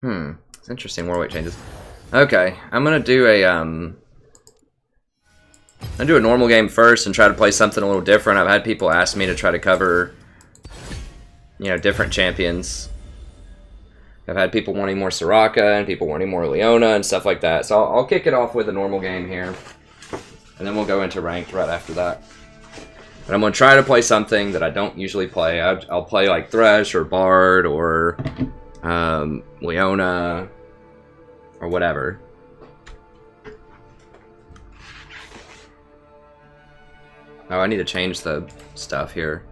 It's interesting. War weight changes. Okay, I'm gonna do a normal game first and try to play something a little different. I've had people ask me to try to cover, different champions. I've had people wanting more Soraka and people wanting more Leona and stuff like that. So I'll kick it off with a normal game here, and then we'll go into ranked right after that. But I'm gonna try to play something that I don't usually play. I'll play like Thresh or Bard or Leona or whatever. Oh, I need to change the stuff here.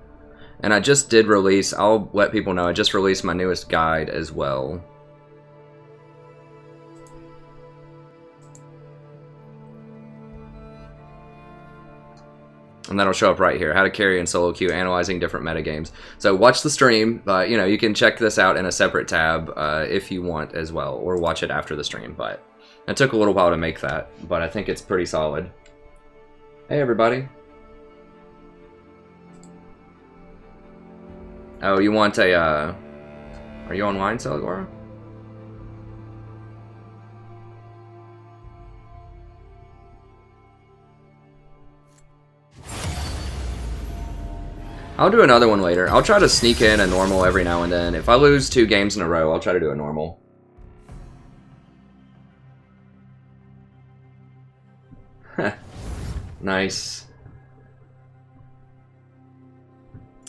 And I just did release, I'll let people know, I just released my newest guide as well. And that'll show up right here, how to carry in solo queue, analyzing different metagames. So watch the stream, but you can check this out in a separate tab if you want as well, or watch it after the stream. But it took a little while to make that, but I think it's pretty solid. Hey everybody. Oh, you want a, are you online, Celigora? I'll do another one later. I'll try to sneak in a normal every now and then. If I lose 2 games in a row, I'll try to do a normal. Nice.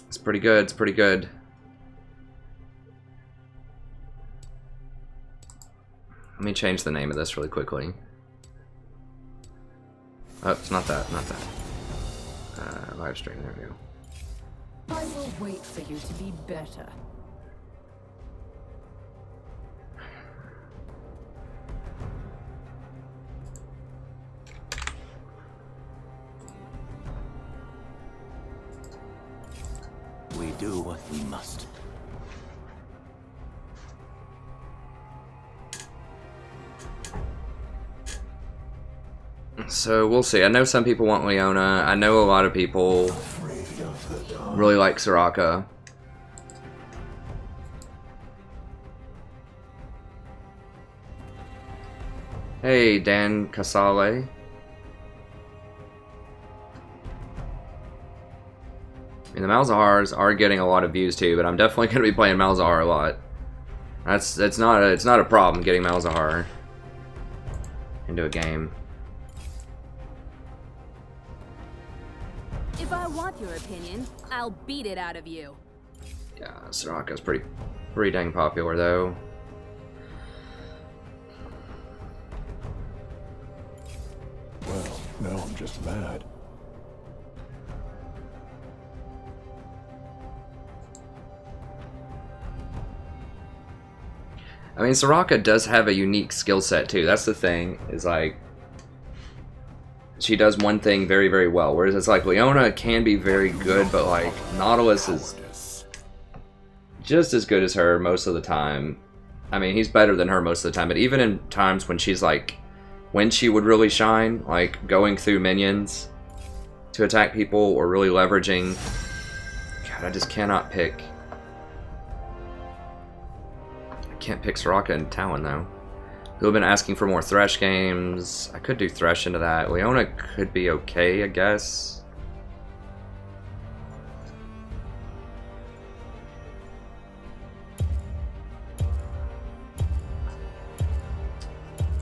It's pretty good, it's pretty good. Let me change the name of this really quickly. Oh, it's not that, not that. Live stream, there we go. I will wait for you to be better. We do what we must. So we'll see. I know some people want Leona. I know a lot of people really like Soraka. Hey, Dan Casale. I mean, the Malzahars are getting a lot of views too, but I'm definitely going to be playing Malzahar a lot. It's not a problem getting Malzahar into a game. If I want your opinion, I'll beat it out of you. Yeah, Soraka's pretty dang popular though. Well, now I'm just mad. I mean, Soraka does have a unique skill set too. That's the thing, is like, she does one thing very, very well. Whereas it's like, Leona can be very good, but like, Nautilus is just as good as her most of the time. I mean, he's better than her most of the time, but even in times when she's like, when she would really shine, like going through minions to attack people or really leveraging. God, I just cannot pick. Can't pick Soraka and Talon though. People have been asking for more Thresh games. I could do Thresh into that. Leona could be okay, I guess.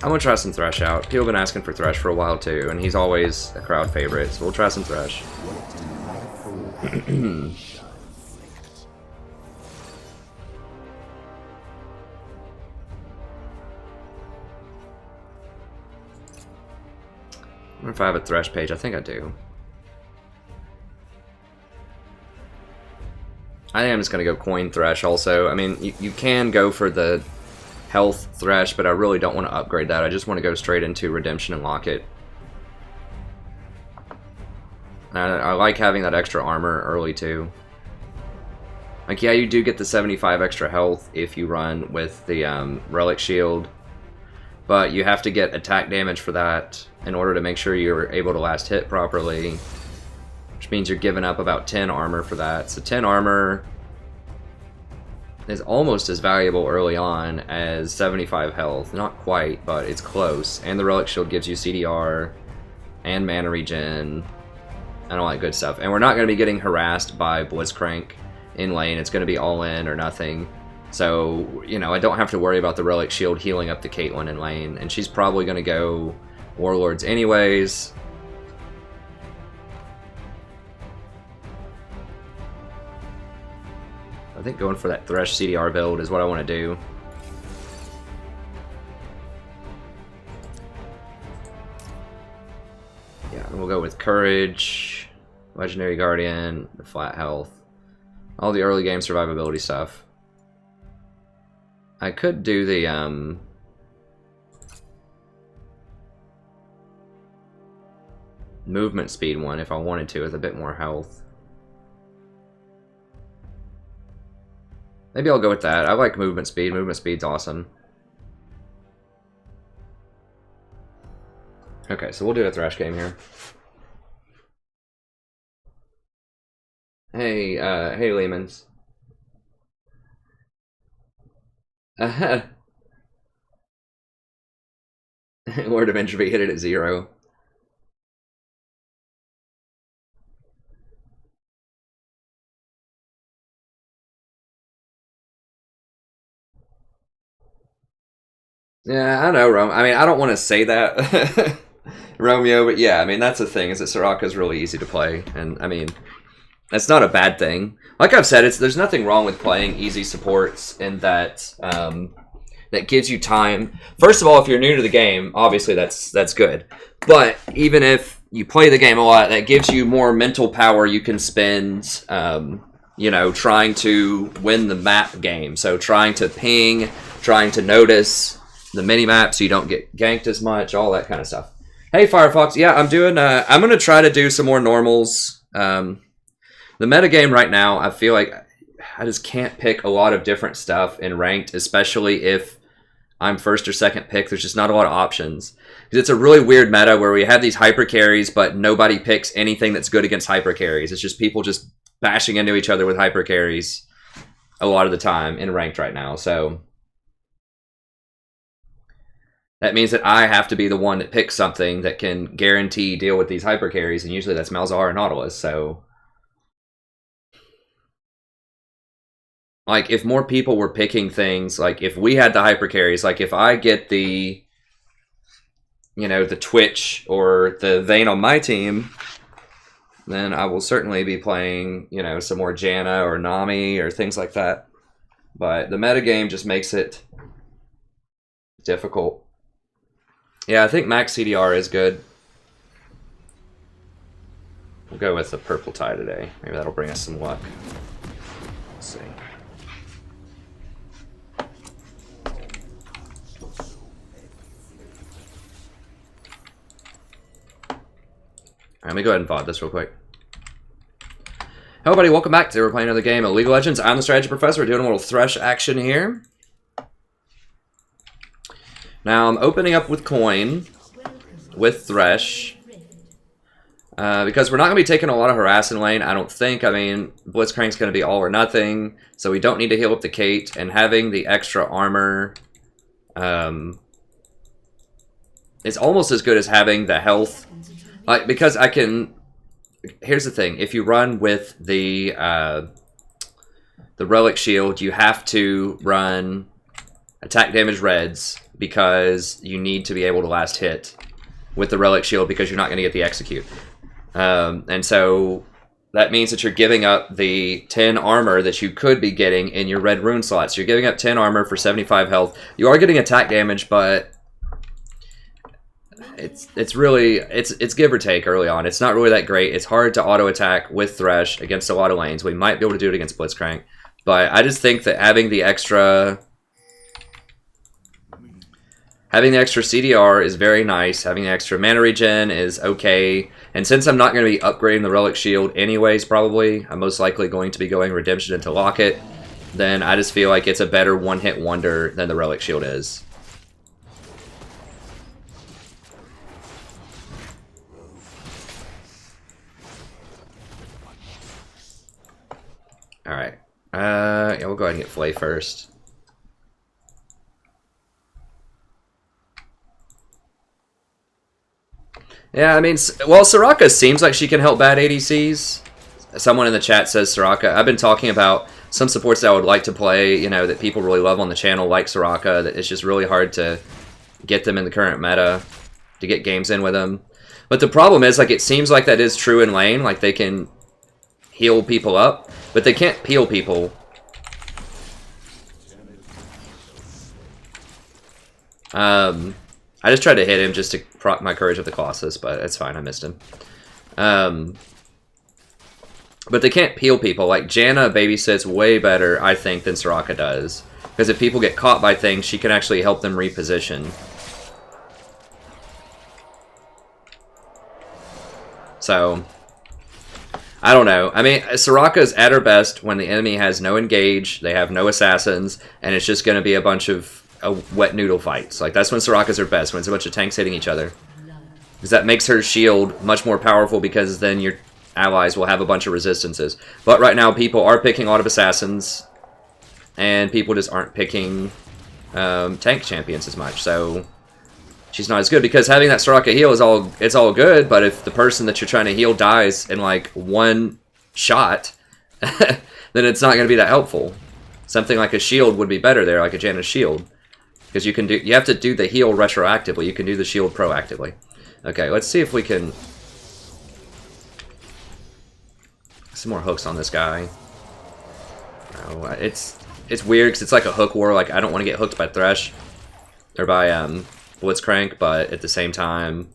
I'm gonna try some Thresh out. People have been asking for Thresh for a while too, and he's always a crowd favorite, so we'll try some Thresh. I wonder if I have a Thresh page. I think I do. I am just going to go coin Thresh also. I mean, you can go for the health Thresh, but I really don't want to upgrade that. I just want to go straight into Redemption and Locket. I like having that extra armor early too. Like, yeah, you do get the 75 extra health if you run with the Relic Shield. But you have to get attack damage for that in order to make sure you're able to last hit properly. Which means you're giving up about 10 armor for that. So 10 armor is almost as valuable early on as 75 health. Not quite, but it's close. And the Relic Shield gives you CDR and mana regen and all that good stuff. And we're not going to be getting harassed by Blitzcrank in lane. It's going to be all in or nothing. So, you know, I don't have to worry about the Relic Shield healing up the Caitlyn in lane. And she's probably going to go Warlords anyways. I think going for that Thresh CDR build is what I want to do. Yeah, and we'll go with Courage, Legendary Guardian, the flat health, all the early game survivability stuff. I could do the movement speed one if I wanted to with a bit more health. Maybe I'll go with that. I like movement speed. Movement speed's awesome. Okay, so we'll do a Thresh game here. Hey, hey, Lehmans. Lord of Entropy hit it at 0. Yeah, I know, Rome. I mean, I don't want to say that, Romeo, but yeah, I mean, that's the thing, is that Soraka's really easy to play, and I mean, that's not a bad thing. Like I've said, there's nothing wrong with playing easy supports in that that gives you time. First of all, if you're new to the game, obviously that's good. But even if you play the game a lot, that gives you more mental power you can spend, you know, trying to win the map game. So trying to ping, trying to notice the mini-map so you don't get ganked as much, all that kind of stuff. Hey, Firefox. Yeah, I'm doing, I'm going to try to do some more normals. The metagame right now, I feel like I just can't pick a lot of different stuff in ranked, especially if I'm first or second pick. There's just not a lot of options. Because it's a really weird meta where we have these hyper carries, but nobody picks anything that's good against hyper carries. It's just people just bashing into each other with hyper carries a lot of the time in ranked right now. So that means that I have to be the one that picks something that can guarantee deal with these hyper carries, and usually that's Malzahar or Nautilus. So, like, if more people were picking things, like if we had the hyper carries, like if I get the, you know, the Twitch or the Vayne on my team, then I will certainly be playing, you know, some more Janna or Nami or things like that. But the metagame just makes it difficult. Yeah, I think max CDR is good. We'll go with the purple tie today. Maybe that'll bring us some luck. Let's see. Let me go ahead and VOD this real quick. Hello, everybody. Welcome back. Today we're playing another game of League of Legends. I'm the Strategy Professor. We're doing a little Thresh action here. Now, I'm opening up with Coin, with Thresh, because we're not going to be taking a lot of harass in lane, I don't think. I mean, Blitzcrank's going to be all or nothing, so we don't need to heal up the Kate, and having the extra armor is almost as good as having the health. Like, because I can... Here's the thing. If you run with the Relic Shield, you have to run attack damage reds, because you need to be able to last hit with the Relic Shield, because you're not going to get the execute. And so that means that you're giving up the 10 armor that you could be getting in your red rune slots. You're giving up 10 armor for 75 health. You are getting attack damage, but it's really it's give or take early on. It's not really that great. It's hard to auto attack with Thresh against a lot of lanes. We might be able to do it against Blitzcrank, but I just think that having the extra CDR is very nice. Having the extra mana regen is okay. And since I'm not going to be upgrading the Relic Shield anyways, probably, I'm most likely going to be going Redemption into Locket, then I just feel like it's a better one-hit wonder than the Relic Shield is. Alright. Yeah, we'll go ahead and get Flay first. Yeah, I mean, well, Soraka seems like she can help bad ADCs. Someone in the chat says Soraka. I've been talking about some supports that I would like to play, you know, that people really love on the channel, like Soraka, that it's just really hard to get them in the current meta, to get games in with them. But the problem is, like, it seems like that is true in lane, like, they can heal people up, but they can't peel people. I just tried to hit him just to prop my Courage of the Colossus, but it's fine, I missed him. But they can't peel people. Like, Janna babysits way better, I think, than Soraka does. Because if people get caught by things, she can actually help them reposition. So, I don't know. I mean, Soraka's at her best when the enemy has no engage, they have no assassins, and it's just going to be a bunch of wet noodle fights. Like, that's when Soraka's her best, when it's a bunch of tanks hitting each other. Because that makes her shield much more powerful, because then your allies will have a bunch of resistances. But right now, people are picking a lot of assassins, and people just aren't picking tank champions as much. So she's not as good, because having that Soraka heal is all good, but if the person that you're trying to heal dies in like one shot, then it's not going to be that helpful. Something like a shield would be better there, like a Janna's shield, because you have to do the heal retroactively. You can do the shield proactively. Okay, let's see if we can. Some more hooks on this guy. Oh, it's weird because it's like a hook war. Like, I don't want to get hooked by Thresh or by Blitzcrank, but at the same time,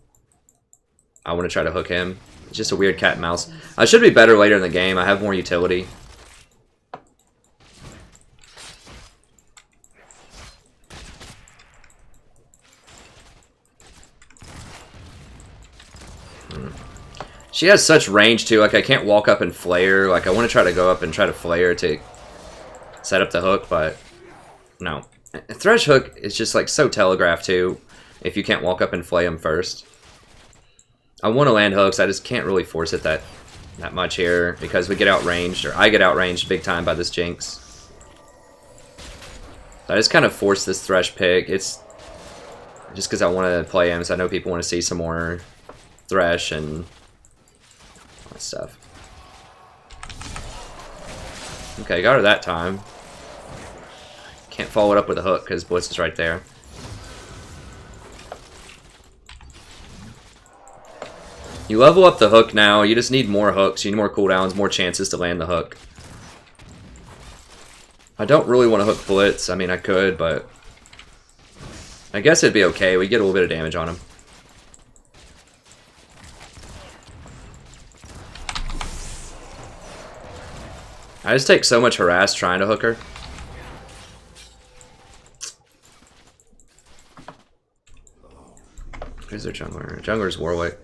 I want to try to hook him. It's just a weird cat and mouse. I should be better later in the game. I have more utility. She has such range too, like I can't walk up and flare. Like I want to try to go up and try to flare to set up the hook, but no. Thresh hook is just like so telegraphed too, if you can't walk up and flay him first. I want to land hooks, I just can't really force it that much here, because we get outranged, or I get outranged big time by this Jinx. I just kind of force this Thresh pick. It's just because I want to play him, so I know people want to see some more Thresh and stuff. Okay, got her that time. Can't follow it up with a hook because Blitz is right there. You level up the hook now, you just need more hooks, you need more cooldowns, more chances to land the hook. I don't really want to hook Blitz. I mean, I could, but I guess it'd be okay. We get a little bit of damage on him. I just take so much harass trying to hook her. Who's their jungler? Jungler's Warwick.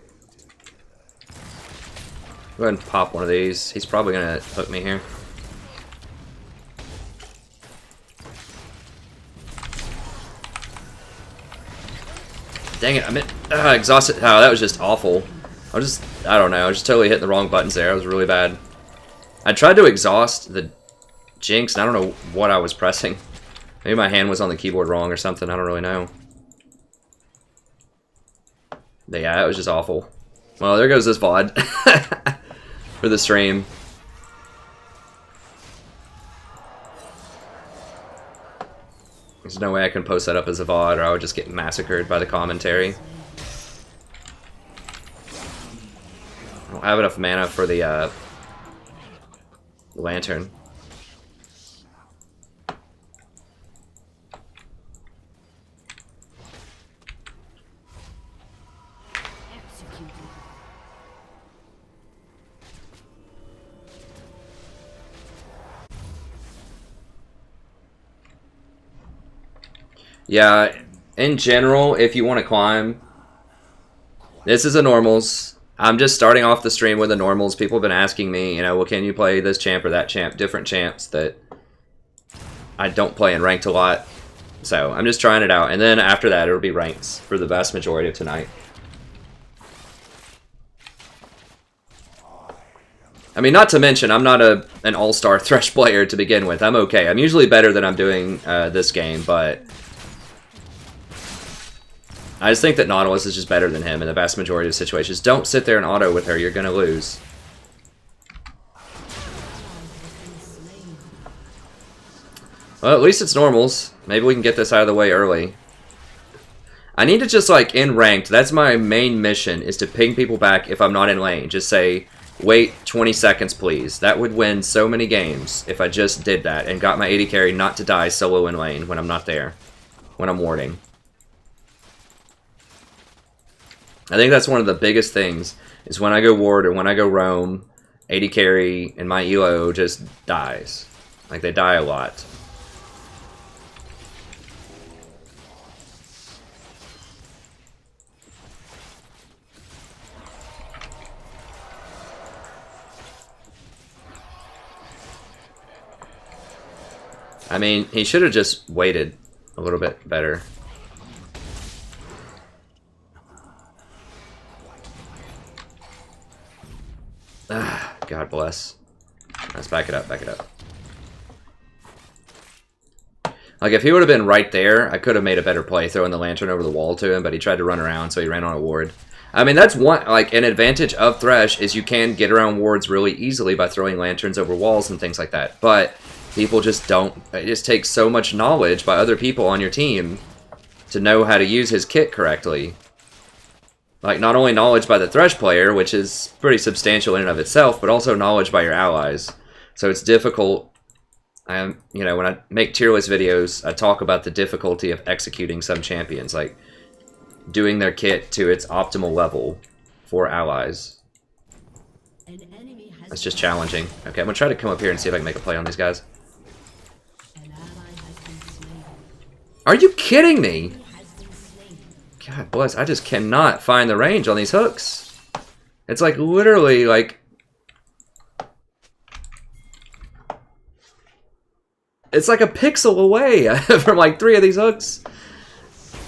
Go ahead and pop one of these. He's probably gonna hook me here. Dang it, I'm exhausted. Oh, that was just awful. I don't know, I was just totally hitting the wrong buttons there. It was really bad. I tried to exhaust the Jinx, and I don't know what I was pressing. Maybe my hand was on the keyboard wrong or something, I don't really know. But yeah, it was just awful. Well, there goes this VOD for the stream. There's no way I can post that up as a VOD, or I would just get massacred by the commentary. I don't have enough mana for the lantern. Yeah, in general, if you want to climb, this is a normals. I'm just starting off the stream with the normals. People have been asking me, you know, well, can you play this champ or that champ? Different champs that I don't play in ranked a lot. So I'm just trying it out. And then after that, it'll be ranks for the vast majority of tonight. I mean, not to mention, I'm not an all-star Thresh player to begin with. I'm okay. I'm usually better than I'm doing this game, but I just think that Nautilus is just better than him in the vast majority of situations. Don't sit there and auto with her. You're going to lose. Well, at least it's normals. Maybe we can get this out of the way early. I need to just, like, in ranked, that's my main mission, is to ping people back if I'm not in lane. Just say, wait 20 seconds, please. That would win so many games if I just did that and got my AD carry not to die solo in lane when I'm not there. When I'm warding. I think that's one of the biggest things, is when I go ward or when I go roam, AD carry and my elo just dies. Like, they die a lot. I mean, he should have just waited a little bit better. Ah, God bless. Let's back it up, back it up. Like, if he would have been right there, I could have made a better play throwing the lantern over the wall to him, but he tried to run around, so he ran on a ward. I mean, that's one, like, an advantage of Thresh is you can get around wards really easily by throwing lanterns over walls and things like that. But people just don't. It just takes so much knowledge by other people on your team to know how to use his kit correctly. Like, not only knowledge by the Thresh player, which is pretty substantial in and of itself, but also knowledge by your allies. So it's difficult. You know, when I make tier list videos, I talk about the difficulty of executing some champions, like doing their kit to its optimal level for allies. It's just challenging. Okay, I'm gonna try to come up here and see if I can make a play on these guys. Are you kidding me? God bless, I just cannot find the range on these hooks. It's like literally like... It's like a pixel away from like 3 of these hooks.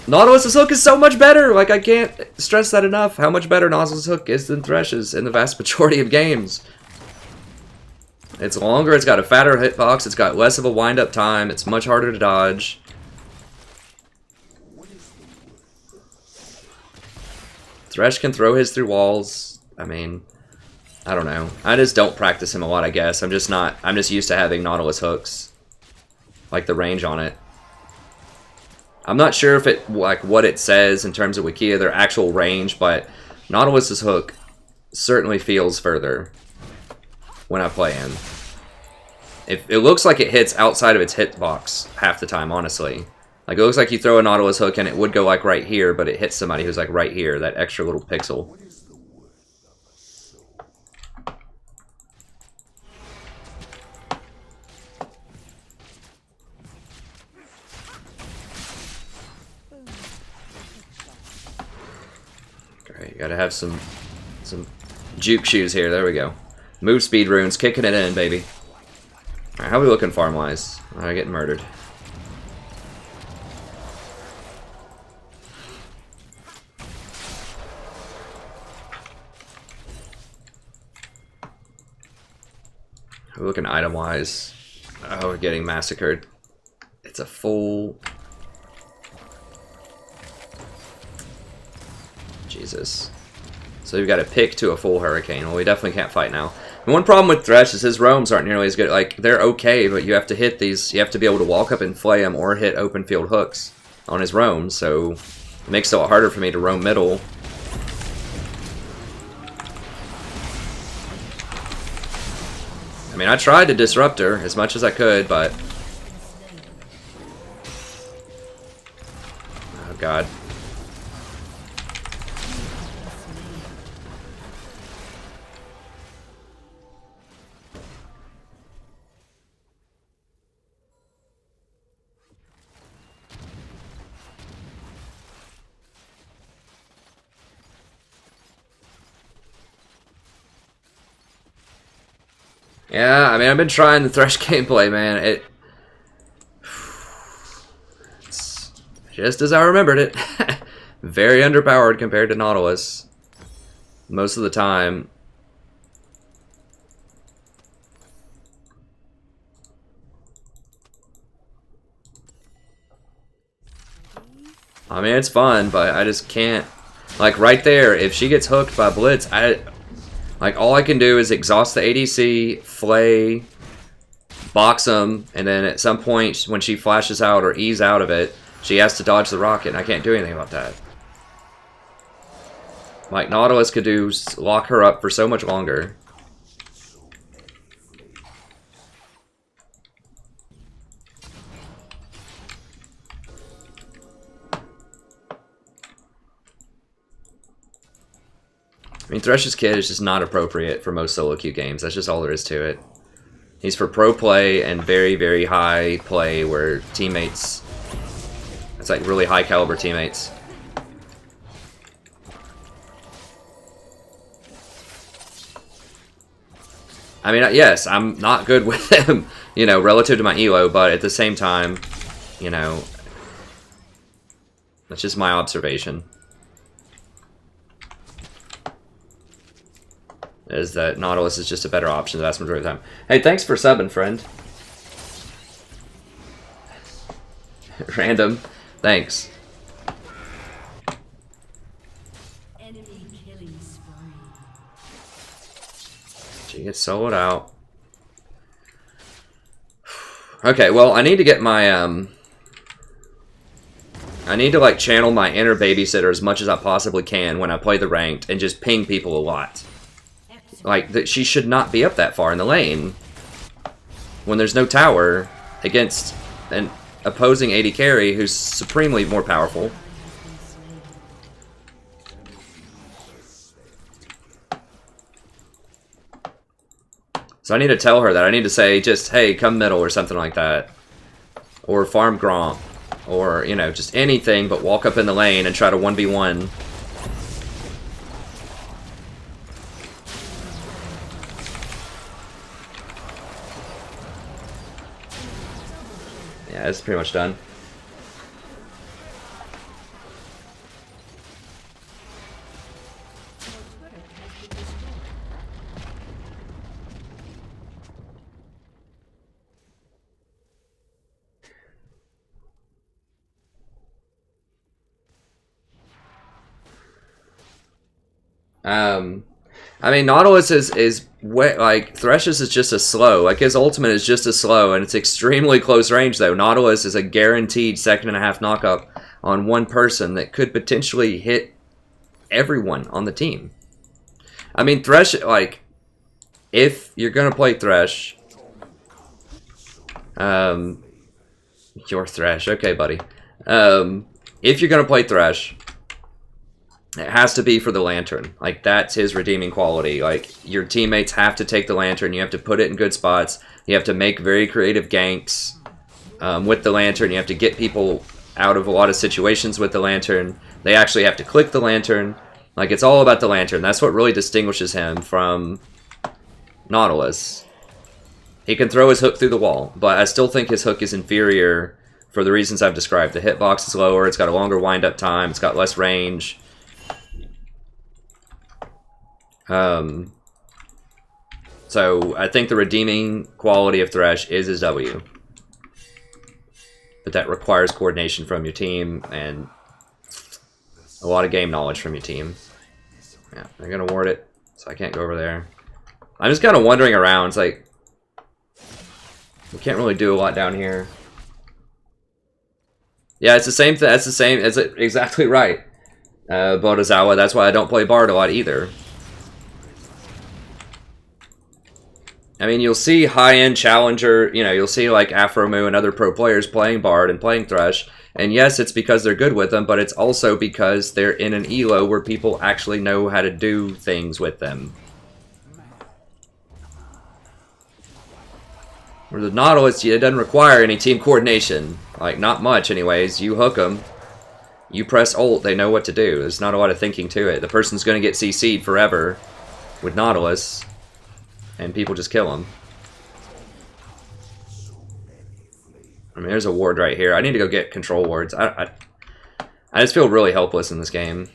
Nautilus' hook is so much better! Like, I can't stress that enough, how much better Nautilus' hook is than Thresh's in the vast majority of games. It's longer, it's got a fatter hitbox, it's got less of a wind-up time, it's much harder to dodge. Thresh can throw his through walls. I mean, I don't know. I just don't practice him a lot, I guess. I'm just used to having Nautilus hooks. Like the range on it. I'm not sure if it, like, what it says in terms of Wikia, their actual range, but Nautilus's hook certainly feels further when I play him. It looks like it hits outside of its hitbox half the time, honestly. Like, it looks like you throw a Nautilus hook and it would go, like, right here, but it hits somebody who's, like, right here, that extra little pixel. Okay, you gotta have some juke shoes here. There we go. Move speed runes, kicking it in, baby. Alright, how are we looking farm-wise? Alright, getting murdered. We're looking item-wise. Oh, we're getting massacred. It's a full... Jesus. So we've got to pick to a full Hurricane. Well, we definitely can't fight now. And one problem with Thresh is his roams aren't nearly as good. Like, they're okay, but you have to hit these... You have to be able to walk up and flay him or hit open field hooks on his roams, so it makes it a lot harder for me to roam middle. I mean, I tried to disrupt her as much as I could, but... Oh, God. Yeah, I mean, I've been trying the Thresh gameplay, man. It's just as I remembered it. Very underpowered compared to Nautilus. Most of the time. I mean, it's fun, but I just can't. Like, right there, if she gets hooked by Blitz, like, all I can do is exhaust the ADC, flay, box them, and then at some point, when she flashes out or E's out of it, she has to dodge the rocket, and I can't do anything about that. Like, Nautilus could lock her up for so much longer. I mean, Thresh's kit is just not appropriate for most solo queue games. That's just all there is to it. He's for pro play and very, very high play where teammates... It's like really high caliber teammates. I mean, yes, I'm not good with him, you know, relative to my elo, but at the same time, you know, that's just my observation. Is that Nautilus is just a better option the vast majority of the time. Hey, thanks for subbing, friend. Random. Thanks. Enemy killing spree. She gets soloed out. Okay, well, I need to get my, I need to, like, channel my inner babysitter as much as I possibly can when I play the ranked and just ping people a lot. Like, she should not be up that far in the lane when there's no tower against an opposing AD carry who's supremely more powerful. So I need to tell her that. I need to say just, hey, come middle or something like that. Or farm Gromp. Or, you know, just anything but walk up in the lane and try to 1v1. Yeah, it's pretty much done. I mean, Nautilus is like, Thresh's is just a slow. Like, his ultimate is just a slow, and it's extremely close range, though. Nautilus is a guaranteed 2.5 knockup on one person that could potentially hit everyone on the team. I mean, Thresh, like, if you're gonna play Thresh, your Thresh, okay, buddy. If you're gonna play Thresh, it has to be for the Lantern. Like, that's his redeeming quality. Like, your teammates have to take the Lantern. You have to put it in good spots. You have to make very creative ganks with the Lantern. You have to get people out of a lot of situations with the Lantern. They actually have to click the Lantern. Like, it's all about the Lantern. That's what really distinguishes him from Nautilus. He can throw his hook through the wall, but I still think his hook is inferior for the reasons I've described. The hitbox is lower. It's got a longer wind-up time. It's got less range. So I think the redeeming quality of Thresh is his W. But that requires coordination from your team and a lot of game knowledge from your team. Yeah, they're gonna ward it, so I can't go over there. I'm just kind of wandering around. It's like, we can't really do a lot down here. Yeah, it's the same thing. That's the same. It's exactly right, Botazawa. That's why I don't play Bard a lot either. I mean, you'll see high-end Challenger, you know, you'll see like Afromu and other pro players playing Bard and playing Thresh. And yes, it's because they're good with them, but it's also because they're in an elo where people actually know how to do things with them. Where the Nautilus, it doesn't require any team coordination. Like, not much anyways. You hook them, you press ult, they know what to do. There's not a lot of thinking to it. The person's going to get CC'd forever with Nautilus. And people just kill him. I mean, there's a ward right here. I need to go get control wards. I just feel really helpless in this game.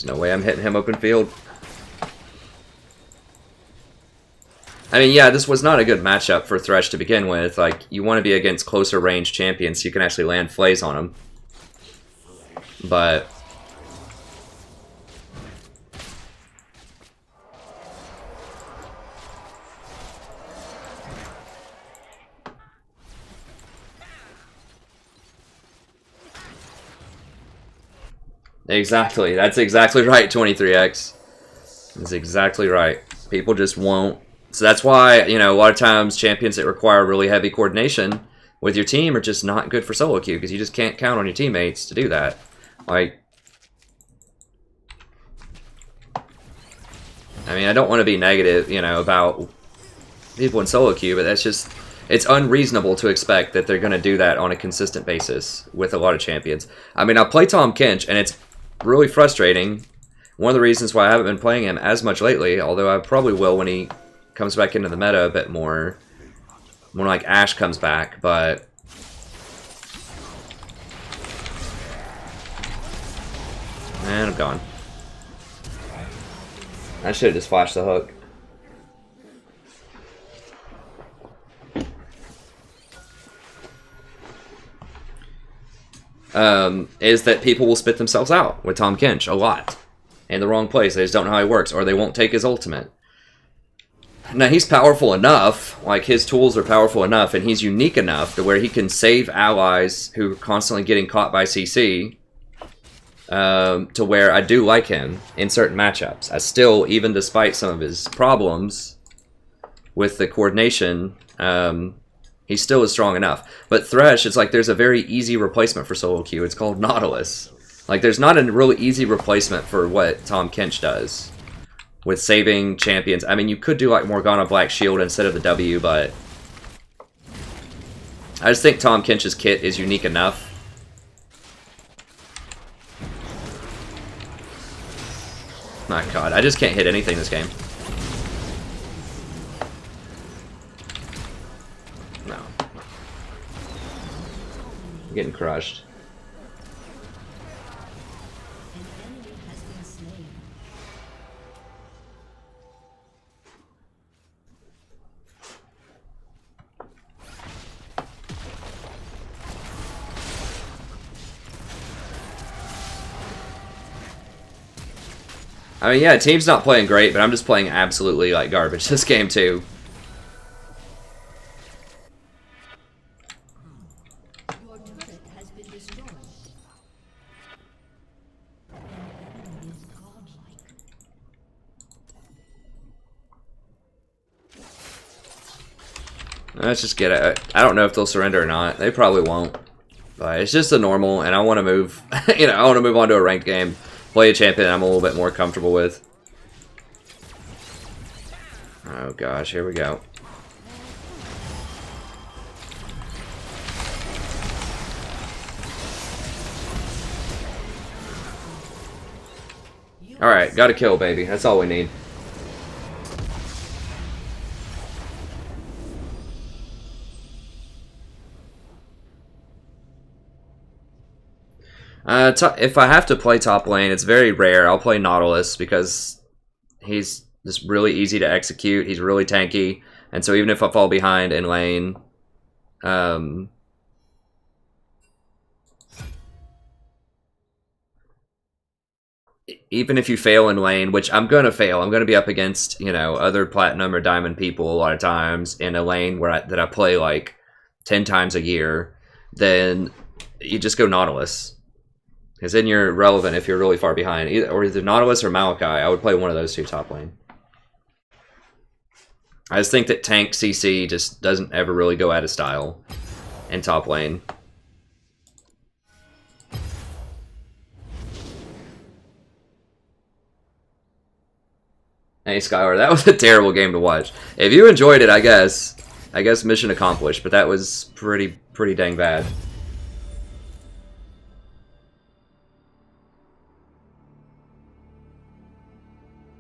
There's no way I'm hitting him open field. I mean, yeah, this was not a good matchup for Thresh to begin with. Like, you want to be against closer range champions so you can actually land flays on them. But... Exactly. That's exactly right, 23X. That's exactly right. People just won't. So that's why, you know, a lot of times champions that require really heavy coordination with your team are just not good for solo queue because you just can't count on your teammates to do that. Like, I mean, I don't want to be negative, you know, about people in solo queue, but that's just, it's unreasonable to expect that they're going to do that on a consistent basis with a lot of champions. I mean, I play Tahm Kench, and it's really frustrating. One of the reasons why I haven't been playing him as much lately, although I probably will when he comes back into the meta a bit more, when like Ashe comes back, but and I'm gone. I should have just flashed the hook. Is that people will spit themselves out with Tahm Kench a lot in the wrong place. They just don't know how he works, or they won't take his ultimate. Now, he's powerful enough, like his tools are powerful enough, and he's unique enough to where he can save allies who are constantly getting caught by CC, to where I do like him in certain matchups. I still, even despite some of his problems with the coordination, he still is strong enough. But Thresh, it's like there's a very easy replacement for solo queue. It's called Nautilus. Like, there's not a really easy replacement for what Tahm Kench does with saving champions. I mean, you could do like Morgana Black Shield instead of the W, but I just think Tahm Kench's kit is unique enough. My god, I just can't hit anything this game. No. I'm getting crushed. I mean, yeah, team's not playing great, but I'm just playing absolutely, like, garbage this game, too. Your turret has been destroyed. Is godlike. Let's just get it. I don't know if they'll surrender or not. They probably won't. But it's just a normal, and I want to move, you know, I want to move on to a ranked game. Play a champion I'm a little bit more comfortable with. Oh gosh, here we go. Alright, got a kill, baby. That's all we need. If I have to play top lane, it's very rare. I'll play Nautilus because he's just really easy to execute. He's really tanky, and so even if I fall behind in lane, even if you fail in lane, which I'm gonna fail, I'm gonna be up against, you know, other platinum or diamond people a lot of times in a lane where that I play like 10 times a year. Then you just go Nautilus. Because then you're relevant if you're really far behind. Either Nautilus or Maokai. I would play one of those two top lane. I just think that tank CC just doesn't ever really go out of style in top lane. Hey Skylar, that was a terrible game to watch. If you enjoyed it, I guess mission accomplished, but that was pretty dang bad.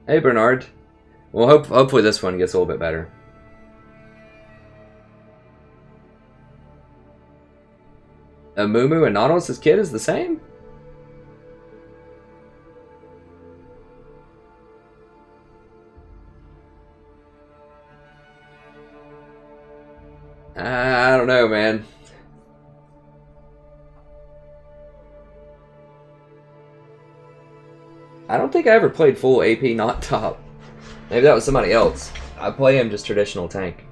Hey Bernard. Well, hopefully this one gets a little bit better. Amumu and Nautilus' kid is the same? I don't know, man. I don't think I ever played full AP not top. Maybe that was somebody else. I play him just traditional tank.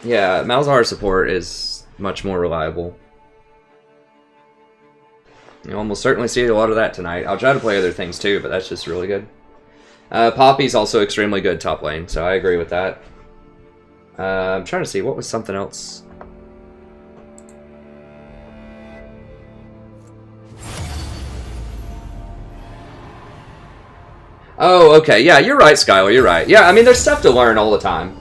Yeah, Malzahar support is much more reliable. You'll almost certainly see a lot of that tonight. I'll try to play other things too, but that's just really good. Poppy's also extremely good top lane, so I agree with that. I'm trying to see, what was something else? Oh, okay. Yeah, you're right, Skylar. You're right. Yeah, I mean, there's stuff to learn all the time.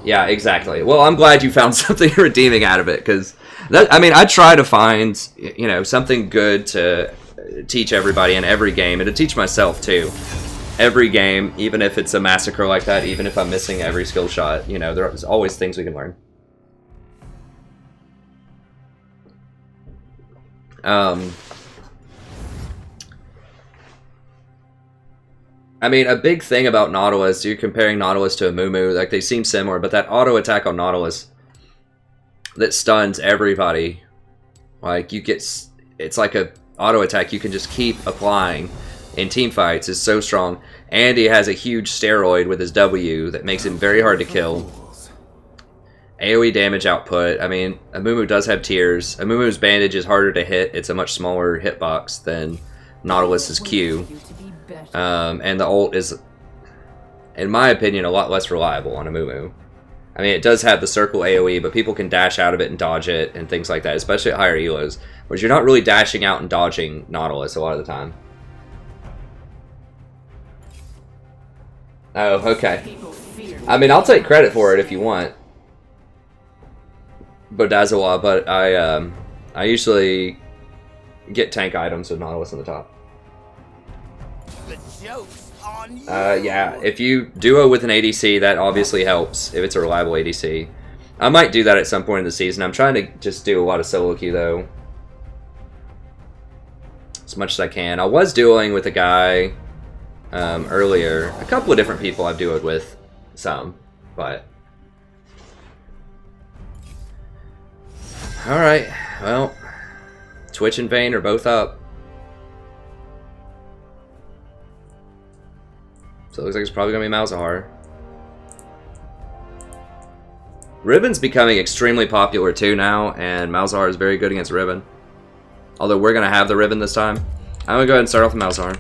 Yeah, exactly. Well, I'm glad you found something redeeming out of it, because, I mean, I try to find, you know, something good to teach everybody in every game, and to teach myself, too. Every game, even if it's a massacre like that, even if I'm missing every skill shot, you know, there's always things we can learn. I mean, a big thing about Nautilus, you're comparing Nautilus to a Mumu, like they seem similar, but that auto attack on Nautilus that stuns everybody, like you get, it's like a auto attack you can just keep applying in team fights is so strong. And he has a huge steroid with his W that makes him very hard to kill. AoE damage output, I mean, Amumu does have tiers. Amumu's bandage is harder to hit, it's a much smaller hitbox than Nautilus's Q. And the ult is, in my opinion, a lot less reliable on Amumu. I mean, it does have the circle AoE, but people can dash out of it and dodge it and things like that, especially at higher elos. Whereas you're not really dashing out and dodging Nautilus a lot of the time. Oh, okay. I mean, I'll take credit for it if you want, Bodazawa, but I usually get tank items with Nautilus on the top. The joke's on you. Yeah, if you duo with an ADC, that obviously helps, if it's a reliable ADC. I might do that at some point in the season. I'm trying to just do a lot of solo queue, though. As much as I can. I was dueling with a guy earlier. A couple of different people I've duoed with. Some. But... Alright, well... Twitch and Vayne are both up. So it looks like it's probably going to be Malzahar. Riven's becoming extremely popular too now, and Malzahar is very good against Riven. Although we're going to have the Riven this time. I'm going to go ahead and start off with Malzahar.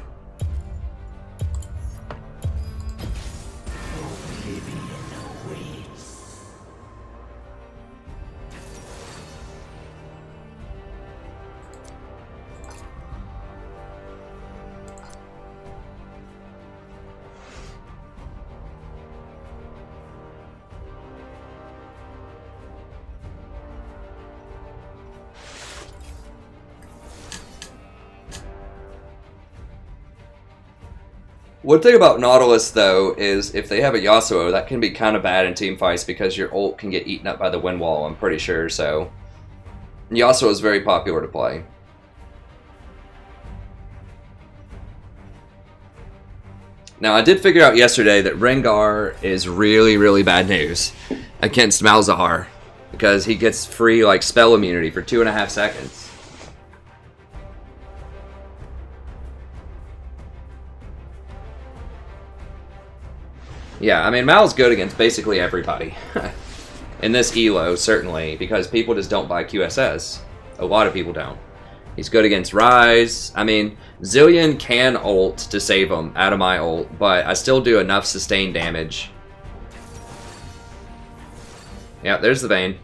One thing about Nautilus, though, is if they have a Yasuo, that can be kind of bad in team fights because your ult can get eaten up by the wind wall, I'm pretty sure, so... Yasuo is very popular to play. Now, I did figure out yesterday that Rengar is really, really bad news against Malzahar, because he gets free, like, spell immunity for 2.5 seconds. Yeah, I mean, Mal's good against basically everybody. In this elo, certainly, because people just don't buy QSS. A lot of people don't. He's good against Ryze. I mean, Zillion can ult to save him out of my ult, but I still do enough sustained damage. Yeah, there's the Vayne.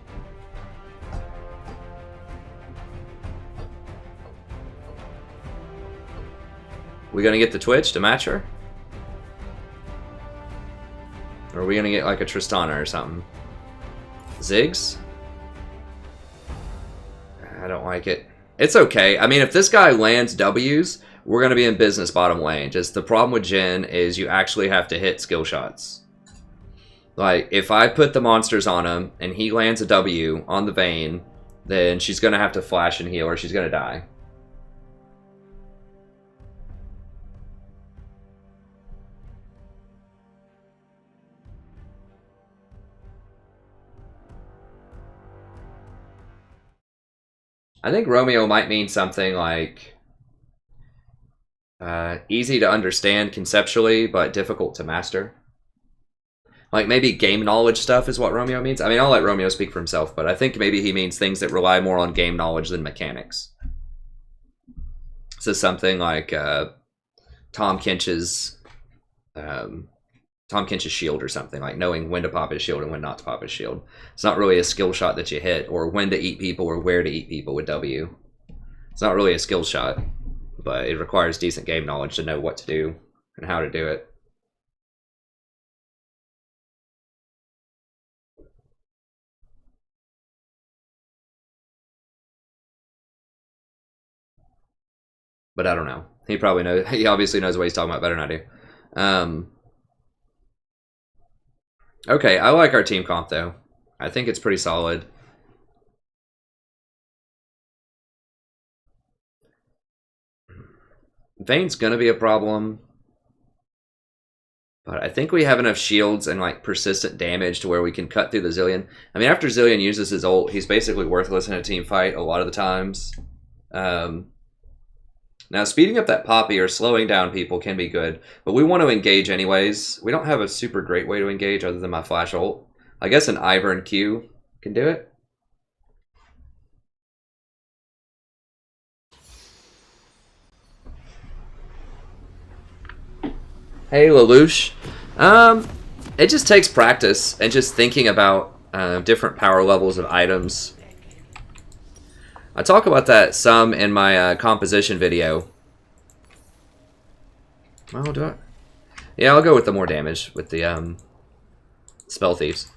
We gonna get the Twitch to match her? Or are we gonna get like a Tristana or something? Ziggs? I don't like it. It's okay. I mean, if this guy lands W's, we're gonna be in business bottom lane. Just the problem with Jhin is you actually have to hit skill shots. Like, if I put the monsters on him and he lands a W on the Vayne, then she's gonna have to flash and heal or she's gonna die. I think Romeo might mean something like easy to understand conceptually, but difficult to master. Like maybe game knowledge stuff is what Romeo means. I mean, I'll let Romeo speak for himself, but I think maybe he means things that rely more on game knowledge than mechanics. So something like Tom Kinch's shield or something, like knowing when to pop his shield and when not to pop his shield. It's not really a skill shot that you hit, or when to eat people or where to eat people with W. It's not really a skill shot, but it requires decent game knowledge to know what to do and how to do it. But I don't know. He probably knows. He obviously knows what he's talking about better than I do. Okay, I like our team comp though. I think it's pretty solid. Vayne's gonna be a problem, but I think we have enough shields and like persistent damage to where we can cut through the Zilean. I mean, after Zilean uses his ult, he's basically worthless in a team fight a lot of the times. Now, speeding up that Poppy or slowing down people can be good, but we want to engage anyways. We don't have a super great way to engage other than my flash ult. I guess an Ivern Q can do it. Hey, Lelouch. It just takes practice and just thinking about different power levels of items. I talk about that some in my composition video. Oh, do I? Yeah, I'll go with the more damage with the Spell Thieves.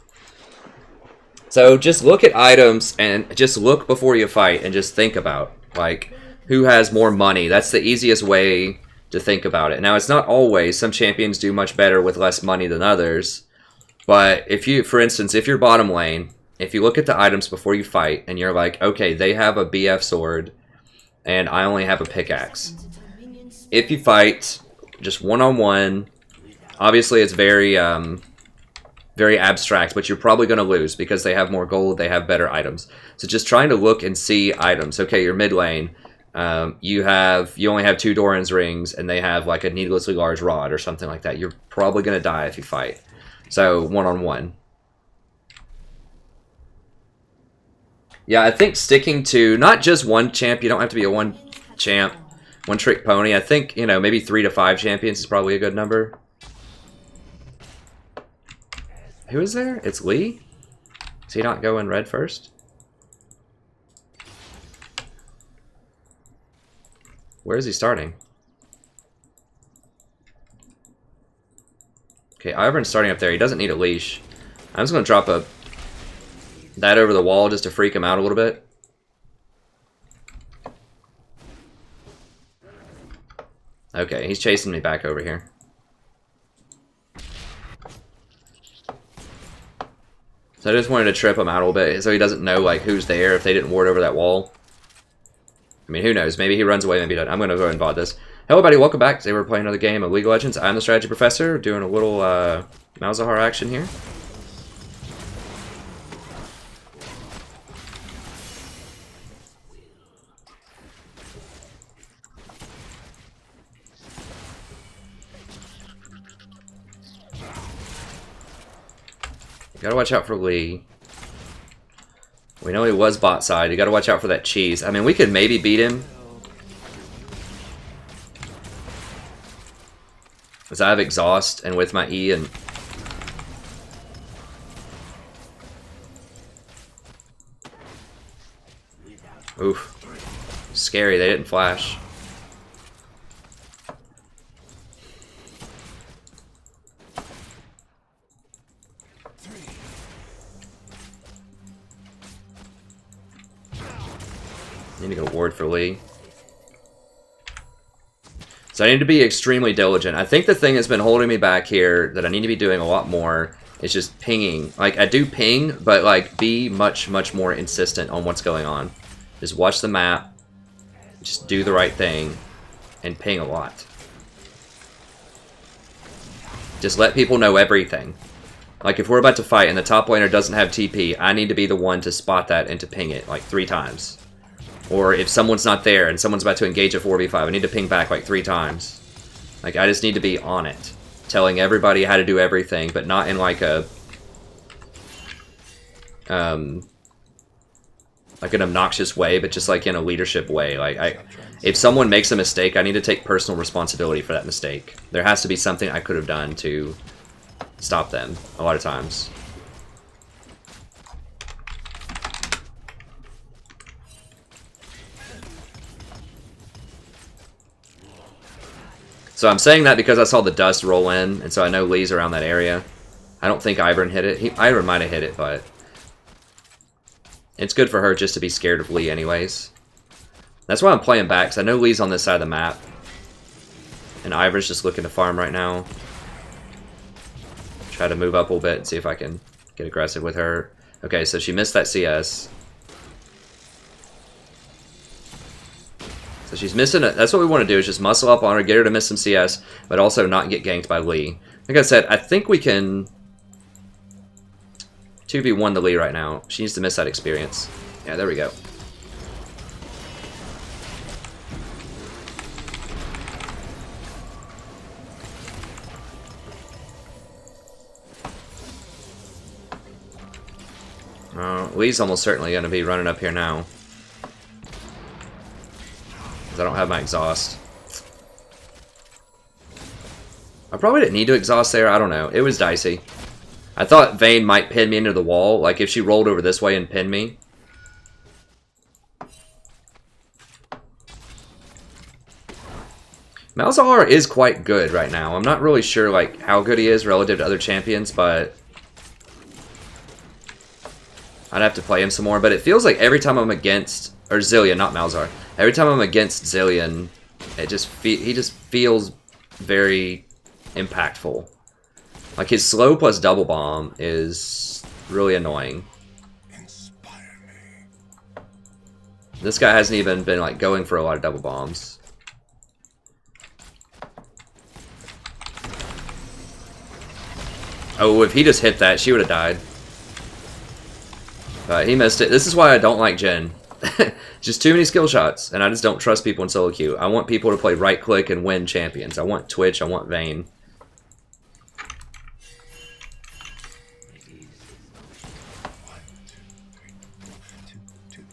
So just look at items and just look before you fight and just think about, like, who has more money. That's the easiest way to think about it. Now, it's not always. Some champions do much better with less money than others. But if you, for instance, if you're bottom lane, if you look at the items before you fight and you're like, okay, they have a BF sword and I only have a pickaxe. If you fight just one-on-one, obviously it's very very abstract, but you're probably going to lose because they have more gold, they have better items. So just trying to look and see items. Okay, you're mid lane. You only have 2 Doran's rings and they have like a needlessly large rod or something like that. You're probably going to die if you fight. So one-on-one. Yeah, I think sticking to not just one champ, you don't have to be a one champ, one trick pony. I think, you know, maybe 3 to 5 champions is probably a good number. Who is there? It's Lee? Is he not going red first? Where is he starting? Okay, Ivern's starting up there. He doesn't need a leash. I'm just going to drop that over the wall just to freak him out a little bit. Okay, he's chasing me back over here. So I just wanted to trip him out a little bit so he doesn't know like who's there if they didn't ward over that wall. I mean, who knows? Maybe he runs away, maybe he doesn't. I'm going to go ahead and VOD this. Hello, everybody. Welcome back. Today we're playing another game of League of Legends. I'm the Strategy Professor, doing a little Malzahar action here. Gotta watch out for Lee. We know he was bot side. You gotta watch out for that cheese. I mean, we could maybe beat him. Because I have exhaust and with my E and... Oof. Scary, they didn't flash. Need to go ward for Lee. So I need to be extremely diligent. I think the thing that's been holding me back here that I need to be doing a lot more is just pinging. Like, I do ping, but like be much, much more insistent on what's going on. Just watch the map, just do the right thing, and ping a lot. Just let people know everything. Like, if we're about to fight and the top laner doesn't have TP, I need to be the one to spot that and to ping it like 3 times. Or if someone's not there and someone's about to engage a 4v5, I need to ping back like 3 times. Like, I just need to be on it. Telling everybody how to do everything, but not in like a... like an obnoxious way, but just like in a leadership way. Like, if someone makes a mistake, I need to take personal responsibility for that mistake. There has to be something I could have done to stop them, a lot of times. So I'm saying that because I saw the dust roll in, and so I know Lee's around that area. I don't think Ivern hit it. Ivern might have hit it, but... it's good for her just to be scared of Lee anyways. That's why I'm playing back, because I know Lee's on this side of the map. And Ivern's just looking to farm right now. Try to move up a little bit and see if I can get aggressive with her. Okay, so she missed that CS. So she's missing it. That's what we want to do, is just muscle up on her, get her to miss some CS, but also not get ganked by Lee. Like I said, I think we can 2v1 the Lee right now. She needs to miss that experience. Yeah, there we go. Lee's almost certainly going to be running up here now. I don't have my exhaust. I probably didn't need to exhaust there. I don't know. It was dicey. I thought Vayne might pin me into the wall. Like if she rolled over this way and pinned me. Malzahar is quite good right now. I'm not really sure like how good he is relative to other champions, but I'd have to play him some more. But it feels like every time I'm against... or Zilean, not Malzahar. Every time I'm against Zilean, it just he just feels very impactful. Like his slow plus double bomb is really annoying. Inspire me. This guy hasn't even been like going for a lot of double bombs. Oh, if he just hit that, she would have died. But he missed it. This is why I don't like Jhin. Just too many skill shots, and I just don't trust people in solo queue. I want people to play right click and win champions. I want Twitch, I want Vayne.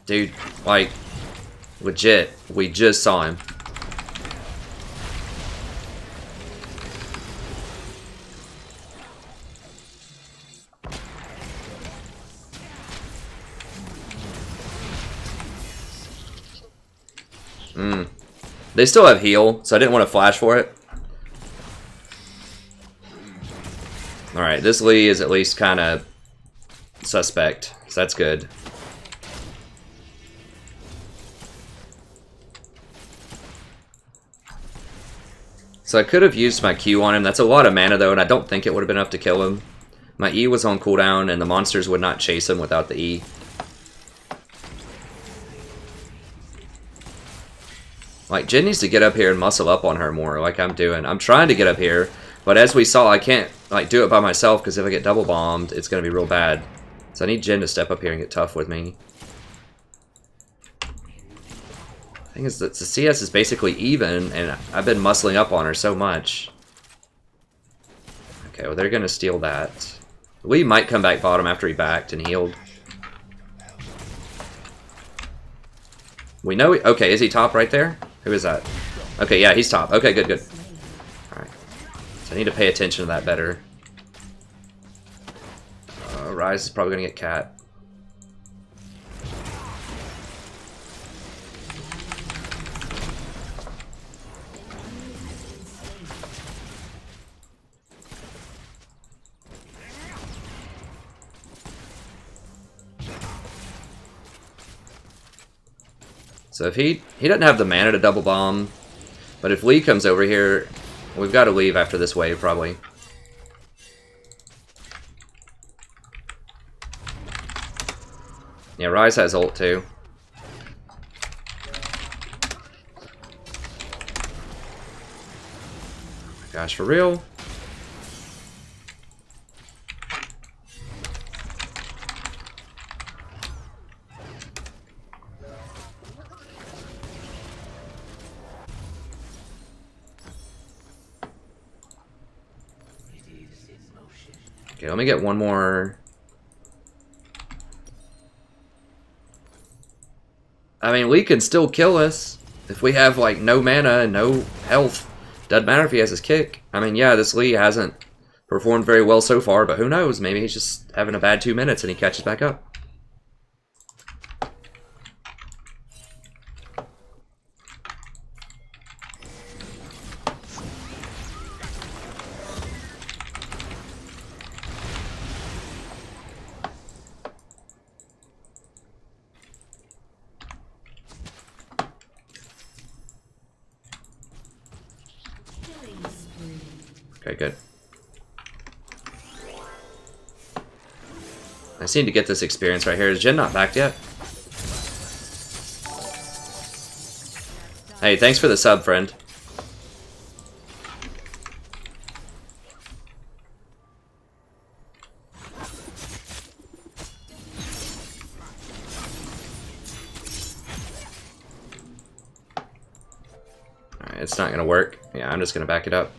Dude, like, legit, we just saw him. They still have heal, so I didn't want to flash for it. Alright, this Lee is at least kind of suspect, so that's good. So I could have used my Q on him. That's a lot of mana though, and I don't think it would have been enough to kill him. My E was on cooldown, and the monsters would not chase him without the E. Like, Jhin needs to get up here and muscle up on her more, like I'm doing. I'm trying to get up here, but as we saw, I can't like do it by myself, because if I get double bombed, it's going to be real bad. So I need Jhin to step up here and get tough with me. The thing is that the CS is basically even, and I've been muscling up on her so much. Okay, well they're going to steal that. Lee might come back bottom after he backed and healed. We know... okay, is he top right there? Who is that? Okay, yeah, he's top. Okay, good, good. Alright. So I need to pay attention to that better. Ryze is probably going to get cat. So if he doesn't have the mana to double bomb, but if Lee comes over here, we've got to leave after this wave probably. Yeah, Ryze has ult too. Oh my gosh, for real? Okay, let me get one more. I mean, Lee can still kill us if we have like no mana and no health. Doesn't matter if he has his kick. I mean, yeah, this Lee hasn't performed very well so far, but who knows? Maybe he's just having a bad 2 minutes and he catches back up. Okay, good. I just need to get this experience right here. Is Jhin not back yet? Hey, thanks for the sub, friend. Alright, it's not gonna work. Yeah, I'm just gonna back it up.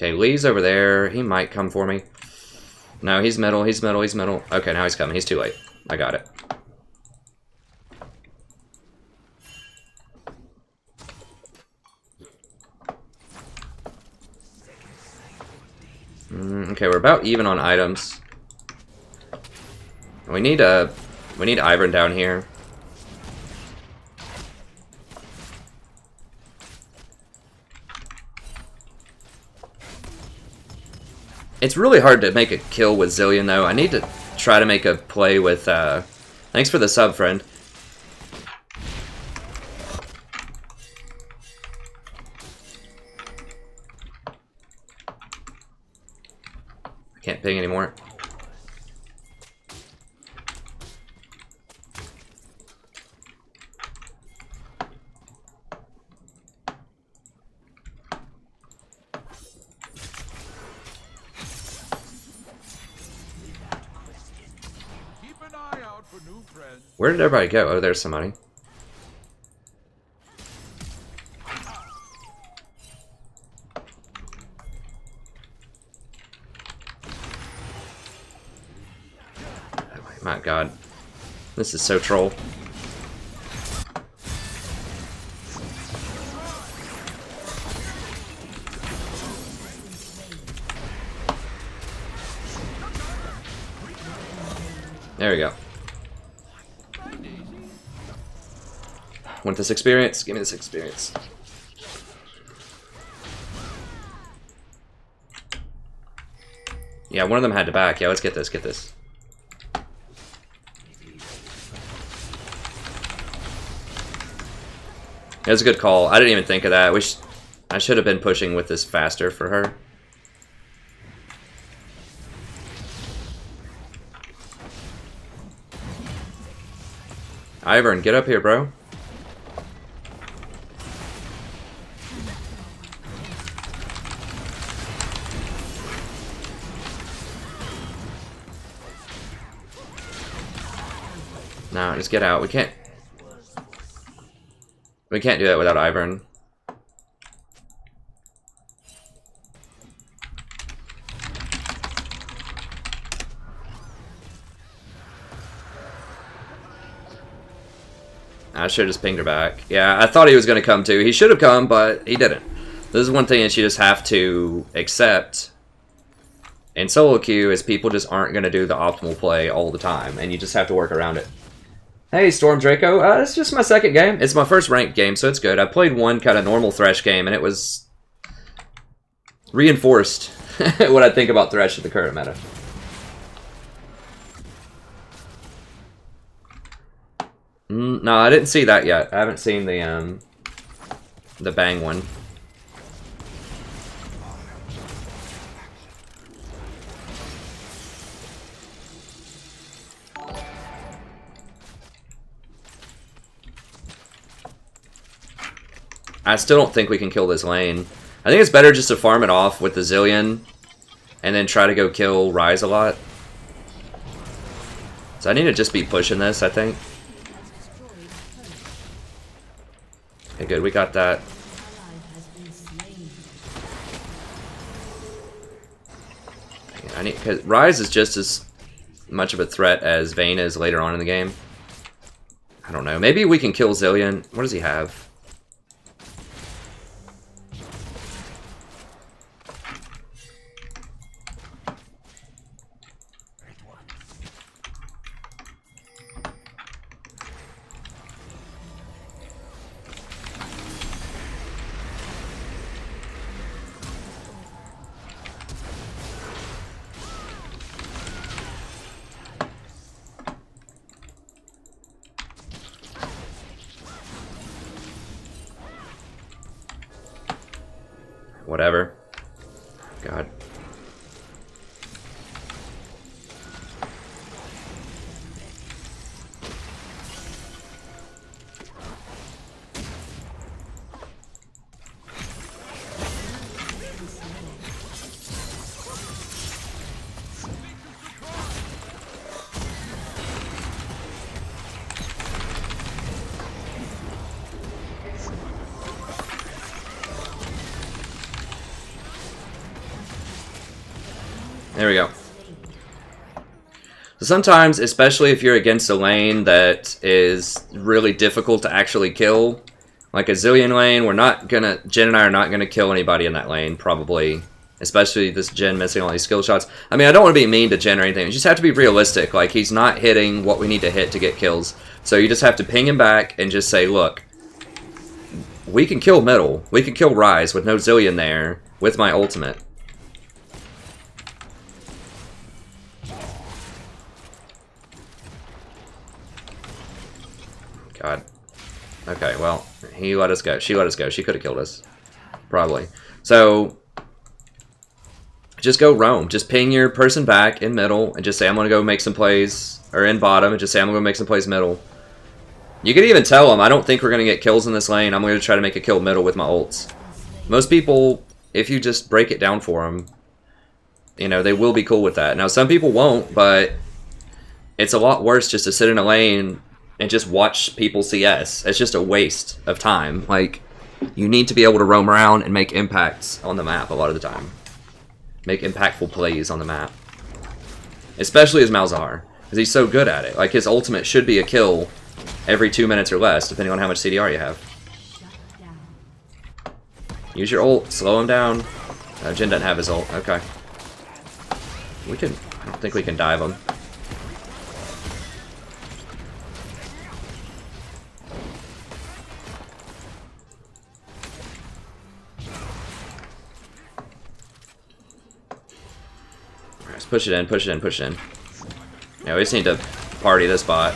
Okay, Lee's over there. He might come for me. No, he's middle, he's middle, he's middle. Okay, now he's coming. He's too late. I got it. Okay, we're about even on items. We need Ivern down here. It's really hard to make a kill with Zilean, though. I need to try to make a play with, Thanks for the sub, friend. I can't ping anymore. Where did everybody go? Oh, there's somebody. Oh my god. This is so troll. There we go. Want this experience? Give me this experience. Yeah, one of them had to back. Yeah, let's get this, get this. That was a good call. I didn't even think of that. I should have been pushing with this faster for her. Ivern, get up here, bro. No, just get out. We can't do that without Ivern. I should have just pinged her back. Yeah, I thought he was going to come too. He should have come, but he didn't. This is one thing that you just have to accept in solo queue is people just aren't going to do the optimal play all the time, and you just have to work around it. Hey, Storm Draco. It's just my second game. It's my first ranked game, so it's good. I played one kind of normal Thresh game, and it was reinforced what I think about Thresh in the current meta. No, I didn't see that yet. I haven't seen the bang one. I still don't think we can kill this lane. I think it's better just to farm it off with the Zilean and then try to go kill Ryze a lot. So I need to just be pushing this, I think. Okay, good. We got that. I need, cause Ryze is just as much of a threat as Vayne is later on in the game. I don't know. Maybe we can kill Zilean. What does he have? Whatever. God. There we go. So sometimes, especially if you're against a lane that is really difficult to actually kill, like a Zilean lane, Jhin and I are not gonna kill anybody in that lane, probably. Especially this Jhin missing all these skill shots. I mean, I don't want to be mean to Jhin or anything. You just have to be realistic. Like, he's not hitting what we need to hit to get kills. So you just have to ping him back and just say, look, we can kill middle. We can kill Ryze with no Zilean there with my ultimate. God. Okay, well, he let us go. She let us go. She could have killed us. Probably. So, just go roam. Just ping your person back in middle and just say, I'm going to go make some plays. Or in bottom and just say, I'm going to go make some plays middle. You could even tell them, I don't think we're going to get kills in this lane. I'm going to try to make a kill middle with my ults. Most people, if you just break it down for them, you know, they will be cool with that. Now, some people won't, but it's a lot worse just to sit in a lane and just watch people CS. It's just a waste of time. Like, you need to be able to roam around and make impacts on the map a lot of the time. Make impactful plays on the map. Especially as Malzahar, because he's so good at it. Like, his ultimate should be a kill every 2 minutes or less, depending on how much CDR you have. Use your ult, slow him down. Jhin doesn't have his ult, okay. We can, I don't think we can dive him. Push it in, push it in, push it in. Yeah, we just need to party this bot.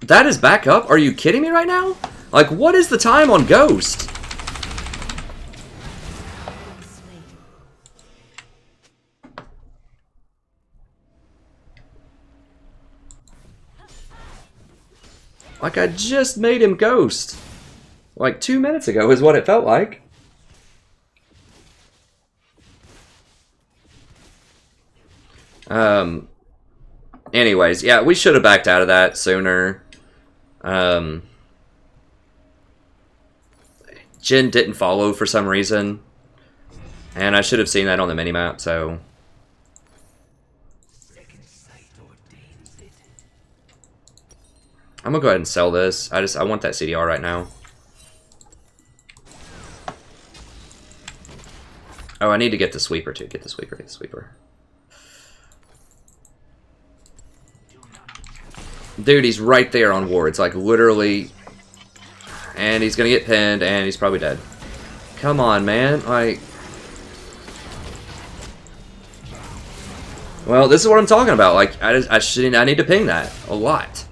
That is back up? Are you kidding me right now? Like, what is the time on Ghost? Like, I just made him Ghost. Like, 2 minutes ago is what it felt like. Anyways, yeah, we should have backed out of that sooner. Jhin didn't follow for some reason. And I should have seen that on the minimap, so... I'm gonna go ahead and sell this. I want that CDR right now. Oh, I need to get the sweeper too. Get the sweeper, get the sweeper. Dude, he's right there on wards, like literally. And he's gonna get pinned, and he's probably dead. come on, man. Like... Well, this is what I'm talking about. Like, I need to ping that a lot.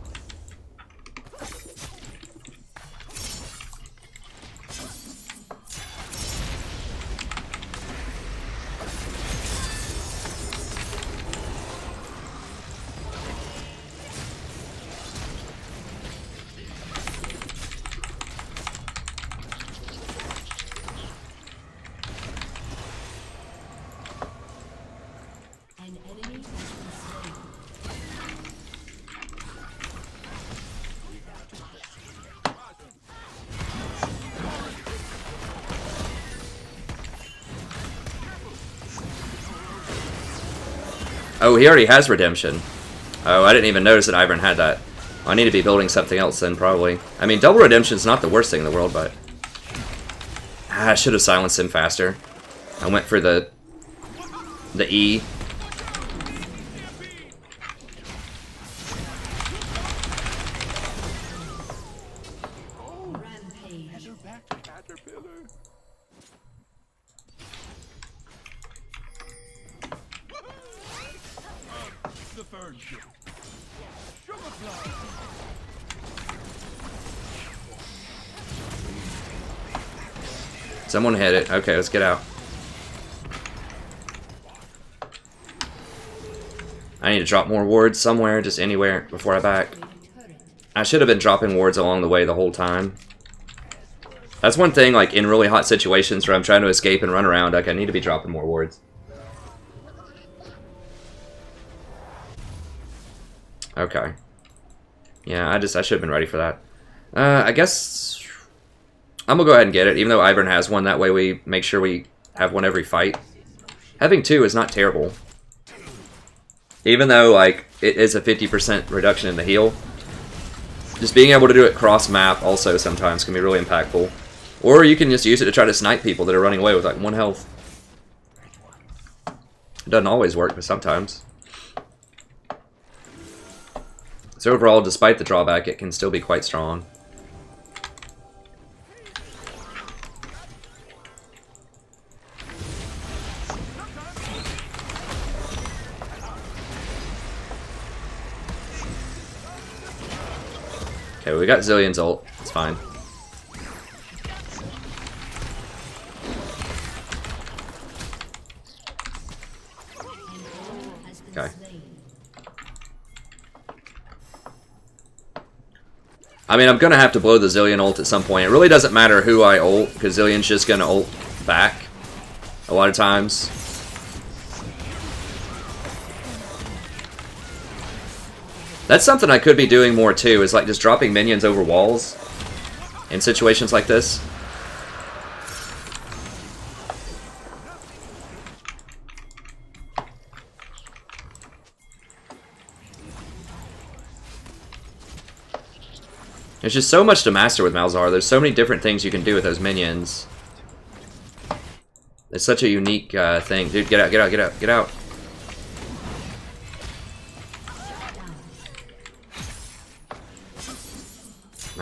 Oh, he already has redemption. Oh, I didn't even notice that Ivern had that. I need to be building something else then, probably. I mean, double redemption's not the worst thing in the world, but... I should have silenced him faster. I went for the E. Someone hit it. Okay, let's get out. I need to drop more wards somewhere, just anywhere, before I back. I should have been dropping wards along the way the whole time. That's one thing, like, in really hot situations where I'm trying to escape and run around, like, I need to be dropping more wards. Okay. Yeah, I should have been ready for that. I guess... I'm gonna go ahead and get it, even though Ivern has one. That way we make sure we have one every fight. Having two is not terrible. Even though, like, it is a 50% reduction in the heal. Just being able to do it cross-map also sometimes can be really impactful. Or you can just use it to try to snipe people that are running away with, like, 1 health. It doesn't always work, but sometimes. So overall, despite the drawback, it can still be quite strong. Okay, we got Zillion's ult. It's fine. Okay. I mean, I'm gonna have to blow the Zillion ult at some point. It really doesn't matter who I ult, because Zillion's just gonna ult back a lot of times. That's something I could be doing more too, is like just dropping minions over walls in situations like this. There's just so much to master with Malzahar. There's so many different things you can do with those minions. It's such a unique thing. Dude, get out, get out, get out, get out.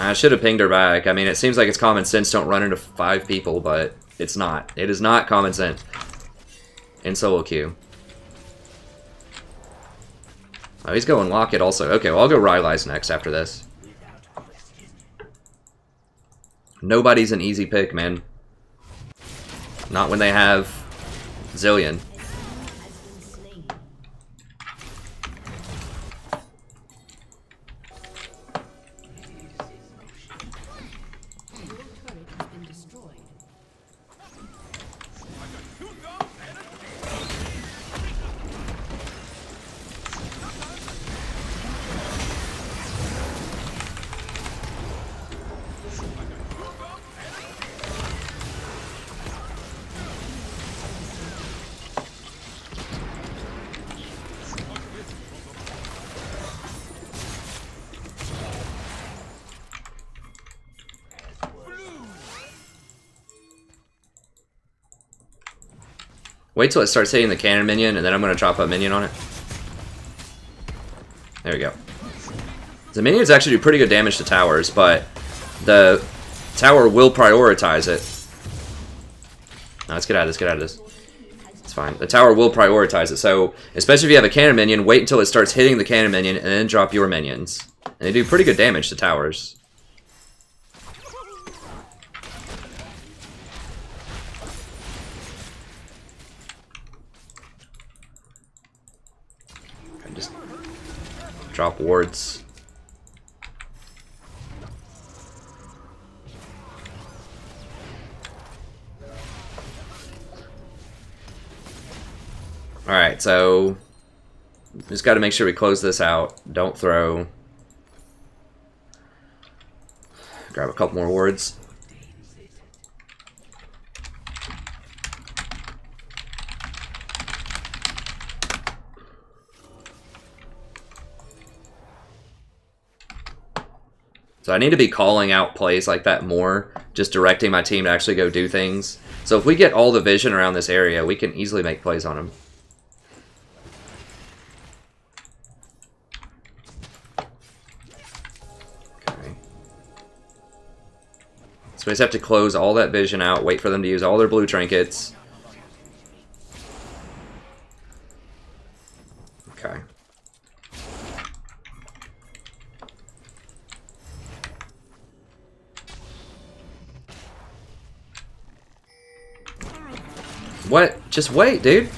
I should have pinged her back. I mean, it seems like it's common sense, don't run into 5 people, but it's not. It is not common sense in solo queue. Oh, he's going Locket also. Okay, well, I'll go Rylai's next after this. Nobody's an easy pick, man. Not when they have Zillion. Wait till it starts hitting the cannon minion, and then I'm going to drop a minion on it. There we go. The minions actually do pretty good damage to towers, but the tower will prioritize it. No, let's get out of this, get out of this. It's fine. The tower will prioritize it, so especially if you have a cannon minion, wait until it starts hitting the cannon minion and then drop your minions. And they do pretty good damage to towers. Okay, just drop wards. Alright, so just got to make sure we close this out. Don't throw. Grab a couple more wards. So I need to be calling out plays like that more, just directing my team to actually go do things. So if we get all the vision around this area, we can easily make plays on them. So we just have to close all that vision out, wait for them to use all their blue trinkets. Okay. What? Just wait, dude.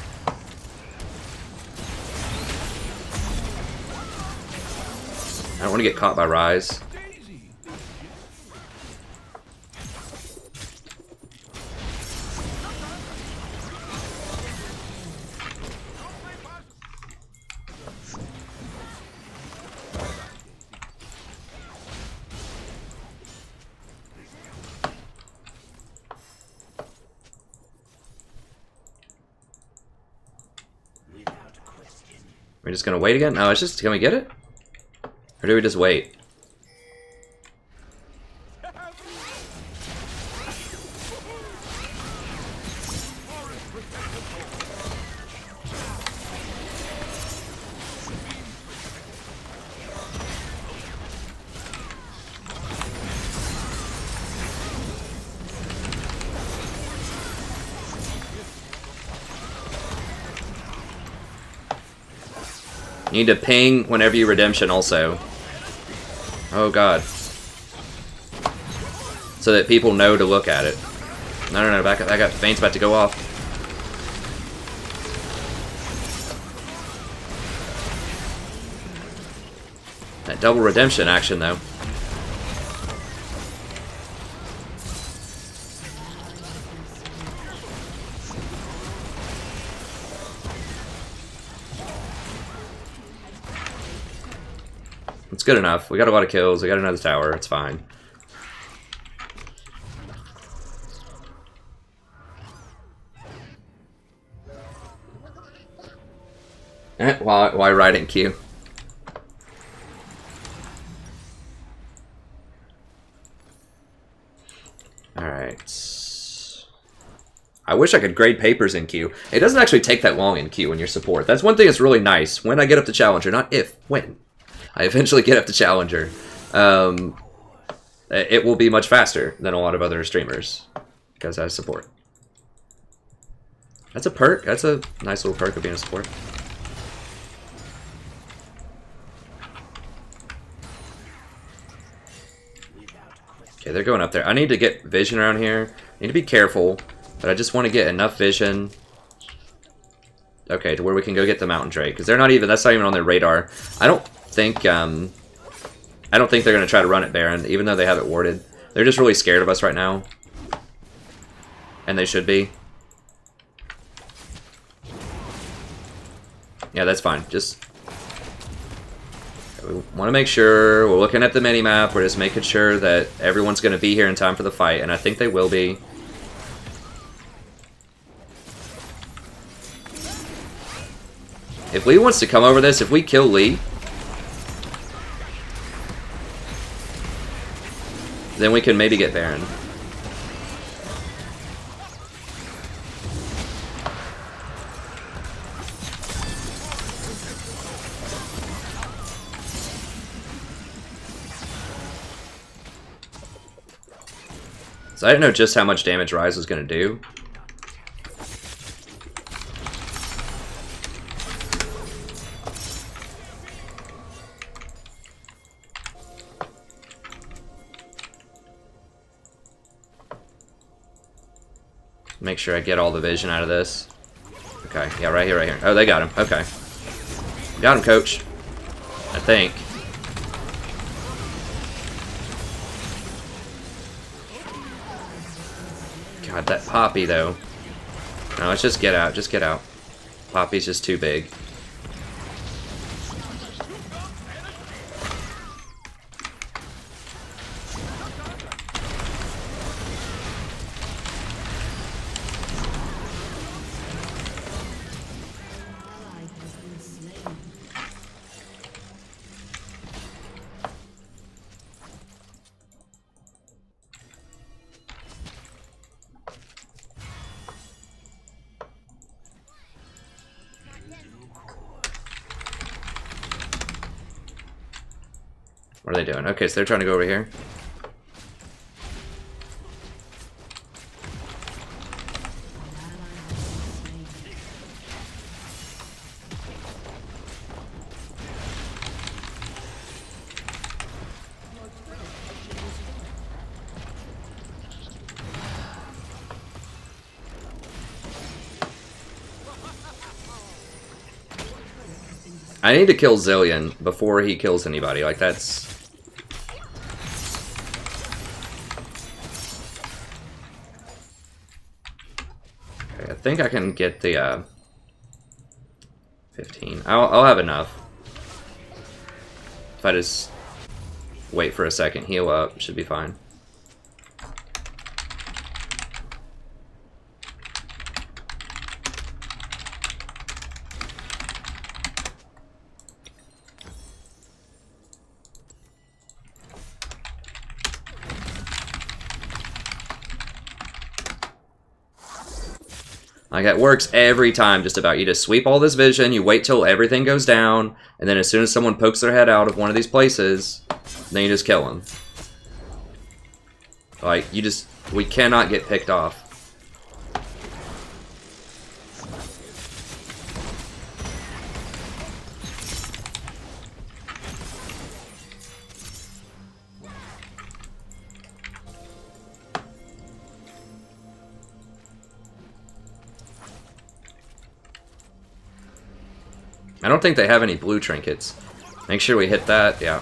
I don't want to get caught by Rise. We're just gonna wait again? No, it's just, can we get it? Or do we just wait? You need to ping whenever you redemption also. Oh god. So that people know to look at it. No, back up, that got Vayne's about to go off. That double redemption action though. It's good enough. We got a lot of kills. We got another tower. It's fine. Why ride in Q? Alright. I wish I could grade papers in Q. It doesn't actually take that long in Q when you're support. That's one thing that's really nice. When I get up to Challenger, not if, when. I eventually get up to Challenger. It will be much faster than a lot of other streamers because I support. That's a perk. That's a nice little perk of being a support. Okay, they're going up there. I need to get vision around here. I need to be careful, but I just want to get enough vision. Okay, to where we can go get the Mountain Drake, because they're not even. That's not even on their radar. I don't think they're gonna try to run it Baron, even though they have it warded. They're just really scared of us right now, and they should be. Yeah, that's fine. Just we want to make sure we're looking at the mini map. We're just making sure that everyone's gonna be here in time for the fight, and I think they will be. If Lee wants to come over this, if we kill Lee, then we can maybe get Baron. So I didn't know just how much damage Rise was going to do. Make sure I get all the vision out of this. Okay, yeah, right here, right here. Oh, they got him. Okay. Got him, coach. I think. God, that Poppy, though. No, let's just get out. Just get out. Poppy's just too big. What are they doing? Okay, so they're trying to go over here. I need to kill Zillion before he kills anybody. Like, that's... Okay, I think I can get the, 15. I'll have enough. If I just wait for a second, heal up, should be fine. Like, it works every time, just about. You just sweep all this vision, you wait till everything goes down, and then as soon as someone pokes their head out of one of these places, then you just kill them. Like, we cannot get picked off. I don't think they have any blue trinkets. Make sure we hit that, yeah.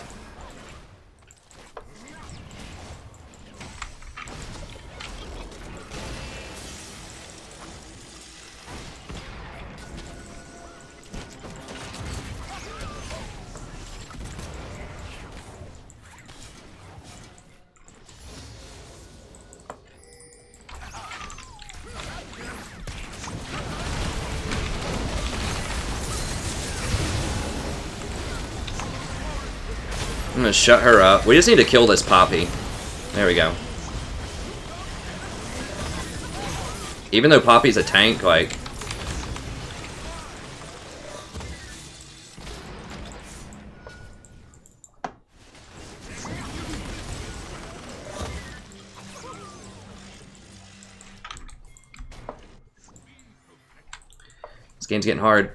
I'm gonna shut her up. We just need to kill this Poppy. There we go. Even though Poppy's a tank, like... This game's getting hard.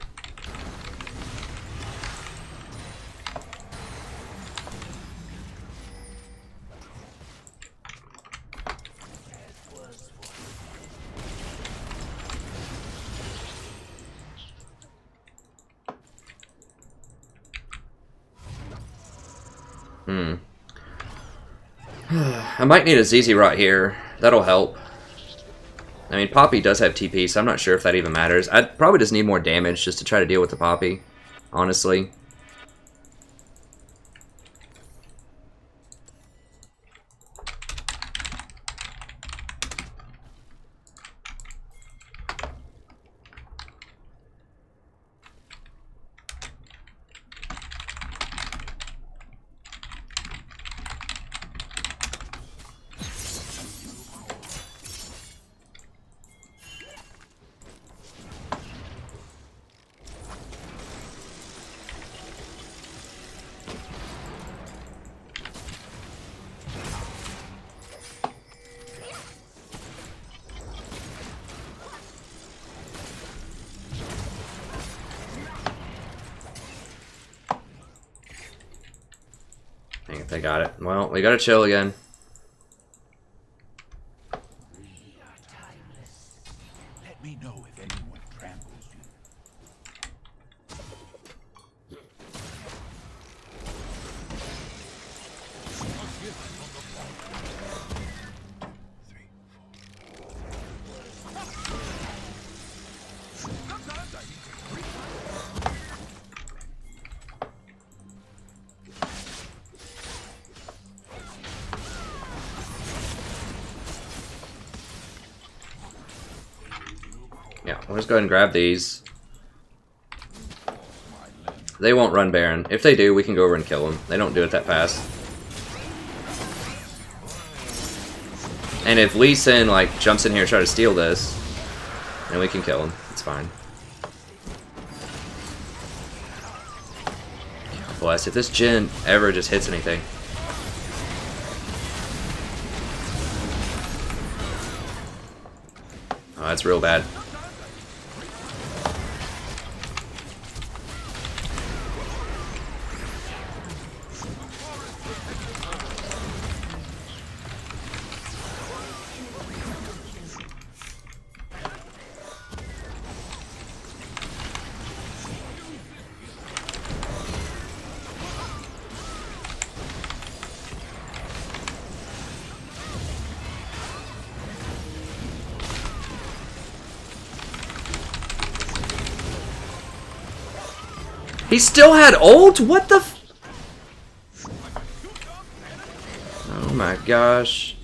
I might need a ZZ right here. That'll help. I mean, Poppy does have TP, so I'm not sure if that even matters. I'd probably just need more damage just to try to deal with the Poppy, honestly. Dang it, they got it. Well, we gotta chill again. Yeah, we'll just go ahead and grab these. They won't run Baron. If they do, we can go over and kill them. They don't do it that fast. And if Lee Sin, like, jumps in here and tries to steal this, then we can kill him. It's fine. Bless. If this Jhin ever just hits anything. Oh, that's real bad. He still had ult? What the f— oh my gosh.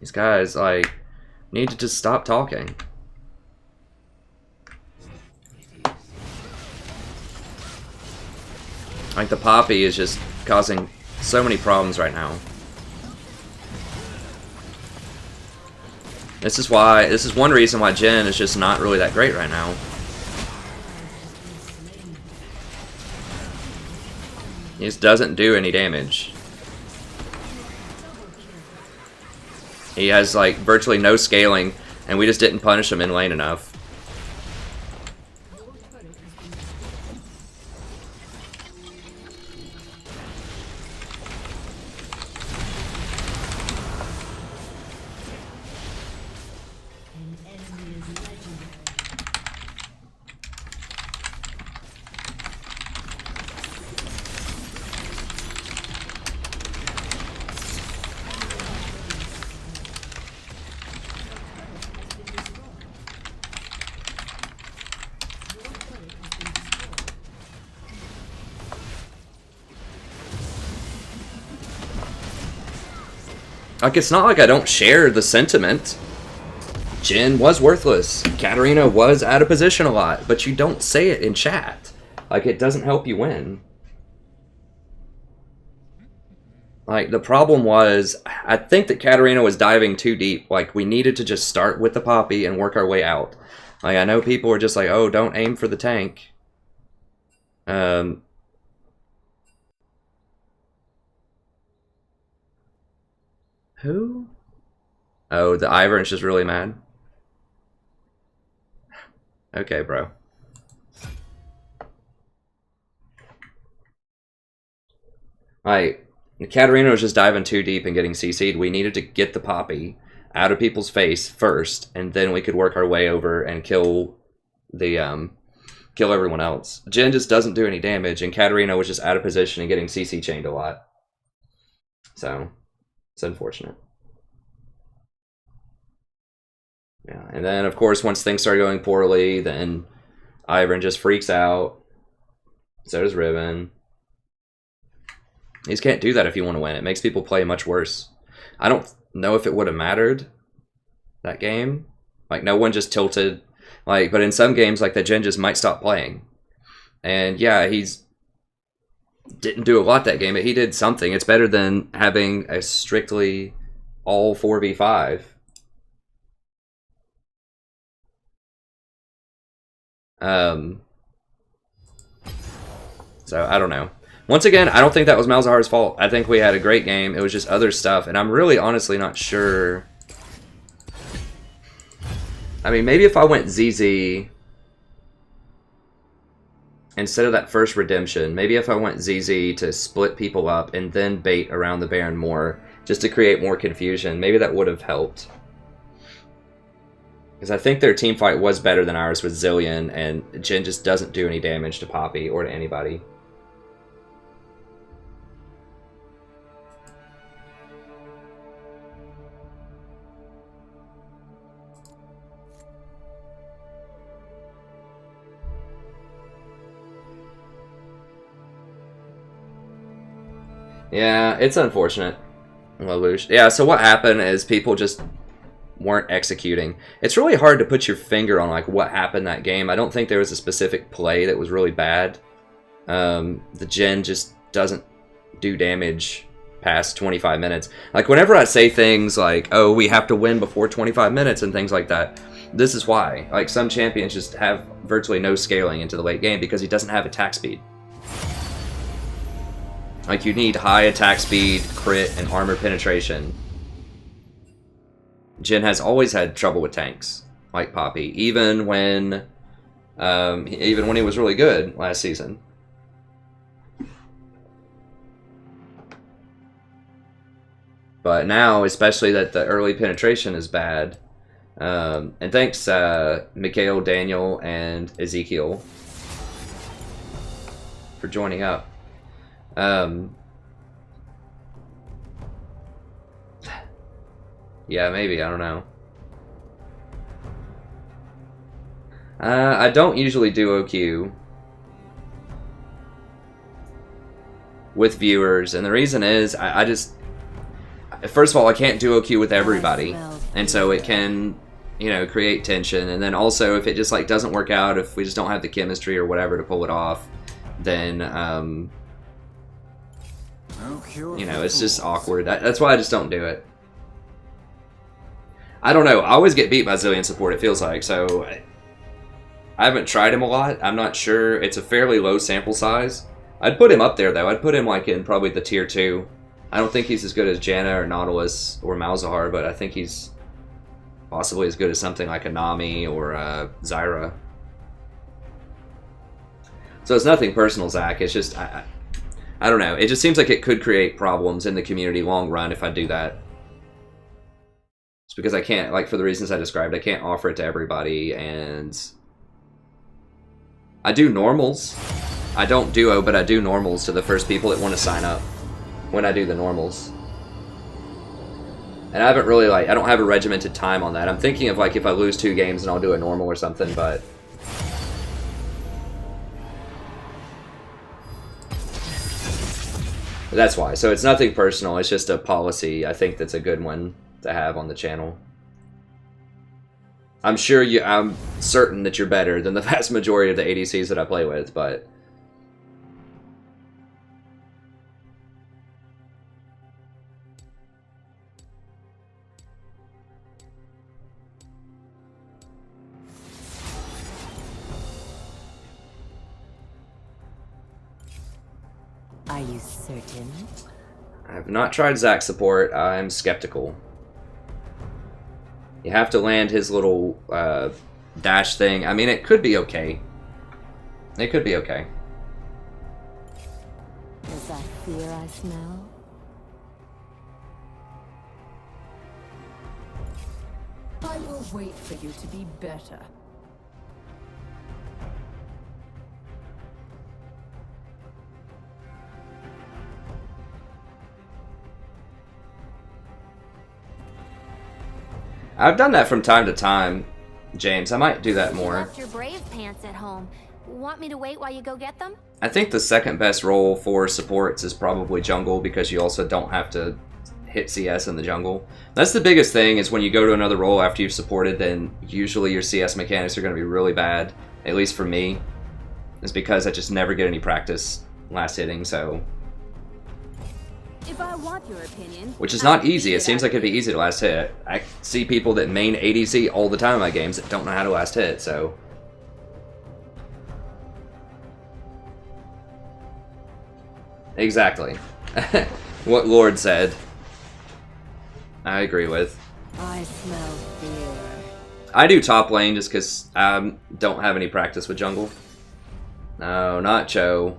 These guys, like, need to just stop talking. Like, the Poppy is just causing so many problems right now. This is one reason why Jhin is just not really that great right now. He just doesn't do any damage. He has, like, virtually no scaling, and we just didn't punish him in lane enough. Like, it's not like I don't share the sentiment. Jhin was worthless. Katarina was out of position a lot, but you don't say it in chat. Like, it doesn't help you win. Like, the problem was, I think that Katarina was diving too deep. Like, we needed to just start with the Poppy and work our way out. Like, I know people were just like, oh, don't aim for the tank. Who? Oh, the Ivern's just really mad. Okay, bro. Like, Katarina was just diving too deep and getting CC'd. We needed to get the Poppy out of people's face first, and then we could work our way over and kill the kill everyone else. Jhin just doesn't do any damage, and Katarina was just out of position and getting CC chained a lot. So it's unfortunate. Yeah, and then of course once things started going poorly, then Ivern just freaks out. So does Riven. You just can't do that if you want to win. It makes people play much worse. I don't know if it would have mattered that game. Like, no one just tilted. Like, but in some games, like, the Jhin just might stop playing. And yeah, he's didn't do a lot that game, but he did something. It's better than having a strictly all 4v5. So I don't know. Once again, I don't think that was Malzahar's fault. I think we had a great game. It was just other stuff, and I'm really honestly not sure. I mean, maybe if I went ZZ, instead of that first redemption, maybe if I went ZZ to split people up and then bait around the Baron more, just to create more confusion, maybe that would have helped. Because I think their team fight was better than ours with Zilean, and Jhin just doesn't do any damage to Poppy or to anybody. Yeah, it's unfortunate. Lelouch. Yeah, so what happened is people just weren't executing. It's really hard to put your finger on like what happened that game. I don't think there was a specific play that was really bad. The Jhin just doesn't do damage past 25 minutes. Like whenever I say things like, oh, we have to win before 25 minutes and things like that, this is why. Like some champions just have virtually no scaling into the late game because he doesn't have attack speed. Like, you need high attack speed, crit, and armor penetration. Jhin has always had trouble with tanks, like Poppy, even when he was really good last season. But now, especially that the early penetration is bad. And thanks, Mikhail, Daniel, and Ezekiel for joining up. Yeah, maybe, I don't know. I don't usually do OQ with viewers, and the reason is I just, first of all, I can't do OQ with everybody, and so it can, you know, create tension, and then also if it just like doesn't work out, if we just don't have the chemistry or whatever to pull it off, then you know, it's just awkward. That's why I just don't do it. I don't know. I always get beat by Zilean support, it feels like, so I haven't tried him a lot. I'm not sure. It's a fairly low sample size. I'd put him up there, though. I'd put him like in probably the tier 2. I don't think he's as good as Janna or Nautilus or Malzahar, but I think he's possibly as good as something like a Nami or Zyra. So it's nothing personal, Zach. It's just, I don't know. It just seems like it could create problems in the community long run if I do that. It's because I can't, like for the reasons I described, I can't offer it to everybody, and I do normals. I don't duo, but I do normals to the first people that want to sign up when I do the normals. And I haven't really, like, I don't have a regimented time on that. I'm thinking of, like, if I lose 2 games, and I'll do a normal or something, but that's why. So it's nothing personal. It's just a policy. I think that's a good one to have on the channel. I'm certain that you're better than the vast majority of the ADCs that I play with, but Are you certain? I have not tried Zac support. I'm skeptical. You have to land his little dash thing. I mean, it could be okay. It could be okay. Is that fear I smell? I will wait for you to be better. I've done that from time to time, James. I might do that more. You left your brave pants at home. Want me to wait while you go get them? I think the second best role for supports is probably jungle, because you also don't have to hit CS in the jungle. That's the biggest thing, is when you go to another role after you've supported, then usually your CS mechanics are going to be really bad, at least for me. It's because I just never get any practice last hitting, so... If I want your opinion, which is not easy. It seems like it'd be easy to last hit. I see people that main ADC all the time in my games that don't know how to last hit, so... Exactly. What Lord said, I agree with. I smell fear. I do top lane just because I don't have any practice with jungle. No, not Cho.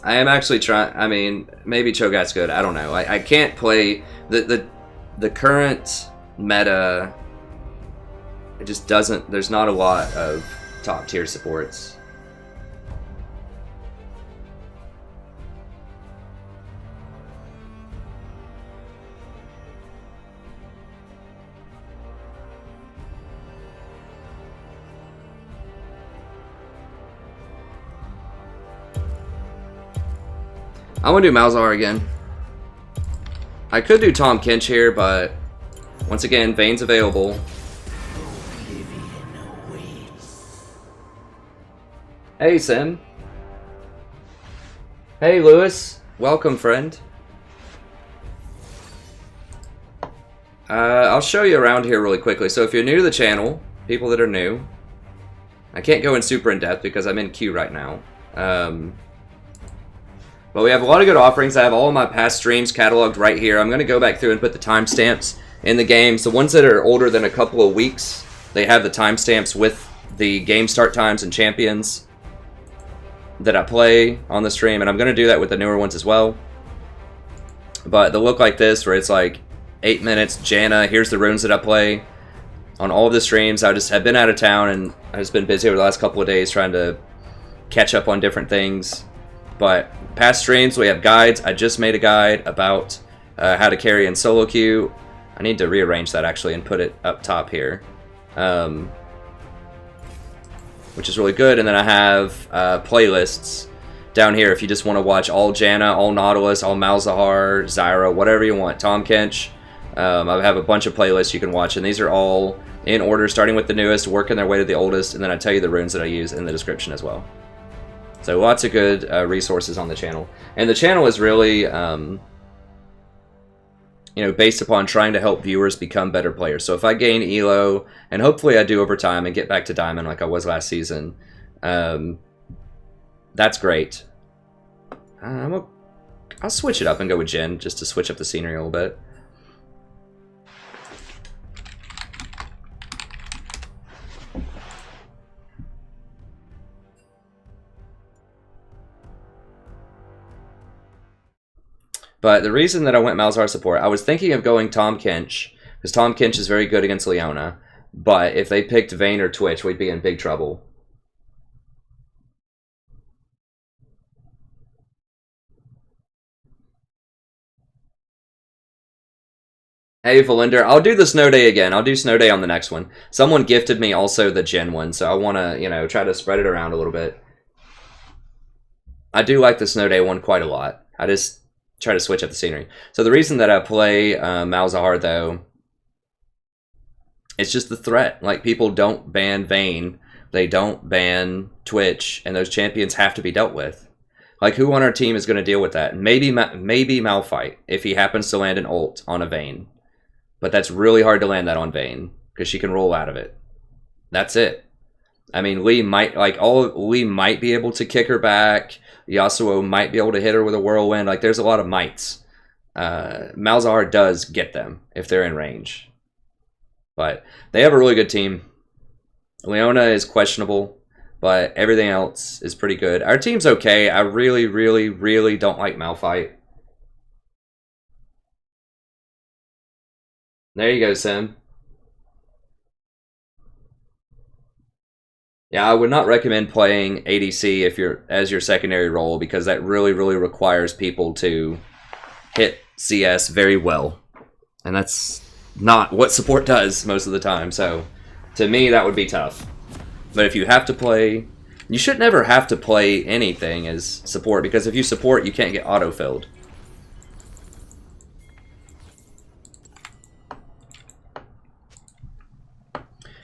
I am actually trying. I mean, maybe Cho'Gath's good. I don't know. I can't play the current meta. It just doesn't. There's not a lot of top tier supports. I want to do Malzahar again. I could do Tahm Kench here, but once again, Vayne's available. Hey, Sim. Hey, Lewis. Welcome, friend. I'll show you around here really quickly. So if you're new to the channel, people that are new, I can't go in super in depth because I'm in queue right now. But we have a lot of good offerings. I have all of my past streams cataloged right here. I'm going to go back through and put the timestamps in the games. The ones that are older than a couple of weeks, they have the timestamps with the game start times and champions that I play on the stream. And I'm going to do that with the newer ones as well. But they'll look like this, where it's like 8 minutes, Janna, here's the runes that I play. On all of the streams, I just have been out of town and I've just been busy over the last couple of days trying to catch up on different things. But past streams, we have guides. I just made a guide about how to carry in solo queue. I need to rearrange that actually and put it up top here, which is really good. And then I have playlists down here if you just want to watch all Janna, all Nautilus, all Malzahar, Zyra, whatever you want. Tahm Kench. I have a bunch of playlists you can watch, and these are all in order, starting with the newest, working their way to the oldest, and then I tell you the runes that I use in the description as well. So lots of good resources on the channel. And the channel is really, you know, based upon trying to help viewers become better players. So if I gain ELO, and hopefully I do over time and get back to Diamond like I was last season, that's great. I'll switch it up and go with Jhin, just to switch up the scenery a little bit. But the reason that I went Malzahar support, I was thinking of going Tahm Kench, because Tahm Kench is very good against Leona. But if they picked Vayne or Twitch, we'd be in big trouble. Hey, Valinder, I'll do the Snow Day again. I'll do Snow Day on the next one. Someone gifted me also the Jhin one, so I want to, you know, try to spread it around a little bit. I do like the Snow Day one quite a lot. I just try to switch up the scenery. So the reason that I play Malzahar, though, it's just the threat. Like, people don't ban Vayne, they don't ban Twitch, and those champions have to be dealt with. Like, who on our team is going to deal with that? Maybe Malphite, if he happens to land an ult on a Vayne. But that's really hard to land that on Vayne, because she can roll out of it. That's it. I mean, Lee might be able to kick her back. Yasuo might be able to hit her with a whirlwind. Like, there's a lot of mights. Malzahar does get them if they're in range. But they have a really good team. Leona is questionable, but everything else is pretty good. Our team's okay. I really, really, really don't like Malphite. There you go, Sim. Yeah, I would not recommend playing ADC if you're as your secondary role, because that really, really requires people to hit CS very well. And that's not what support does most of the time. So to me, that would be tough. But if you have to play, you should never have to play anything as support, because if you support, you can't get auto-filled.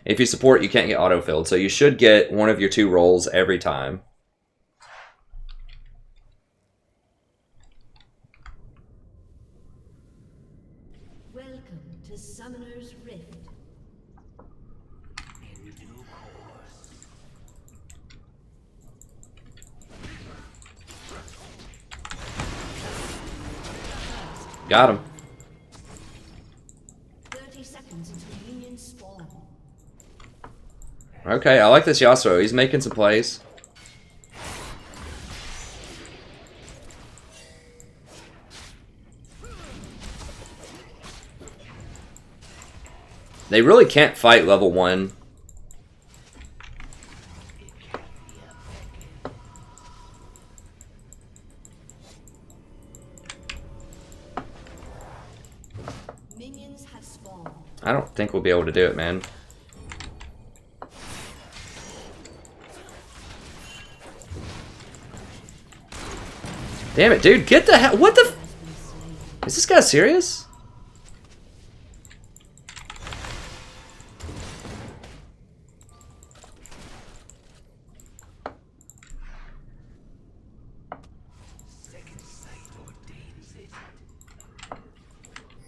If you support, you can't get auto-filled, so you should get one of your two roles every time. Welcome to Summoner's Rift. Got him. 30 seconds until minions spawn. Okay, I like this Yasuo. He's making some plays. They really can't fight level 1. Minions have spawned. I don't think we'll be able to do it, man. Damn it, dude. Get the hell. What the? Is this guy serious?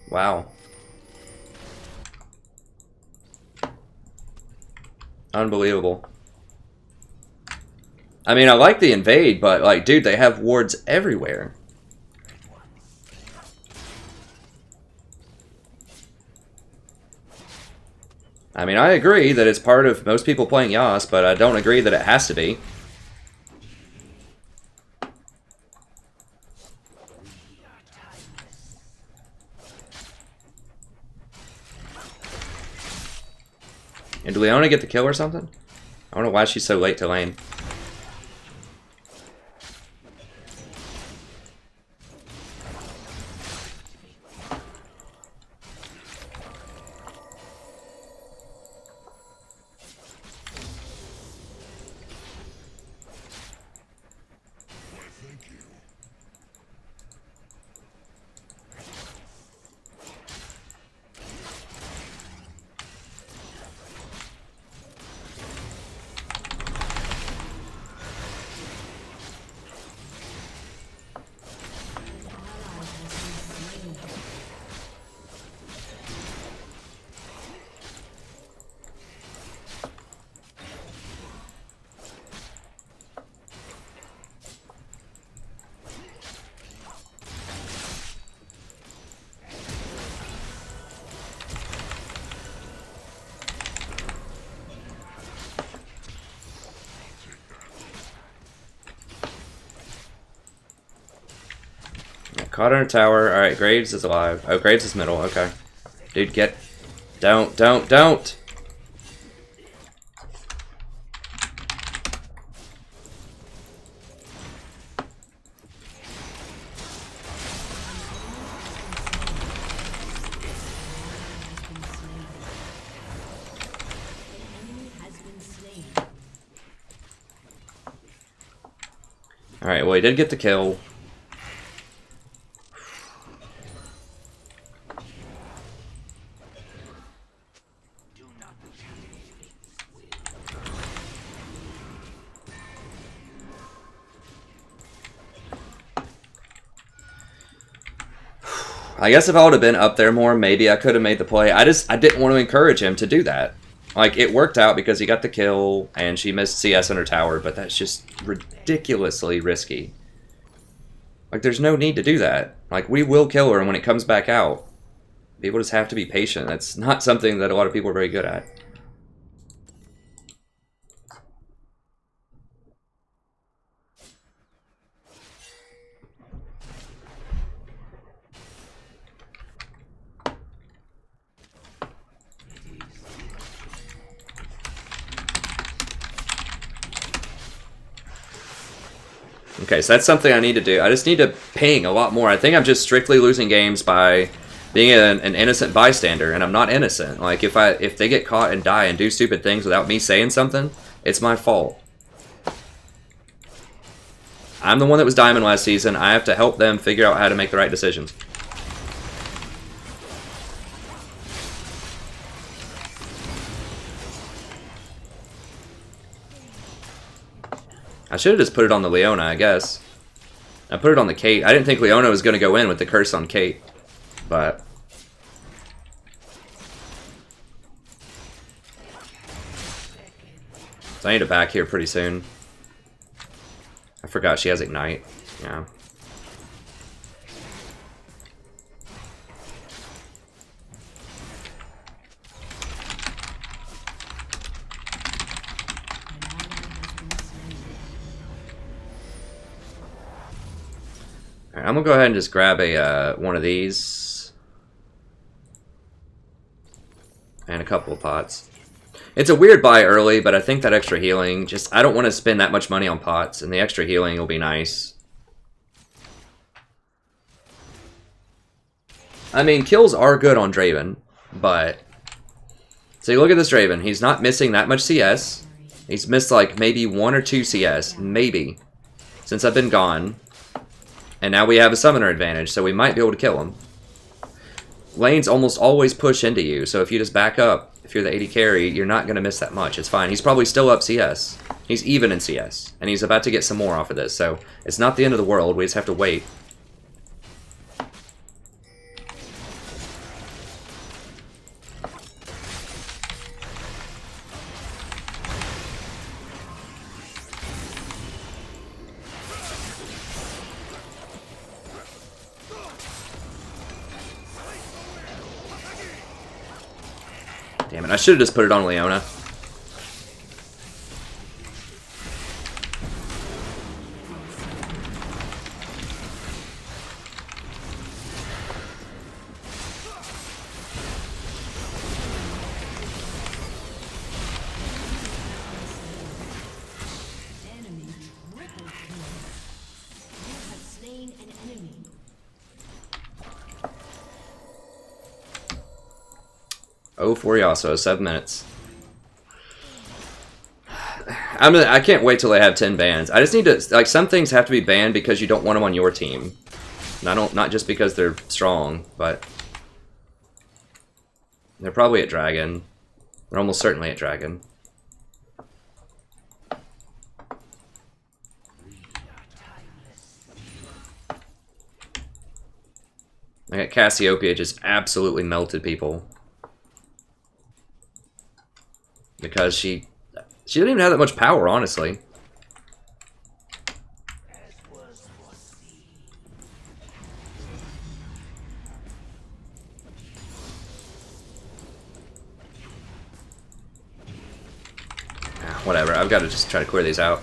Wow. Unbelievable. I mean, I like the invade, but, like, dude, they have wards everywhere. I mean, I agree that it's part of most people playing Yas, but I don't agree that it has to be. And did Leona get the kill or something? I don't know why she's so late to lane. Caught in a tower. Alright, Graves is alive. Oh, Graves is middle. Okay. Dude, get... Don't. Alright, well, he did get the kill. I guess if I would have been up there more, maybe I could have made the play. I didn't want to encourage him to do that. Like, it worked out because he got the kill and she missed CS on her tower, but that's just ridiculously risky. Like, there's no need to do that. Like, we will kill her when it comes back out. People just have to be patient. That's not something that a lot of people are very good at. Okay, so that's something I need to do. I just need to ping a lot more. I think I'm just strictly losing games by being an innocent bystander, and I'm not innocent. Like, if they get caught and die and do stupid things without me saying something, it's my fault. I'm the one that was Diamond last season. I have to help them figure out how to make the right decisions. I should have just put it on the Leona, I guess. I put it on the Kate. I didn't think Leona was going to go in with the curse on Kate. But... so I need to back here pretty soon. I forgot she has Ignite. Yeah. I'm gonna go ahead and just grab a one of these and a couple of pots. It's a weird buy early, but I think that extra healing, just I don't want to spend that much money on pots, and the extra healing will be nice. I mean, kills are good on Draven, but so you look at this Draven, he's not missing that much CS. He's missed like maybe 1 or 2 CS, maybe, since I've been gone. And now we have a summoner advantage, so we might be able to kill him. Lanes almost always push into you, so if you just back up, if you're the AD carry, you're not going to miss that much. It's fine. He's probably still up CS. He's even in CS, and he's about to get some more off of this, so it's not the end of the world. We just have to wait. Damn it, I should have just put it on Leona. Oh, for Yasuo, 7 minutes. I can't wait till they have 10 bans. I just need to, like, some things have to be banned because you don't want them on your team. Not just because they're strong, but they're probably at Dragon. They're almost certainly at Dragon. I got Cassiopeia just absolutely melted people. Because she didn't even have that much power, honestly. Whatever, I've got to just try to clear these out.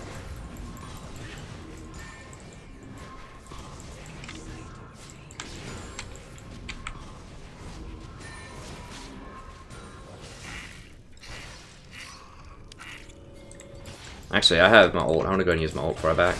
Actually, I have my ult. I want to go and use my ult before I back.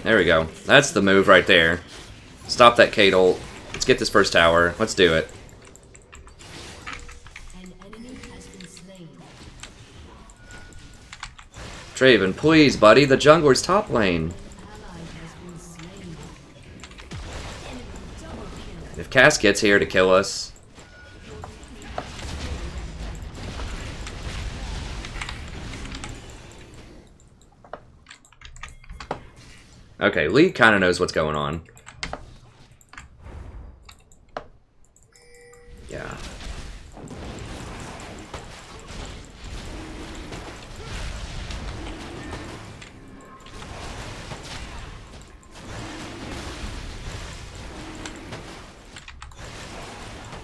There we go. That's the move right there. Stop that Kate ult. Let's get this first tower. Let's do it. Draven, please, buddy. The jungler's top lane. If Cass gets here to kill us. Okay, Lee kind of knows what's going on. Yeah.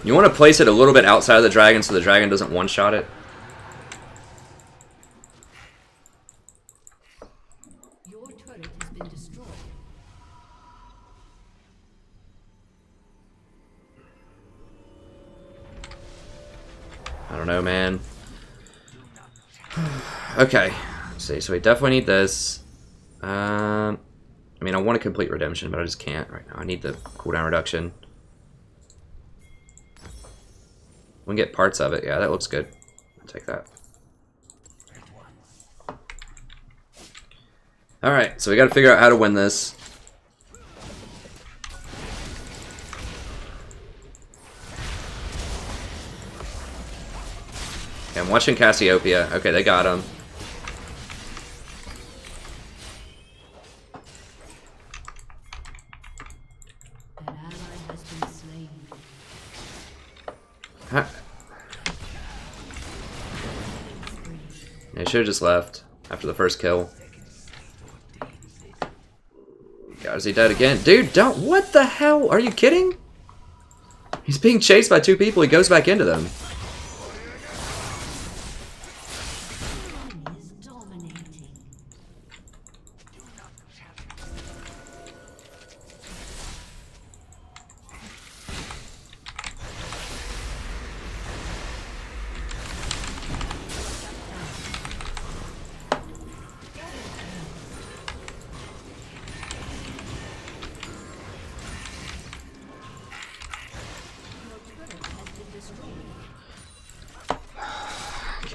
You want to place it a little bit outside of the dragon so the dragon doesn't one-shot it. Your turret has been destroyed. I don't know, man. Okay. Let's see. So we definitely need this. I mean, I want a complete redemption, but I just can't right now. I need the cooldown reduction. We can get parts of it. Yeah, that looks good. I'll take that. Alright, so we gotta figure out how to win this. Okay, I'm watching Cassiopeia. Okay, they got him. An ally has been slain. They should have just left after the first kill. Gotta God, is he dead again? Dude, don't. What the hell? Are you kidding? He's being chased by 2 people. He goes back into them.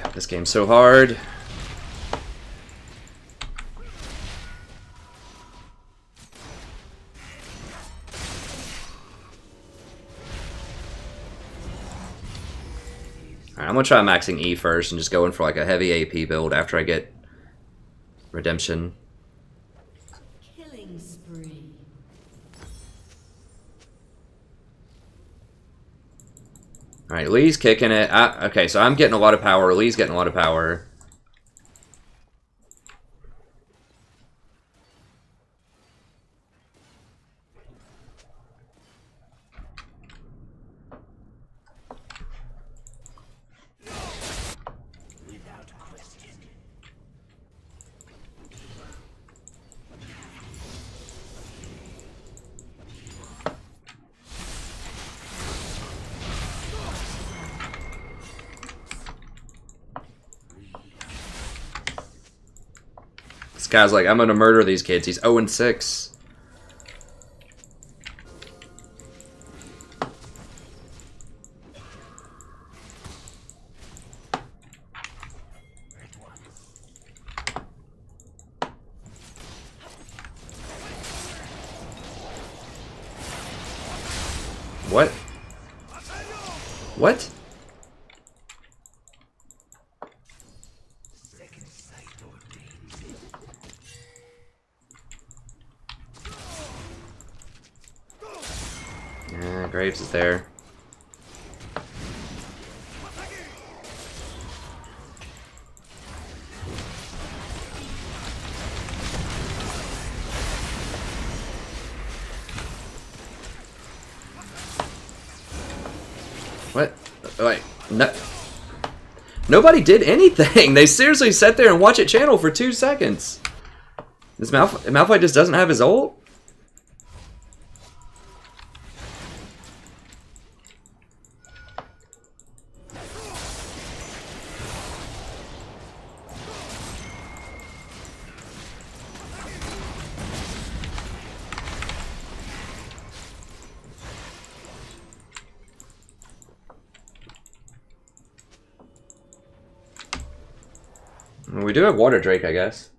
God, this game's so hard. Alright, I'm gonna try maxing E first and just going for like a heavy AP build after I get Redemption. Killing spree. Alright, Lee's kicking it. Okay, so I'm getting a lot of power. Lee's getting a lot of power. This guy's like, I'm gonna murder these kids. He's 0-6. What? What? Yeah, Graves is there. What? Like, no. Nobody did anything. They seriously sat there and watched it channel for 2 seconds. This Malphite just doesn't have his ult? We do have Water Drake, I guess.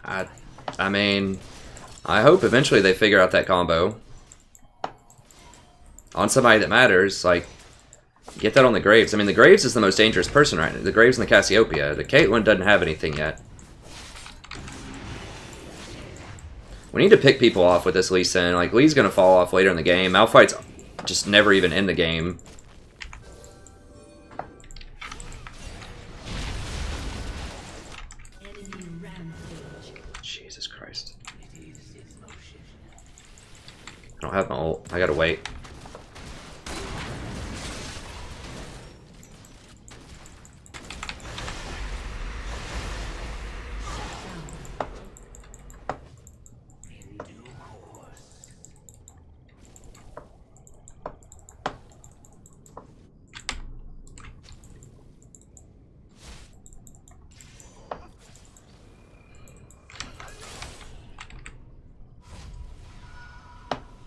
I mean, I hope eventually they figure out that combo. On somebody that matters, like, get that on the Graves. I mean, the Graves is the most dangerous person right now. The Graves and the Cassiopeia. The Caitlyn doesn't have anything yet. We need to pick people off with this Lee Sin. Like, Lee's gonna fall off later in the game. Malphite's just never even in the game. Jesus Christ. I don't have my ult. I gotta wait.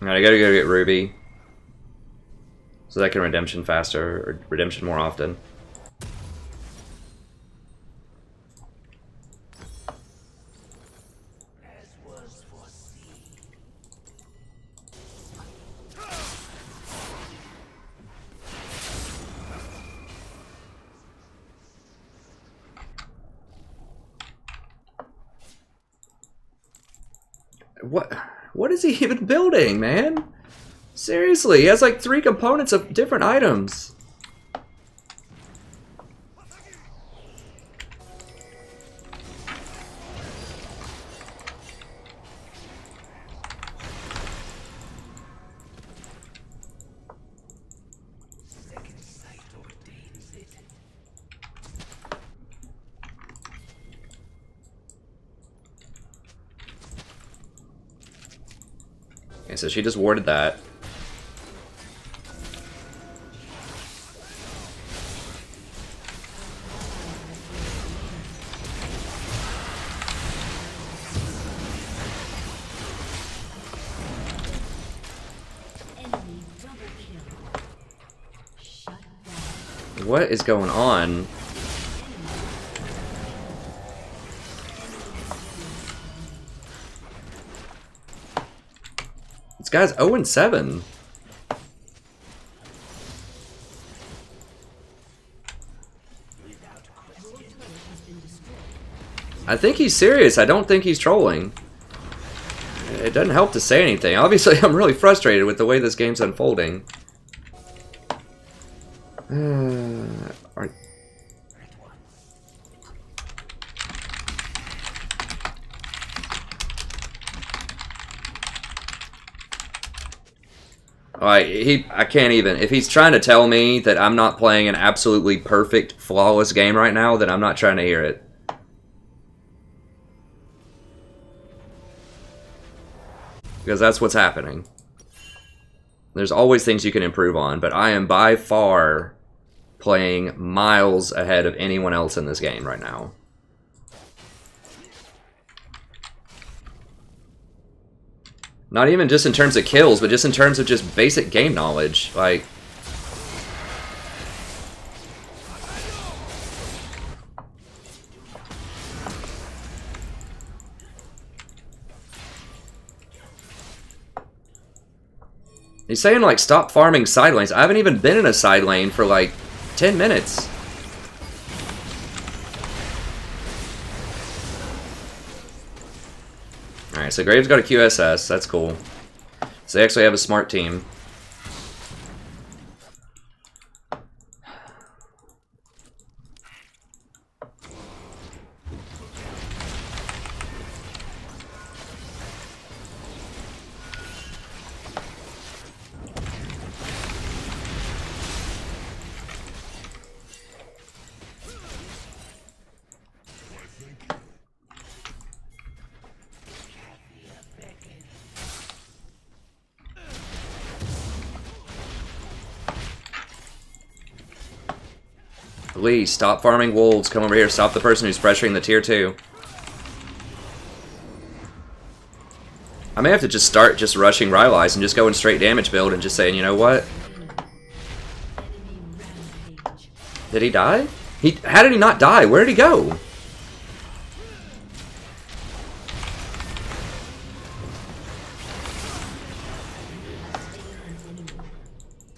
Alright, I gotta go get Ruby. So that I can Redemption faster, or Redemption more often. What is he even building, man? Seriously, he has like 3 components of different items. Okay, so she just warded that. What is going on? This guy's 0-7. I think he's serious. I don't think he's trolling. It doesn't help to say anything. Obviously, I'm really frustrated with the way this game's unfolding. I can't even. If he's trying to tell me that I'm not playing an absolutely perfect, flawless game right now, then I'm not trying to hear it. Because that's what's happening. There's always things you can improve on, but I am by far playing miles ahead of anyone else in this game right now. Not even just in terms of kills, but just in terms of just basic game knowledge. Like, he's saying, like, stop farming side lanes. I haven't even been in a side lane for, like, 10 minutes. Alright, so Graves got a QSS. That's cool. So they actually have a smart team. Please, stop farming wolves. Come over here. Stop the person who's pressuring the tier 2. I may have to just start just rushing Rylai's and just going straight damage build and just saying, you know what? Did he die? How did he not die? Where did he go?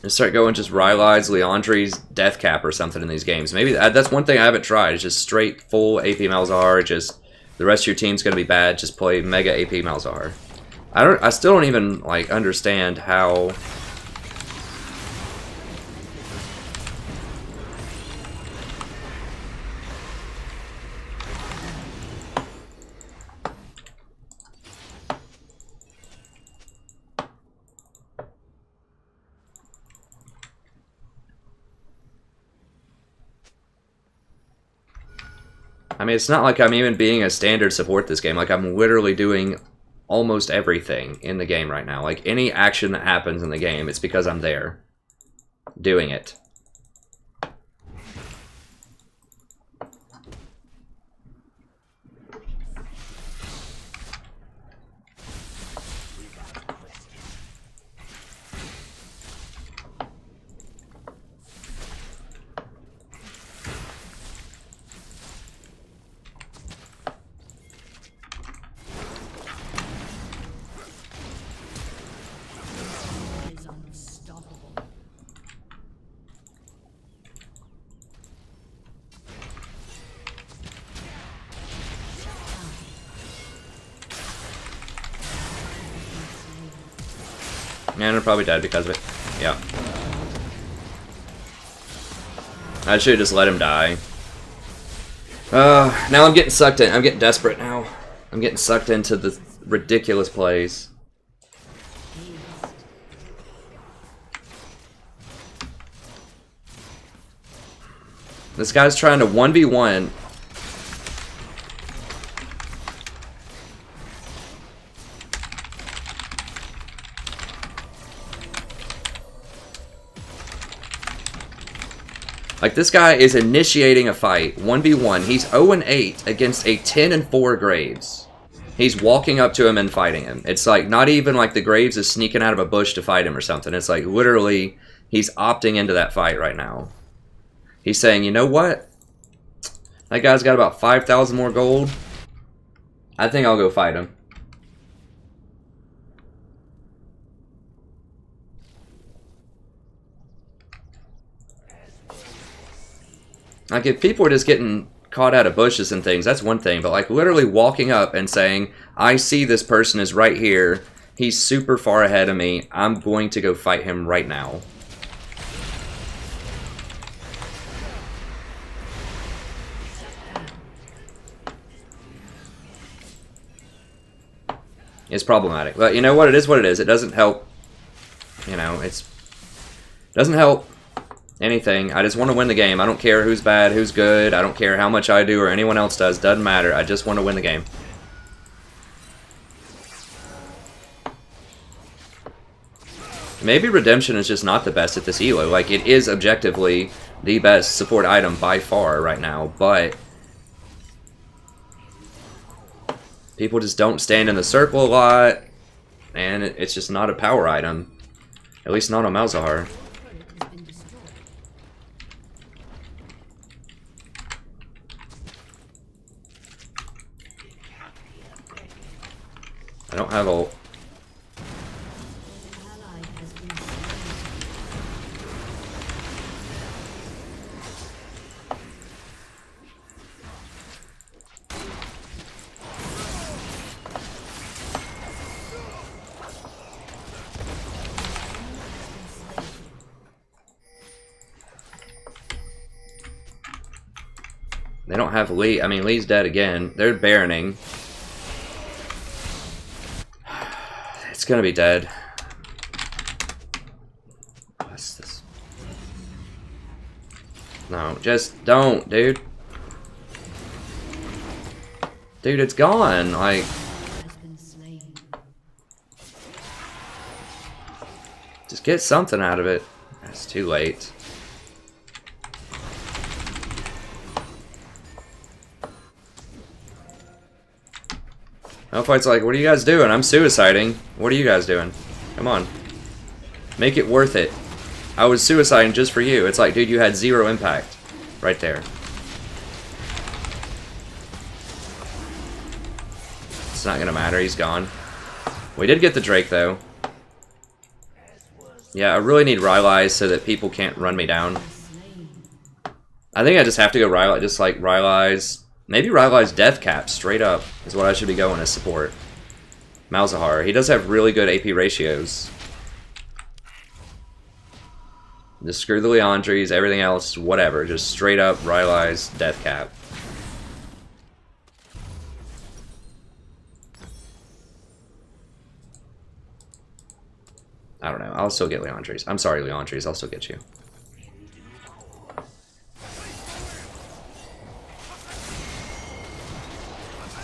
And start going just Rylai's, Leandri's, Death Cap or something in these games. Maybe that's one thing I haven't tried. It's just straight full AP Malzahar. Just the rest of your team's gonna be bad. Just play Mega AP Malzahar. I still don't even like understand how. I mean, it's not like I'm even being a standard support this game. Like, I'm literally doing almost everything in the game right now. Like, any action that happens in the game, it's because I'm there doing it. And I'm probably dead because of it. Yeah. I should have just let him die. Now I'm getting sucked in. I'm getting desperate now. I'm getting sucked into the ridiculous plays. This guy's trying to 1v1. Like, this guy is initiating a fight, 1v1. He's 0-8 against a 10-4 Graves. He's walking up to him and fighting him. It's like, not even like the Graves is sneaking out of a bush to fight him or something. It's like, literally, he's opting into that fight right now. He's saying, you know what? That guy's got about 5,000 more gold. I think I'll go fight him. Like, if people are just getting caught out of bushes and things, that's one thing. But, like, literally walking up and saying, I see this person is right here. He's super far ahead of me. I'm going to go fight him right now. It's problematic. But you know what? It is what it is. It doesn't help. You know, it doesn't help anything. I just want to win the game. I don't care who's bad, who's good. I don't care how much I do or anyone else does. Doesn't matter. I just want to win the game. Maybe Redemption is just not the best at this elo. Like, it is objectively the best support item by far right now, but people just don't stand in the circle a lot, and it's just not a power item. At least not on Malzahar. I don't have ult. They don't have Lee. I mean, Lee's dead again. They're Baroning. It's gonna be dead. What's this? No, just don't, dude. Dude, it's gone. Like, just get something out of it. It's too late. Malphite's like, what are you guys doing? I'm suiciding. What are you guys doing? Come on. Make it worth it. I was suiciding just for you. It's like, dude, you had 0 impact. Right there. It's not gonna matter. He's gone. We did get the Drake, though. Yeah, I really need Rylai's so that people can't run me down. I think I just have to go Rylai, just like Rylai's. Maybe Rylai's Death Cap, straight up, is what I should be going as support. Malzahar. He does have really good AP ratios. Just screw the Leandries, everything else, whatever. Just straight up Rylai's Death Cap. I don't know. I'll still get Leandries. I'm sorry, Leandries. I'll still get you.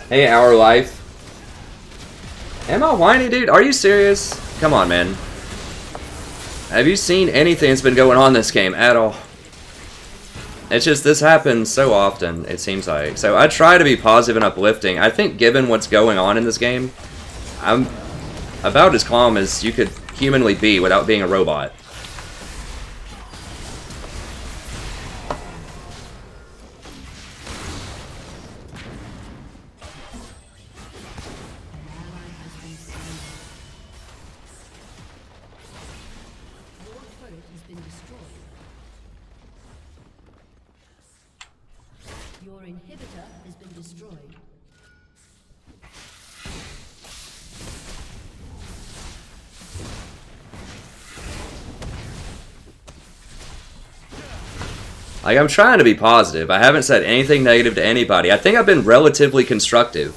Hey, Our Life. Am I whiny, dude? Are you serious? Come on, man. Have you seen anything that's been going on this game at all? It's just, this happens so often, it seems like. So I try to be positive and uplifting. I think given what's going on in this game, I'm about as calm as you could humanly be without being a robot. Like, I'm trying to be positive. I haven't said anything negative to anybody. I think I've been relatively constructive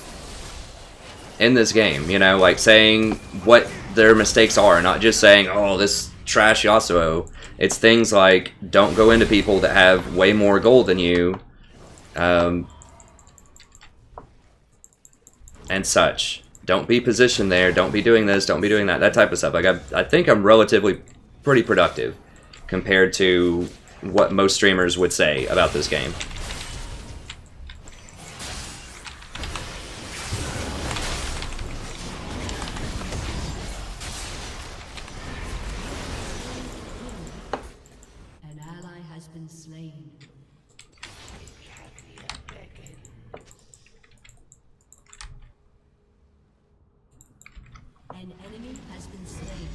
in this game, you know, like saying what their mistakes are, not just saying, oh, this trash Yasuo. It's things like, don't go into people that have way more gold than you, and such. Don't be positioned there, don't be doing this, don't be doing that, that type of stuff. Like, I think I'm relatively pretty productive compared to what most streamers would say about this game. An ally has been slain. An enemy has been slain.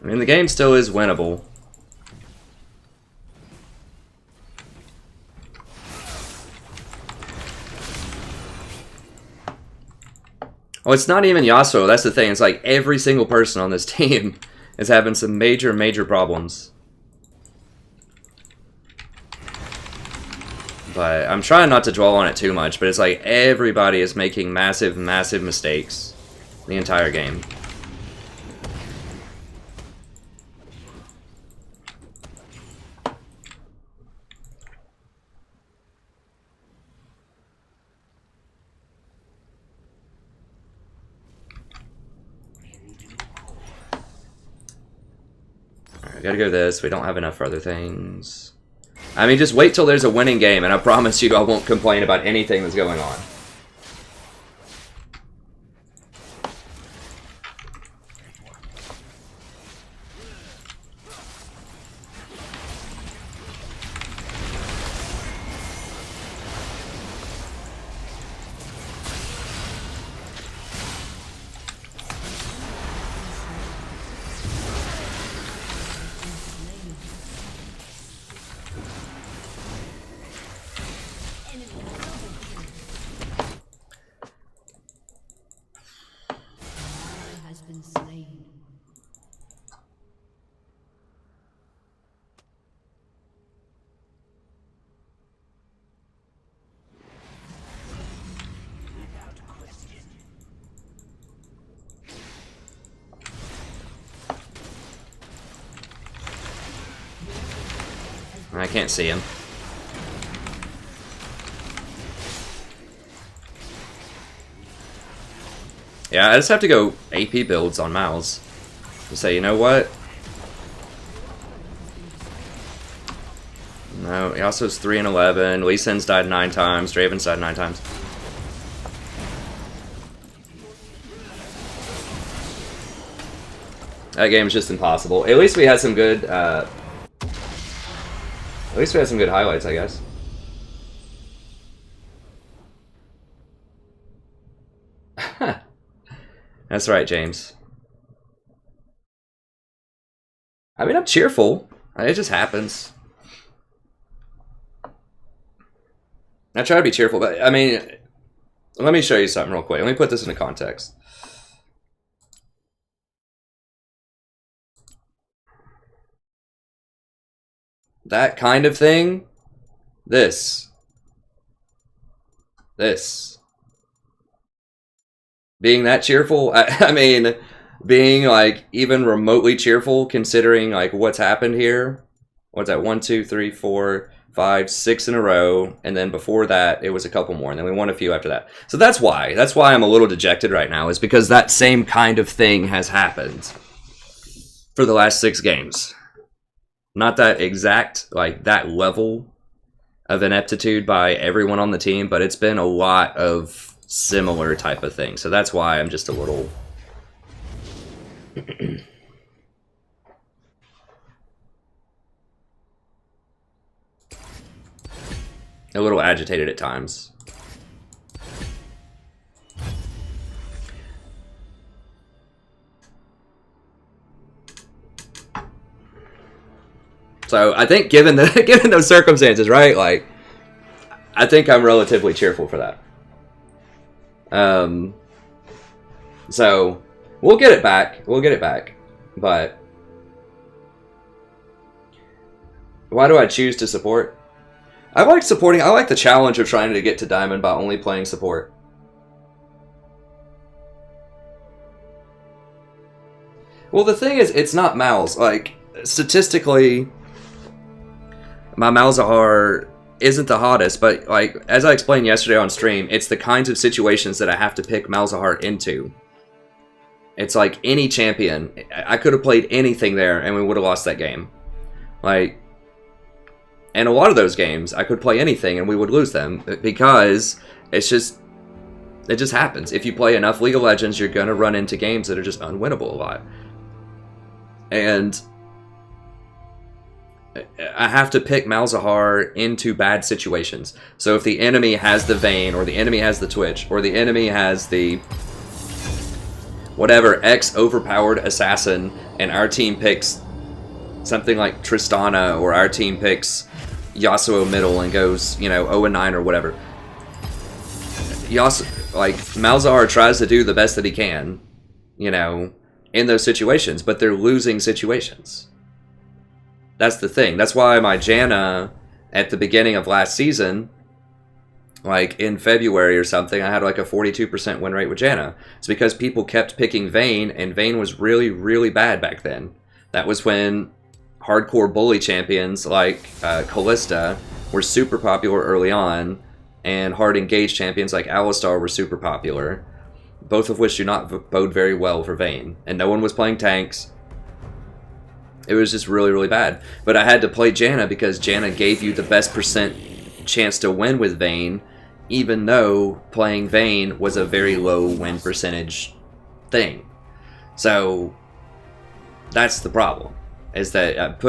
I mean, the game still is winnable. Well, it's not even Yasuo, that's the thing. It's like every single person on this team is having some major, major problems. But I'm trying not to dwell on it too much, but it's like everybody is making massive, massive mistakes the entire game. Alright, gotta go this. We don't have enough for other things. I mean, just wait till there's a winning game, and I promise you I won't complain about anything that's going on. Has been slain. I can't see him. Yeah, I just have to go AP builds on Mouse. To say, you know what? No, Yasuo's 3 and 11. Lee Sin's died 9 times. Draven's died 9 times. That game's just impossible. At least we had some good. At least we had some good highlights, I guess. That's right, James. I mean, I'm cheerful. It just happens. I try to be cheerful, but I mean, let me show you something real quick. Let me put this into context. That kind of thing. This. Being that cheerful, I mean, being like even remotely cheerful considering like what's happened here. What's that? 1, 2, 3, 4, 5, 6 in a row, and then before that it was a couple more, and then we won a few after that. So that's why I'm a little dejected right now, is because that same kind of thing has happened for the last 6 games. Not that exact, like that level of ineptitude by everyone on the team, but it's been a lot of similar type of thing. So that's why I'm just a little a little agitated at times. So I think given those circumstances, right? Like, I think I'm relatively cheerful for that. So we'll get it back. But why do I choose to support? I like supporting. I like the challenge of trying to get to Diamond by only playing support. Well, the thing is, it's not Mal's. Like, statistically, my Malzahar isn't the hottest, but like as I explained yesterday on stream, it's the kinds of situations that I have to pick Malzahar into. It's like any champion. I could have played anything there and we would have lost that game. Like, and a lot of those games, I could play anything and we would lose them because it just happens. If you play enough League of Legends, you're going to run into games that are just unwinnable a lot. And I have to pick Malzahar into bad situations. So if the enemy has the Vayne, or the enemy has the Twitch, or the enemy has the whatever X overpowered assassin, and our team picks something like Tristana, or our team picks Yasuo middle and goes, you know, 0-9 or whatever. Malzahar tries to do the best that he can, you know, in those situations, but they're losing situations. That's the thing. That's why my Janna at the beginning of last season, like in February or something, I had like a 42% win rate with Janna. It's because people kept picking Vayne, and Vayne was really, really bad back then. That was when hardcore bully champions like Kalista were super popular early on, and hard engaged champions like Alistar were super popular, both of which do not bode very well for Vayne. And no one was playing tanks. It was just really, really bad. But I had to play Janna because Janna gave you the best percent chance to win with Vayne, even though playing Vayne was a very low win percentage thing. So that's the problem. Is that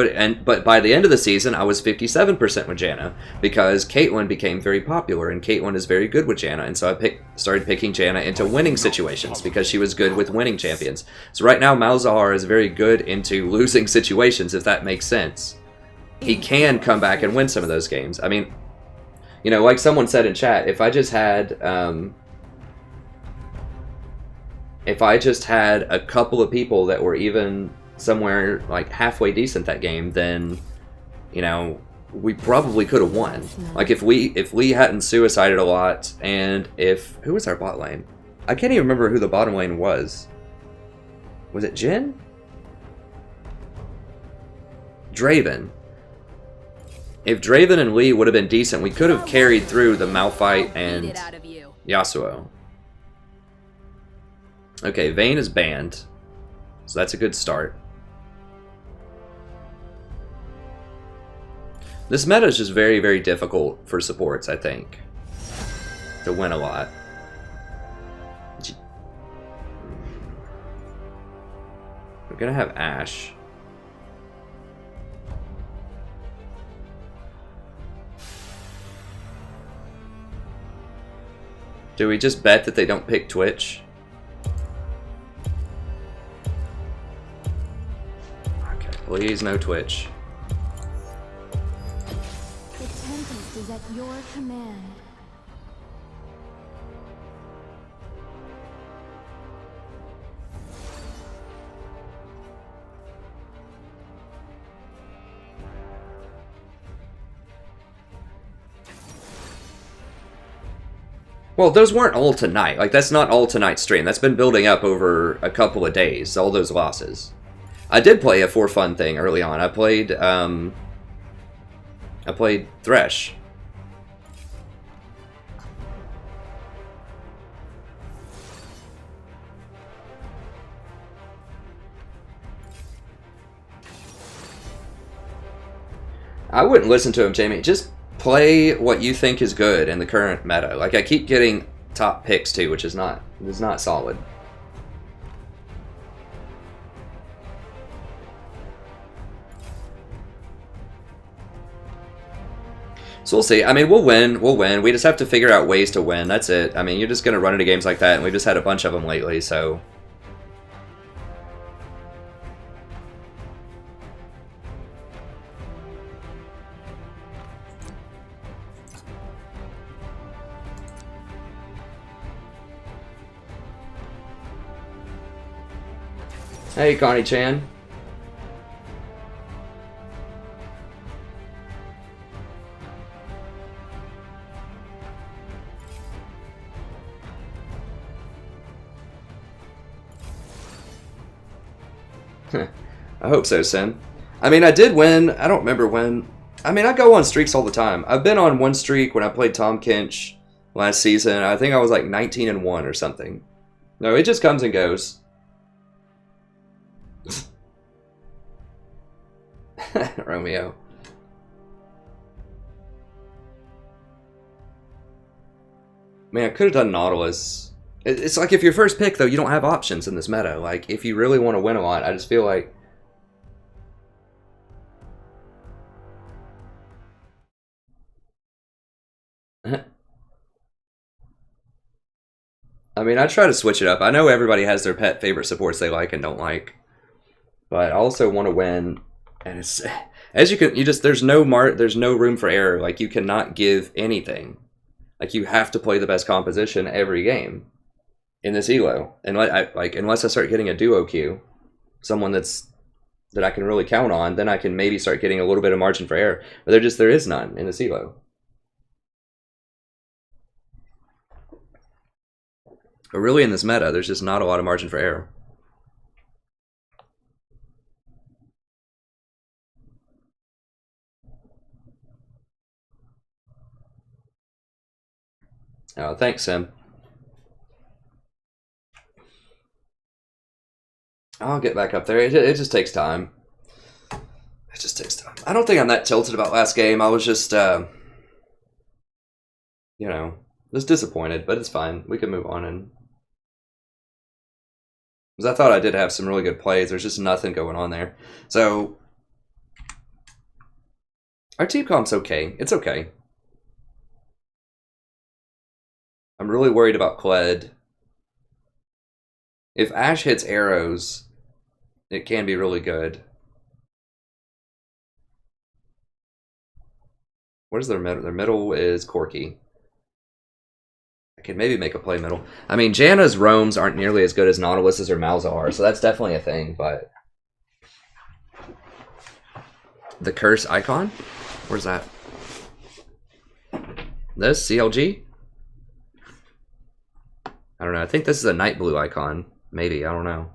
but by the end of the season, I was 57% with Janna because Caitlyn became very popular, and Caitlyn is very good with Janna, and so I started picking Janna into winning situations because she was good with winning champions. So right now, Malzahar is very good into losing situations, if that makes sense. He can come back and win some of those games. I mean, you know, like someone said in chat, if I just had a couple of people that were even somewhere like halfway decent that game, then, you know, we probably could have won. Like if Lee hadn't suicided a lot, and who was our bot lane? I can't even remember who the bottom lane was. Was it Jhin? Draven. If Draven and Lee would have been decent, we could have carried through the Malphite and Yasuo. Okay, Vayne is banned, so that's a good start. This meta is just very, very difficult for supports, I think, to win a lot. We're gonna have Ashe. Do we just bet that they don't pick Twitch? Okay, please no Twitch. Is at your command. Well, those weren't all tonight. Like, that's not all tonight's stream. That's been building up over a couple of days, all those losses. I did play a for fun thing early on. I played Thresh. I wouldn't listen to him, Jamie. Just play what you think is good in the current meta. Like, I keep getting top picks too, which is not solid. So we'll see. I mean, we'll win. We'll win. We just have to figure out ways to win. That's it. I mean, you're just going to run into games like that, and we've just had a bunch of them lately, so... Hey, Connie Chan. I hope so, Sim. I mean, I did win. I don't remember when. I mean, I go on streaks all the time. I've been on one streak when I played Tom Kinch last season. I think I was like 19-1 or something. No, it just comes and goes. Romeo. Man, I could have done Nautilus. It's like if your first pick, though, you don't have options in this meta. Like, if you really want to win a lot, I just feel like... I mean, I try to switch it up. I know everybody has their pet favorite supports they like and don't like. But I also want to win. And it's... As you can... there's no room for error. Like, you cannot give anything. Like, you have to play the best composition every game in this elo. And unless I start getting a duo queue, someone that I can really count on, then I can maybe start getting a little bit of margin for error. But there is none in this elo. But really in this meta, there's just not a lot of margin for error. Oh, thanks, Sim. I'll get back up there. It just takes time. It just takes time. I don't think I'm that tilted about last game. I was just, you know, just disappointed, but it's fine. We can move on. And because I thought I did have some really good plays. There's just nothing going on there. So, our team comp's okay. It's okay. I'm really worried about Kled. If Ashe hits arrows, it can be really good. What is their middle? Their middle is Corki. I can maybe make a play middle. I mean, Janna's roams aren't nearly as good as Nautilus's or Malzahar, so that's definitely a thing, but... The curse icon? Where's that? This? CLG? I don't know. I think this is a night blue icon. Maybe. I don't know.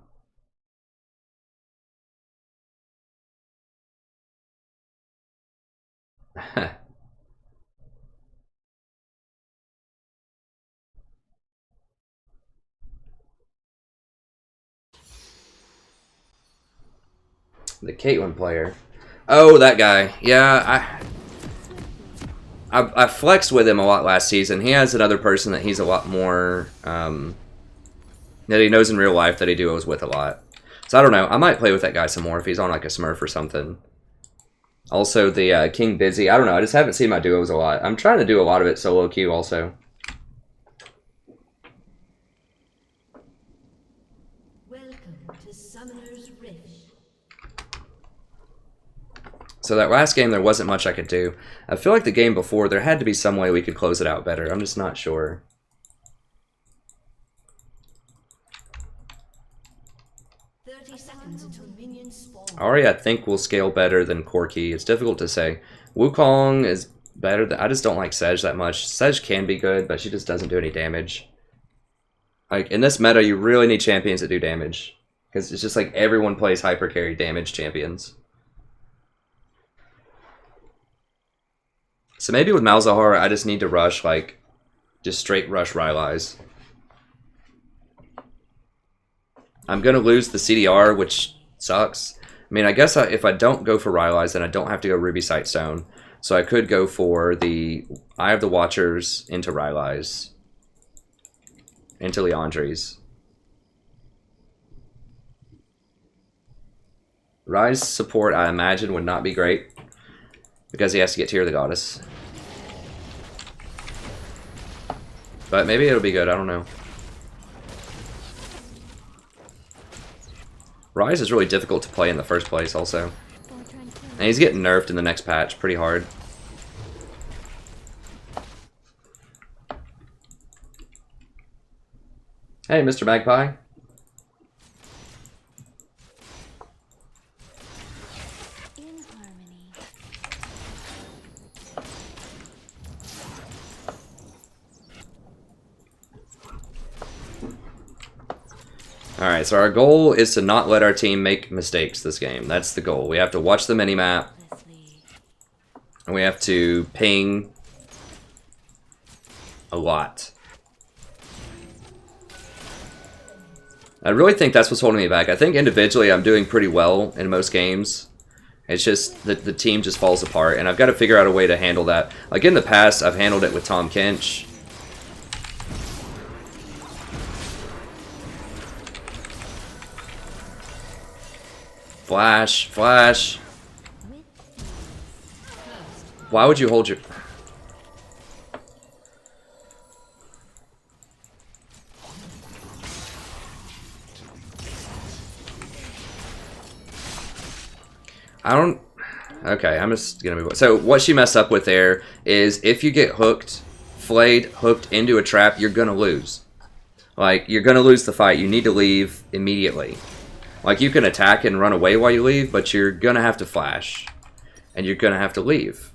The Caitlyn player. Oh, that guy. Yeah, I flexed with him a lot last season. He has another person that he's a lot more, that he knows in real life that he duos with a lot. So I don't know. I might play with that guy some more if he's on like a Smurf or something. Also, the King Busy. I don't know. I just haven't seen my duos a lot. I'm trying to do a lot of it solo queue also. So that last game, there wasn't much I could do. I feel like the game before, there had to be some way we could close it out better. I'm just not sure. Ahri, I think, will scale better than Corki. It's difficult to say. Wukong is better than... I just don't like Sedge that much. Sedge can be good, but she just doesn't do any damage. Like, in this meta, you really need champions that do damage. Because it's just like everyone plays hyper carry damage champions. So maybe with Malzahar, I just need to rush, like, just straight rush Rylai's. I'm going to lose the CDR, which sucks. I mean, I guess if I don't go for Rylai's, then I don't have to go Ruby Sightstone. So I could go for the Eye of the Watchers into Rylai's. Into Liandry's. Ryze support, I imagine, would not be great. Because he has to get Tear of the Goddess. But maybe it'll be good, I don't know. Ryze is really difficult to play in the first place also. And he's getting nerfed in the next patch pretty hard. Hey, Mr. Magpie. Alright, so our goal is to not let our team make mistakes this game. That's the goal. We have to watch the minimap. And we have to ping a lot. I really think that's what's holding me back. I think individually I'm doing pretty well in most games. It's just that the team just falls apart, and I've got to figure out a way to handle that. Like in the past, I've handled it with Tahm Kench. Flash, flash. Why would you hold your... I don't... Okay, I'm just gonna move on. So what she messed up with there is if you get hooked, flayed, hooked into a trap, you're gonna lose. Like, you're gonna lose the fight. You need to leave immediately. Like, you can attack and run away while you leave, but you're gonna have to flash. And you're gonna have to leave.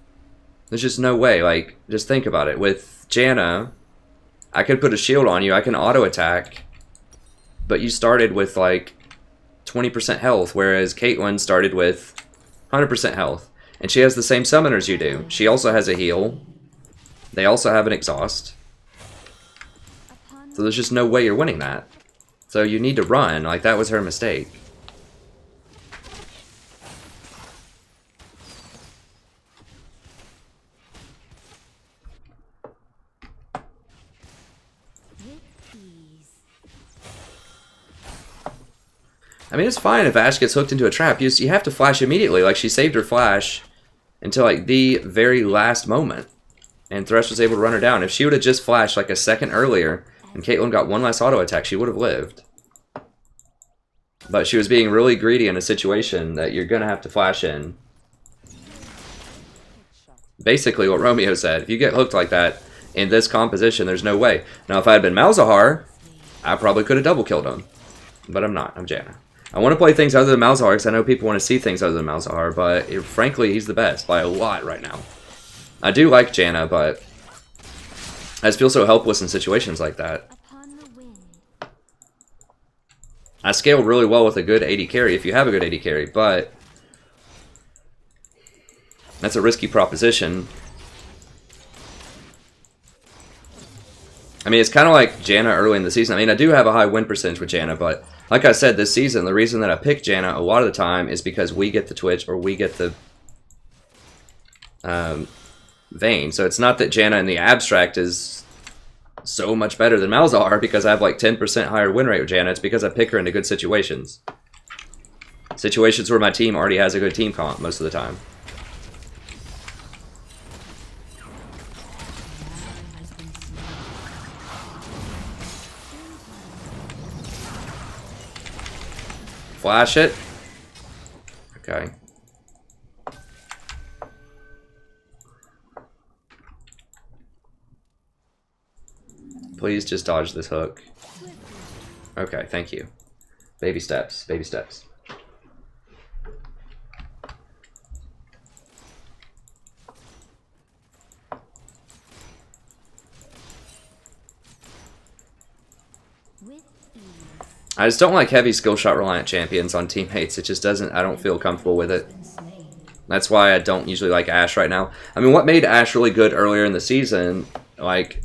There's just no way. Like, just think about it. With Janna, I could put a shield on you, I can auto attack, but you started with like 20% health, whereas Caitlyn started with 100% health. And she has the same summoners you do. She also has a heal. They also have an exhaust. So there's just no way you're winning that. So you need to run. Like, that was her mistake. I mean, it's fine if Ashe gets hooked into a trap. You have to flash immediately. Like, she saved her flash until, like, the very last moment. And Thresh was able to run her down. If she would have just flashed, like, a second earlier, and Caitlyn got one last auto attack, she would have lived. But she was being really greedy in a situation that you're going to have to flash in. Basically what Romeo said. If you get hooked like that in this composition, there's no way. Now, if I had been Malzahar, I probably could have double killed him. But I'm not. I'm Janna. I want to play things other than Malzahar because I know people want to see things other than Malzahar, but frankly, he's the best by a lot right now. I do like Janna, but I just feel so helpless in situations like that. I scale really well with a good AD carry if you have a good AD carry, but that's a risky proposition. I mean, it's kind of like Janna early in the season. I mean, I do have a high win percentage with Janna, but like I said, this season, the reason that I pick Janna a lot of the time is because we get the Twitch or we get the Vayne. So it's not that Janna in the abstract is so much better than Malzahar because I have like 10% higher win rate with Janna. It's because I pick her into good situations. Situations where my team already has a good team comp most of the time. Flash it. Okay. Please just dodge this hook. Okay, thank you. Baby steps, baby steps. I just don't like heavy skill shot reliant champions on teammates. It just doesn't, I don't feel comfortable with it. That's why I don't usually like Ashe right now. I mean, what made Ashe really good earlier in the season, like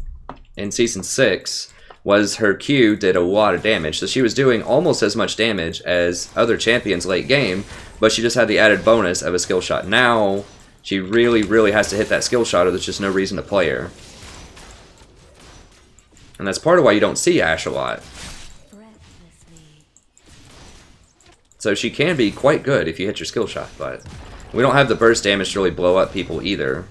in Season 6, was her Q did a lot of damage. So she was doing almost as much damage as other champions late game, but she just had the added bonus of a skill shot. Now, she really, really has to hit that skill shot or there's just no reason to play her. And that's part of why you don't see Ashe a lot. So she can be quite good if you hit your skill shot, but we don't have the burst damage to really blow up people either.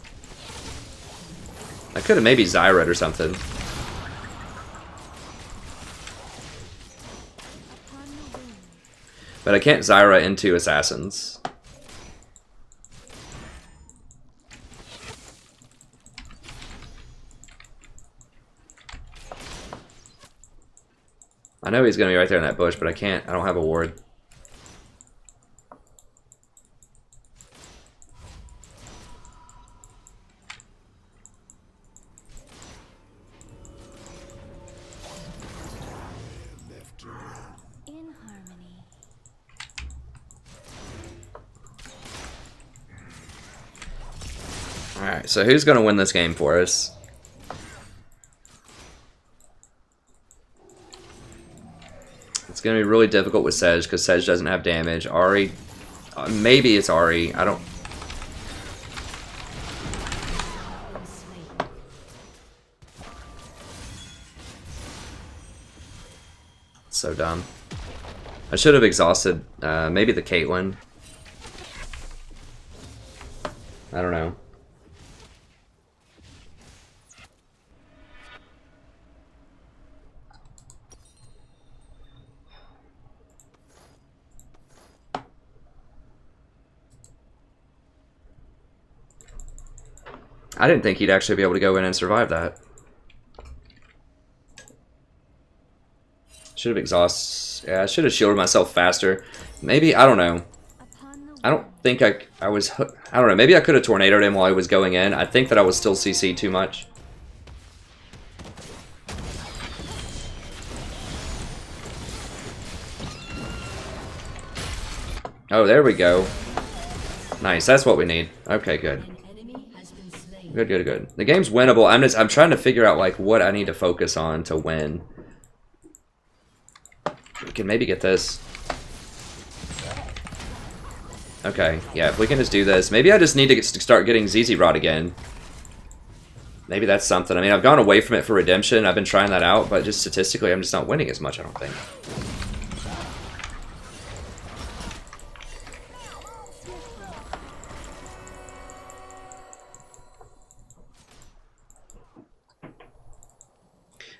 I could have maybe Zyra or something. But I can't Zyra into assassins. I know he's going to be right there in that bush, but I can't. I don't have a ward. Alright, so who's going to win this game for us? It's going to be really difficult with Sedge because Sedge doesn't have damage. Ahri, maybe it's Ahri. I don't. So dumb. I should have exhausted maybe the Caitlyn. I don't know. I didn't think he'd actually be able to go in and survive that. Should have exhausted. Yeah, I should have shielded myself faster. Maybe, I don't know. I don't think I was... I don't know, maybe I could have tornadoed him while he was going in. I think that I was still CC'd too much. Oh, there we go. Nice, that's what we need. Okay, good. Good, good, good. The game's winnable. I'm trying to figure out like what I need to focus on to win. We can maybe get this. Okay, yeah, if we can just do this. Maybe I just need to start getting ZZ Rod again. Maybe that's something. I mean, I've gone away from it for Redemption. I've been trying that out, but just statistically, I'm just not winning as much, I don't think.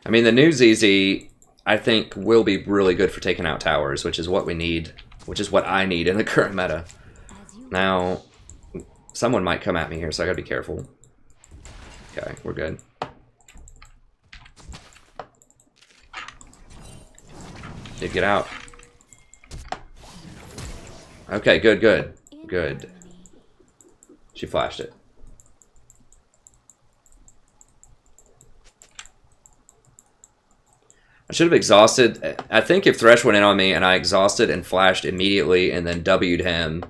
I mean, the new ZZ, I think, will be really good for taking out towers, which is what we need, which is what I need in the current meta. Now, someone might come at me here, so I gotta be careful. Okay, we're good. Did get out. Okay, good, good, good. She flashed it. I should have exhausted. I think if Thresh went in on me and I exhausted and flashed immediately and then W'd him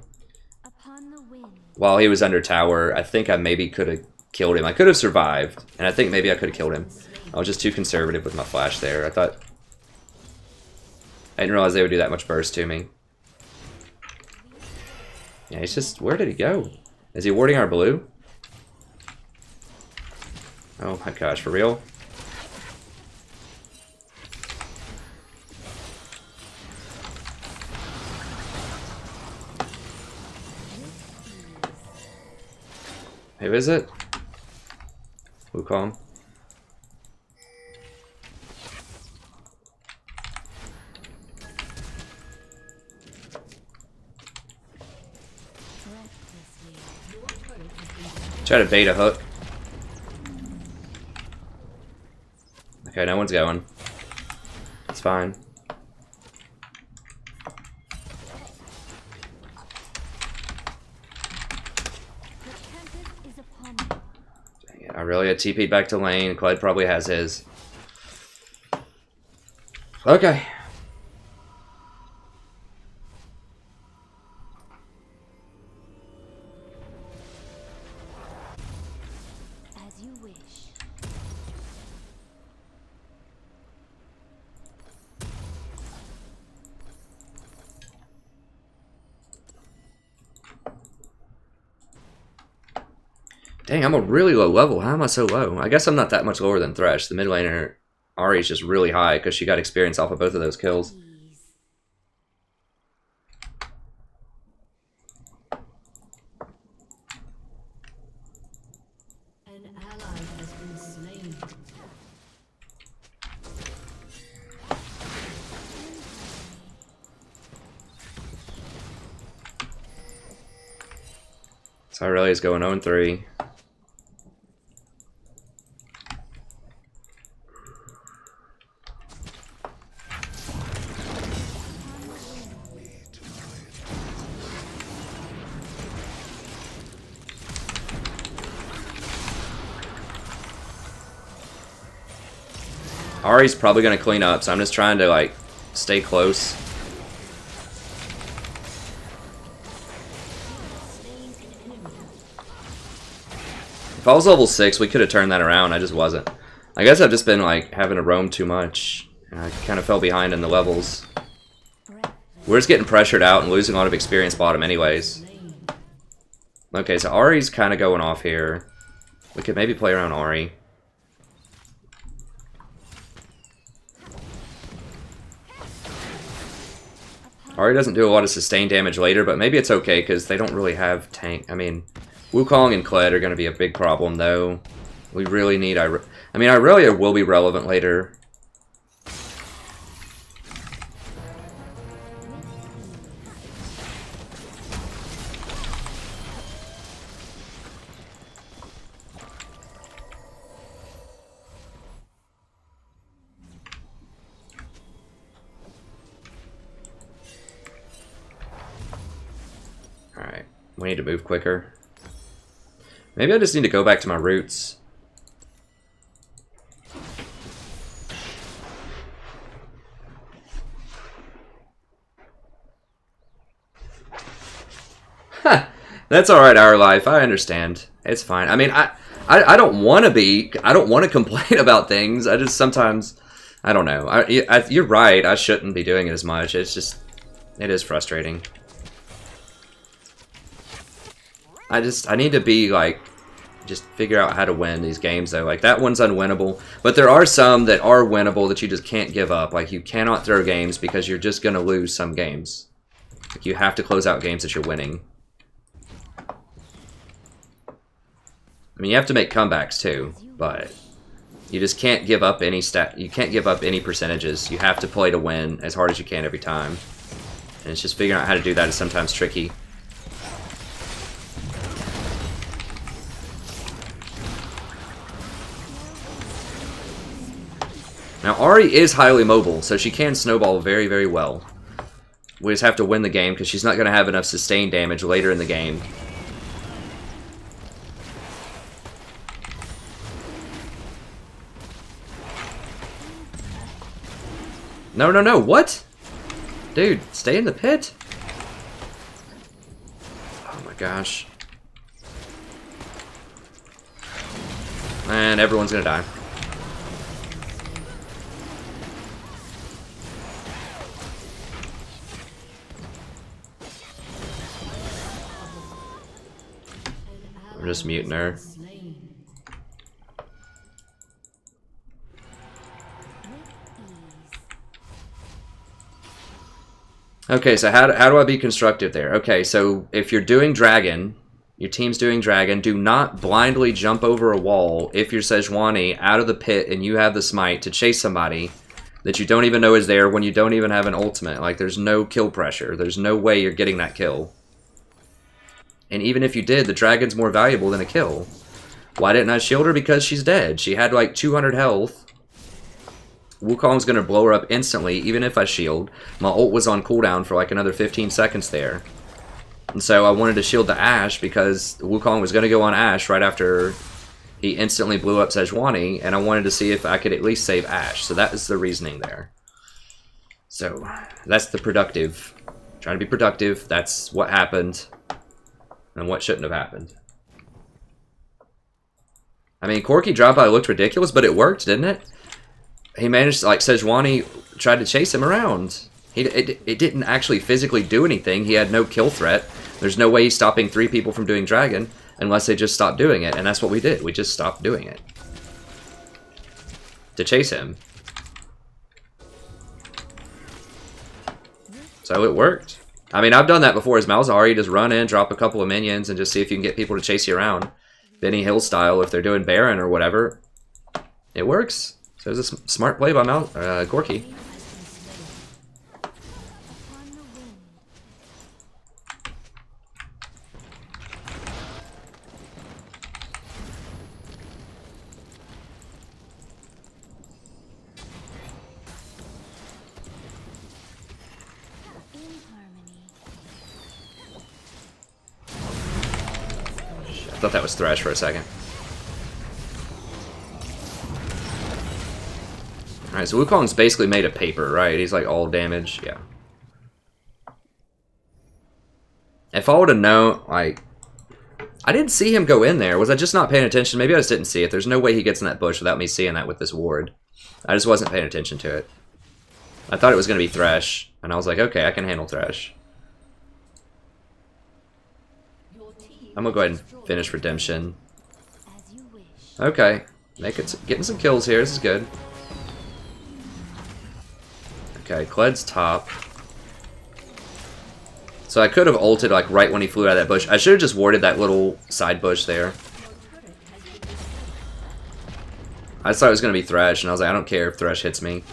while he was under tower, I think I maybe could have killed him. I could have survived, and I think maybe I could have killed him. I was just too conservative with my flash there. I didn't realize they would do that much burst to me. Yeah, he's just... Where did he go? Is he warding our blue? Oh my gosh, for real? Who is it? Wukong. Try to bait a hook. Okay, no one's going. It's fine. I really had TP'd back to lane. Clyde probably has his. Okay. As you wish. Dang, I'm a really low level. How am I so low? I guess I'm not that much lower than Thresh. The mid laner, Ahri, is just really high because she got experience off of both of those kills. An ally has been slain. So Irelia is going 0-3. Ahri's probably going to clean up, so I'm just trying to, like, stay close. I was level 6, we could have turned that around. I just wasn't. I guess I've just been like having to roam too much. I kind of fell behind in the levels. We're just getting pressured out and losing a lot of experience bottom anyways. Okay, so Ahri's kind of going off here. We could maybe play around Ahri. Ahri doesn't do a lot of sustained damage later, but maybe it's okay because they don't really have tank. I mean, Wukong and Kled are going to be a big problem, though. We really need... I mean, Irelia will be relevant later. Alright, we need to move quicker. Maybe I just need to go back to my roots. That's alright, our life. I understand. It's fine. I mean, I don't want to be... I don't want to complain about things. I just sometimes... I don't know. You're right. I shouldn't be doing it as much. It's just... It is frustrating. I need to be, like... Just figure out how to win these games, though. Like, that one's unwinnable. But there are some that are winnable that you just can't give up. Like, you cannot throw games because you're just going to lose some games. Like, you have to close out games that you're winning. I mean, you have to make comebacks too, but you just can't give up any you can't give up any percentages. You have to play to win as hard as you can every time. And it's just figuring out how to do that is sometimes tricky. Now, Ahri is highly mobile, so she can snowball very, very well. We just have to win the game because she's not going to have enough sustained damage later in the game. No, no, no, what? Dude, stay in the pit? Oh my gosh. And everyone's gonna die. I'm just muting her. Okay, so how do I be constructive there? Okay, so if you're doing Dragon, your team's doing Dragon, do not blindly jump over a wall if you're Sejuani out of the pit and you have the smite to chase somebody that you don't even know is there when you don't even have an ultimate. Like, there's no kill pressure. There's no way you're getting that kill. And even if you did, the Dragon's more valuable than a kill. Why didn't I shield her? Because she's dead. She had like 200 health. Wukong's gonna blow her up instantly, even if I shield. My ult was on cooldown for like another 15 seconds there. And so I wanted to shield the Ashe because Wukong was gonna go on Ashe right after he instantly blew up Sejuani, and I wanted to see if I could at least save Ashe. So that is the reasoning there. So, that's the productive. Trying to be productive, that's what happened. And what shouldn't have happened. I mean, Corki dropout looked ridiculous, but it worked, didn't it? He managed to, like, Sejuani tried to chase him around. It didn't actually physically do anything. He had no kill threat. There's no way he's stopping 3 people from doing Dragon unless they just stopped doing it. And that's what we did. We just stopped doing it. To chase him. So it worked. I mean, I've done that before as Malzahar. You just run in, drop a couple of minions, and just see if you can get people to chase you around. Benny Hill style, if they're doing Baron or whatever. It works. So it was a smart play by Corki. I thought that was Thresh for a second. Alright, so Wukong's basically made of paper, right? He's like all damage, yeah. If I would have known, like, I didn't see him go in there. Was I just not paying attention? Maybe I just didn't see it. There's no way he gets in that bush without me seeing that with this ward. I just wasn't paying attention to it. I thought it was going to be Thresh, and I was like, okay, I can handle Thresh. I'm going to go ahead and finish Redemption. As you wish. Okay, getting some kills here. This is good. Okay, Kled's top. So I could have ulted like right when he flew out of that bush. I should have just warded that little side bush there. I just thought it was going to be Thresh, and I was like, I don't care if Thresh hits me.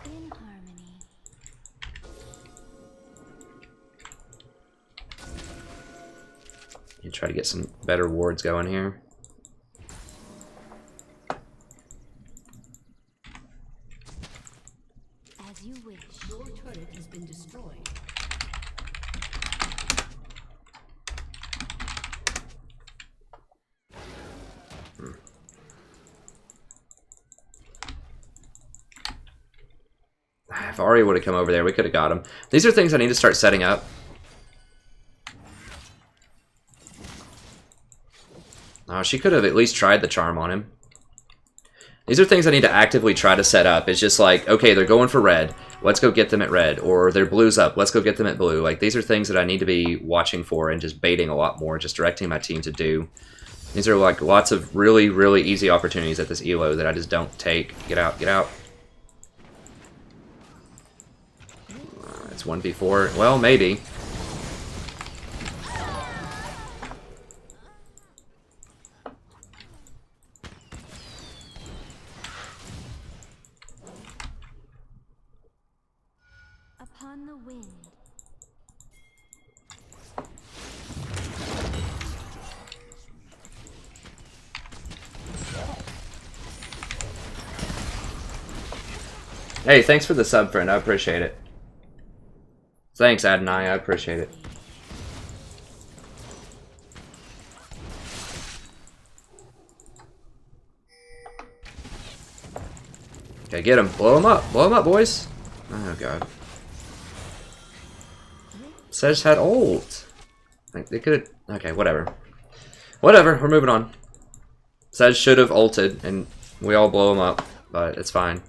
In harmony. You try to get some better wards going here. As you wish. Your turret has been destroyed. If Ari would have come over there, we could have got him. These are things I need to start setting up. Oh, she could have at least tried the charm on him. These are things I need to actively try to set up. It's just like, okay, they're going for red. Let's go get them at red. Or they're blues up. Let's go get them at blue. Like, these are things that I need to be watching for and just baiting a lot more, just directing my team to do. These are like lots of really, really easy opportunities at this ELO that I just don't take. Get out, get out. It's 1v4. Well, maybe. Upon the wind. Hey, thanks for the sub, friend. I appreciate it. Thanks, Adonai. I appreciate it. Okay, get him. Blow him up. Blow him up, boys. Oh, God. Sedge had ult. Like, they could have... Okay, whatever. Whatever, we're moving on. Sedge should have ulted, and we all blow him up, but it's fine.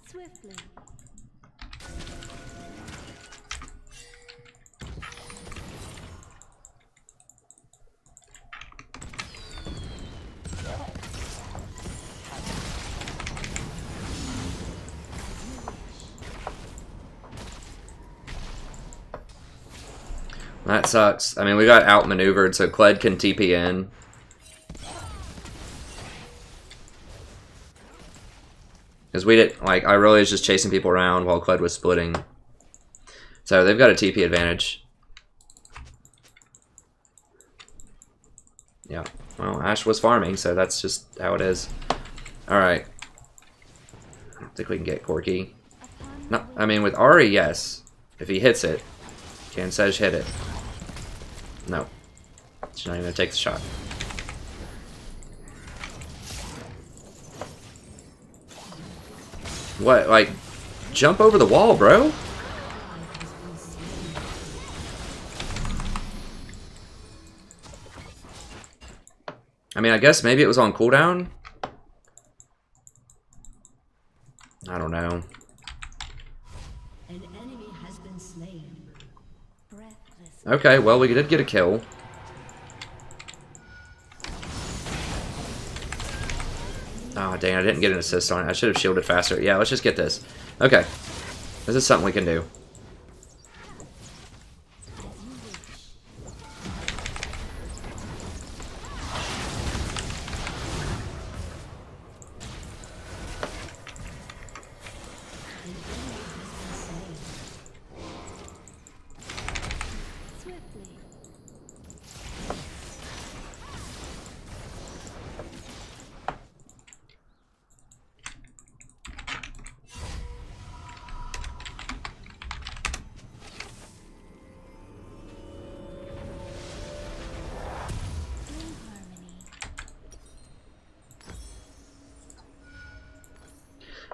Swiftly. That sucks. I mean, we got outmaneuvered, so Kled can TP in. Because we didn't, like, I really was just chasing people around while Kled was splitting. So they've got a TP advantage. Yeah. Well, Ashe was farming, so that's just how it is. Alright. I don't think we can get Corki. No, I mean, with Ari, yes. If he hits it. Can Sedge hit it? No. She's not even going to take the shot. What? Like, jump over the wall, bro? I mean, I guess maybe it was on cooldown? I don't know. An enemy has been slain. Breathless. Okay, well, we did get a kill. Oh, dang, I didn't get an assist on it. I should have shielded faster. Yeah, let's just get this. Okay. This is something we can do. Swiftly.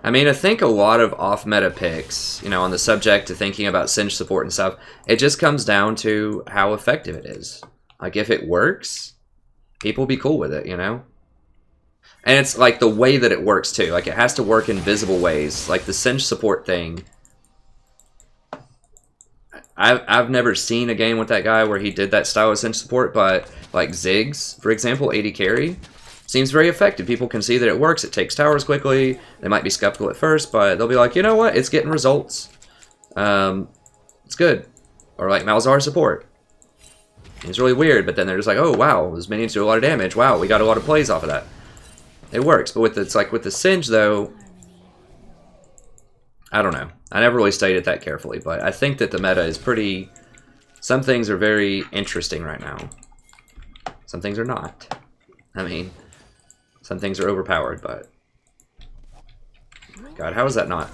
I mean, I think a lot of off-meta picks, you know, on the subject to thinking about Singed support and stuff, it just comes down to how effective it is. Like, if it works, people be cool with it, you know? And it's, like, the way that it works, too. Like, it has to work in visible ways. Like, the Singed support thing, I've never seen a game with that guy where he did that style of Singed support, but, like, Ziggs, for example, AD carry, seems very effective. People can see that it works. It takes towers quickly. They might be skeptical at first, but they'll be like, you know what? It's getting results. It's good. Or like Malzahar support. It's really weird, but then they're just like, oh wow, those minions do a lot of damage. Wow, we got a lot of plays off of that. It works, but with it's like with the Singe though, I don't know. I never really studied it that carefully, but I think that the meta is pretty. Some things are very interesting right now. Some things are not. I mean. Some things are overpowered, but... God, how is that not?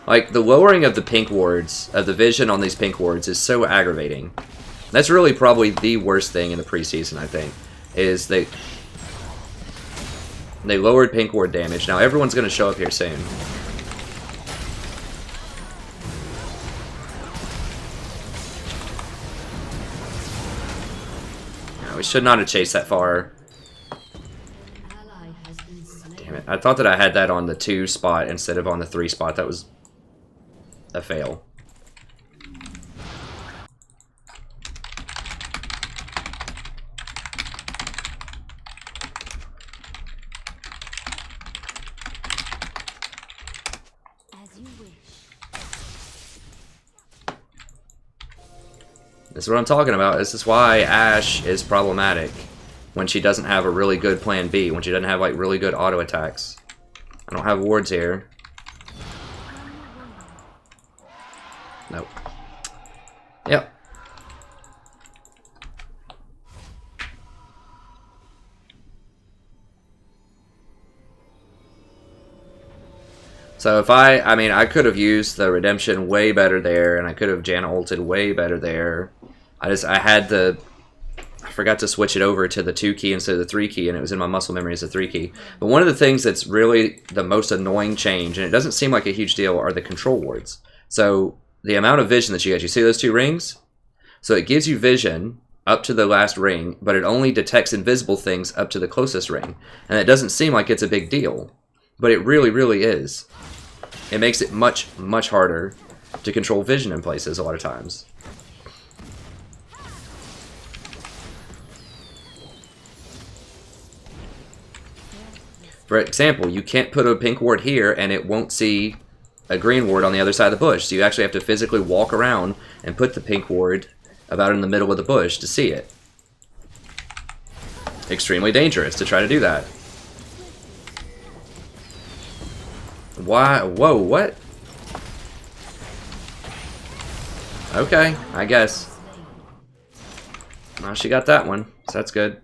Like, the lowering of the pink wards, of the vision on these pink wards is so aggravating. That's really probably the worst thing in the preseason, I think, is they lowered pink ward damage. Now, everyone's going to show up here soon. No, we should not have chased that far. Damn it. I thought that I had that on the 2 spot instead of on the 3 spot. That was a fail. As you wish. This is what I'm talking about. This is why Ashe is problematic. When she doesn't have a really good plan B, when she doesn't have like really good auto attacks. I don't have wards here. Nope. Yep. So if I mean, I could have used the redemption way better there, and I could have Janna ulted way better there. I had the I forgot to switch it over to the 2 key instead of the 3 key, and it was in my muscle memory as a 3 key. But one of the things that's really the most annoying change, and it doesn't seem like a huge deal, are the control wards. So the amount of vision that you get, you see those 2 rings? So it gives you vision up to the last ring, but it only detects invisible things up to the closest ring. And it doesn't seem like it's a big deal, but it really, really is. It makes it much, much harder to control vision in places a lot of times. For example, you can't put a pink ward here and it won't see a green ward on the other side of the bush. So you actually have to physically walk around and put the pink ward about in the middle of the bush to see it. Extremely dangerous to try to do that. Why? Whoa, what? Okay, I guess. Well, she got that one, so that's good.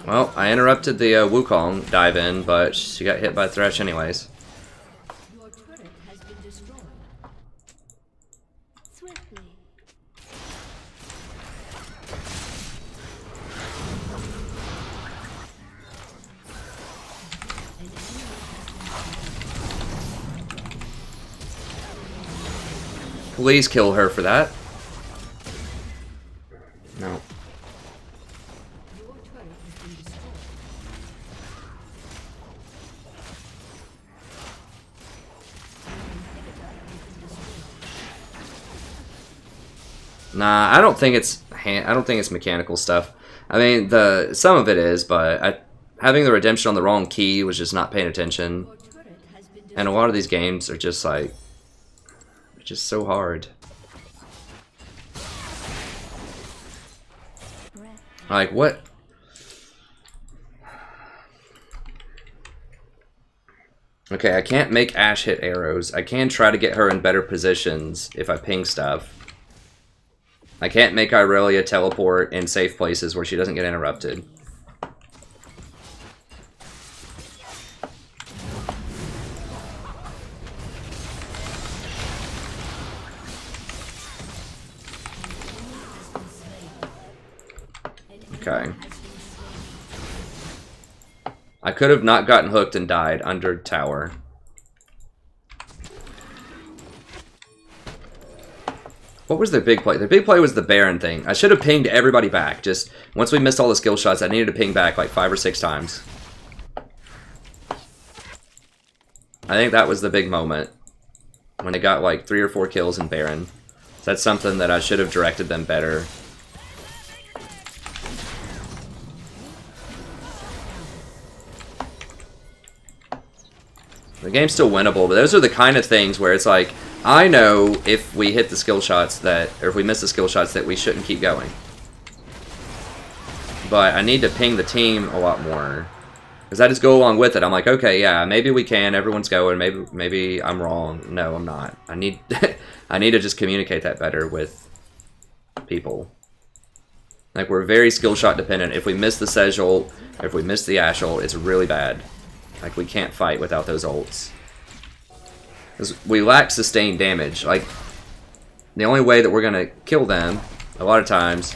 Well, I interrupted the Wukong dive in, but she got hit by Thresh anyways. Your turret has been destroyed. Swiftly. Please kill her for that. No. Your turret has been destroyed. Nah, I don't think it's mechanical stuff. I mean, some of it is, but having the redemption on the wrong key was just not paying attention. Your turret has been destroyed. And a lot of these games are just like, just so hard. Like, what? Okay, I can't make Ashe hit arrows. I can try to get her in better positions if I ping stuff. I can't make Irelia teleport in safe places where she doesn't get interrupted. Okay. I could have not gotten hooked and died under tower. What was their big play? Their big play was the Baron thing. I should have pinged everybody back. Just once we missed all the skill shots, I needed to ping back like 5 or 6 times. I think that was the big moment. When they got like 3 or 4 kills in Baron. So that's something that I should have directed them better. The game's still winnable, but those are the kind of things where it's like, I know if we hit the skill shots that, or if we miss the skill shots that we shouldn't keep going. But I need to ping the team a lot more. Because I just go along with it. I'm like, okay, yeah, maybe we can, everyone's going, maybe I'm wrong. No, I'm not. I need I need to just communicate that better with people. Like, we're very skill shot dependent. If we miss the Sej ult, or if we miss the Ashe ult, it's really bad. Like, we can't fight without those ults. Because we lack sustained damage. Like, the only way that we're going to kill them, a lot of times...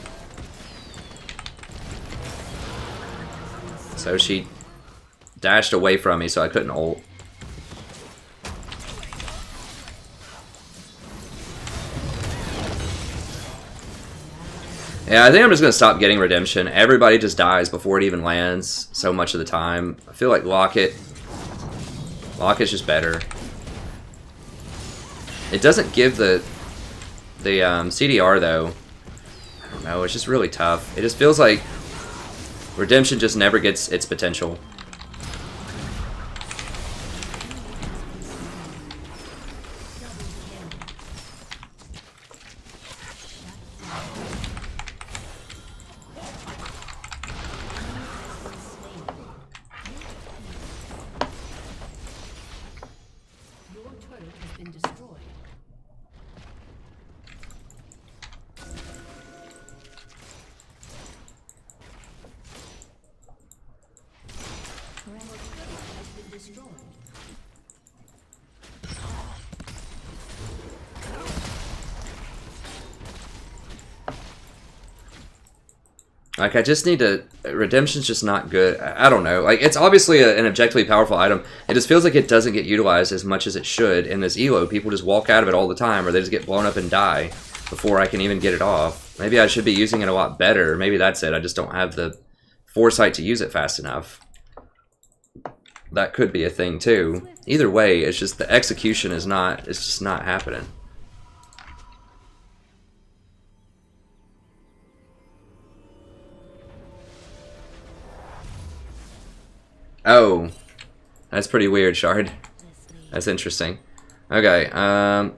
So she dashed away from me, so I couldn't ult. Yeah, I think I'm just going to stop getting Redemption. Everybody just dies before it even lands so much of the time. I feel like Locket's just better. It doesn't give the CDR, though. I don't know, it's just really tough. It just feels like Redemption just never gets its potential. Like, I just need to... Redemption's just not good. I don't know. Like, it's obviously an objectively powerful item. It just feels like it doesn't get utilized as much as it should. In this ELO, people just walk out of it all the time, or they just get blown up and die before I can even get it off. Maybe I should be using it a lot better. Maybe that's it. I just don't have the foresight to use it fast enough. That could be a thing, too. Either way, it's just the execution is not... It's just not happening. Oh, that's pretty weird, Shard. That's interesting. Okay, I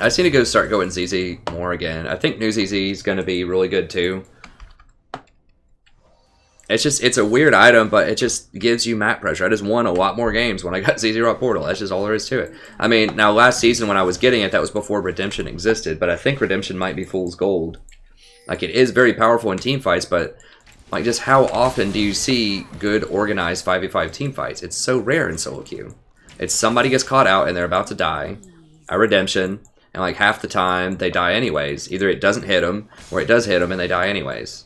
just need to go start going ZZ more again. I think new ZZ is going to be really good too. It's a weird item, but it just gives you map pressure. I just won a lot more games when I got ZZ Rock Portal. That's just all there is to it. I mean, now last season when I was getting it, that was before Redemption existed, but I think Redemption might be fool's gold. Like, it is very powerful in team fights, but... Like, just how often do you see good, organized 5v5 team fights? It's so rare in solo queue. It's somebody gets caught out and they're about to die. A Redemption. And, like, half the time, they die anyways. Either it doesn't hit them, or it does hit them and they die anyways.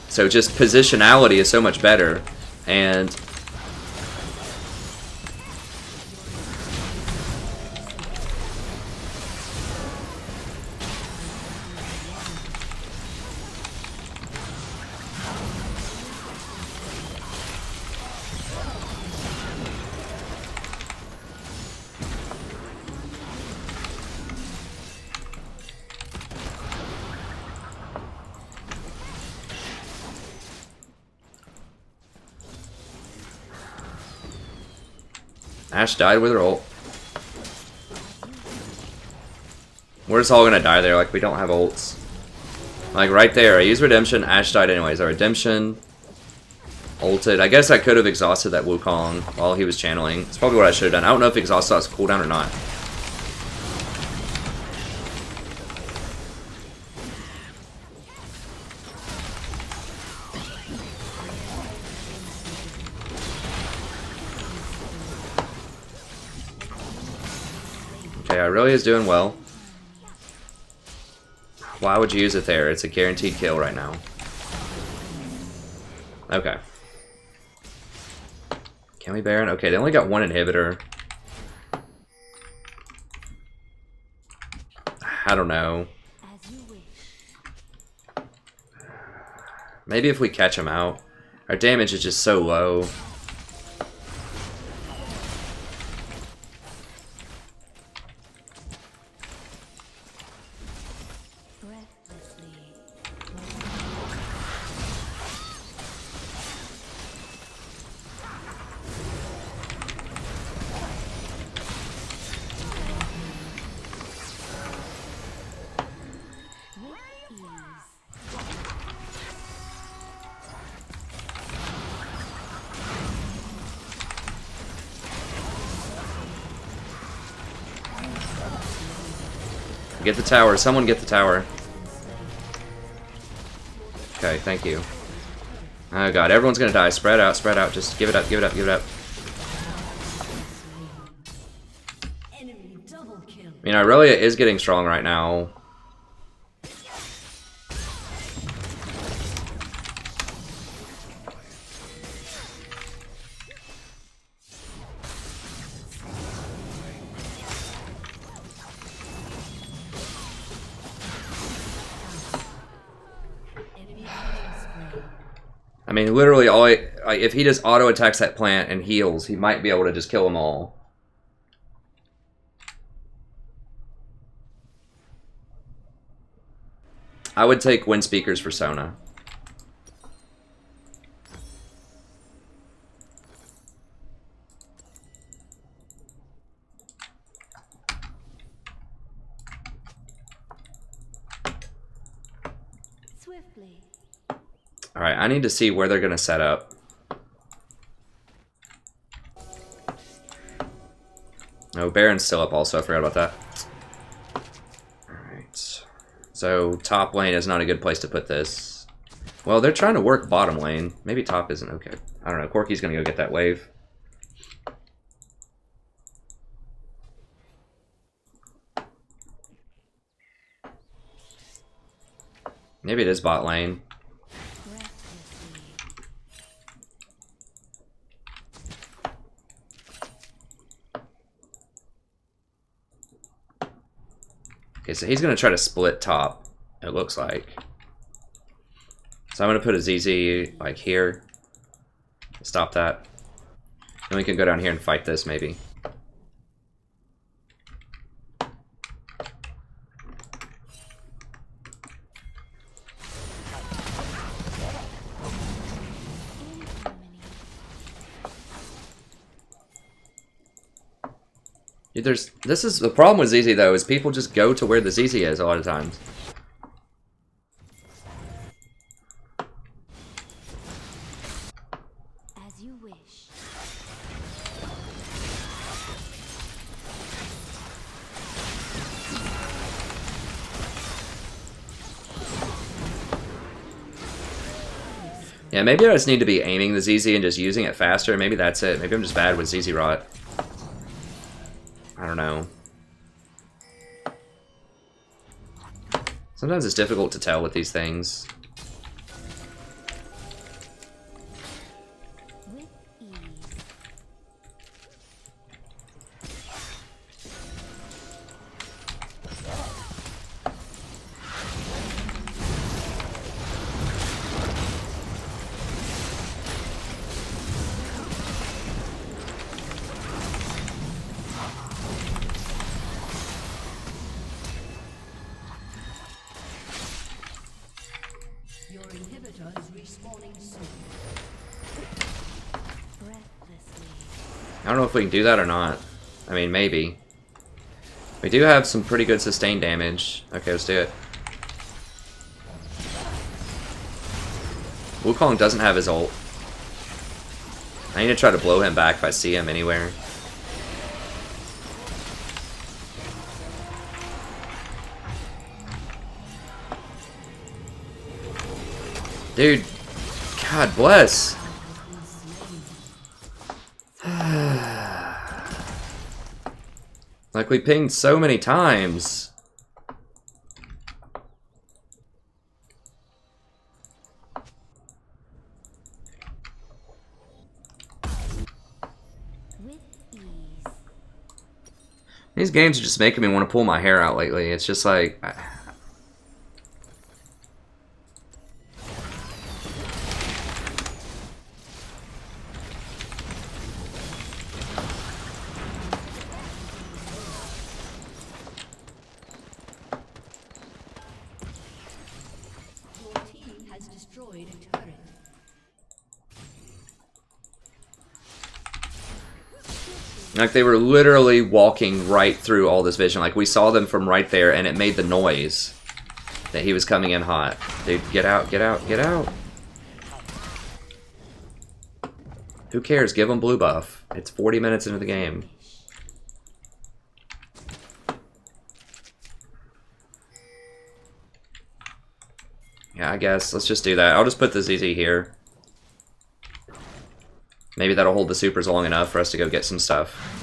So just positionality is so much better. And... Ashe died with her ult. We're just all gonna die there, like, we don't have ults. Like right there, I used Redemption, Ash died anyways. Our Redemption, ulted. I guess I could have exhausted that Wukong while he was channeling. It's probably what I should have done. I don't know if exhaust dots cooldown or not. Okay, Aurelia is doing well. Why would you use it there? It's a guaranteed kill right now. Okay. Can we Baron? Okay, they only got one inhibitor. I don't know. Maybe if we catch him out. Our damage is just so low. Get the tower. Someone get the tower. Okay, thank you. Oh god, everyone's gonna die. Spread out, spread out. Just give it up, give it up, give it up. I mean, Aurelia is getting strong right now. I mean, literally, if he just auto attacks that plant and heals, he might be able to just kill them all. I would take Wind Speakers for Sona. Swiftly. Alright, I need to see where they're going to set up. No, Baron's still up also. I forgot about that. Alright. So, top lane is not a good place to put this. Well, they're trying to work bottom lane. Maybe top isn't okay. I don't know. Corki's going to go get that wave. Maybe it is bot lane. Okay, so he's going to try to split top, it looks like. So I'm going to put a ZZ, like, here. Stop that. Then we can go down here and fight this, maybe. Dude, this is the problem with ZZ though, is people just go to where the ZZ is a lot of times. As you wish. Yeah, maybe I just need to be aiming the ZZ and just using it faster. Maybe that's it. Maybe I'm just bad with ZZ Rot. I don't know. Sometimes it's difficult to tell with these things. With ease. Your inhibitor is respawning soon. Breathlessly. I don't know if we can do that or not. I mean, maybe. We do have some pretty good sustained damage. Okay, let's do it. Wukong doesn't have his ult. I need to try to blow him back if I see him anywhere. Dude, God bless. Like, we pinged so many times. These games are just making me want to pull my hair out lately. It's just like... Like, they were literally walking right through all this vision. Like, we saw them from right there, and it made the noise that he was coming in hot. Dude, get out, get out, get out. Who cares? Give him blue buff. It's 40 minutes into the game. Yeah, I guess. Let's just do that. I'll just put the ZZ here. Maybe that'll hold the supers long enough for us to go get some stuff.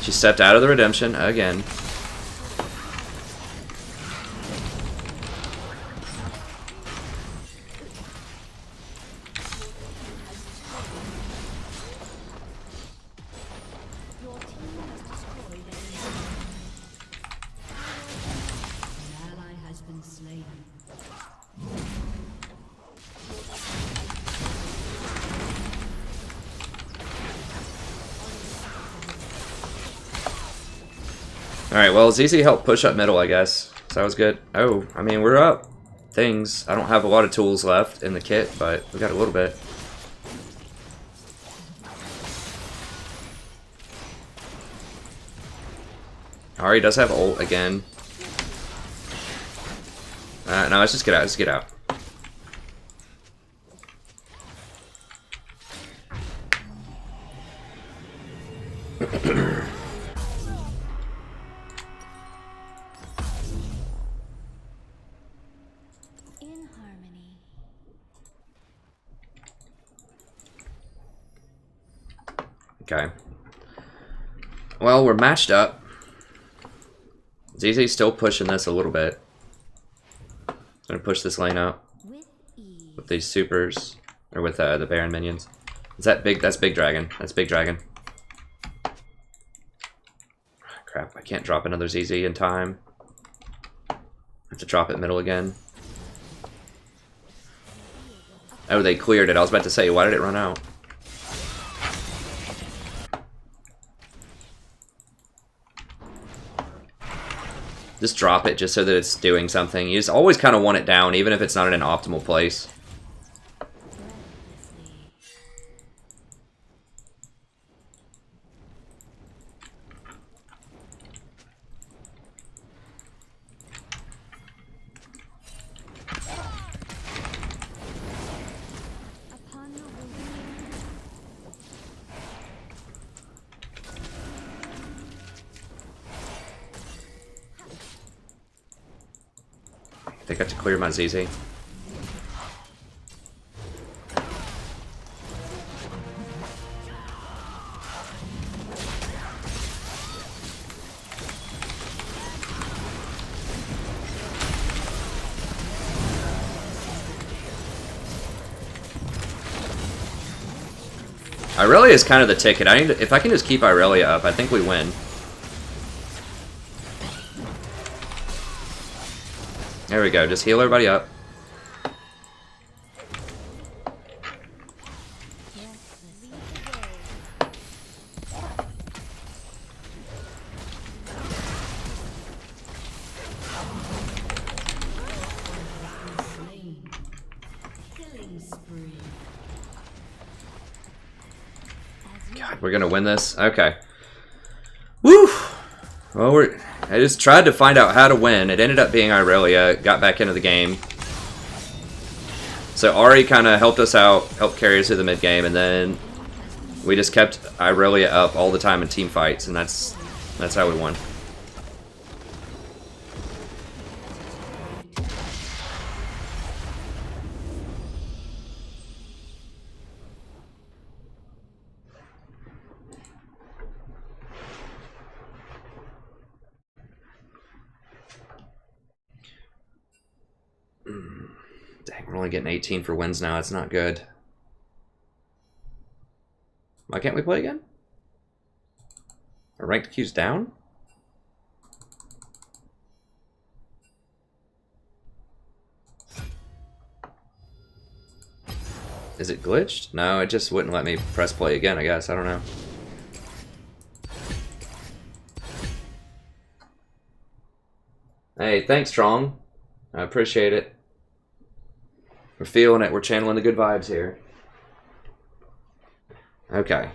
She stepped out of the redemption again. Alright, well, ZZ helped push up middle, I guess. So that was good. Oh, I mean, we're up. Things. I don't have a lot of tools left in the kit, but we got a little bit. Ahri does have ult again. No, let's just get out. Let's get out. In harmony. Okay. Well, we're matched up. ZZ's still pushing this a little bit. I'm gonna push this lane up with these supers, or with the Baron minions. Is that big? That's big dragon. That's big dragon. Crap! I can't drop another ZZ in time. I have to drop it middle again. Oh, they cleared it. I was about to say, why did it run out? Just drop it just so that it's doing something. You just always kind of want it down, even if it's not in an optimal place. I think I have to clear my ZZ. Irelia is kind of the ticket. I need to, if I can just keep Irelia up, I think we win. There we go, just heal everybody up. We're gonna win this? Okay. Woo! Well, I just tried to find out how to win. It ended up being Irelia. Got back into the game. So Ari kind of helped us out, helped carry us through the mid game, and then we just kept Irelia up all the time in team fights, and that's how we won. Dang, we're only getting 18 for wins now. It's not good. Why can't we play again? Our ranked queue's down? Is it glitched? No, it just wouldn't let me press play again, I guess. I don't know. Hey, thanks, Strong. I appreciate it. We're feeling it. We're channeling the good vibes here. Okay.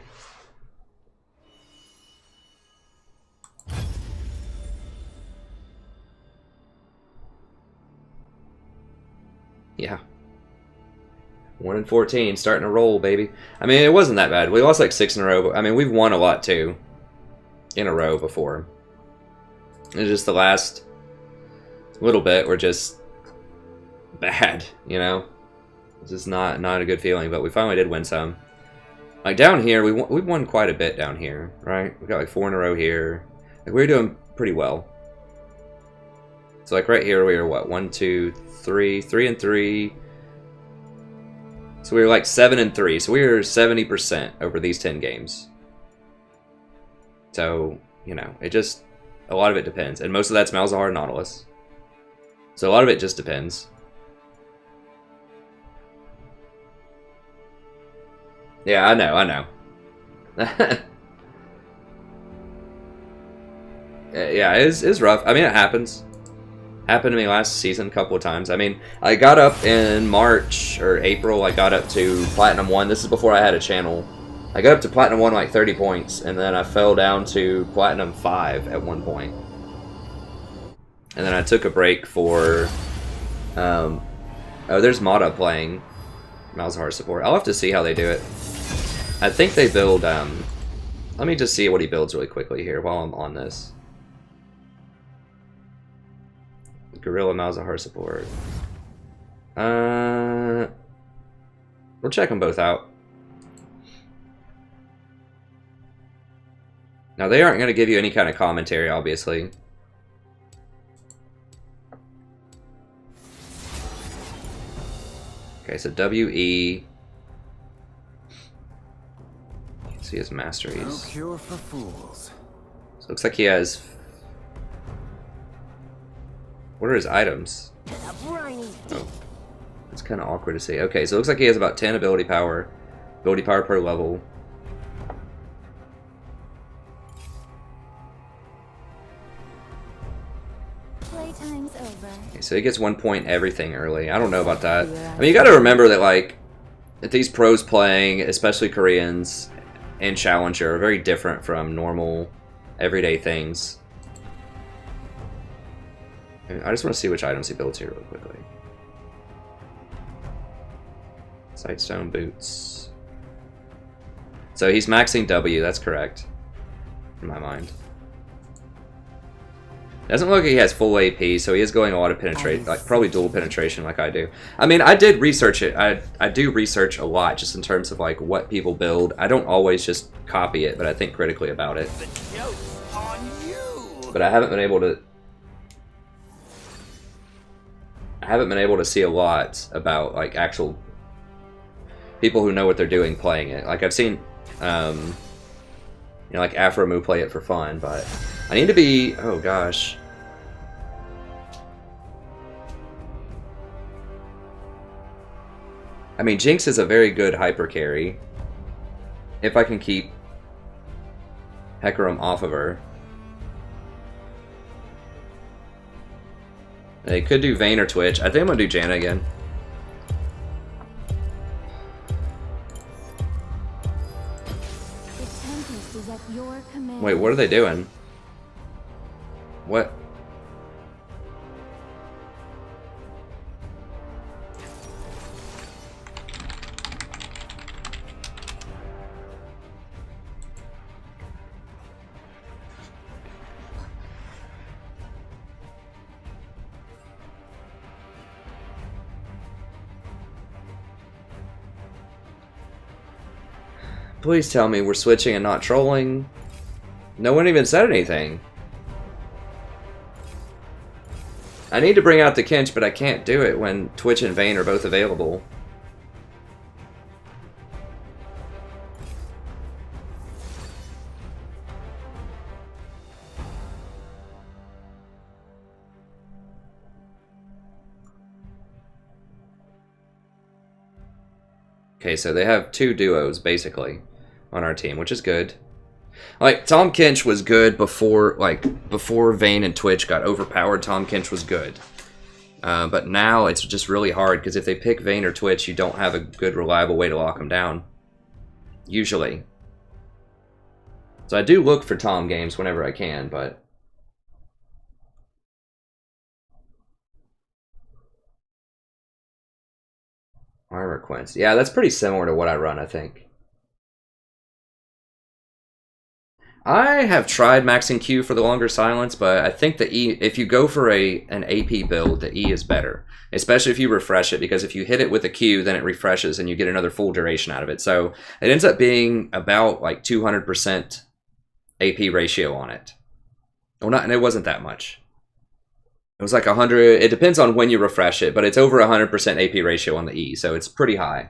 Yeah. 1 in 14, starting to roll, baby. I mean, it wasn't that bad. We lost like 6 in a row, but I mean, we've won a lot too. In a row before. It's just the last little bit were just bad, you know? It's just not a good feeling, but we finally did win some. Like down here, we won quite a bit down here, right? We got like 4 in a row here. Like we were doing pretty well. So like right here we were what? 1, 2, 3, 3 and 3. So we were like 7 and 3. So we were 70% over these 10 games. So, you know, it just, a lot of it depends. And most of that's Malzahar and Nautilus. So a lot of it just depends. Yeah, I know. Yeah, it's rough. I mean, it happens. Happened to me last season a couple of times. I mean, I got up in March or April. I got up to Platinum 1. This is before I had a channel. I got up to Platinum 1 like 30 points, and then I fell down to Platinum 5 at one point. And then I took a break for... oh, there's Mata playing Malzahar support. I'll have to see how they do it. I think they build... let me just see what he builds really quickly here while I'm on this. Gorilla Malzahar support. We'll check them both out. Now, they aren't going to give you any kind of commentary, obviously. Okay, so WE. See his masteries. No cure for fools. So it looks like he has... What are his items? Oh, it's kind of awkward to see. Okay, so it looks like he has about 10 ability power per level. Playtime's over. Okay, so he gets 1 point everything early. I don't know about that. I mean, you got to remember that, like, that these pros playing, especially Koreans and Challenger, are very different from normal, everyday things. I just want to see which items he builds here real quickly. Sightstone boots. So he's maxing W, that's correct. In my mind. Doesn't look like he has full AP, so he is going a lot of penetrate, like probably dual penetration like I do. I mean, I did research it. I do research a lot just in terms of like what people build. I don't always just copy it, but I think critically about it. The joke's on you. But I haven't been able to see a lot about like actual people who know what they're doing playing it. Like I've seen you know, like Afromu play it for fun, but I need to be, oh gosh. I mean, Jinx is a very good hyper carry. If I can keep Hecarim off of her. They could do Vayne or Twitch. I think I'm gonna do Janna again. It's time Wait, what are they doing? What? Please tell me we're switching and not trolling. No one even said anything. I need to bring out the Kinch, but I can't do it when Twitch and Vayne are both available. Okay, so they have 2 duos, basically, on our team, which is good. Like, Tahm Kench was good before, before Vayne and Twitch got overpowered, Tahm Kench was good. But now it's just really hard, because if they pick Vayne or Twitch, you don't have a good, reliable way to lock them down. Usually. So I do look for Tahm games whenever I can, but... Armor Quince. Yeah, that's pretty similar to what I run, I think. I have tried maxing Q for the longer silence, but I think the E, if you go for an AP build, the E is better. Especially if you refresh it, because if you hit it with a Q, then it refreshes and you get another full duration out of it. So it ends up being about like 200% AP ratio on it. Well, not, and it wasn't that much. It was like 100, it depends on when you refresh it, but it's over 100% AP ratio on the E, so it's pretty high.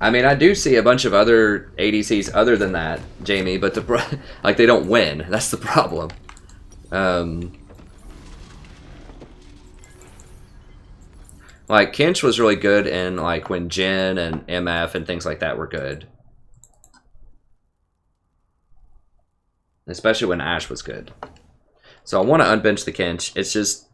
I mean, I do see a bunch of other ADCs other than that, Jamie, but like they don't win. That's the problem. Like, Kinch was really good in, like, when Jhin and MF and things like that were good. Especially when Ashe was good. So I want to unbench the Kinch. It's just...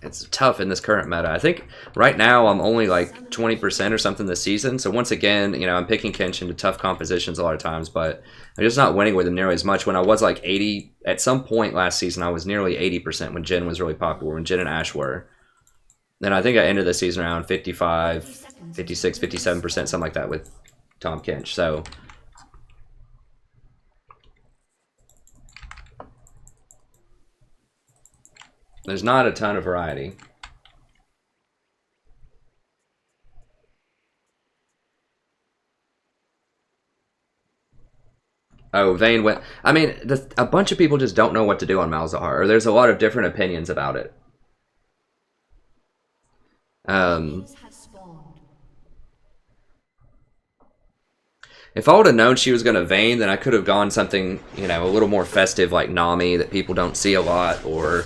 It's tough in this current meta. I think right now I'm only, like, 20% or something this season. So once again, you know, I'm picking Kinch into tough compositions a lot of times, but I'm just not winning with him nearly as much. When I was, like, 80... At some point last season, I was nearly 80% when Jhin was really popular, when Jhin and Ashe were. Then I think I ended the season around 55, 56, 57%, something like that with Tahm Kench. So there's not a ton of variety. Oh, Vayne went... I mean, a bunch of people just don't know what to do on Malzahar, or there's a lot of different opinions about it. If I would have known she was going to Vayne, then I could have gone something, you know, a little more festive like Nami that people don't see a lot, or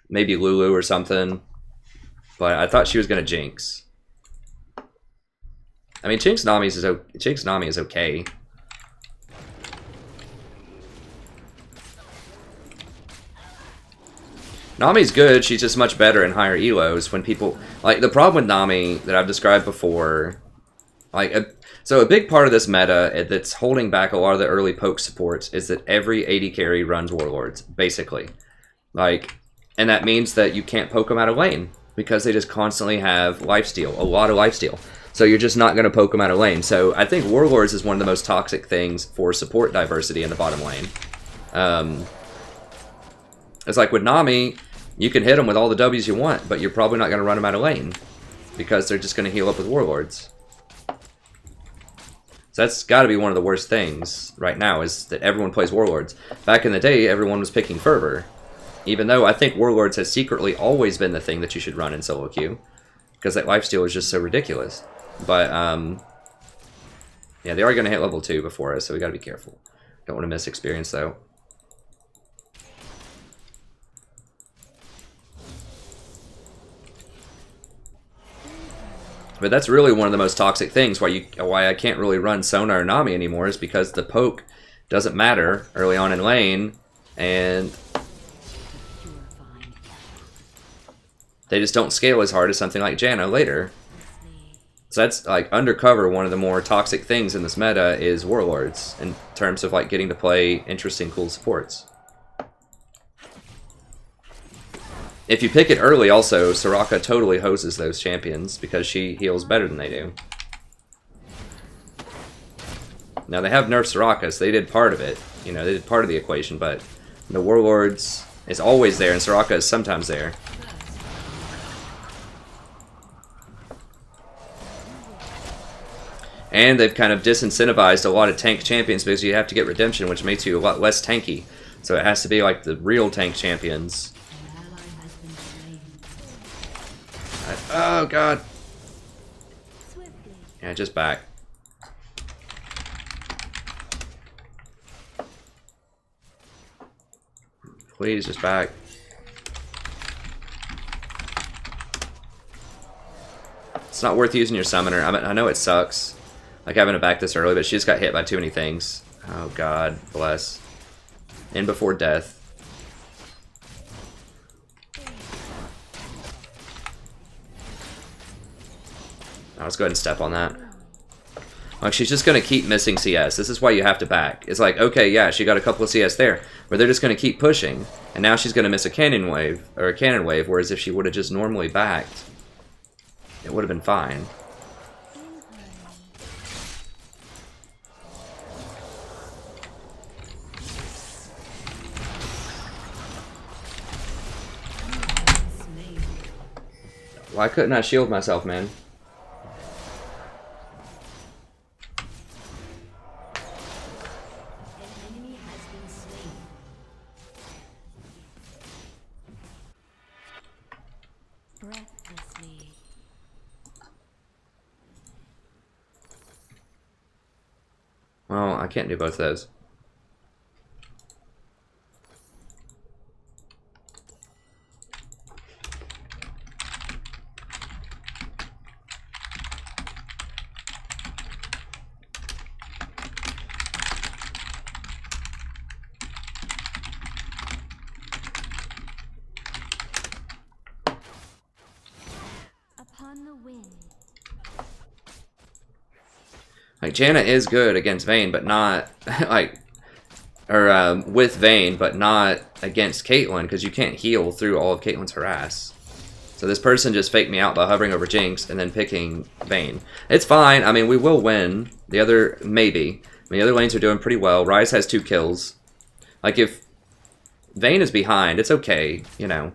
maybe Lulu or something. But I thought she was going to Jinx. I mean, Jinx Nami is okay. Nami's good, she's just much better in higher elos when people... Like, the problem with Nami that I've described before... Like, so a big part of this meta that's holding back a lot of the early poke supports is that every AD carry runs Warlords, basically. Like, and that means that you can't poke them out of lane, because they just constantly have lifesteal, a lot of lifesteal. So you're just not going to poke them out of lane. So I think Warlords is one of the most toxic things for support diversity in the bottom lane. It's like with Nami... You can hit them with all the W's you want, but you're probably not going to run them out of lane because they're just going to heal up with Warlords. So that's got to be one of the worst things right now, is that everyone plays Warlords. Back in the day, everyone was picking Fervor, even though I think Warlords has secretly always been the thing that you should run in solo queue, because that lifesteal is just so ridiculous. But yeah, they are going to hit level 2 before us, so we got to be careful. Don't want to miss experience though. But that's really one of the most toxic things why I can't really run Sona or Nami anymore, is because the poke doesn't matter early on in lane, and They just don't scale as hard as something like Janna later. So that's like undercover. One of the more toxic things in this meta is Warlords in terms of like getting to play interesting, cool supports. If you pick it early, also Soraka totally hoses those champions because she heals better than they do. Now they have nerfed Soraka, so they did part of it. You know, they did part of the equation, but the Warlords is always there, and Soraka is sometimes there. And they've kind of disincentivized a lot of tank champions because you have to get redemption, which makes you a lot less tanky. So it has to be like the real tank champions. Oh god. Yeah, just back. Please, just back. It's not worth using your summoner. I know it sucks, like having to back this early, but she just got hit by too many things. Oh god, bless. In before death. Now let's go ahead and step on that. Like, she's just going to keep missing CS. This is why you have to back. It's like, okay, yeah, she got a couple of CS there, but they're just going to keep pushing, and now she's going to miss a cannon wave, whereas if she would have just normally backed, it would have been fine. Why couldn't I shield myself, man? Well, I can't do both of those. Upon the wind. Like, Janna is good against Vayne, but not, like, or with Vayne, but not against Caitlyn, because you can't heal through all of Caitlyn's harass. So this person just faked me out by hovering over Jinx and then picking Vayne. It's fine. I mean, we will win. The other, maybe. I mean, the other lanes are doing pretty well. Ryze has 2 kills. Like, if Vayne is behind, it's okay, you know.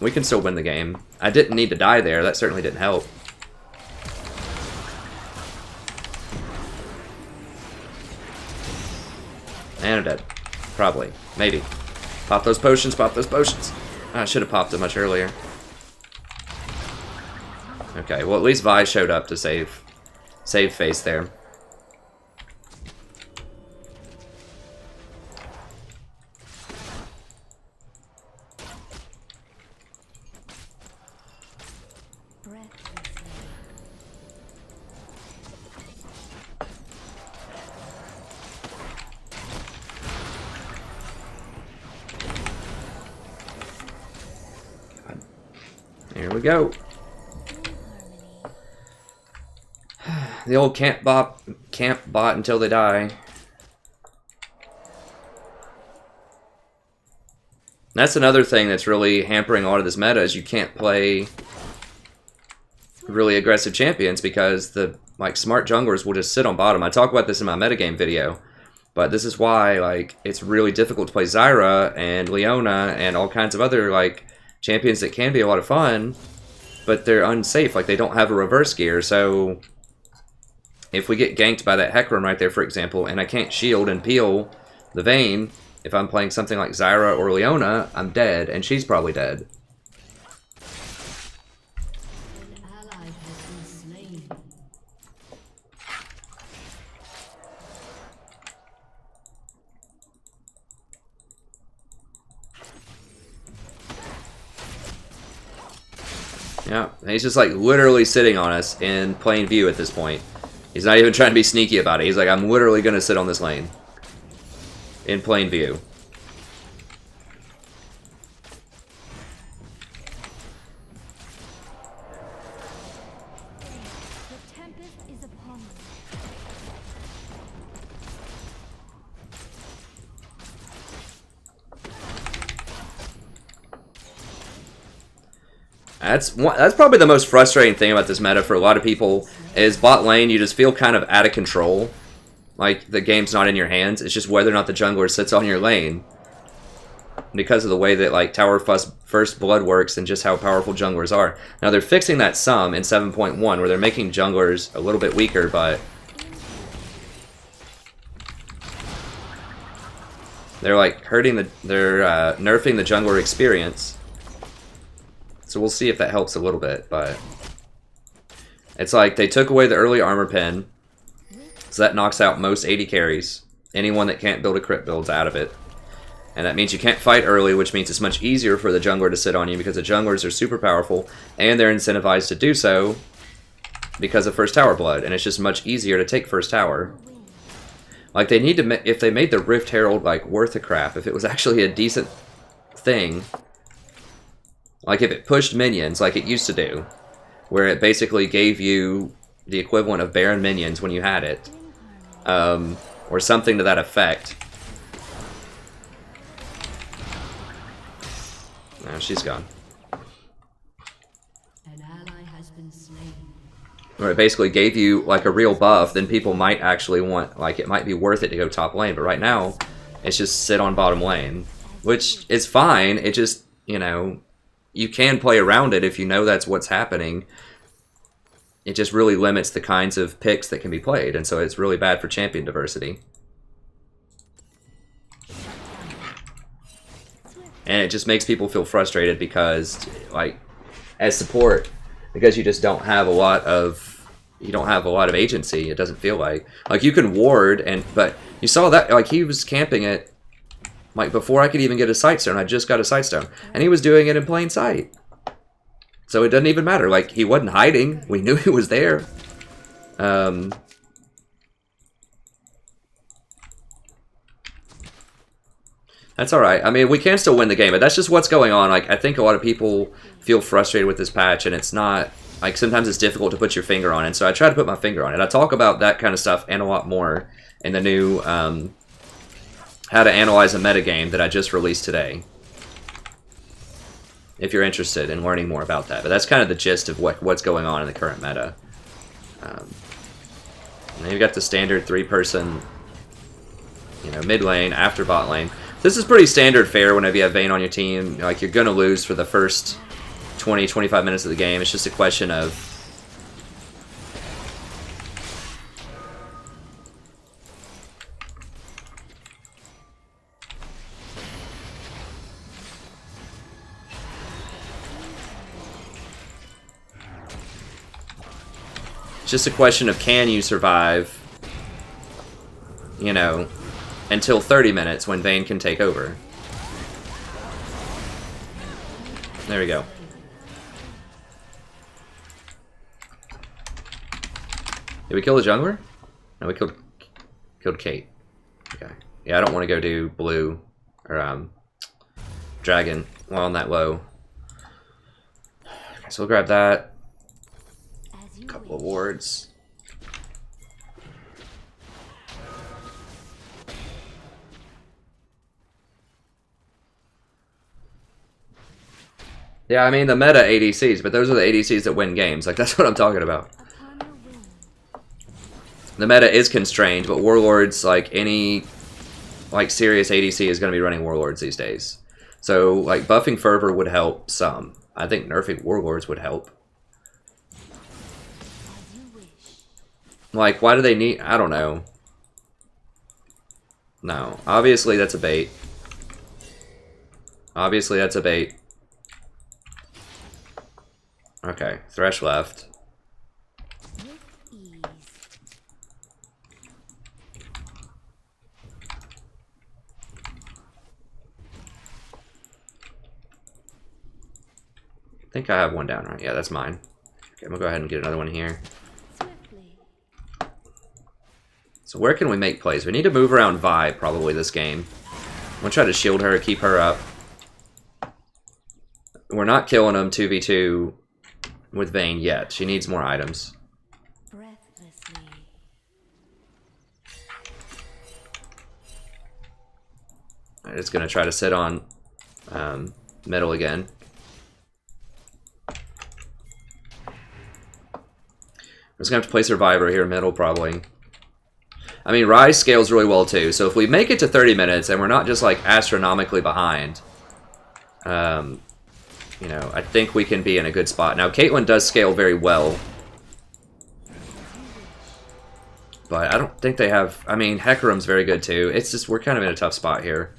We can still win the game. I didn't need to die there. That certainly didn't help. And I'm dead. Probably. Maybe. Pop those potions, pop those potions. I should have popped it much earlier. Okay, well at least Vi showed up to save face there. Here we go. The old camp bot until they die. That's another thing that's really hampering a lot of this meta is you can't play really aggressive champions because the smart junglers will just sit on bottom. I talk about this in my metagame video, but this is why it's really difficult to play Zyra and Leona and all kinds of other champions that can be a lot of fun, but they're unsafe. Like, they don't have a reverse gear, so if we get ganked by that Hecarim right there, for example, and I can't shield and peel the Vayne, if I'm playing something like Zyra or Leona, I'm dead, and she's probably dead. An ally has been slain. Yeah, and he's just literally sitting on us in plain view at this point. He's not even trying to be sneaky about it. He's like, I'm literally going to sit on this lane. In plain view. That's probably the most frustrating thing about this meta for a lot of people is bot lane. You just feel kind of out of control, like the game's not in your hands. It's just whether or not the jungler sits on your lane, because of the way that like Tower First Blood works and just how powerful junglers are. Now they're fixing that some in 7.1 where they're making junglers a little bit weaker, but they're like nerfing the jungler experience. So we'll see if that helps a little bit, but it's like they took away the early armor pin, so that knocks out most AD carries. Anyone that can't build a crit build's out of it. And that means you can't fight early, which means it's much easier for the jungler to sit on you because the junglers are super powerful, and they're incentivized to do so because of first tower blood, and it's just much easier to take first tower. Like, they need to, if they made the Rift Herald, like, worth a crap, if it was actually a decent thing, like if it pushed minions like it used to do, where it basically gave you the equivalent of Baron minions when you had it, or something to that effect. No, she's gone. An ally has been slain. Where it basically gave you like a real buff, then people might actually want, like, it might be worth it to go top lane, but right now it's just sit on bottom lane, which is fine. It just, you know, you can play around it if you know that's what's happening. It just really limits the kinds of picks that can be played, and so it's really bad for champion diversity. And it just makes people feel frustrated because, like, as support, because you just don't have a lot of, agency. It doesn't feel like you can ward, but you saw that, like, he was camping it, like, before I could even get a Sightstone. I just got a Sightstone, and he was doing it in plain sight. So it doesn't even matter. Like, he wasn't hiding. We knew he was there. That's alright. I mean, we can still win the game, but that's just what's going on. Like, I think a lot of people feel frustrated with this patch, and it's not, like, sometimes it's difficult to put your finger on it, so I try to put my finger on it. I talk about that kind of stuff and a lot more in the new, how to analyze a metagame that I just released today, if you're interested in learning more about that. But that's kind of the gist of what's going on in the current meta. And then you've got the standard 3-person, you know, mid lane after bot lane. This is pretty standard fare whenever you have Vayne on your team. Like, you're going to lose for the first 20-25 minutes of the game. It's just a question of can you survive, you know, until 30 minutes when Vayne can take over. There we go. Did we kill the jungler? No, we killed Kate. Okay. Yeah, I don't want to go do blue or dragon while on that low. So we'll grab that. A couple of wards. Yeah, I mean the meta ADCs, but those are the ADCs that win games. Like, that's what I'm talking about. The meta is constrained, but Warlords, like any, like, serious ADC is going to be running Warlords these days. So, like, buffing Fervor would help some. I think nerfing Warlords would help. Like, why do they need... I don't know. No. Obviously, that's a bait. Obviously, that's a bait. Okay. Thresh left. I think I have one down, right? Yeah, that's mine. Okay, I'm gonna go ahead and get another one here. So where can we make plays? We need to move around Vi probably this game. I'm gonna try to shield her, keep her up. We're not killing them 2v2 with Vayne yet. She needs more items. I'm just gonna try to sit on middle again. just gonna have to play Survivor here middle probably. I mean, Rise scales really well too, so if we make it to 30 minutes and we're not just like astronomically behind, you know, I think we can be in a good spot. Now, Caitlyn does scale very well, but I don't think they have... I mean, Hecarim's very good too. It's just, we're kind of in a tough spot here.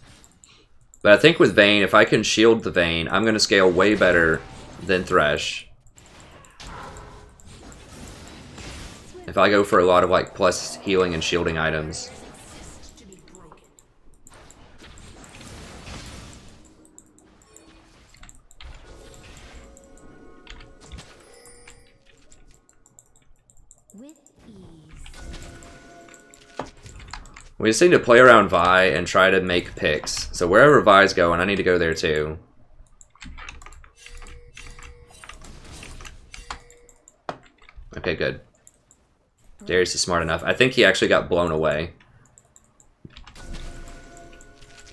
But I think with Vayne, if I can shield the Vayne, I'm going to scale way better than Thresh. If I go for a lot of like plus healing and shielding items. We just need to play around Vi and try to make picks. So wherever Vi's going, I need to go there too. Okay, good. Darius is smart enough. I think he actually got blown away.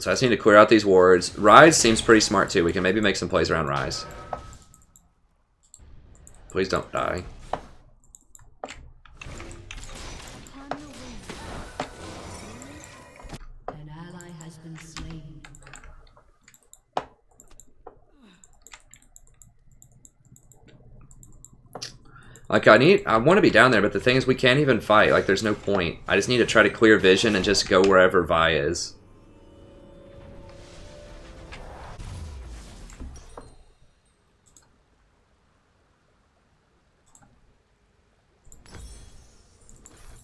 So I just need to clear out these wards. Rise seems pretty smart too. We can maybe make some plays around Rise. Please don't die. An ally has been slain. Like, I want to be down there, but the thing is we can't even fight. Like, there's no point. I just need to try to clear vision and just go wherever Vi is.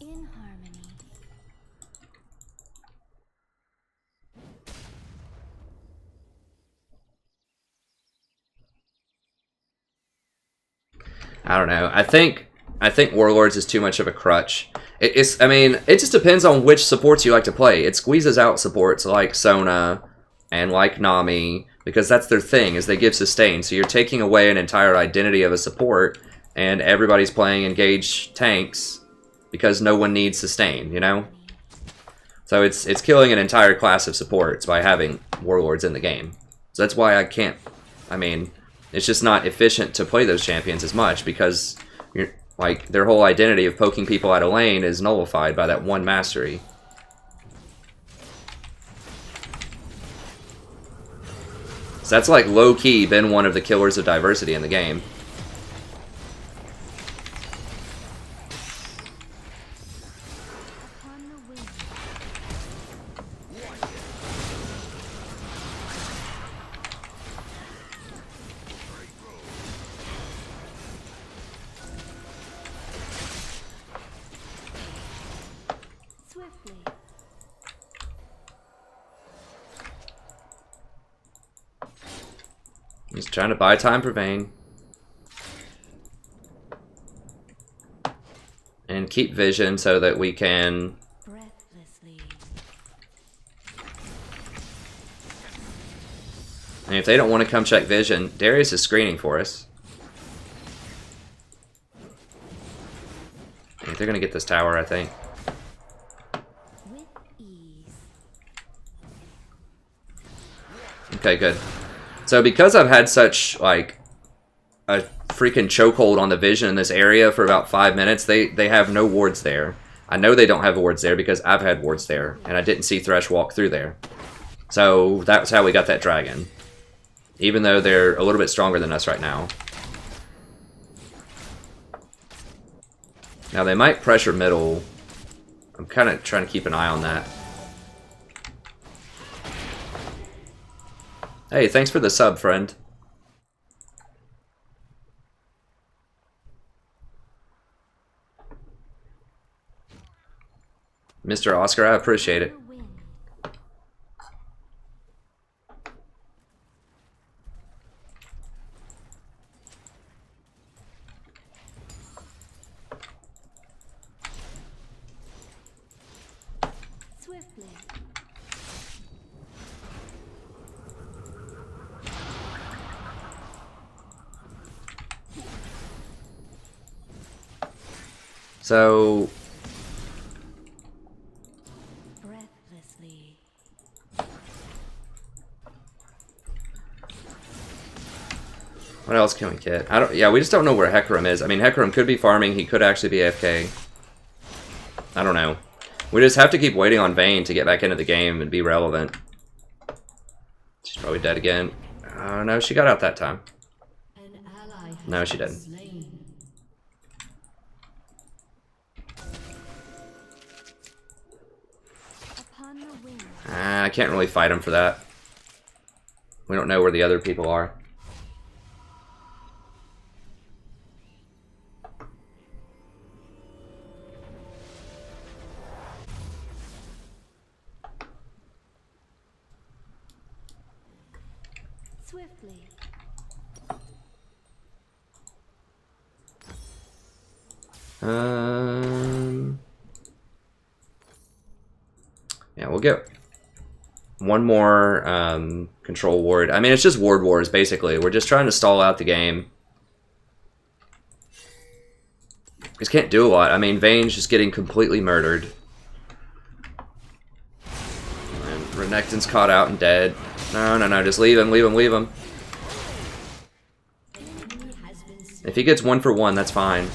In harmony. I don't know. I think Warlords is too much of a crutch. I mean, it just depends on which supports you like to play. It squeezes out supports like Sona and like Nami, because that's their thing, is they give sustain. So you're taking away an entire identity of a support, and everybody's playing engaged tanks because no one needs sustain, you know? So it's killing an entire class of supports by having Warlords in the game. So that's why I can't... I mean... It's just not efficient to play those champions as much because like their whole identity of poking people out of lane is nullified by that one mastery. So that's like low-key been one of the killers of diversity in the game. He's trying to buy time for Vayne. And keep vision so that we can... And if they don't want to come check vision, Darius is screening for us. I think they're going to get this tower, I think. Okay, good. So because I've had such, like, a freaking chokehold on the vision in this area for about 5 minutes, they have no wards there. I know they don't have wards there because I've had wards there, and I didn't see Thresh walk through there. So that's how we got that dragon. Even though they're a little bit stronger than us right now. Now they might pressure middle. I'm kind of trying to keep an eye on that. Hey, thanks for the sub, friend. Mr. Oscar, I appreciate it. So Breathlessly. What else can we get? I don't. Yeah, we just don't know where Hecarim is. I mean, Hecarim could be farming. He could actually be AFK. I don't know. We just have to keep waiting on Vayne to get back into the game and be relevant. She's probably dead again. Oh no, she got out that time. No, she didn't. I can't really fight him for that. We don't know where the other people are. Swiftly. Yeah, we'll get one more control ward. I mean, it's just ward wars, basically. We're just trying to stall out the game. Just can't do a lot. I mean, Vayne's just getting completely murdered. And Renekton's caught out and dead. No, no, no, just leave him, leave him, leave him. If he gets 1 for 1, that's fine.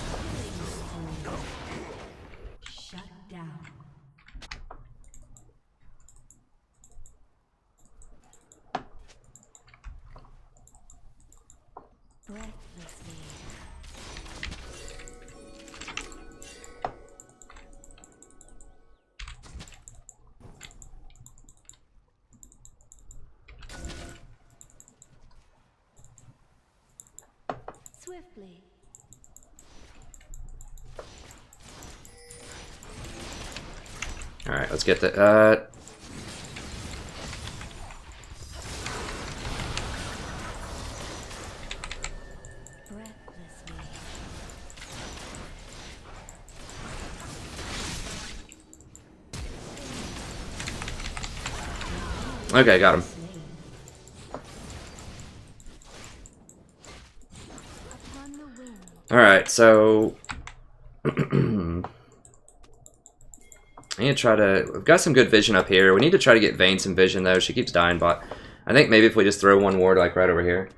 Swiftly. Alright, let's get the... Okay, got him. Alright, so... I need to try to... We've got some good vision up here. We need to try to get Vayne some vision, though. She keeps dying, but I think maybe if we just throw one ward, like, right over here.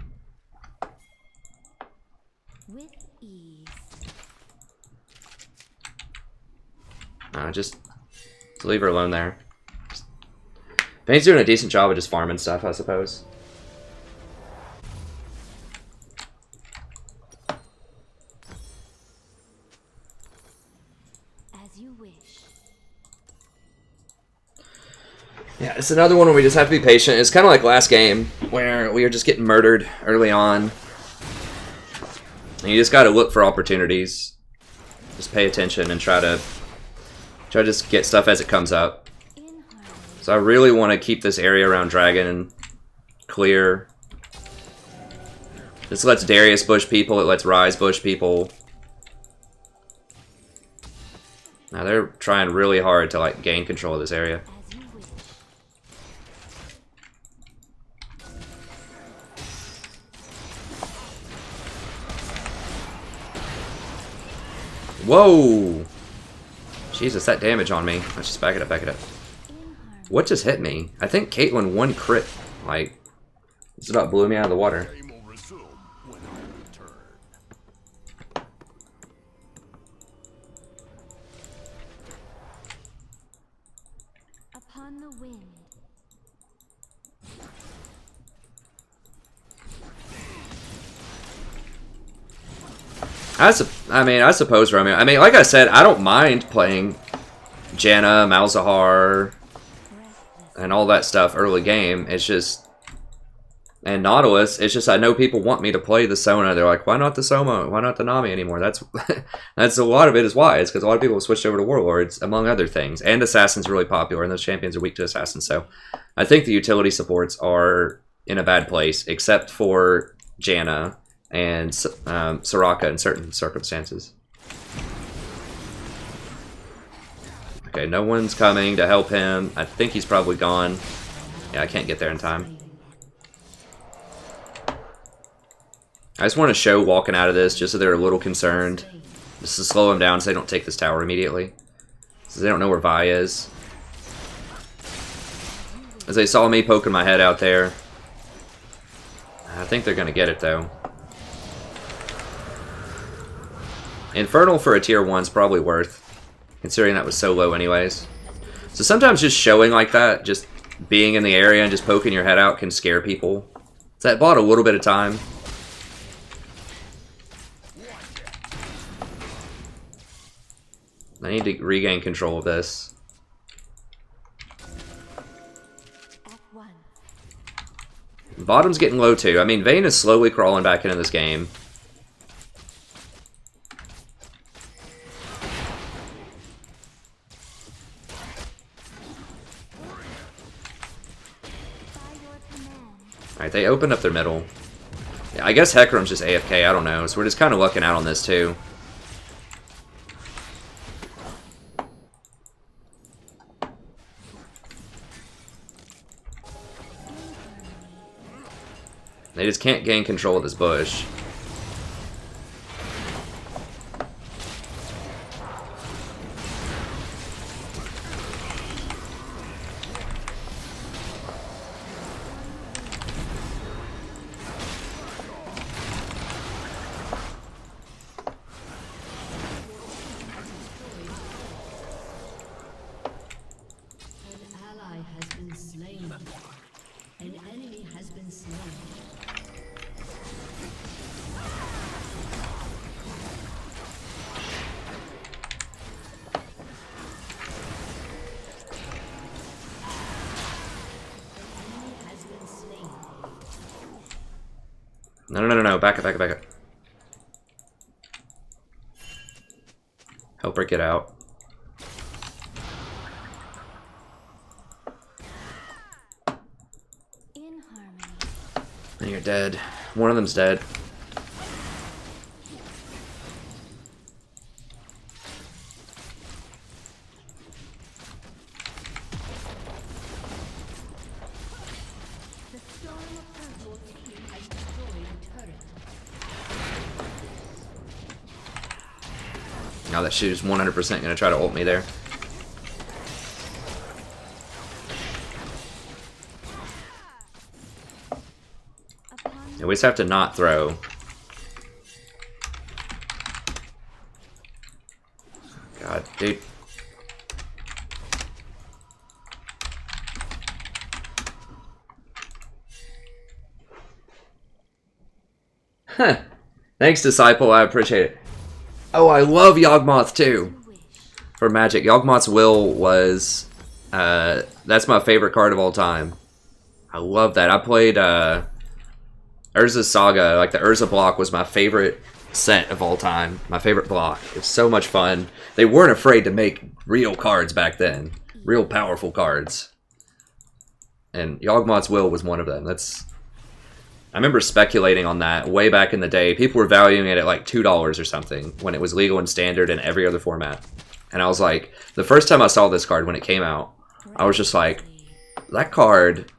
With ease. Just leave her alone there. Vayne's doing a decent job of just farming stuff, I suppose. As you wish. Yeah, it's another one where we just have to be patient. It's kind of like last game, where we were just getting murdered early on. And you just got to look for opportunities. Just pay attention and try to just get stuff as it comes up. So I really want to keep this area around Dragon clear. This lets Darius bush people, it lets Ryze bush people. Now they're trying really hard to like gain control of this area. Whoa! Jesus, that damage on me. Let's just back it up, back it up. What just hit me? I think Caitlyn won crit. Like, this about blew me out of the water. Upon the wind. I suppose, Romeo. I mean, like I said, I don't mind playing Janna, Malzahar, and all that stuff early game. It's just, and Nautilus, it's just I know people want me to play the Sona. They're like, why not the Soma? Why not the Nami anymore? That's that's a lot of it is why. It's because a lot of people have switched over to Warlords, among other things. And Assassin's really popular, and those champions are weak to Assassin. So I think the utility supports are in a bad place, except for Janna and Soraka in certain circumstances. Okay, no one's coming to help him. I think he's probably gone. Yeah, I can't get there in time. I just want to show walking out of this just so they're a little concerned. Just to slow them down so they don't take this tower immediately. So they don't know where Vi is. As they saw me poking my head out there. I think they're going to get it though. Infernal for a tier 1's probably worth, considering that was so low anyways. So sometimes just showing like that, just being in the area and just poking your head out can scare people. So that bought a little bit of time. I need to regain control of this. Bottom's getting low too. I mean, Vayne is slowly crawling back into this game. Alright, they opened up their middle. Yeah, I guess Hecarim's just AFK, I don't know. So we're just kind of lucking out on this too. They just can't gain control of this bush. No, back up. Help her get out. In harmony. And you're dead. One of them's dead. Now that she's 100% going to try to ult me there. Yeah, we just have to not throw. God, dude. Huh. Thanks, Disciple. I appreciate it. Oh, I love Yawgmoth too. For Magic, Yawgmoth's Will was that's my favorite card of all time. I love that. I played Urza's Saga. Like the Urza block was my favorite set of all time. My favorite block. It was so much fun. They weren't afraid to make real cards back then. Real powerful cards. And Yawgmoth's Will was one of them. I remember speculating on that way back in the day. People were valuing it at like $2 or something when it was legal and standard in every other format. And I was like, the first time I saw this card when it came out, I was just like, that card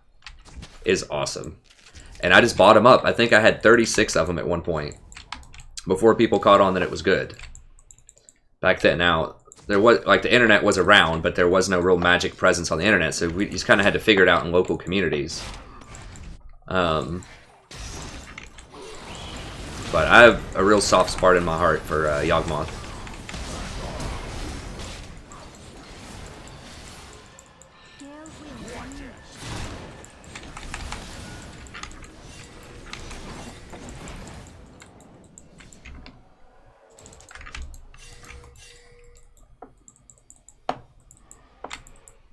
is awesome. And I just bought them up. I think I had 36 of them at one point before people caught on that it was good. Back then, now, there was like the internet was around, but there was no real Magic presence on the internet, so we just kind of had to figure it out in local communities. But I have a real soft spot in my heart for Yawgmoth.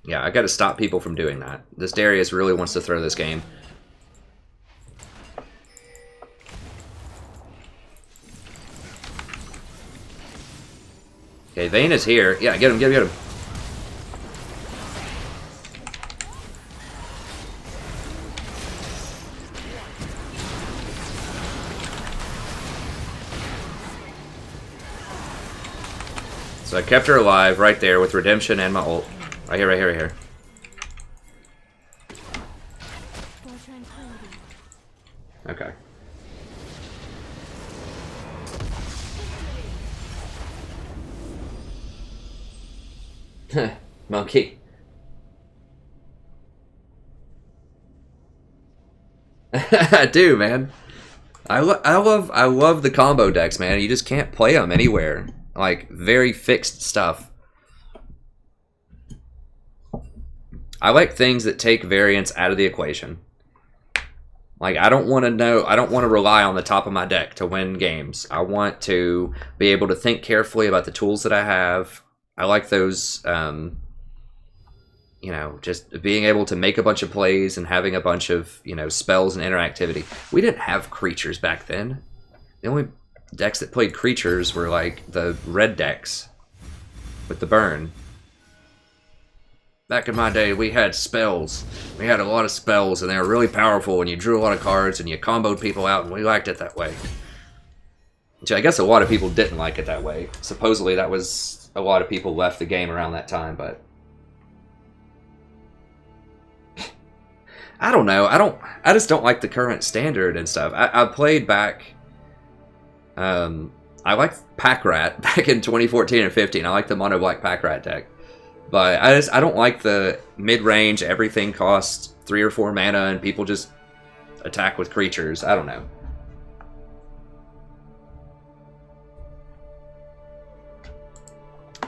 Yeah, I gotta stop people from doing that. This Darius really wants to throw this game. Okay, Vayne is here. Yeah, get him. So I kept her alive right there with Redemption and my ult. Right here. Okay. Monkey. I do, man. I love the combo decks, man. You just can't play them anywhere. Like, very fixed stuff. I like things that take variance out of the equation. Like, I don't want to rely on the top of my deck to win games. I want to be able to think carefully about the tools that I have. I like those, you know, just being able to make a bunch of plays and having a bunch of, you know, spells and interactivity. We didn't have creatures back then. The only decks that played creatures were, like, the red decks with the burn. Back in my day, we had spells. We had a lot of spells, and they were really powerful, and you drew a lot of cards, and you comboed people out, and we liked it that way. Which I guess a lot of people didn't like it that way. Supposedly, that was... a lot of people left the game around that time, but... I don't know. I just don't like the current standard and stuff. I played back... I liked Pack Rat back in 2014 and 15. I like the Mono Black Pack Rat deck. But I don't like the mid-range, everything costs 3 or 4 mana and people just attack with creatures. I don't know.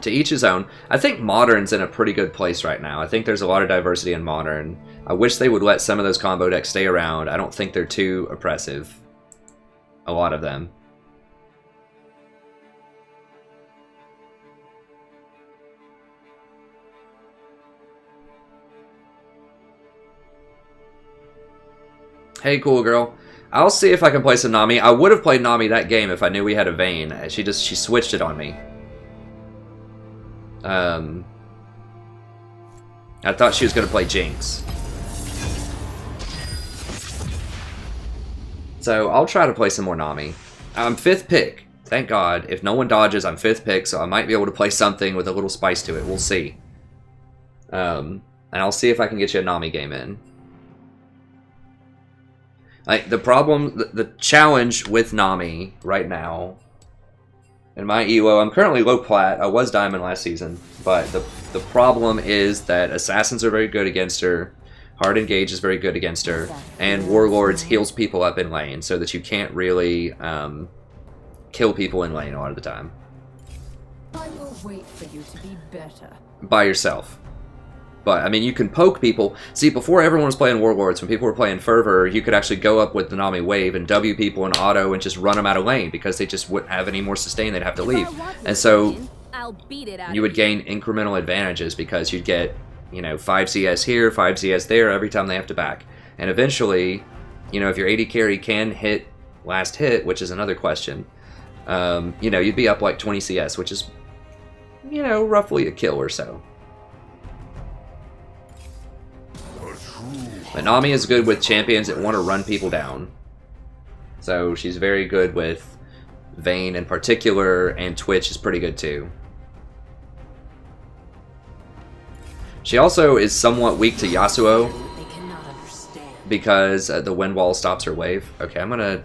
To each his own. I think Modern's in a pretty good place right now. I think there's a lot of diversity in Modern. I wish they would let some of those combo decks stay around. I don't think they're too oppressive. A lot of them. Hey, cool girl. I'll see if I can play some Nami. I would have played Nami that game if I knew we had a Vayne. She switched it on me. I thought she was going to play Jinx. So I'll try to play some more Nami. I'm 5th pick. Thank God. If no one dodges, I'm 5th pick, so I might be able to play something with a little spice to it. We'll see. And I'll see if I can get you a Nami game in. Like, the problem, the challenge with Nami right now, in my ELO, I'm currently low plat. I was diamond last season, but the problem is that assassins are very good against her, hard engage is very good against her, and warlords heals people up in lane, so that you can't really kill people in lane a lot of the time. I will wait for you to be better. By yourself. But, I mean, you can poke people. See, before everyone was playing Warlords, when people were playing Fervor, you could actually go up with the Nami Wave and W people in auto and just run them out of lane because they just wouldn't have any more sustain, they'd have to leave. And so, you would gain incremental advantages because you'd get, you know, 5 CS here, 5 CS there every time they have to back. And eventually, you know, if your AD carry can hit last hit, which is another question, you know, you'd be up like 20 CS, which is, you know, roughly a kill or so. But Nami is good with champions that want to run people down. So she's very good with Vayne in particular, and Twitch is pretty good too. She also is somewhat weak to Yasuo because the wind wall stops her wave. Okay, I'm gonna...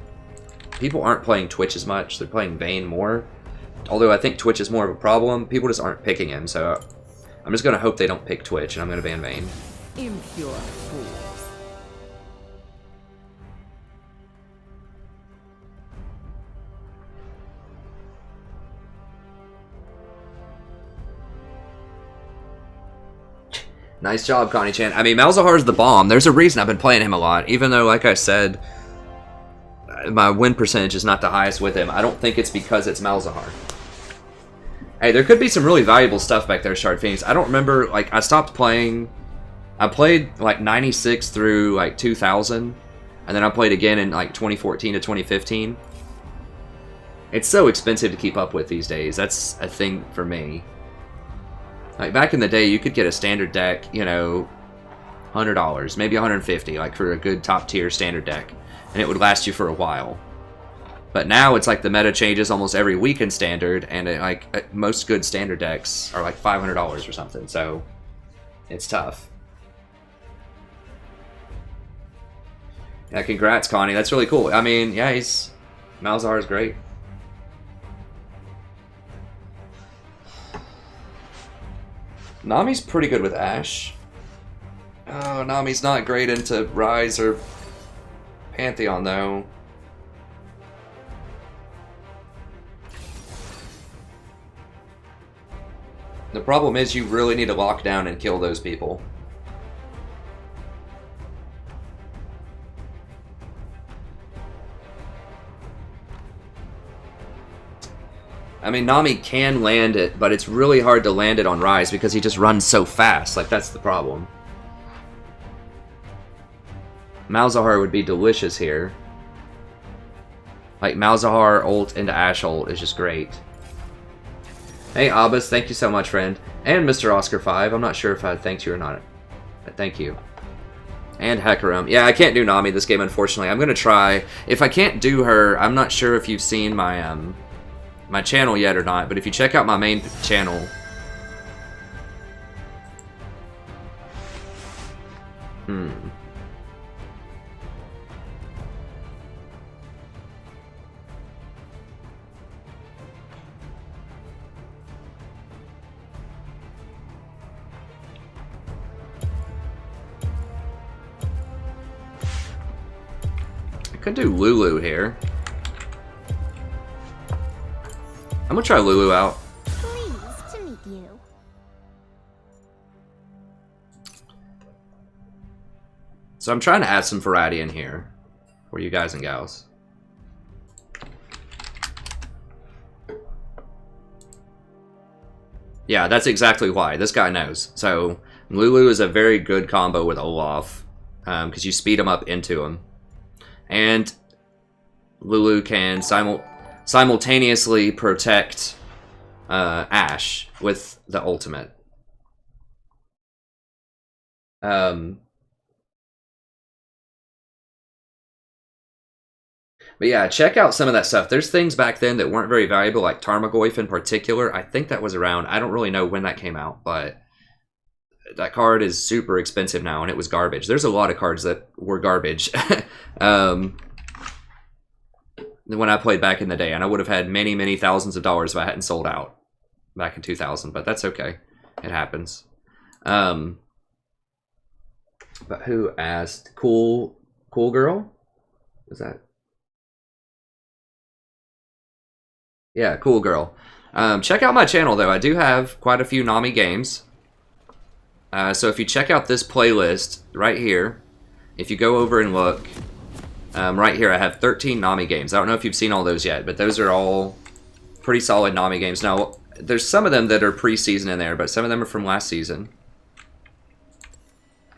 People aren't playing Twitch as much, they're playing Vayne more. Although I think Twitch is more of a problem, people just aren't picking him, so I'm just gonna hope they don't pick Twitch, and I'm gonna ban Vayne. Impure fools. Nice job, Connie Chan. I mean, Malzahar's the bomb. There's a reason I've been playing him a lot, even though, like I said, my win percentage is not the highest with him. I don't think it's because it's Malzahar. Hey, there could be some really valuable stuff back there, Shard Phoenix. I don't remember, like, I stopped playing... I played, like, 96 through, like, 2000, and then I played again in, like, 2014 to 2015. It's so expensive to keep up with these days. That's a thing for me. Like, back in the day, you could get a standard deck, you know, $100, maybe $150, like, for a good top-tier standard deck, and it would last you for a while. But now, it's like the meta changes almost every week in standard, and, most good standard decks are, like, $500 or something, so it's tough. Yeah, congrats, Connie. That's really cool. I mean, yeah, Malzahar is great. Nami's pretty good with Ashe. Oh, Nami's not great into Rise or Pantheon, though. problem is you really need to lock down and kill those people. I mean, Nami can land it, but it's really hard to land it on Rise because he just runs so fast. Like, that's the problem. Malzahar would be delicious here. Like, Malzahar ult into Ashe ult is just great. Hey, Abbas, thank you so much, friend. And Mr. Oscar 5. I'm not sure if I thanked you or not. But thank you. And Hecarim. Yeah, I can't do Nami this game, unfortunately. I'm going to try. If I can't do her, I'm not sure if you've seen my my channel yet or not, but if you check out my main channel... I could do Lulu here. I'm gonna try Lulu out. Pleased to meet you. So I'm trying to add some variety in here for you guys and gals. Yeah, that's exactly why. This guy knows. So Lulu is a very good combo with Olaf because you speed him up into him. And Lulu can simultaneously protect Ashe with the ultimate. But yeah, check out some of that stuff. There's things back then that weren't very valuable, like Tarmogoyf in particular. I think that was around. I don't really know when that came out, but that card is super expensive now, and it was garbage. There's a lot of cards that were garbage. When I played back in the day, and I would have had many, many thousands of dollars if I hadn't sold out back in 2000, but that's okay. It happens. But who asked? Cool Girl? Is that? Yeah, Cool Girl. Check out my channel, though. I do have quite a few Nami games. So if you check out this playlist right here, if you go over and look, right here I have 13 Nami games. I don't know if you've seen all those yet, but those are all pretty solid Nami games. Now, there's some of them that are pre-season in there, but some of them are from last season.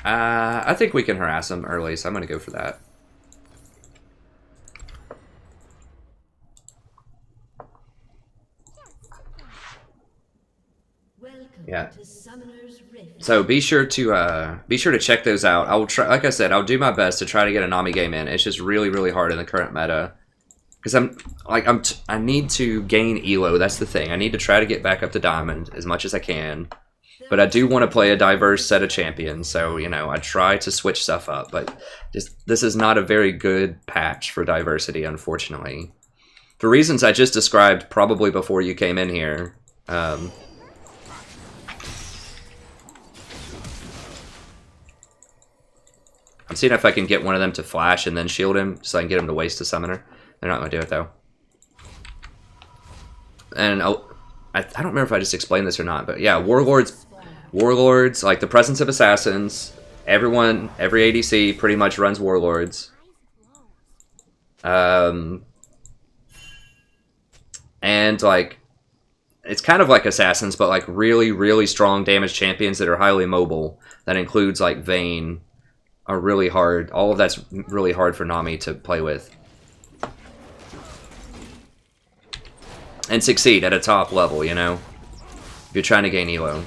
I think we can harass them early, so I'm going to go for that. Yeah. So be sure to check those out. I will try, like I said, I'll do my best to try to get a Nami game in. It's just really, really hard in the current meta because I need to gain Elo. That's the thing. I need to try to get back up to Diamond as much as I can, but I do want to play a diverse set of champions. So you know, I try to switch stuff up, but this is not a very good patch for diversity, unfortunately, for reasons I just described probably before you came in here. I'm seeing if I can get one of them to flash and then shield him, so I can get him to waste a summoner. They're not going to do it, though. And I don't remember if I just explained this or not, but yeah, Warlords, like the presence of Assassins, every ADC pretty much runs Warlords. And, like, it's kind of like Assassins, but, like, really, really strong damage champions that are highly mobile. That includes, like, Vayne. Are really hard. All of that's really hard for Nami to play with. And succeed at a top level, you know? If you're trying to gain Elo.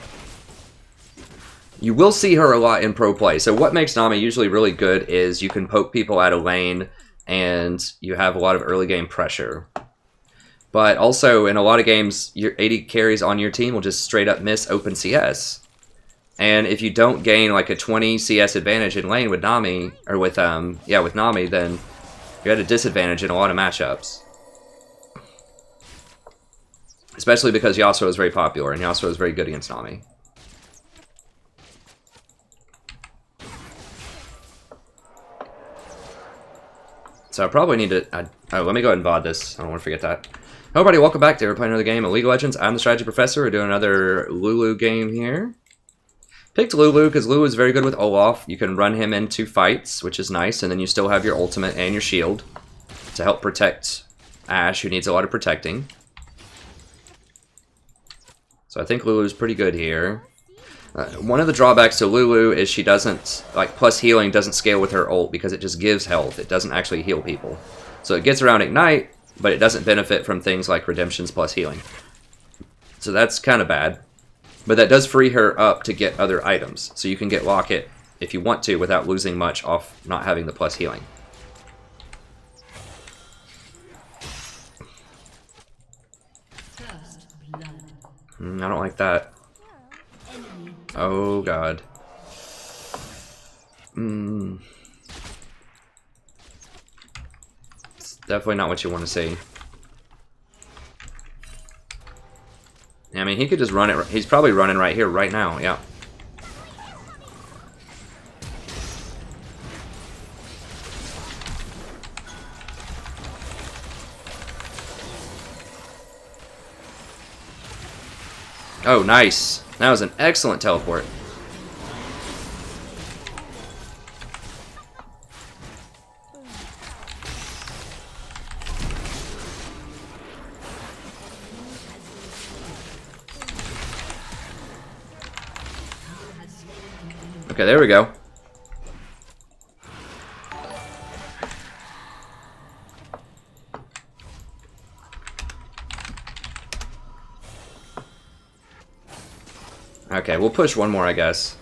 You will see her a lot in pro play. So what makes Nami usually really good is you can poke people out of lane and you have a lot of early game pressure. But also in a lot of games, your AD carries on your team will just straight up miss open CS. And if you don't gain like a 20 CS advantage in lane with Nami, or with Nami, then you're at a disadvantage in a lot of matchups. Especially because Yasuo is very popular, and Yasuo is very good against Nami. So I probably need to... let me go ahead and VOD this. I don't want to forget that. Hello everybody, welcome back. We're playing another game of League of Legends. I'm the Strategy Professor. We're doing another Lulu game here. Picked Lulu because Lulu is very good with Olaf. You can run him into fights, which is nice, and then you still have your ultimate and your shield to help protect Ashe, who needs a lot of protecting. So I think Lulu's pretty good here. One of the drawbacks to Lulu is she doesn't, like, plus healing doesn't scale with her ult because it just gives health. It doesn't actually heal people. So it gets around Ignite, but it doesn't benefit from things like Redemptions plus healing. So that's kind of bad. But that does free her up to get other items. So you can get Locket if you want to without losing much off not having the plus healing. I don't like that. Oh god. It's definitely not what you want to see. I mean, he could just run it. He's probably running right here, right now. Yeah. Oh, nice. That was an excellent teleport. Okay, there we go. Okay, we'll push one more, I guess.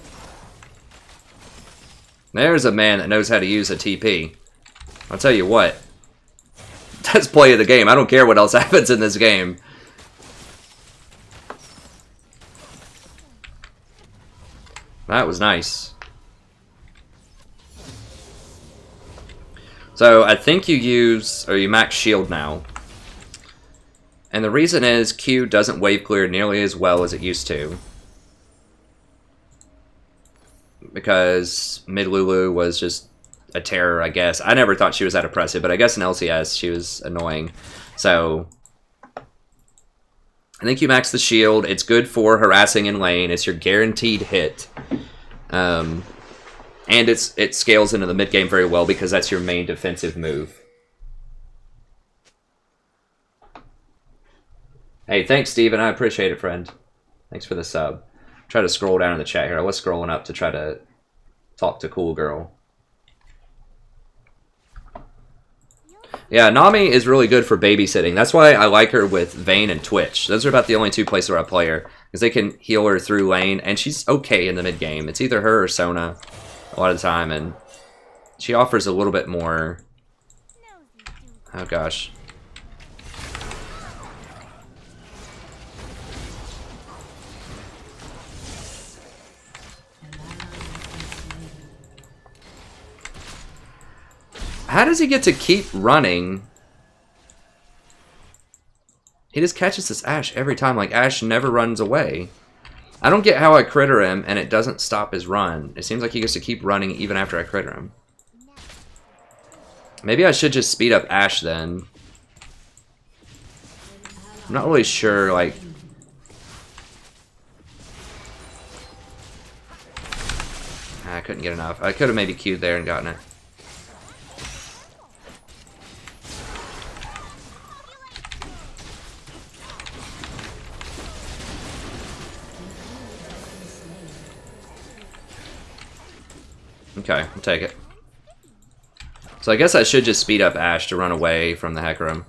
There's a man that knows how to use a TP. I'll tell you what. That's play of the game. I don't care what else happens in this game. That was nice. So I think you use, or you max shield now. And the reason is Q doesn't wave clear nearly as well as it used to. Because mid-Lulu was just a terror, I guess. I never thought she was that oppressive, but I guess in LCS she was annoying. So I think you max the shield. It's good for harassing in lane. It's your guaranteed hit. And it scales into the mid game very well because that's your main defensive move. Hey, thanks, Steven. I appreciate it, friend. Thanks for the sub. Try to scroll down in the chat here. I was scrolling up to try to talk to Cool Girl. Yeah, Nami is really good for babysitting. That's why I like her with Vayne and Twitch. Those are about the only two places where I play her. Because they can heal her through lane, and she's okay in the mid game. It's either her or Sona a lot of the time, and she offers a little bit more. Oh gosh. How does he get to keep running? He just catches this Ashe every time. Like, Ashe never runs away. I don't get how I critter him and it doesn't stop his run. It seems like he gets to keep running even after I critter him. Maybe I should just speed up Ashe then. I'm not really sure, like... I couldn't get enough. I could have maybe queued there and gotten it. Okay, I'll take it. So I guess I should just speed up Ashe to run away from the Hecarim.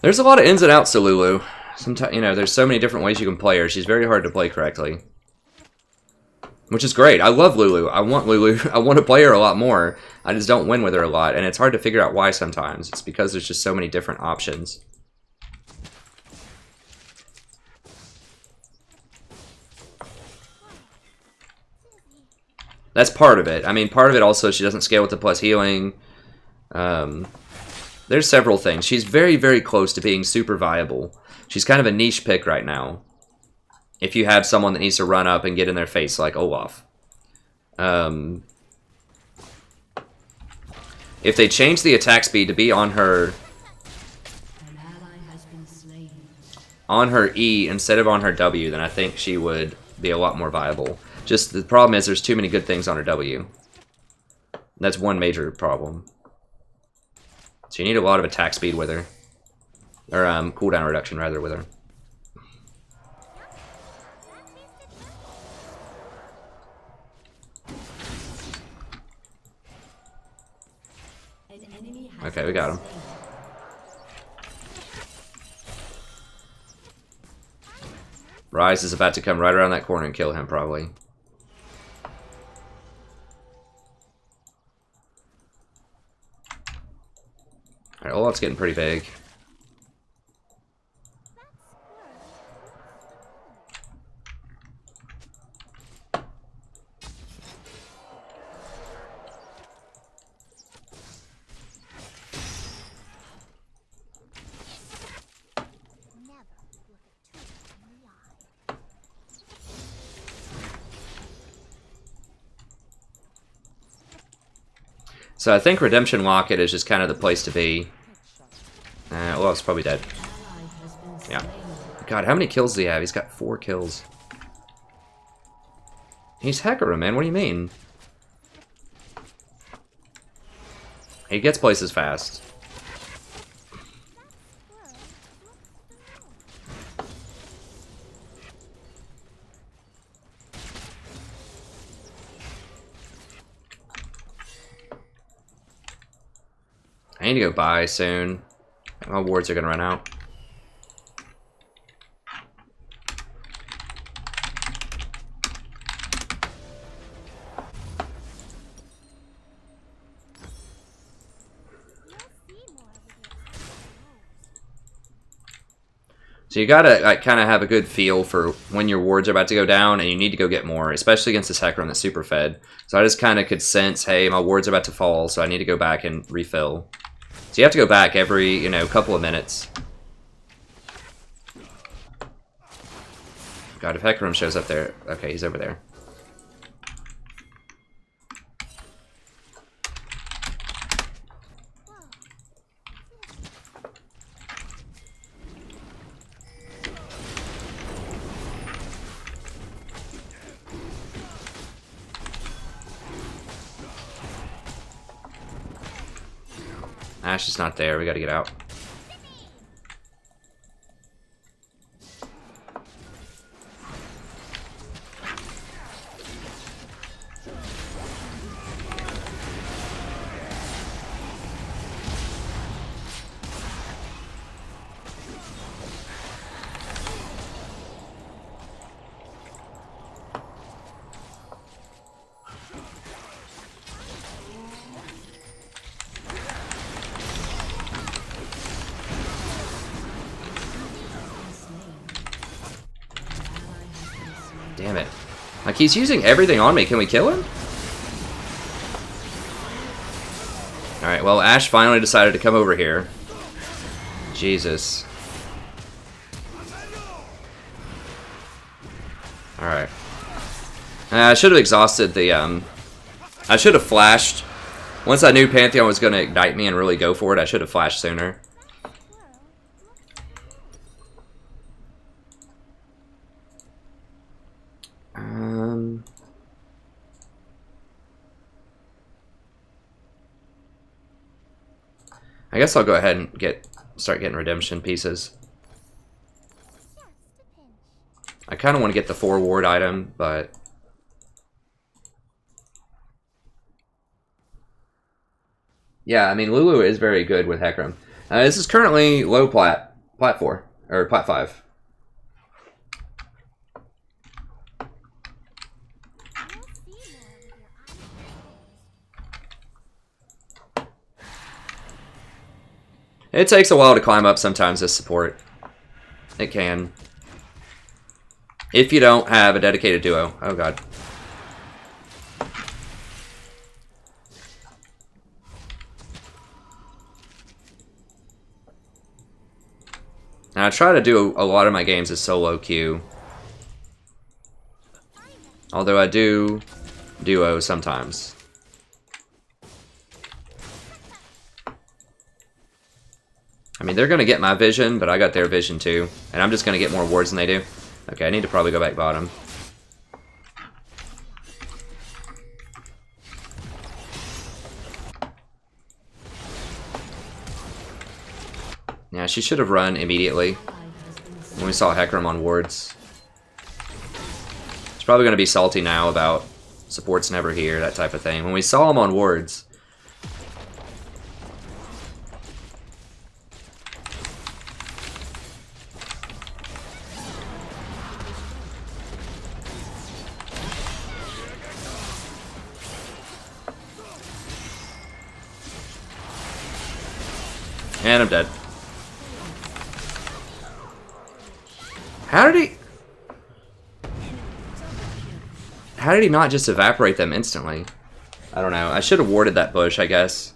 There's a lot of ins and outs to Lulu. Sometimes, you know, there's so many different ways you can play her. She's very hard to play correctly. Which is great. I love Lulu. I want Lulu. I want to play her a lot more. I just don't win with her a lot, and it's hard to figure out why sometimes. It's because there's just so many different options. That's part of it. I mean, part of it also, she doesn't scale with the plus healing. There's several things. She's very, very close to being super viable. She's kind of a niche pick right now. If you have someone that needs to run up and get in their face like Olaf. If they change the attack speed to be on her on her E instead of on her W, then I think she would be a lot more viable. Just the problem is there's too many good things on her W. That's one major problem. So you need a lot of attack speed with her. Or cooldown reduction, rather, with her. Okay, we got him. Rise is about to come right around that corner and kill him, probably. Alright, Olaf's getting pretty big. So I think Redemption Locket is just kind of the place to be. Olaf's probably dead. Yeah. God, how many kills does he have? He's got 4 kills. He's Hecarim, man. What do you mean? He gets places fast. I need to go buy soon. My wards are gonna run out. So you gotta like kind of have a good feel for when your wards are about to go down, and you need to go get more, especially against this Hecarim that's super fed. So I just kind of could sense, hey, my wards are about to fall, so I need to go back and refill. So you have to go back every, you know, couple of minutes. God, if Hecarim shows up there... Okay, he's over there. Ash is not there. We gotta get out. Damn it. Like, he's using everything on me. Can we kill him? Alright, well, Ash finally decided to come over here. Jesus. Alright. I should have exhausted the, I should have flashed. Once I knew Pantheon was going to ignite me and really go for it, I should have flashed sooner. I guess I'll go ahead and start getting redemption pieces. I kind of want to get the 4 ward item, but yeah, I mean Lulu is very good with Hecarim. This is currently low plat 4 or plat 5. It takes a while to climb up sometimes as support. It can. If you don't have a dedicated duo. Oh god. Now I try to do a lot of my games as solo queue. Although I do duo sometimes. I mean, they're going to get my vision, but I got their vision too. And I'm just going to get more wards than they do. Okay, I need to probably go back bottom. Yeah, she should have run immediately when we saw Hecarim on wards. She's probably going to be salty now about support's never here, that type of thing. When we saw him on wards... And I'm dead. How did he not just evaporate them instantly? I don't know. I should have warded that bush, I guess.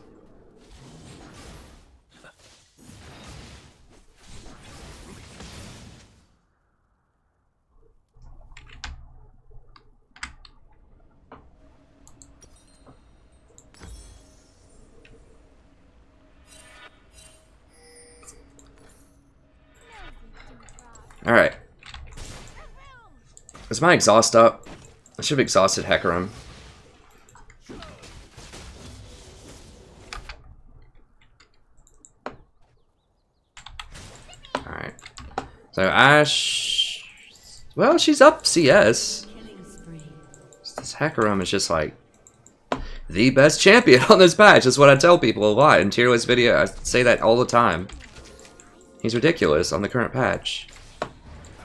Alright. Is my exhaust up? I should have exhausted Hecarim. Alright. So Ashe... Well, she's up CS. This Hecarim is just like... the best champion on this patch. That's what I tell people a lot in tier list video. I say that all the time. He's ridiculous on the current patch.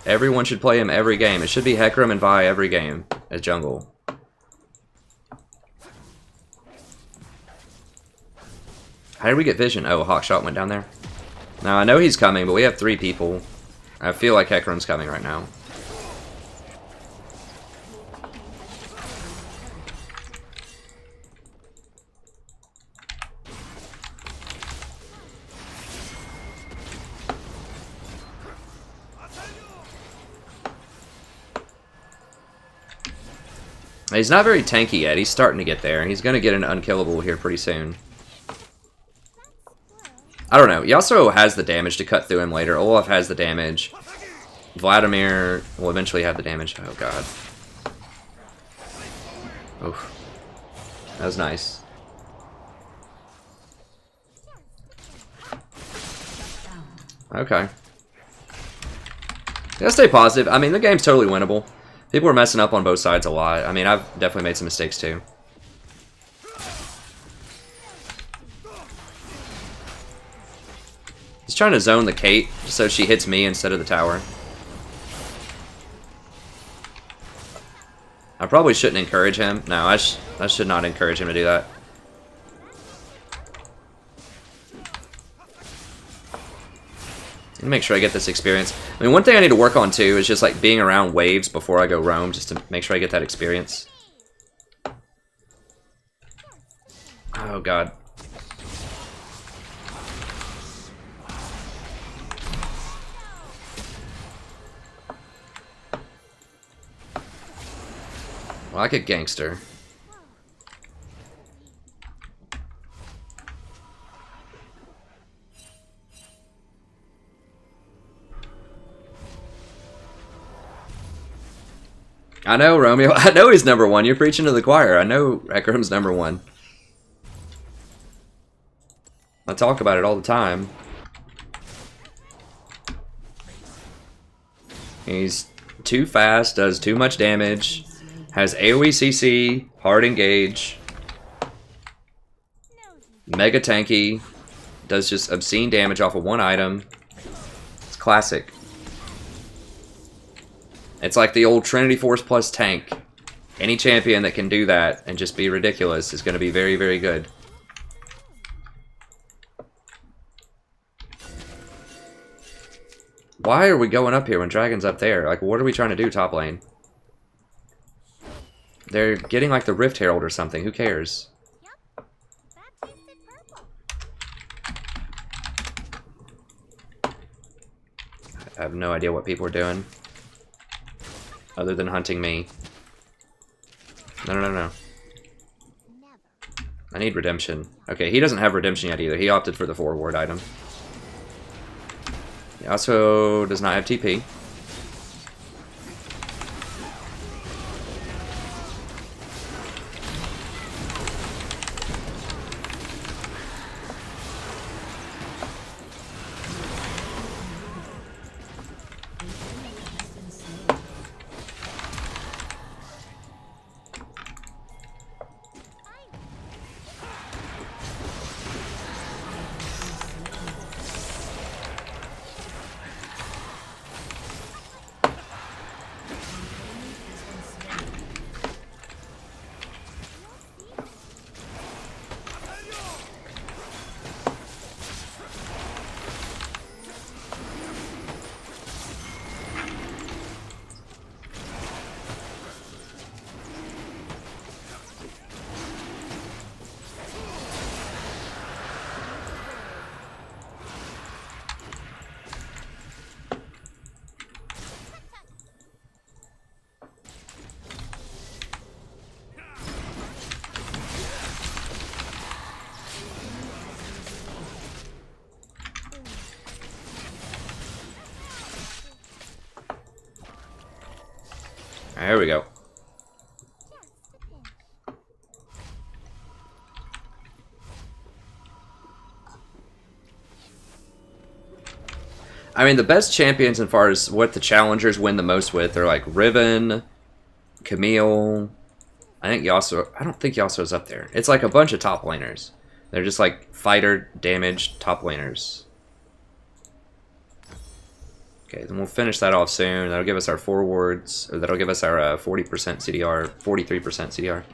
Everyone should play him every game. It should be Hecarim and Vi every game as jungle. How did we get vision? Oh, Hawkshot went down there. Now, I know he's coming, but we have 3 people. I feel like Hecarim's coming right now. He's not very tanky yet. He's starting to get there. He's going to get an unkillable here pretty soon. I don't know. Yasuo has the damage to cut through him later. Olaf has the damage. Vladimir will eventually have the damage. Oh, God. Oof. That was nice. Okay. Gotta stay positive. I mean, the game's totally winnable. People are messing up on both sides a lot. I mean, I've definitely made some mistakes too. He's trying to zone the Kate so she hits me instead of the tower. I probably shouldn't encourage him. No, I should not encourage him to do that. Let me make sure I get this experience. I mean, one thing I need to work on too is just like being around waves before I go roam, just to make sure I get that experience. Oh, God. Well, I could gangster. I know, Romeo. I know he's number 1. You're preaching to the choir. I know Hecarim's number 1. I talk about it all the time. He's too fast, does too much damage, has AoE CC, hard engage, mega tanky, does just obscene damage off of 1 item. It's classic. It's like the old Trinity Force plus tank. Any champion that can do that and just be ridiculous is going to be very, very good. Why are we going up here when Dragon's up there? Like, what are we trying to do top lane? They're getting like the Rift Herald or something. Who cares? I have no idea what people are doing. Other than hunting me. No. I need redemption. Okay, he doesn't have redemption yet either. He opted for the 4 ward item. Yasuo does not have TP. There we go. I mean, the best champions as far as what the challengers win the most with are like Riven, Camille. I think Yasuo. I don't think Yasuo's up there. It's like a bunch of top laners. They're just like fighter damage top laners. Okay, then we'll finish that off soon. That'll give us our forwards, or that'll give us our 40% CDR, 43% CDR.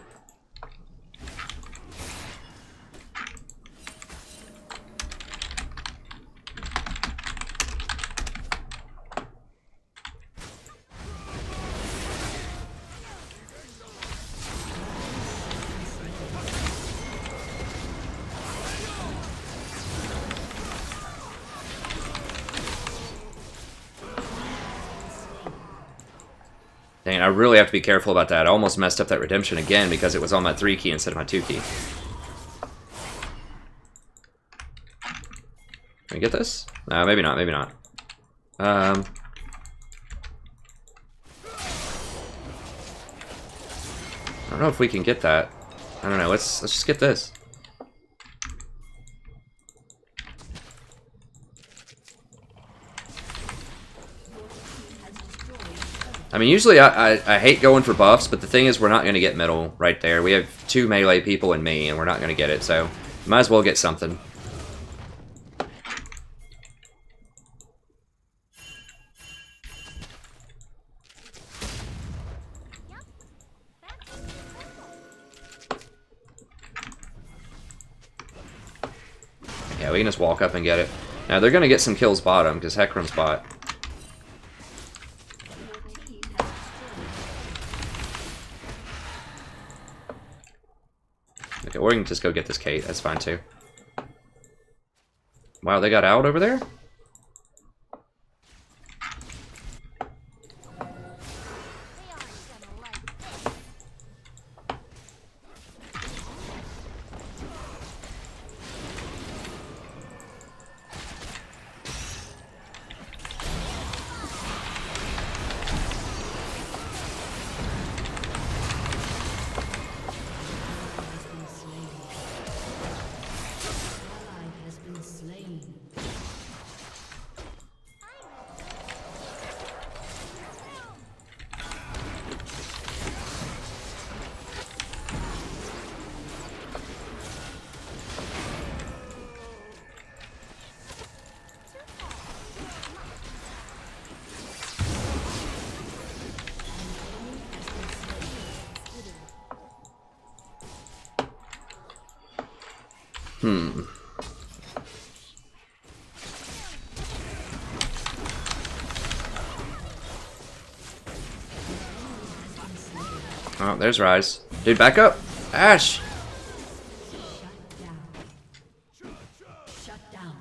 Dang, I really have to be careful about that. I almost messed up that redemption again because it was on my 3 key instead of my 2 key. Can we get this? No, maybe not, maybe not. I don't know if we can get that. I don't know, let's just get this. I mean, usually I hate going for buffs, but the thing is we're not going to get middle right there. We have 2 melee people and me, and we're not going to get it, so might as well get something. Yeah, we can just walk up and get it. Now, they're going to get some kills bottom, because Hecarim's bot. Okay, or we can just go get this Kate. That's fine too. Wow, they got out over there? Oh, there's Rise. Dude, back up! Ash! Shut down.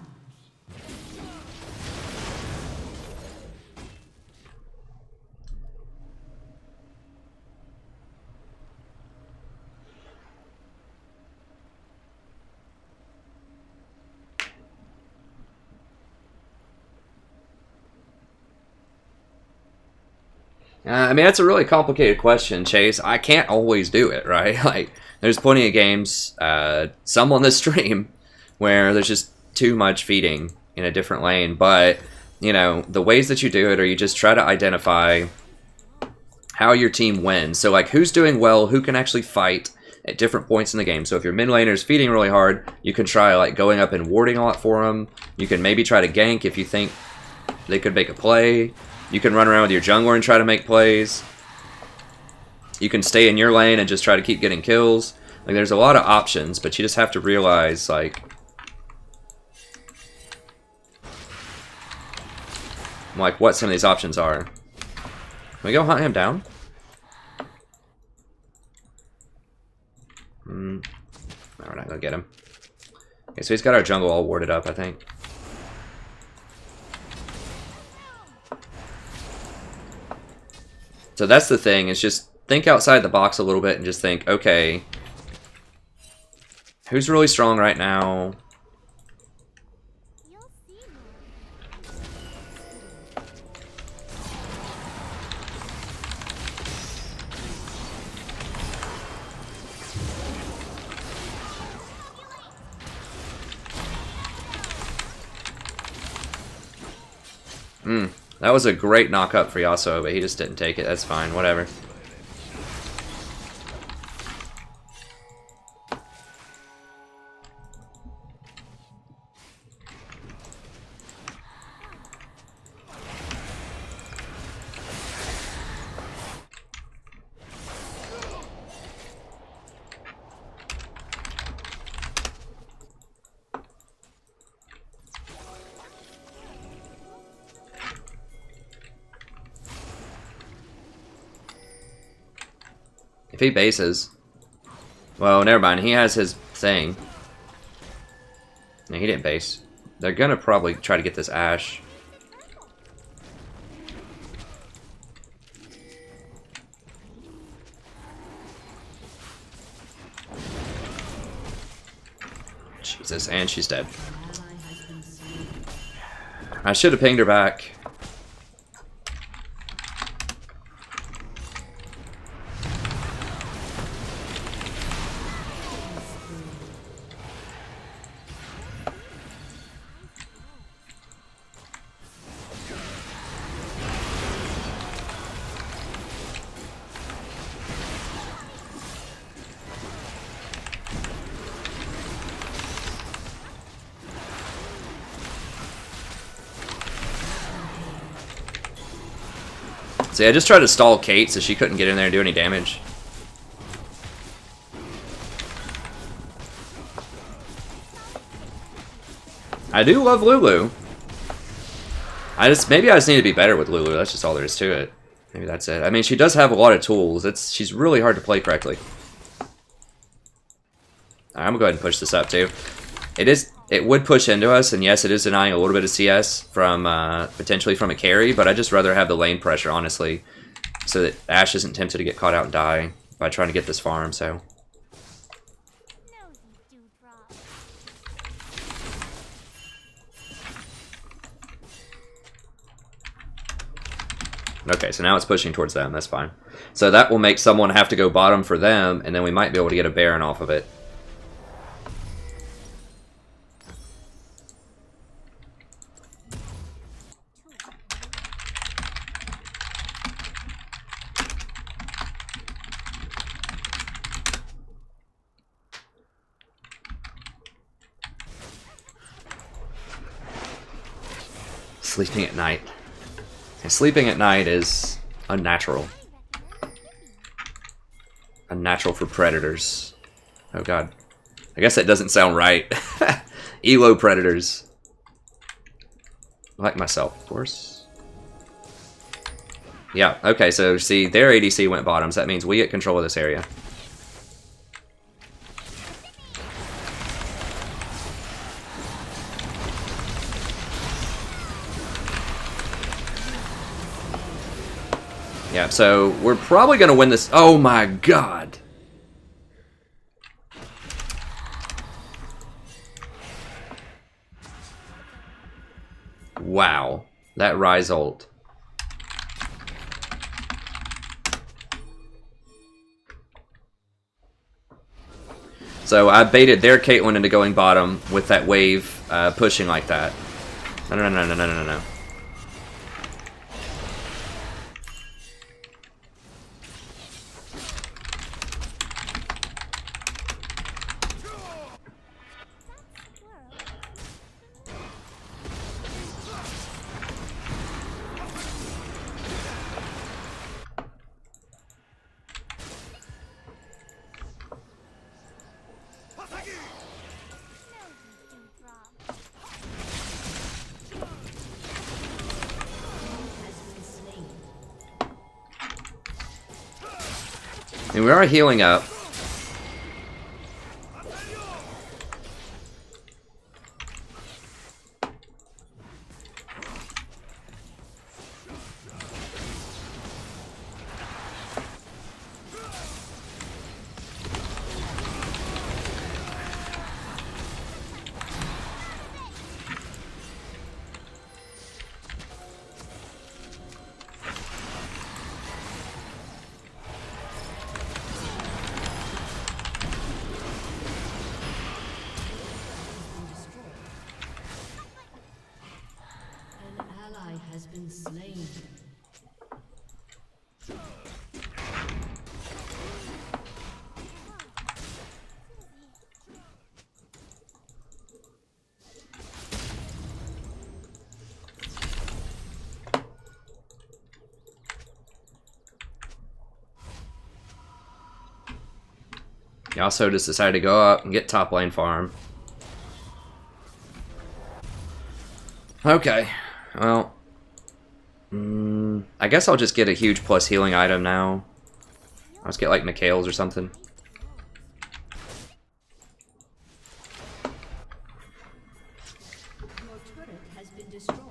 I mean, that's a really complicated question, Chase. I can't always do it, right? Like, there's plenty of games, some on this stream, where there's just too much feeding in a different lane. But, you know, the ways that you do it are you just try to identify how your team wins. So, like, who's doing well, who can actually fight at different points in the game. So if your mid laner is feeding really hard, you can try, like, going up and warding a lot for them. You can maybe try to gank if you think they could make a play. You can run around with your jungler and try to make plays. You can stay in your lane and just try to keep getting kills. Like, there's a lot of options, but you just have to realize, like what some of these options are. Can we go hunt him down? No, we're not gonna get him. Okay, so he's got our jungle all warded up, I think. So that's the thing, is just think outside the box a little bit and just think, okay, who's really strong right now? That was a great knock up for Yasuo, but he just didn't take it. That's fine, whatever. If he bases... Well, never mind. He has his thing. No, he didn't base. They're gonna probably try to get this Ashe. Jesus, and she's dead. I should have pinged her back. See, I just tried to stall Kate so she couldn't get in there and do any damage. I do love Lulu. Maybe I just need to be better with Lulu. That's just all there is to it. Maybe that's it. I mean, she does have a lot of tools. She's really hard to play correctly. I'm gonna go ahead and push this up too. It would push into us, and yes, it is denying a little bit of CS from potentially from a carry, but I'd just rather have the lane pressure, honestly, so that Ashe isn't tempted to get caught out and die by trying to get this farm, so. Okay, so now it's pushing towards them, that's fine. So that will make someone have to go bottom for them, and then we might be able to get a Baron off of it. Sleeping at night. And sleeping at night is unnatural. Unnatural for predators. Oh god. I guess that doesn't sound right. Elo predators. Like myself, of course. Yeah, okay, so see, their ADC went bottoms. That means we get control of this area. Yeah, so we're probably going to win this. Oh my god. Wow. That Ryze ult. So I baited their Caitlyn into going bottom with that wave pushing like that. No, no, no, no, no, no, no, no. And we are healing up. An ally has been slain. You also just decided to go up and get top lane farm. Okay, well, I guess I'll just get a huge plus healing item now. I'll just get like Mikhail's or something. Your turret has been destroyed.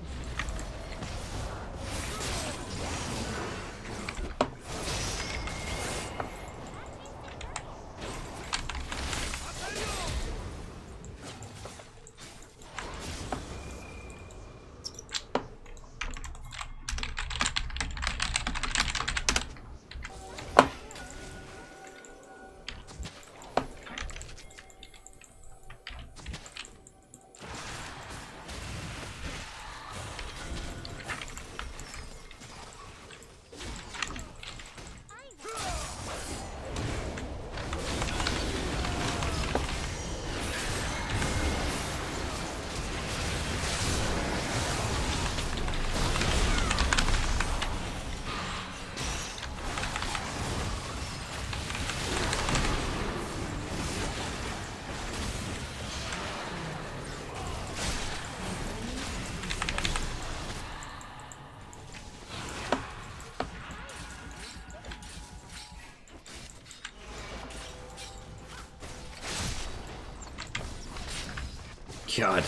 God,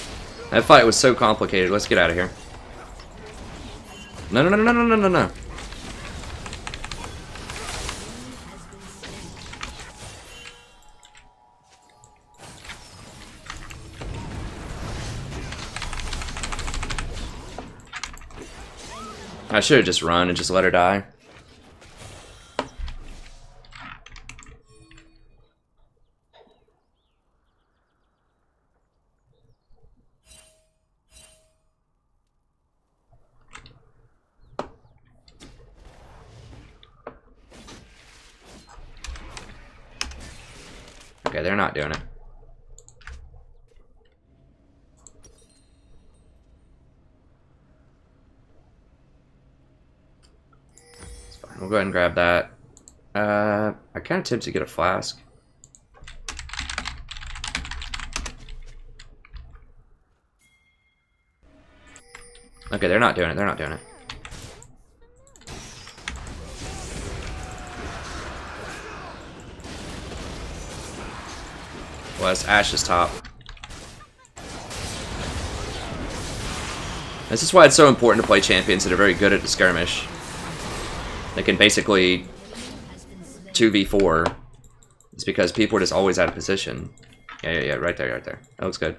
that fight was so complicated. Let's get out of here. No, no, no, no, no, no, no, no. I should have just run and just let her die. Okay, they're not doing it. It's fine. We'll go ahead and grab that. I kind of tempted to get a flask. Okay, they're not doing it. They're not doing it. Well, that's Ash's top. This is why it's so important to play champions that are very good at the skirmish. They can basically 2v4. It's because people are just always out of position. Yeah, right there, right there. That looks good.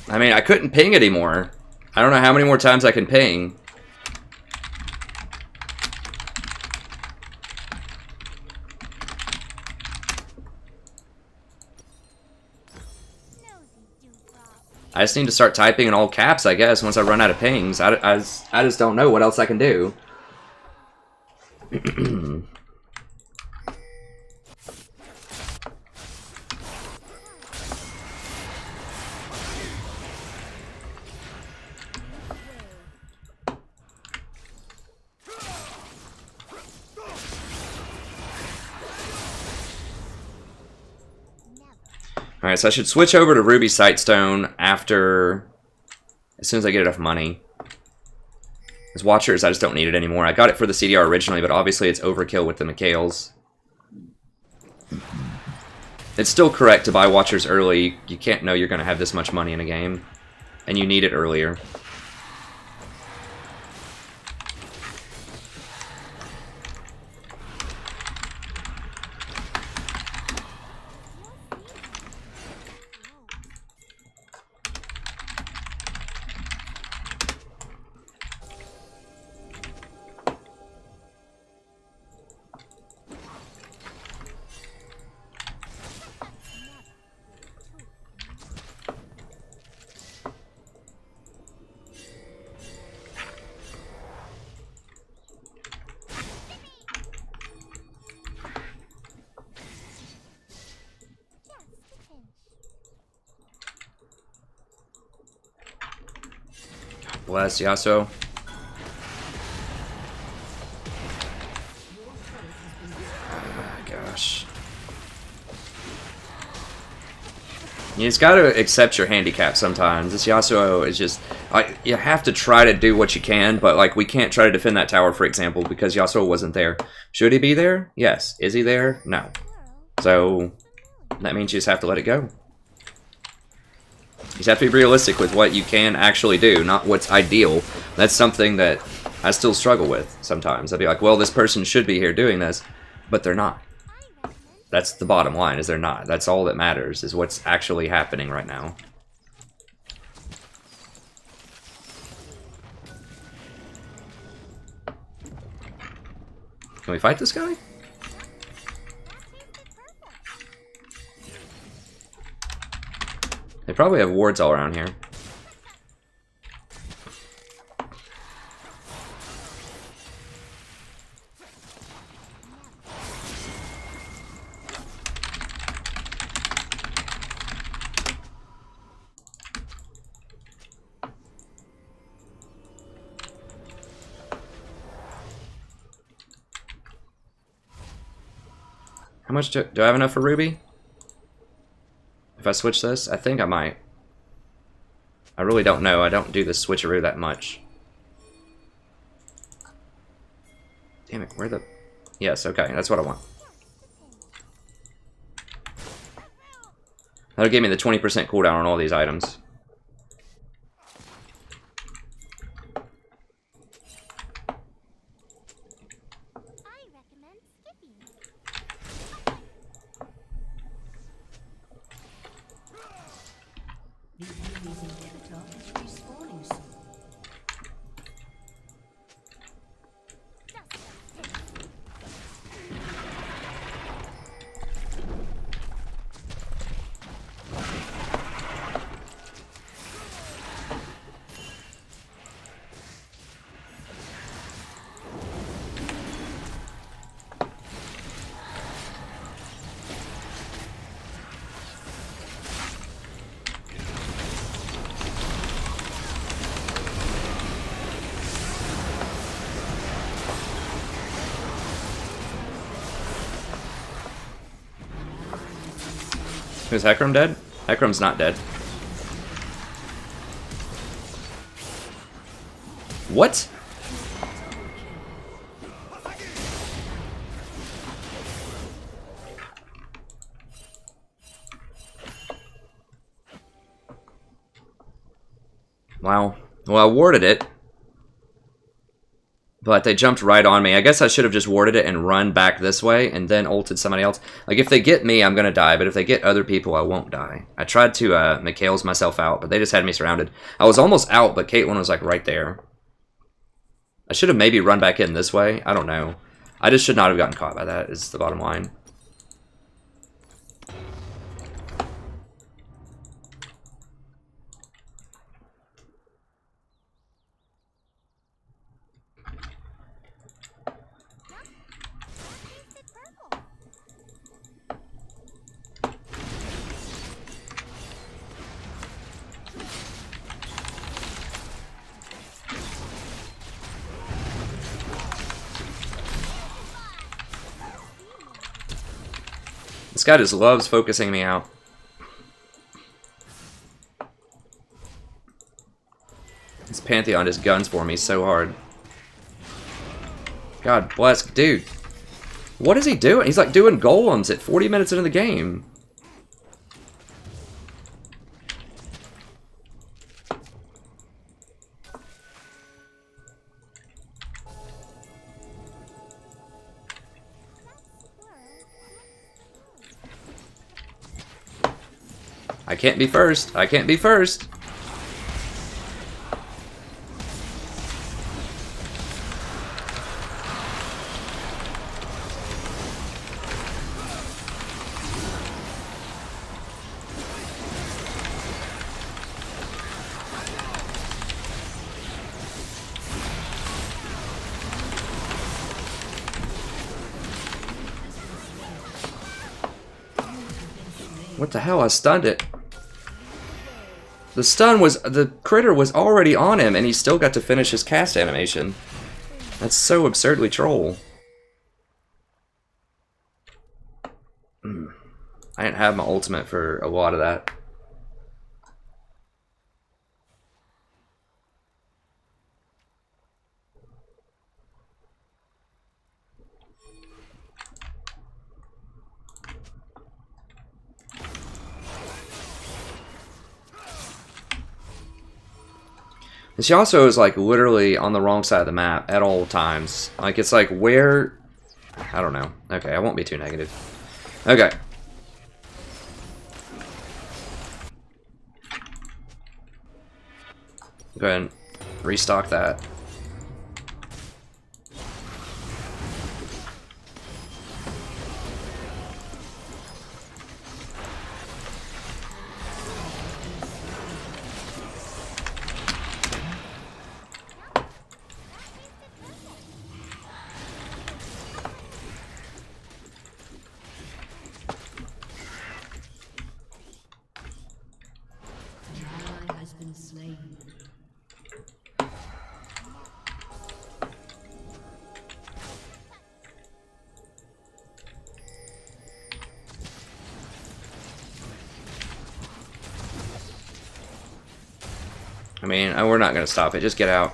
I mean, I couldn't ping anymore. I don't know how many more times I can ping. I just need to start typing in all caps, I guess, once I run out of pings. I just don't know what else I can do. Alright, so I should switch over to Ruby Sightstone after... as soon as I get enough money. As Watchers, I just don't need it anymore. I got it for the CDR originally, but obviously it's overkill with the Mikhails. It's still correct to buy Watchers early. You can't know you're going to have this much money in a game. And you need it earlier. Bless Yasuo. Oh, gosh. You just gotta accept your handicap sometimes. This Yasuo is just... you have to try to do what you can, but like we can't try to defend that tower, for example, because Yasuo wasn't there. Should he be there? Yes. Is he there? No. So, that means you just have to let it go. You just have to be realistic with what you can actually do, not what's ideal. That's something that I still struggle with sometimes. I'd be like, well, this person should be here doing this, but they're not. That's the bottom line, is they're not. That's all that matters, is what's actually happening right now. Can we fight this guy? They probably have wards all around here. How much do I have enough for Ruby? If I switch this, I think I might. I really don't know. I don't do the switcheroo that much. Damn it, where the... Yes, okay, that's what I want. That'll give me the 20% cooldown on all these items. The enemy's inhibitor is respawning soon. Is Hecarim dead? Hecarim's not dead. What? Wow. Well, I warded it. But they jumped right on me. I guess I should have just warded it and run back this way and then ulted somebody else. Like, if they get me, I'm going to die. But if they get other people, I won't die. I tried to Mikhail's myself out, but they just had me surrounded. I was almost out, but Caitlyn was, like, right there. I should have maybe run back in this way. I don't know. I just should not have gotten caught by that, is the bottom line. This guy just loves focusing me out. This Pantheon just guns for me so hard. God bless. Dude. What is he doing? He's like doing golems at 40 minutes into the game. I can't be first. I can't be first. What the hell? I stunned it. The stun was... The critter was already on him, and he still got to finish his cast animation. That's so absurdly troll. I didn't have my ultimate for a lot of that. This Yasuo is like literally on the wrong side of the map at all times. Like it's like where... I don't know. Okay, I won't be too negative. Okay. Go ahead and restock that. I mean, we're not going to stop it. Just get out.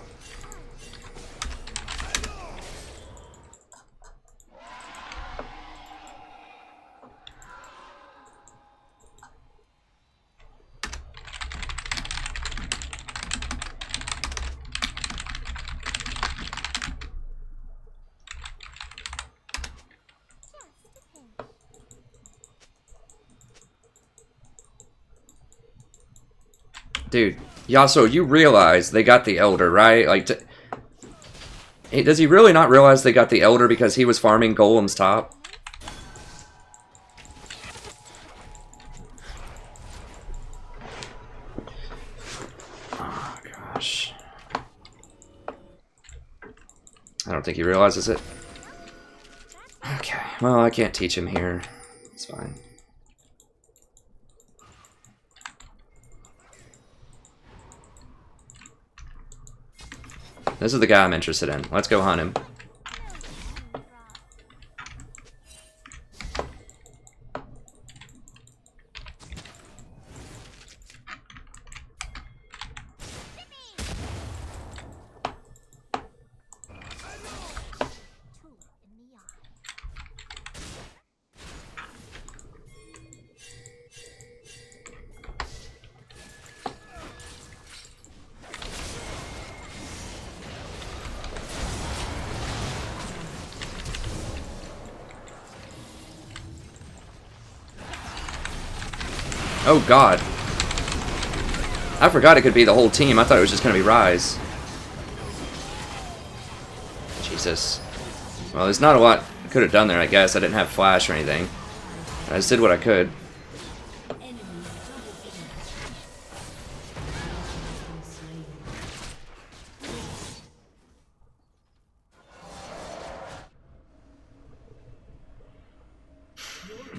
Dude, Yasuo, you realize they got the Elder, right? Like, does he really not realize they got the Elder because he was farming Golem's top? Oh, gosh. I don't think he realizes it. Okay, well, I can't teach him here. It's fine. This is the guy I'm interested in. Let's go hunt him. Oh god. I forgot it could be the whole team. I thought it was just going to be Rise. Jesus. Well, there's not a lot I could have done there, I guess. I didn't have flash or anything. I just did what I could.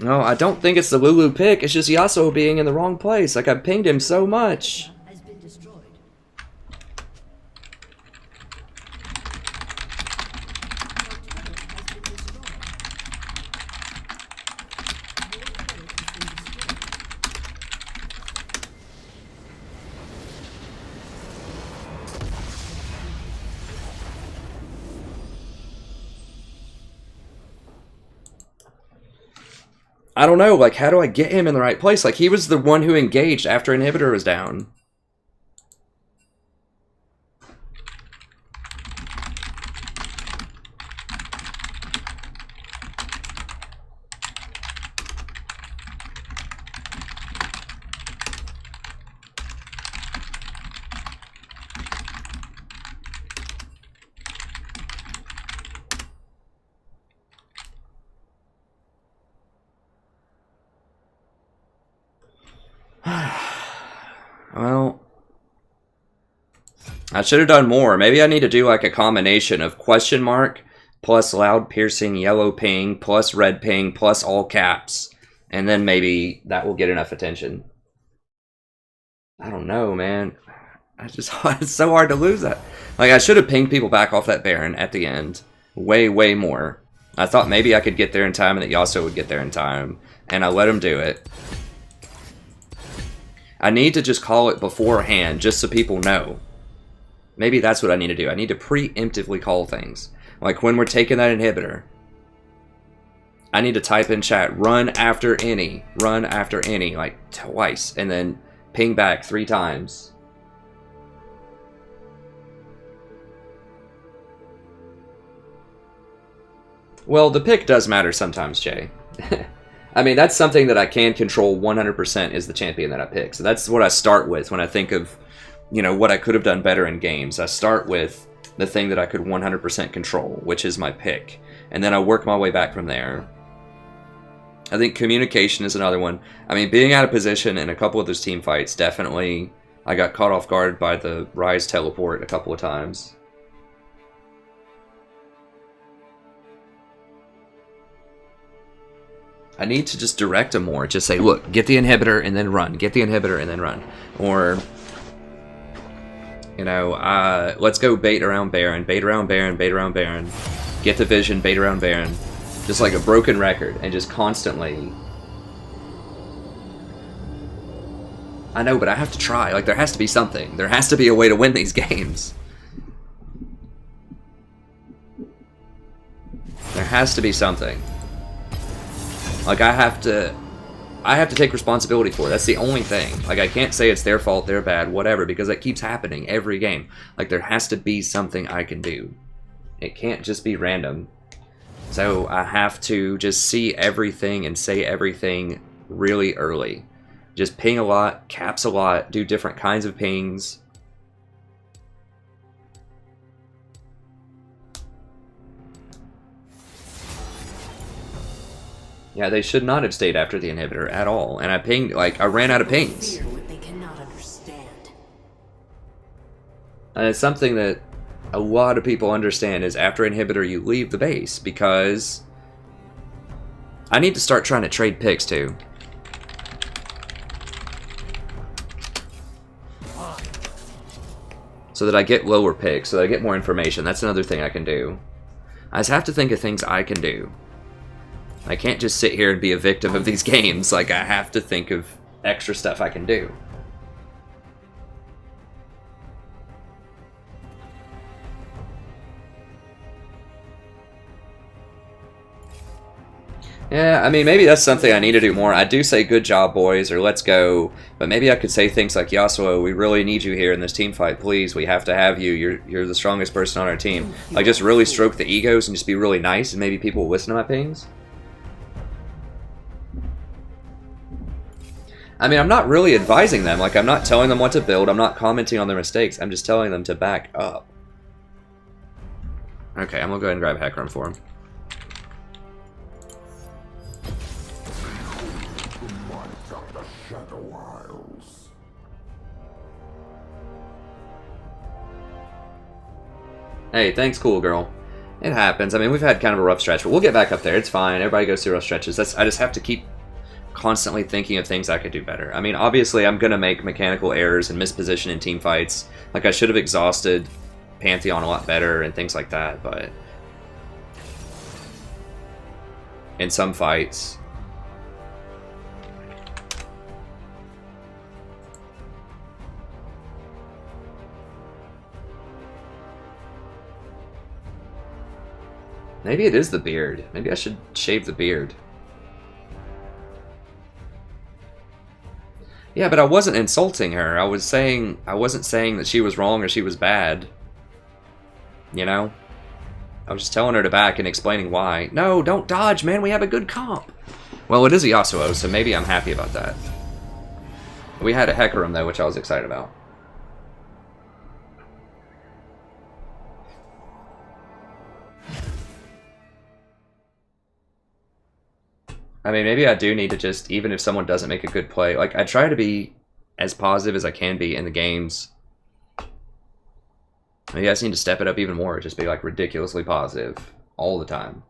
No, I don't think it's the Lulu pick. It's just Yasuo being in the wrong place. Like, I pinged him so much. Has been destroyed. I don't know, like, how do I get him in the right place? Like, he was the one who engaged after inhibitor was down. Well, I should have done more. Maybe I need to do like a combination of question mark plus loud piercing yellow ping plus red ping plus all caps. And then maybe that will get enough attention. I don't know, man. It's so hard to lose that. Like, I should have pinged people back off that Baron at the end. Way, way more. I thought maybe I could get there in time and that Yasuo would get there in time. And I let him do it. I need to just call it beforehand, just so people know. Maybe that's what I need to do. I need to preemptively call things. Like when we're taking that inhibitor. I need to type in chat, run after any, like twice, and then ping back 3 times. Well, the pick does matter sometimes, Jay. I mean, that's something that I can control 100% is the champion that I pick. So that's what I start with when I think of, you know, what I could have done better in games. I start with the thing that I could 100% control, which is my pick. And then I work my way back from there. I think communication is another one. I mean, being out of position in a couple of those team fights, definitely I got caught off guard by the Rise teleport a couple of times. I need to just direct them more. Just say, look, get the inhibitor and then run. Get the inhibitor and then run. Or, you know, let's go bait around Baron. Bait around Baron. Bait around Baron. Get the vision. Bait around Baron. Just like a broken record. And just constantly. I know, but I have to try. Like, there has to be something. There has to be a way to win these games. There has to be something. Like, I have to take responsibility for it. That's the only thing. Like, I can't say it's their fault, they're bad, whatever, because it keeps happening every game. Like, there has to be something I can do. It can't just be random. So, I have to just see everything and say everything really early. Just ping a lot, caps a lot, do different kinds of pings. Yeah, they should not have stayed after the inhibitor at all. And I pinged, like, I ran out of pings. Fear what they cannot understand. And it's something that a lot of people understand is after inhibitor you leave the base, because I need to start trying to trade picks too. So that I get lower picks, so that I get more information. That's another thing I can do. I just have to think of things I can do. I can't just sit here and be a victim of these games. Like, I have to think of extra stuff I can do. Yeah, I mean, maybe that's something I need to do more. I do say, good job, boys, or let's go. But maybe I could say things like, Yasuo, we really need you here in this team fight. Please, we have to have you. You're the strongest person on our team. Like, just really stroke the egos and just be really nice, and maybe people will listen to my pings. I mean, I'm not really advising them. Like, I'm not telling them what to build. I'm not commenting on their mistakes. I'm just telling them to back up. Okay, I'm gonna go ahead and grab Hecarim for him. Hey, thanks, cool girl. It happens. I mean, we've had kind of a rough stretch, but we'll get back up there. It's fine. Everybody goes through rough stretches. I just have to keep constantly thinking of things I could do better. I mean, obviously, I'm gonna make mechanical errors and misposition in team fights. Like, I should have exhausted Pantheon a lot better and things like that, but in some fights. Maybe it is the beard. Maybe I should shave the beard. Yeah, but I wasn't insulting her. I wasn't saying that she was wrong or she was bad. You know? I was just telling her to back and explaining why. No, don't dodge, man. We have a good comp. Well, it is a Yasuo, so maybe I'm happy about that. We had a Hecarim, though, which I was excited about. I mean, maybe I do need to just, even if someone doesn't make a good play, like, I try to be as positive as I can be in the games. Maybe I just need to step it up even more, just be, like, ridiculously positive all the time.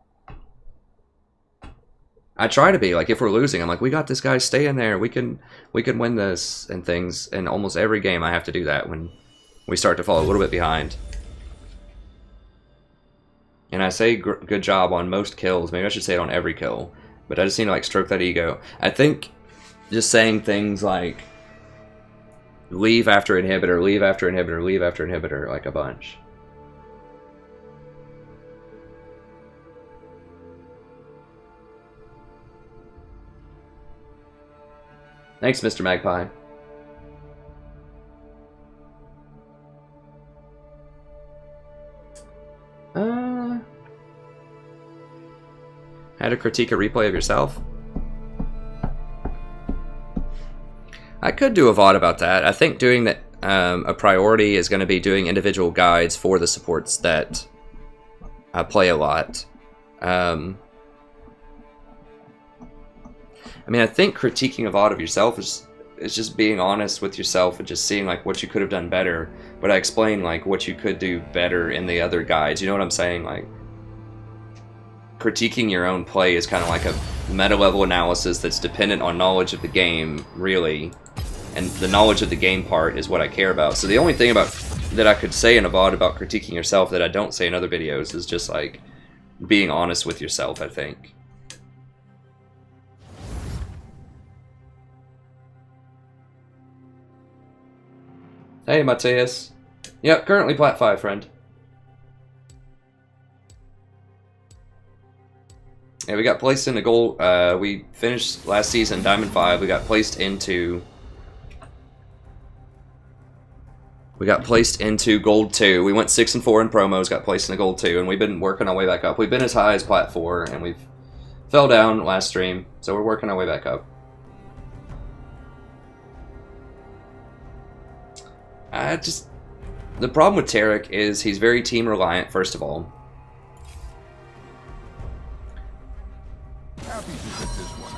I try to be, like, if we're losing, I'm like, we got this guy, stay in there, we can win this, and things, and almost every game I have to do that when we start to fall a little bit behind. And I say good job on most kills, maybe I should say it on every kill. But I just need to, like, stroke that ego. I think just saying things like leave after inhibitor, leave after inhibitor, leave after inhibitor, like a bunch. Thanks, Mr. Magpie. How to critique a replay of yourself? I could do a VOD about that. I think doing that a priority is going to be doing individual guides for the supports that I play a lot. I mean, I think critiquing a VOD of yourself is just being honest with yourself and just seeing, like, what you could have done better. But I explain, like, what you could do better in the other guides. You know what I'm saying? Like, critiquing your own play is kind of like a meta-level analysis that's dependent on knowledge of the game, really. And the knowledge of the game part is what I care about. So the only thing about that I could say in a VOD about critiquing yourself that I don't say in other videos is just, like, being honest with yourself, I think. Hey, Matthias. Yep, currently Plat 5, friend. Yeah, we got placed in the gold. We finished last season Diamond 5. We got placed into Gold 2. We went 6 and 4 in promos. Got placed in the Gold 2, and we've been working our way back up. We've been as high as Plat 4, and we've fell down last stream, so we're working our way back up. The problem with Taric is he's very team reliant. First of all. Happy to get this one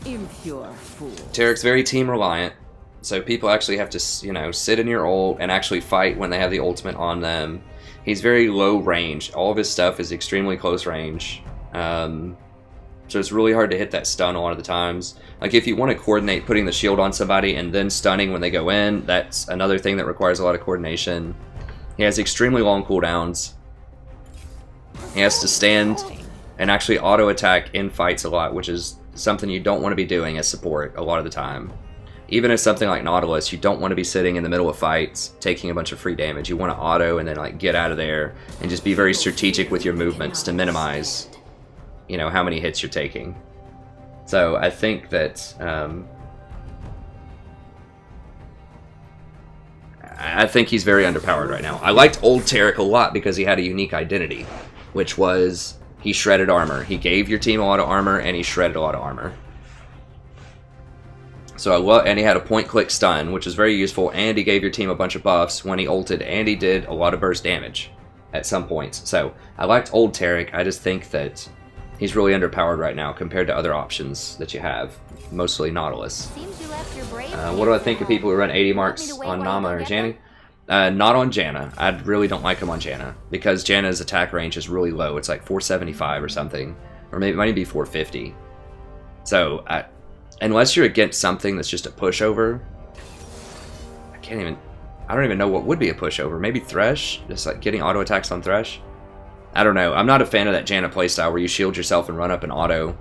out. Impure fool. Taric's very team reliant, so people actually have to, you know, sit in your ult and actually fight when they have the ultimate on them. He's very low range. All of his stuff is extremely close range. So it's really hard to hit that stun a lot of the times. Like, if you want to coordinate putting the shield on somebody and then stunning when they go in, that's another thing that requires a lot of coordination. He has extremely long cooldowns. He has to stand and actually auto-attack in fights a lot, which is something you don't want to be doing as support a lot of the time. Even as something like Nautilus, you don't want to be sitting in the middle of fights taking a bunch of free damage. You want to auto and then, like, get out of there and just be very strategic with your movements to minimize, you know, how many hits you're taking. So I think that I think he's very underpowered right now. I liked old Taric a lot because he had a unique identity, which was he shredded armor. He gave your team a lot of armor, and he shredded a lot of armor. So and he had a point-click stun, which is very useful, and he gave your team a bunch of buffs when he ulted, and he did a lot of burst damage at some points. So I liked old Taric. I just think that he's really underpowered right now compared to other options that you have, mostly Nautilus. Seems you left your brave What do I hands think at of people who home. run 80 Want me marks to wait on while you Nama go or get Janna? them? Not on Janna. I really don't like him on Janna because Janna's attack range is really low. It's like 475 or something, or maybe it might even be 450. So unless you're against something that's just a pushover, I don't even know what would be a pushover. Maybe Thresh, just like getting auto attacks on Thresh. I don't know. I'm not a fan of that Janna playstyle where you shield yourself and run up an auto.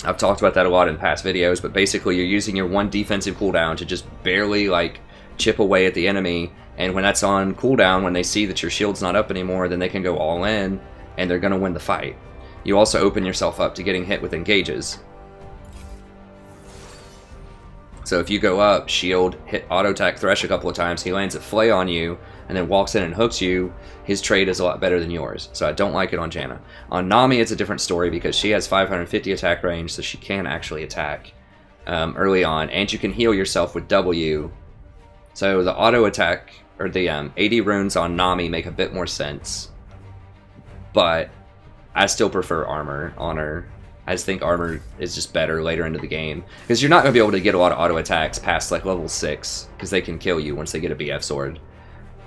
I've talked about that a lot in past videos, but basically you're using your one defensive cooldown to just barely like chip away at the enemy, and when that's on cooldown, when they see that your shield's not up anymore, then they can go all in and they're going to win the fight. You also open yourself up to getting hit with engages. So if you go up, shield, hit auto attack Thresh a couple of times, he lands a Flay on you, and then walks in and hooks you, his trade is a lot better than yours. So I don't like it on Janna. On Nami, it's a different story because she has 550 attack range, so she can actually attack early on, and you can heal yourself with W. So the auto attack, or the 80 runes on Nami make a bit more sense, but I still prefer armor on her. I just think armor is just better later into the game, because you're not going to be able to get a lot of auto attacks past like level 6, because they can kill you once they get a BF sword.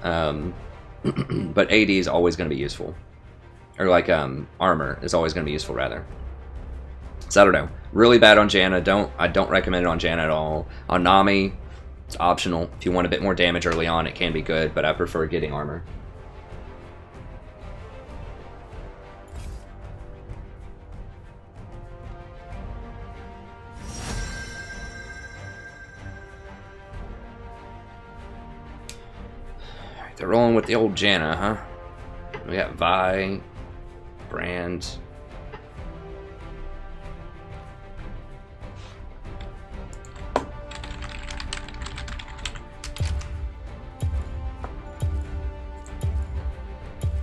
But AD is always going to be useful, or like armor is always going to be useful rather. So I don't know. Really bad on Janna. I don't recommend it on Janna at all. On Nami, it's optional. If you want a bit more damage early on, it can be good, but I prefer getting armor. They're rolling with the old Janna, huh? We got Vi, Brand.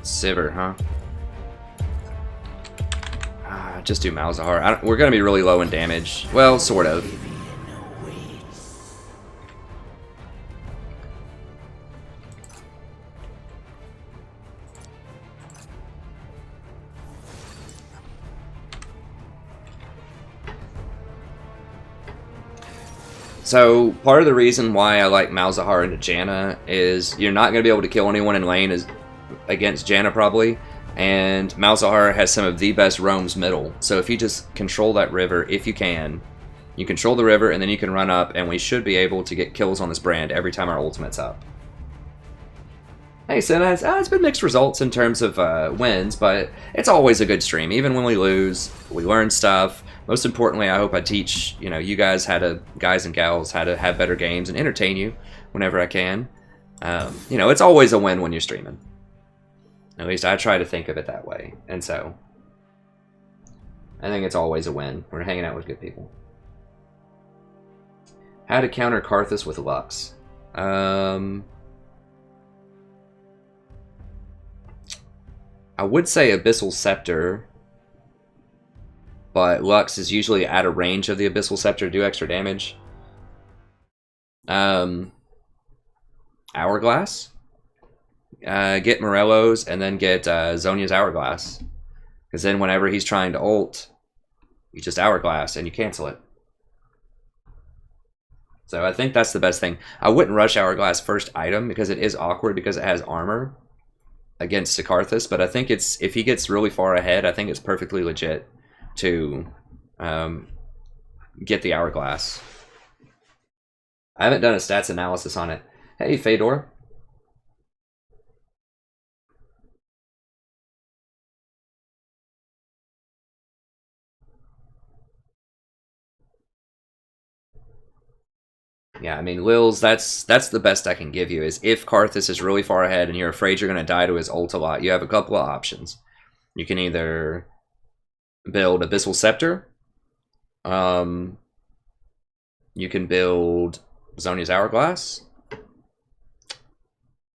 Sivir, huh? Just do Malzahar. We're going to be really low in damage. Well, sort of. So, part of the reason why I like Malzahar into Janna is you're not going to be able to kill anyone in lane against Janna probably, and Malzahar has some of the best roams middle. So if you just control that river, if you can, you control the river and then you can run up, and we should be able to get kills on this Brand every time our ultimate's up. Hey Senna, it's been mixed results in terms of wins, but it's always a good stream. Even when we lose, we learn stuff. Most importantly, I hope I teach you guys guys and gals how to have better games and entertain you whenever I can. It's always a win when you're streaming. At least I try to think of it that way, and so I think it's always a win. We're hanging out with good people. How to counter Karthus with Lux? I would say Abyssal Scepter, but Lux is usually out of range of the Abyssal Scepter to do extra damage. Hourglass? Get Morello's and then get Zhonya's Hourglass. Because then whenever he's trying to ult, you just Hourglass and you cancel it. So I think that's the best thing. I wouldn't rush Hourglass first item because it is awkward because it has armor against Karthus, but I think if he gets really far ahead, I think it's perfectly legit to get the Hourglass. I haven't done a stats analysis on it. Hey, Fedor. Yeah, I mean, Lil's, that's the best I can give you, is if Karthus is really far ahead and you're afraid you're going to die to his ult a lot, you have a couple of options. You can either build Abyssal Scepter, you can build Zhonya's Hourglass.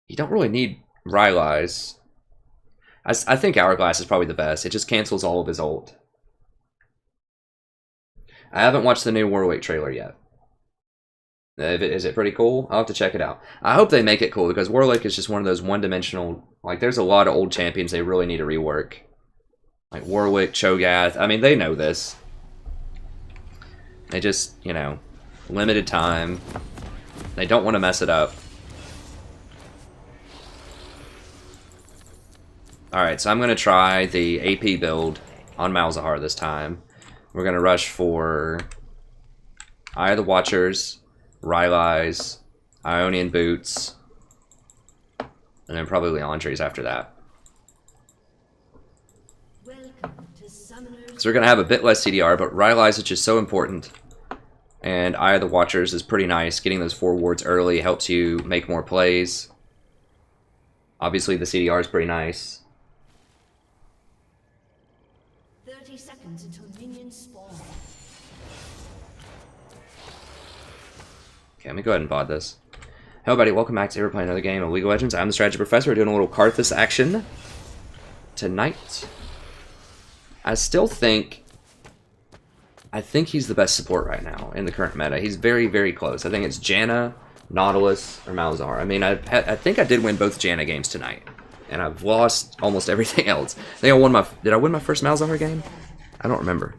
You don't really need Rylai's. I think Hourglass is probably the best. It just cancels all of his ult. I haven't watched the new Warwick trailer yet. Is it pretty cool? I'll have to check it out. I hope they make it cool, because Warwick is just one of those one-dimensional... Like, there's a lot of old champions they really need to rework. Like Warwick, Cho'Gath. I mean, they know this. They just, you know, limited time. They don't want to mess it up. Alright, so I'm going to try the AP build on Malzahar this time. We're going to rush for Eye of the Watchers, Rylai's, Ionian Boots, and then probably Leandre's after that. So we're going to have a bit less CDR, but Rylai's is just so important. And Eye of the Watchers is pretty nice. Getting those 4 wards early helps you make more plays. Obviously the CDR is pretty nice. 30 seconds until minions spawn. Okay, let me go ahead and VOD this. Hello everybody, welcome back to playing another game of League of Legends. I'm the Strategy Professor. We're doing a little Karthus action tonight. I think he's the best support right now in the current meta. He's very, very close. I think it's Janna, Nautilus, or Malzahar. I mean, I think I did win both Janna games tonight, and I've lost almost everything else. I think I won my... Did I win my first Malzahar game? I don't remember.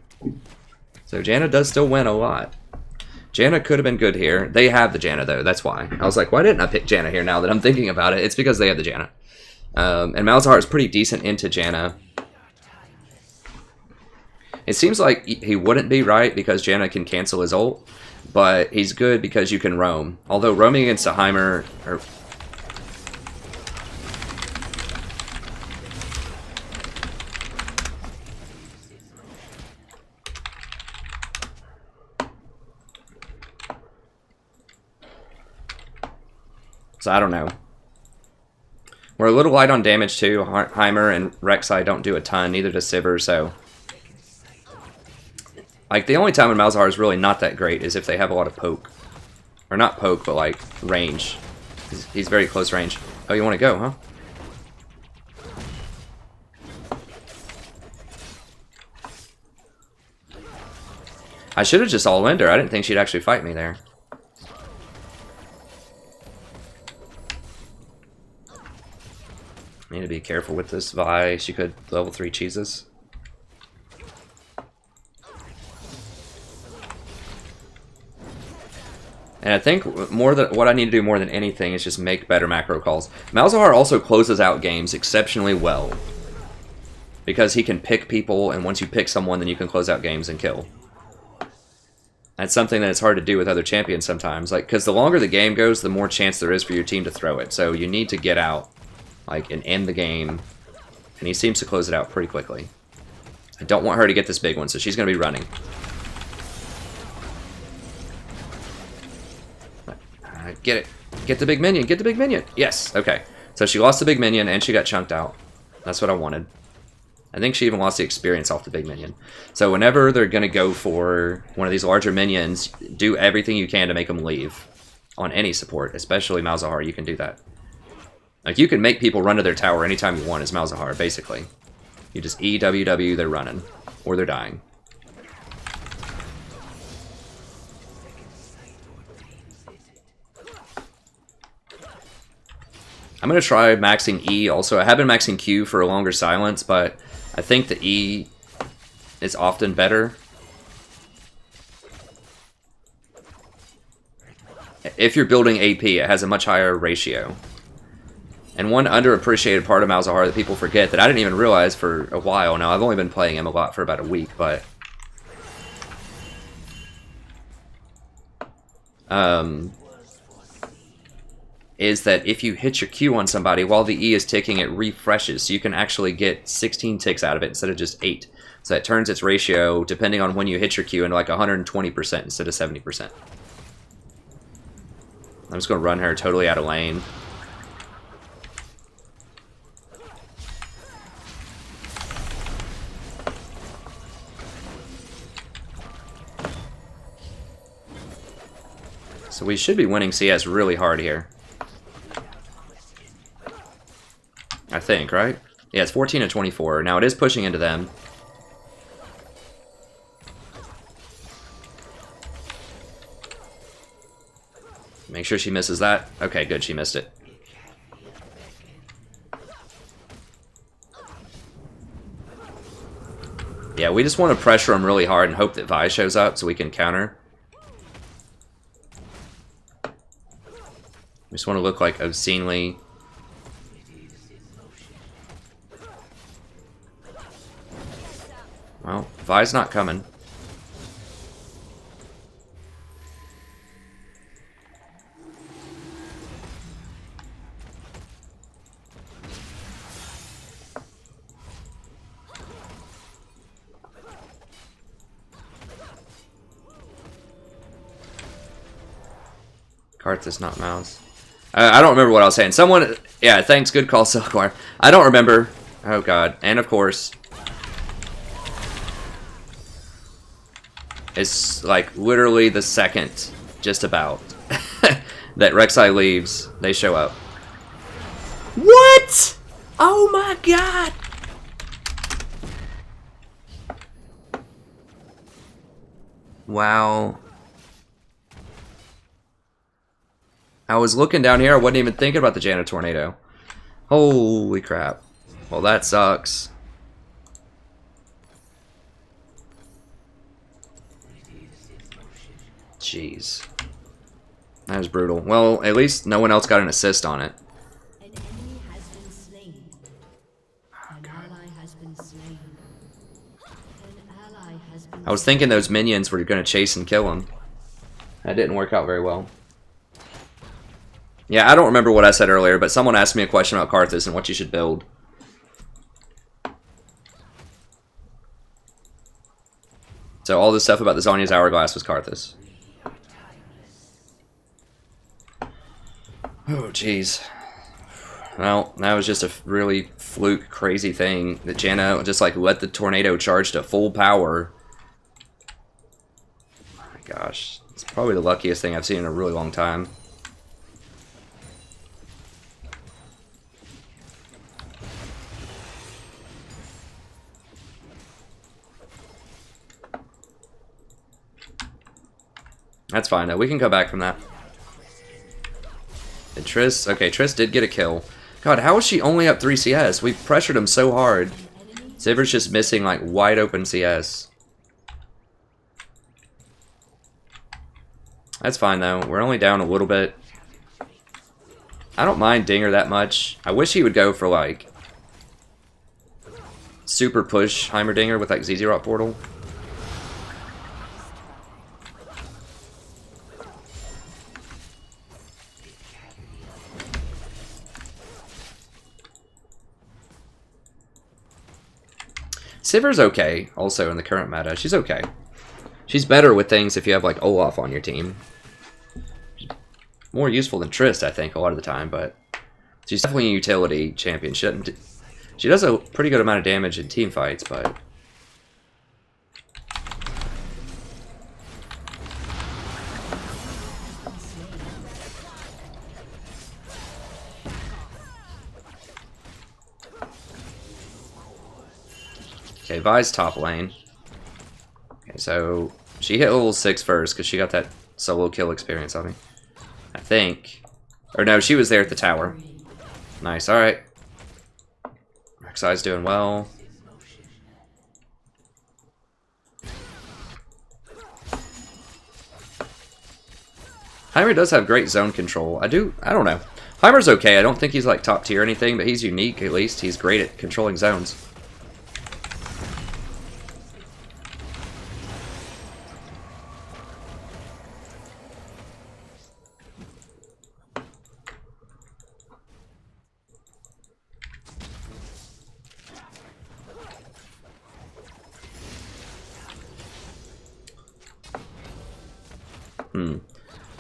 So Janna does still win a lot. Janna could have been good here. They have the Janna, though. That's why. I was like, why didn't I pick Janna here now that I'm thinking about it? It's because they have the Janna. And Malzahar is pretty decent into Janna. It seems like he wouldn't be, right, because Janna can cancel his ult, but he's good because you can roam. Although roaming against a Heimer... So I don't know. We're a little light on damage too. Heimer and Rek'Sai don't do a ton, neither does Sivir, so... Like, the only time when Malzahar is really not that great is if they have a lot of poke. Or not poke, but like, range. He's very close range. Oh, you want to go, huh? I should have just all-in her. I didn't think she'd actually fight me there. Need to be careful with this Vi. She could level 3 cheeses. And I think what I need to do more than anything is just make better macro calls. Malzahar also closes out games exceptionally well. Because he can pick people, and once you pick someone, then you can close out games and kill. That's something that it's hard to do with other champions sometimes. Like, because the longer the game goes, the more chance there is for your team to throw it. So you need to get out, like, and end the game. And he seems to close it out pretty quickly. I don't want her to get this big one, so she's going to be running. Get it. Get the big minion. Get the big minion. Yes. Okay. So she lost the big minion and she got chunked out. That's what I wanted. I think she even lost the experience off the big minion. So whenever they're going to go for one of these larger minions, do everything you can to make them leave. On any support, especially Malzahar, you can do that. Like, you can make people run to their tower anytime you want as Malzahar, basically. You just EWW, they're running. Or they're dying. I'm going to try maxing E also. I have been maxing Q for a longer silence, but I think the E is often better. If you're building AP, it has a much higher ratio. And one underappreciated part of Malzahar that people forget that I didn't even realize for a while now. I've only been playing him a lot for about a week, but... is that if you hit your Q on somebody while the E is ticking, it refreshes. So you can actually get 16 ticks out of it instead of just 8. So it turns its ratio, depending on when you hit your Q, into like 120% instead of 70%. I'm just going to run her totally out of lane. So we should be winning CS really hard here. I think, right? Yeah, it's 14 to 24. Now it is pushing into them. Make sure she misses that. Okay, good, she missed it. Yeah, we just want to pressure them really hard and hope that Vi shows up so we can counter. We just want to look like obscenely. Well, Vi's not coming. Karthus, not Mouse. I don't remember what I was saying. Someone, yeah, thanks, good call, Silkwire. I don't remember. Oh god, and of course, it's like literally the second, just about, that Rek'Sai leaves, they show up. What? Oh my god! Wow. I was looking down here, I wasn't even thinking about the Janna Tornado. Holy crap. Well, that sucks. Jeez. That was brutal. Well, at least no one else got an assist on it. An enemy has been slain. An ally has been slain. An ally has been I was thinking those minions were going to chase and kill him. That didn't work out very well. Yeah, I don't remember what I said earlier, but someone asked me a question about Karthus and what you should build. So all this stuff about the Zhonya's Hourglass was Karthus. Oh, jeez. Well, that was just a really fluke, crazy thing that Janna just like let the tornado charge to full power. Oh my gosh, it's probably the luckiest thing I've seen in a really long time. That's fine though, we can go back from that. And Triss, okay, Triss did get a kill. God, how is she only up 3 CS? We pressured him so hard. Sivir's just missing like wide open CS. That's fine though, we're only down a little bit. I don't mind Dinger that much. I wish he would go for like super push Heimerdinger with like ZZ Rock Portal. Sivir's okay, also in the current meta. She's okay. She's better with things if you have like Olaf on your team. More useful than Triss, I think, a lot of the time, but she's definitely a utility champion. She does a pretty good amount of damage in team fights, but... Okay, Vi's top lane. Okay, so she hit level 6 first because she got that solo kill experience on me. I think. Or no, she was there at the tower. Nice, alright. Rek'Sai's doing well. Heimer does have great zone control. I don't know. Heimer's okay. I don't think he's like top tier or anything, but he's unique at least. He's great at controlling zones.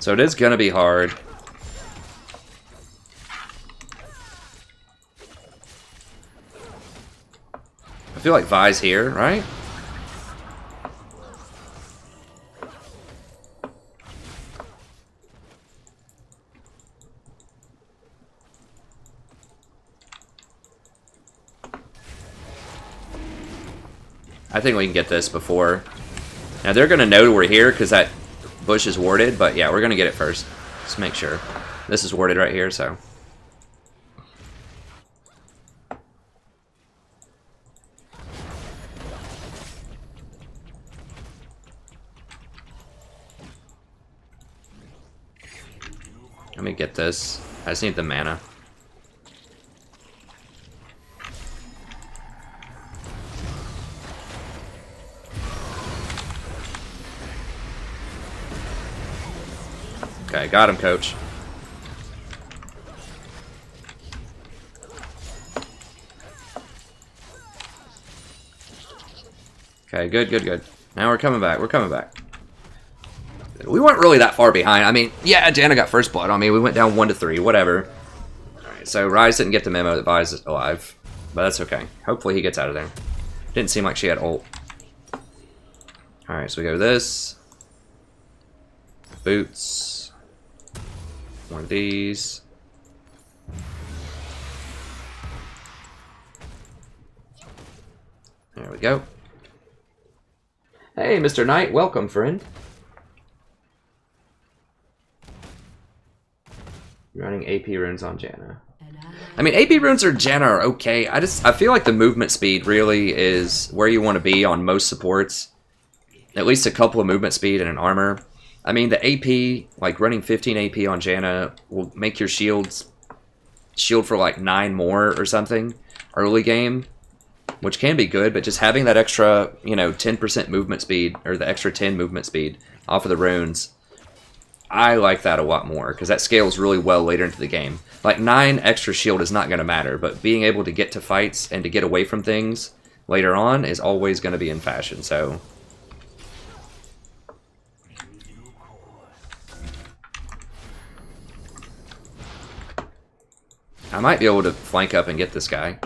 So it is gonna be hard. I feel like Vi's here, right? I think we can get this before. Now they're gonna know we're here because that bush is warded, but yeah, we're gonna get it first. Just make sure. This is warded right here, so. Let me get this. I just need the mana. Okay, got him, coach. Okay, good, good, good. Now we're coming back. We're coming back. We weren't really that far behind. I mean, yeah, Janna got first blood on me. We went down 1-3, whatever. Alright, so Ryze didn't get the memo that Vi is alive. But that's okay. Hopefully he gets out of there. Didn't seem like she had ult. Alright, so we go this. Boots. One of these. There we go. Hey, Mr. Knight, welcome, friend. Running AP runes on Janna. I mean, AP runes or Janna are okay. I feel like the movement speed really is where you want to be on most supports. At least a couple of movement speed and an armor. I mean, the AP, like running 15 AP on Janna will make your shield for like 9 more or something early game, which can be good, but just having that extra, you know, 10% movement speed, or the extra 10 movement speed off of the runes, I like that a lot more, because that scales really well later into the game. Like, 9 extra shield is not going to matter, but being able to get to fights and to get away from things later on is always going to be in fashion, so... I might be able to flank up and get this guy.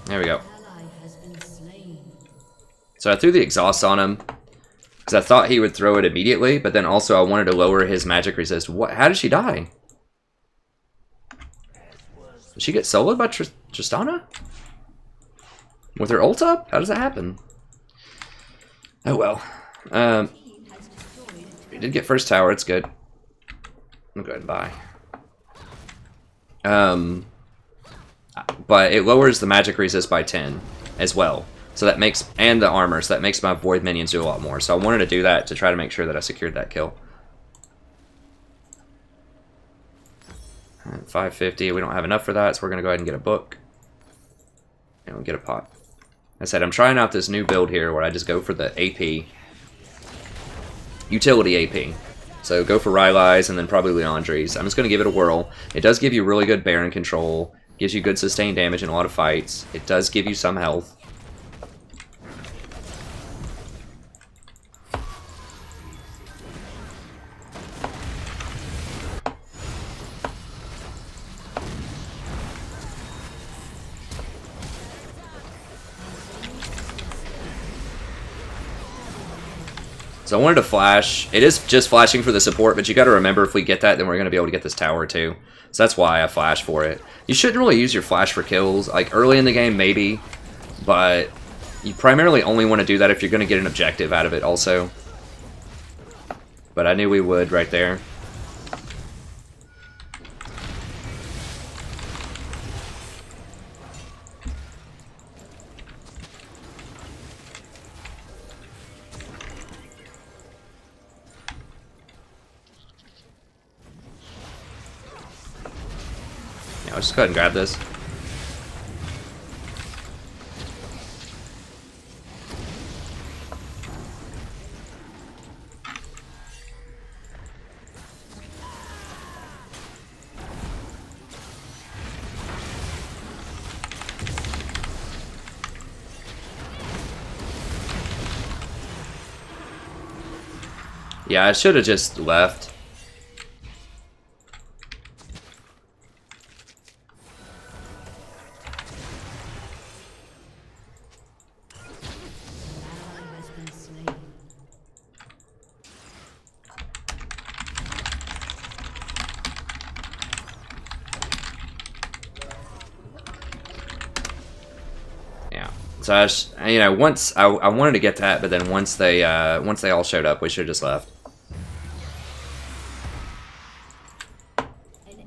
There we go. So I threw the exhaust on him because I thought he would throw it immediately, but then also I wanted to lower his magic resist. What? How did she die? Did she get soloed by Tristana? With her ult up? How does that happen? Oh well. We did get first tower, it's good. I'm good, bye. But it lowers the magic resist by 10 as well. So that makes, and the armor, so that makes my void minions do a lot more. So I wanted to do that to try to make sure that I secured that kill. 550, we don't have enough for that, so we're going to go ahead and get a book. And we'll get a pot. I said, I'm trying out this new build here where I just go for the AP. Utility AP. So go for Rylai's and then probably Liandry's. I'm just going to give it a whirl. It does give you really good Baron control. Gives you good sustained damage in a lot of fights. It does give you some health. So I wanted to flash. It is just flashing for the support, but you got to remember if we get that, then we're going to be able to get this tower too. So that's why I flashed for it. You shouldn't really use your flash for kills. Like early in the game, maybe, but you primarily only want to do that if you're going to get an objective out of it also. But I knew we would right there. I'll just go ahead and grab this. Yeah, I should have just left. So you know, once I wanted to get that, but then once they all showed up, we should have just left. An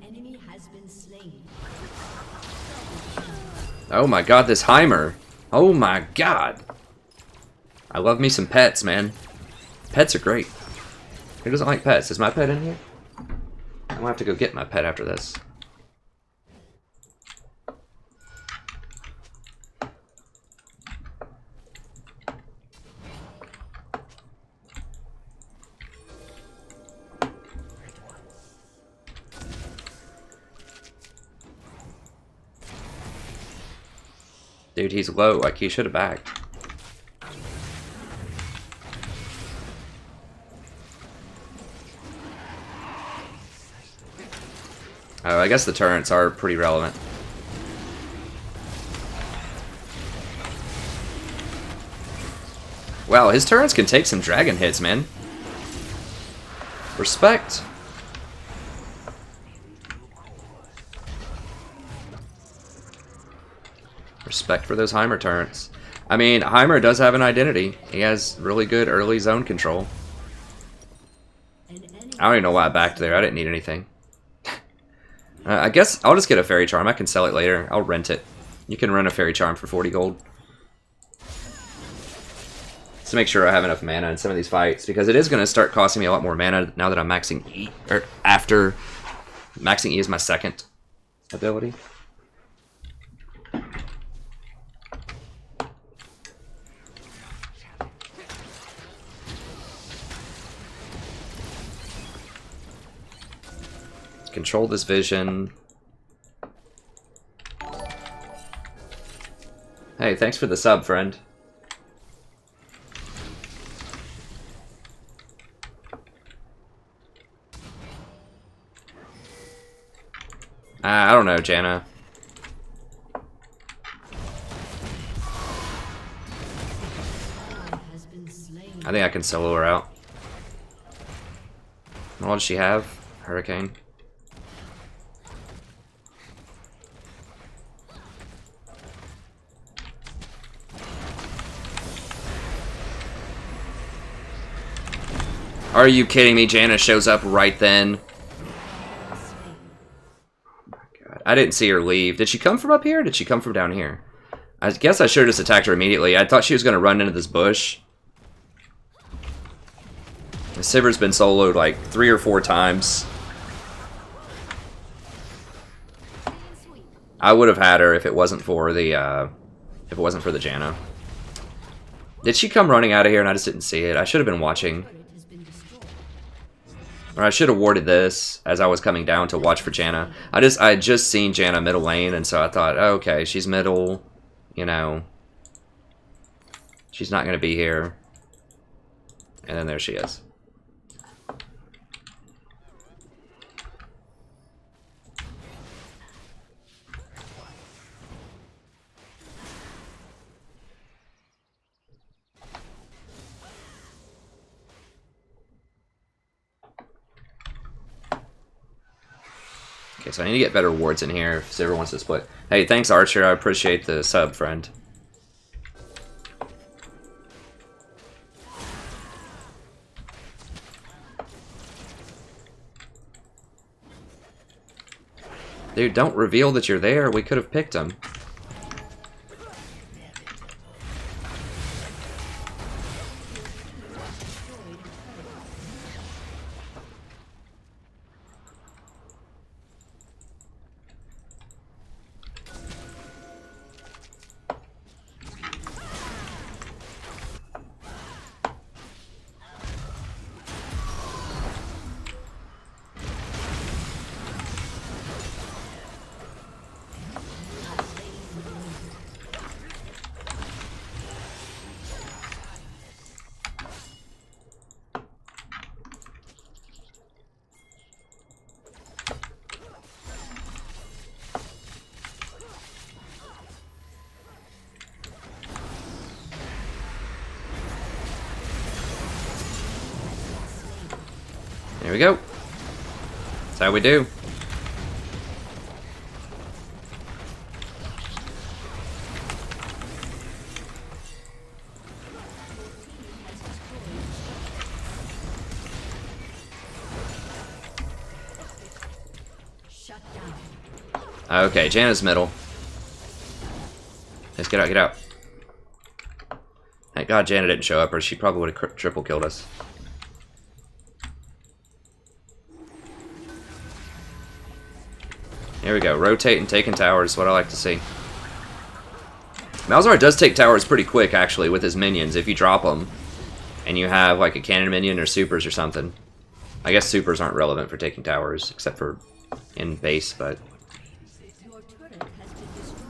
enemy has been slain. Oh my god, this Heimer. Oh my god. I love me some pets, man. Pets are great. Who doesn't like pets? Is my pet in here? I'm gonna have to go get my pet after this. Dude, he's low. Like, he should have backed. Oh, I guess the turrets are pretty relevant. Wow, his turrets can take some dragon hits, man. Respect. Respect for those Heimer turrets. I mean, Heimer does have an identity. He has really good early zone control. I don't even know why I backed there. I didn't need anything. I guess I'll just get a Fairy Charm. I can sell it later. I'll rent it. You can rent a Fairy Charm for 40 gold. Just to make sure I have enough mana in some of these fights, because it is going to start costing me a lot more mana now that I'm maxing E, or after maxing E is my second ability. Control this vision. Hey, thanks for the sub, friend. I don't know, Janna. I think I can solo her out. What does she have? Hurricane. Are you kidding me? Janna shows up right then. Oh my god. I didn't see her leave. Did she come from up here or did she come from down here? I guess I should have just attacked her immediately. I thought she was going to run into this bush. Sivir's been soloed like 3 or 4 times. I would have had her if it wasn't for the Janna. Did she come running out of here and I just didn't see it? I should have been watching. Or I should have warded this as I was coming down to watch for Janna. I had just seen Janna middle lane, and so I thought, oh, okay, she's middle, you know. She's not going to be here. And then there she is. Okay, so I need to get better wards in here if Sivir wants to split. Hey, thanks, Archer. I appreciate the sub, friend. Dude, don't reveal that you're there. We could have picked him. Here we go. That's how we do. Shut down. Okay, Janna's middle. Let's get out, get out. Thank God Janna didn't show up, or she probably would have triple killed us. Here we go. Rotate and taking towers, what I like to see. Malzahar does take towers pretty quick, actually, with his minions, if you drop them. And you have, like, a cannon minion or supers or something. I guess supers aren't relevant for taking towers, except for in base, but... Your turret has been destroyed.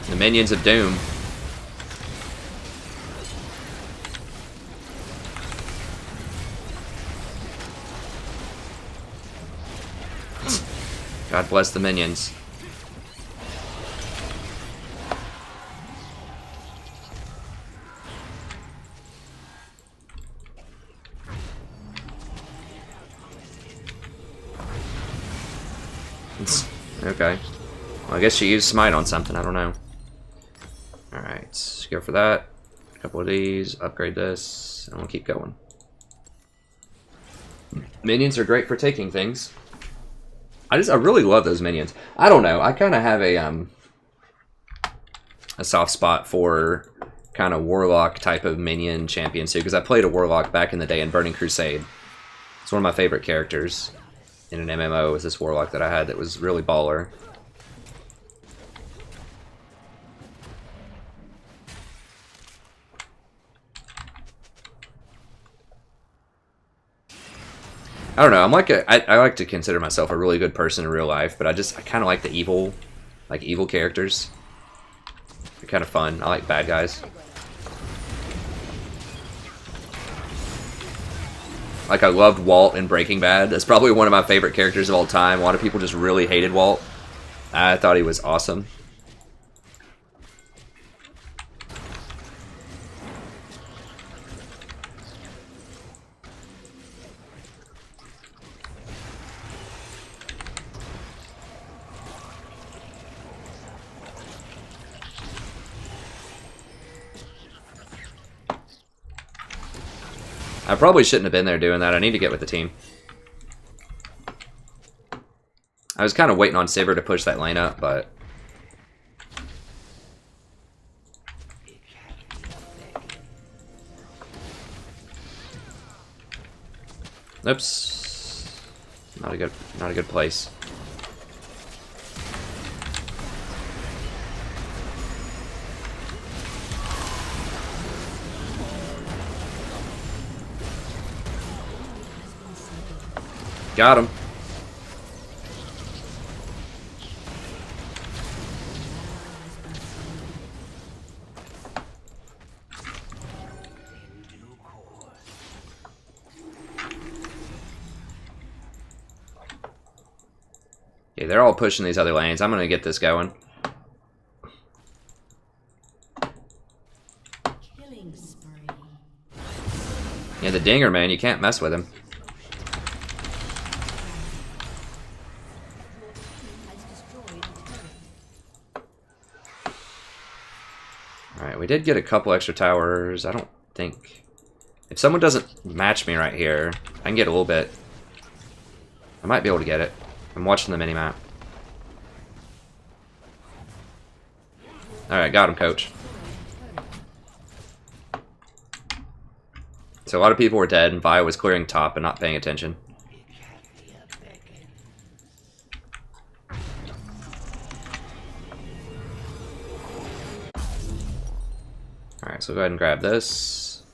The minions of doom. God bless the minions. Okay. Well, I guess she used smite on something, I don't know. Alright, go for that. A couple of these, upgrade this, and we'll keep going. Minions are great for taking things. I really love those minions. I don't know, I kind of have a soft spot for kind of warlock type of minion champions too, because I played a warlock back in the day in Burning Crusade. It's one of my favorite characters in an MMO, was this warlock that I had that was really baller. I don't know. I'm like I like to consider myself a really good person in real life, but I kind of like the evil characters. They're kind of fun. I like bad guys. Like, I loved Walt in Breaking Bad. That's probably one of my favorite characters of all time. A lot of people just really hated Walt. I thought he was awesome. I probably shouldn't have been there doing that. I need to get with the team. I was kind of waiting on Sivir to push that lane up, but... Oops. Not a good place. Got him. Yeah, they're all pushing these other lanes. I'm gonna get this going. Killing spree. Yeah, the Dinger, man, you can't mess with him. Alright, we did get a couple extra towers. I don't think... If someone doesn't match me right here, I can get a little bit. I might be able to get it. I'm watching the minimap. Alright, got him, coach. So a lot of people were dead, and Vi was clearing top and not paying attention. Alright, so go ahead and grab this.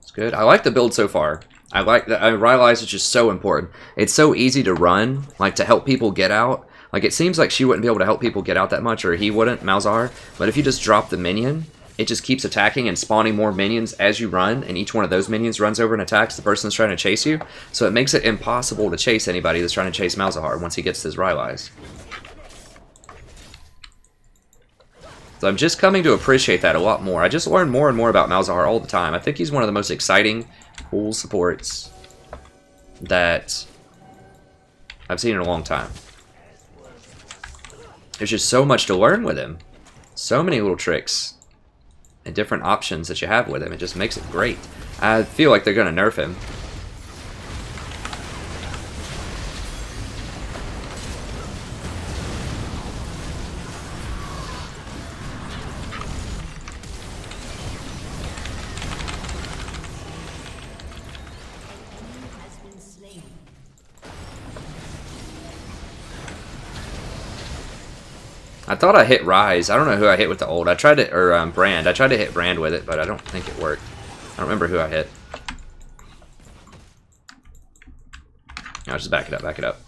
It's good. I like the build so far. I like that. Rylai's is just so important. It's so easy to run, like to help people get out. Like, it seems like she wouldn't be able to help people get out that much, or he wouldn't, Malzahar. But if you just drop the minion, it just keeps attacking and spawning more minions as you run, and each one of those minions runs over and attacks the person that's trying to chase you. So it makes it impossible to chase anybody that's trying to chase Malzahar once he gets his Rylai's. So I'm just coming to appreciate that a lot more. I just learn more and more about Malzahar all the time. I think he's one of the most exciting, cool supports that I've seen in a long time. There's just so much to learn with him. So many little tricks. and different options that you have with him. It just makes it great. I feel like they're going to nerf him. I thought I hit Rise. I don't know who I hit with the ult. I tried to, or Brand. I tried to hit Brand with it, but I don't think it worked. I don't remember who I hit. No, just back it up, back it up.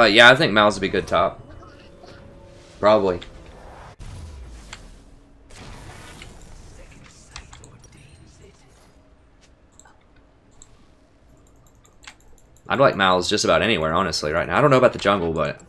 Yeah, I think Mal's would be good top. Probably. I'd like Mal's just about anywhere, honestly, right now. I don't know about the jungle, but...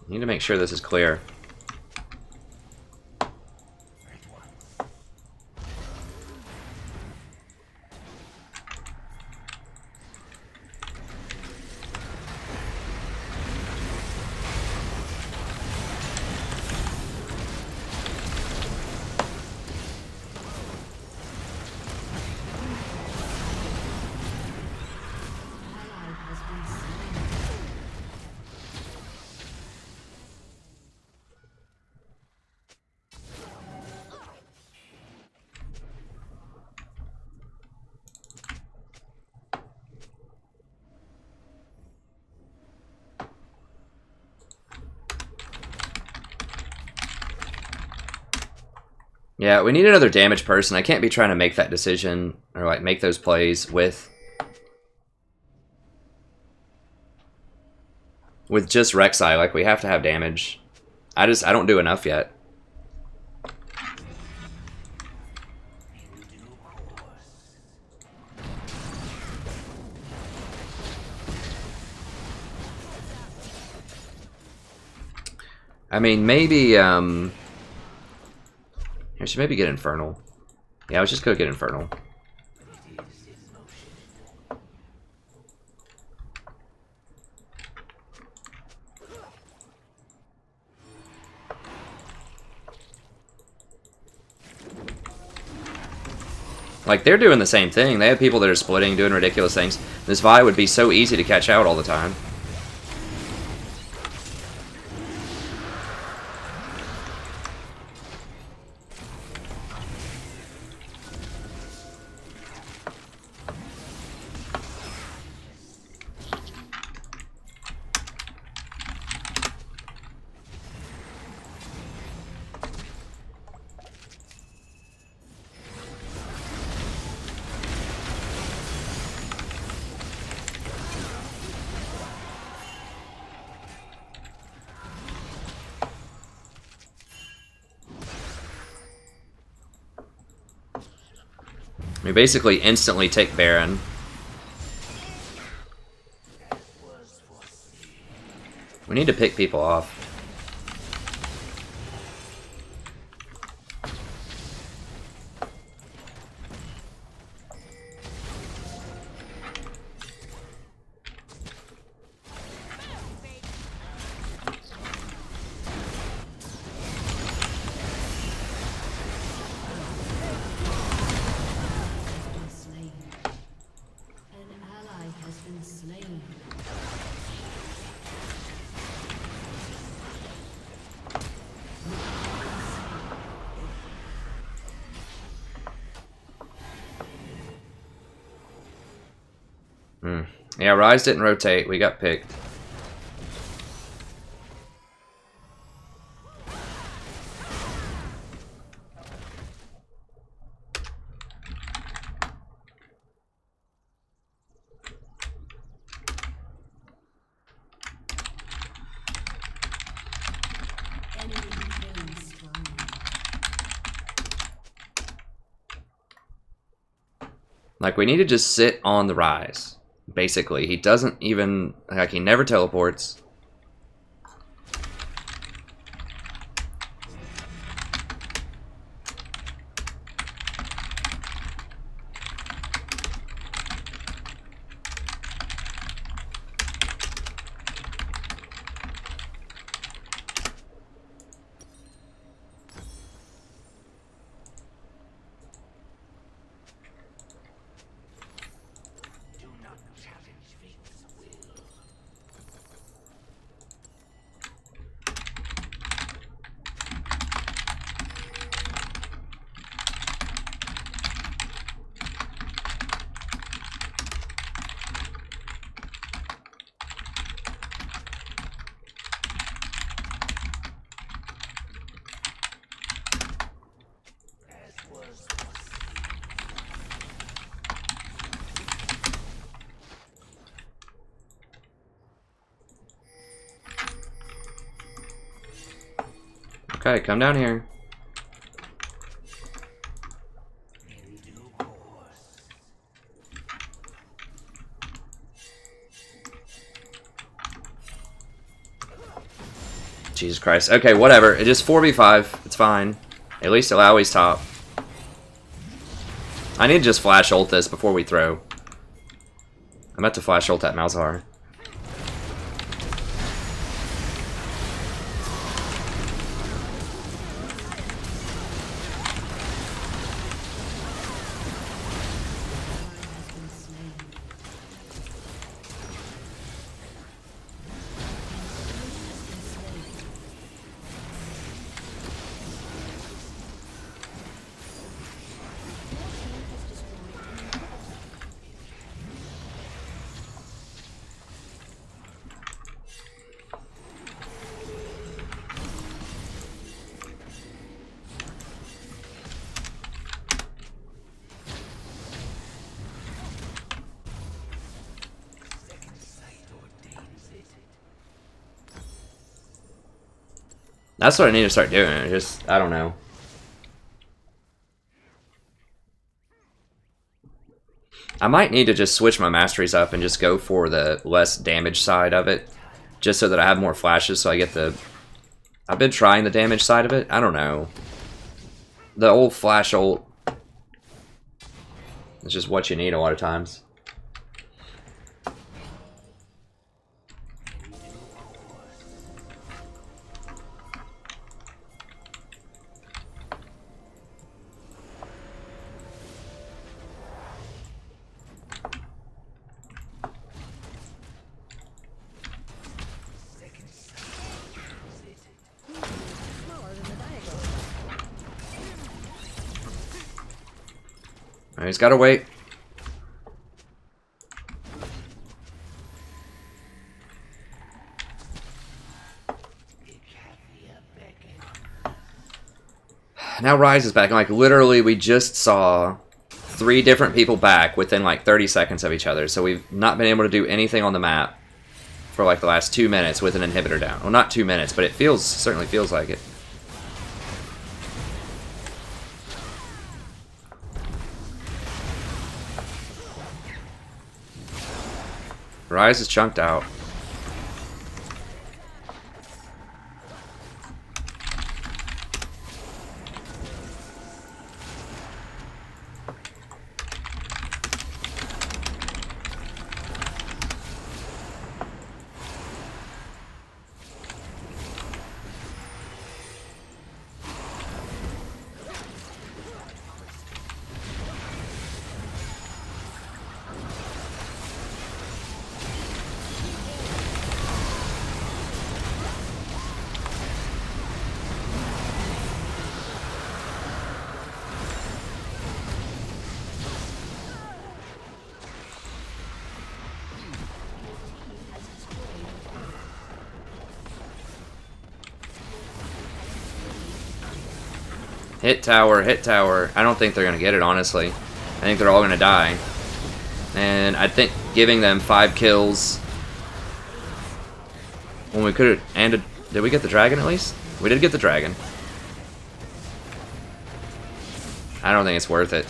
need to make sure this is clear. Yeah, we need another damage person. I can't be trying to make that decision or like make those plays with just Rek'Sai. Like we have to have damage. I don't do enough yet. I mean, maybe I should maybe get Infernal. Yeah, I was just gonna get Infernal. Like, they're doing the same thing. They have people that are splitting, doing ridiculous things. This Vi would be so easy to catch out all the time. We basically instantly take Baron. We need to pick people off. Yeah, Rise didn't rotate. We got picked. Like, we need to just sit on the Rise. Basically, he doesn't even, like, he never teleports. Okay, come down here. Jesus Christ. Okay, whatever. It just 4v5. It's fine. At least allow he's top. I need to just flash ult this before we throw. I'm about to flash ult that Malzahar. That's what I need to start doing. I don't know. I might need to just switch my masteries up and just go for the less damage side of it. Just so that I have more flashes so I get the... I've been trying the damage side of it. I don't know. The old flash ult is just what you need a lot of times. He's gotta wait. Now Rise is back. Like, literally, we just saw 3 different people back within like 30 seconds of each other. So we've not been able to do anything on the map for like the last 2 minutes with an inhibitor down. Well, not 2 minutes, but it certainly feels like it. Rise is chunked out. Hit tower, hit tower. I don't think they're going to get it, honestly. I think they're all going to die. And I think giving them 5 kills when we could have ended... Did we get the dragon at least? We did get the dragon. I don't think it's worth it.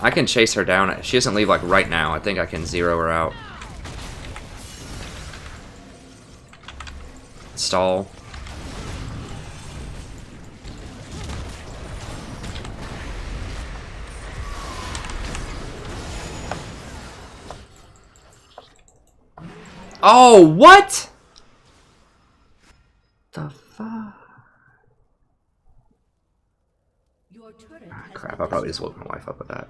I can chase her down. She doesn't leave like right now. I think I can zero her out. Stall. Oh, what? The fuck? Your turret Ah, has crap, been I probably just destroyed. woke my wife up with that.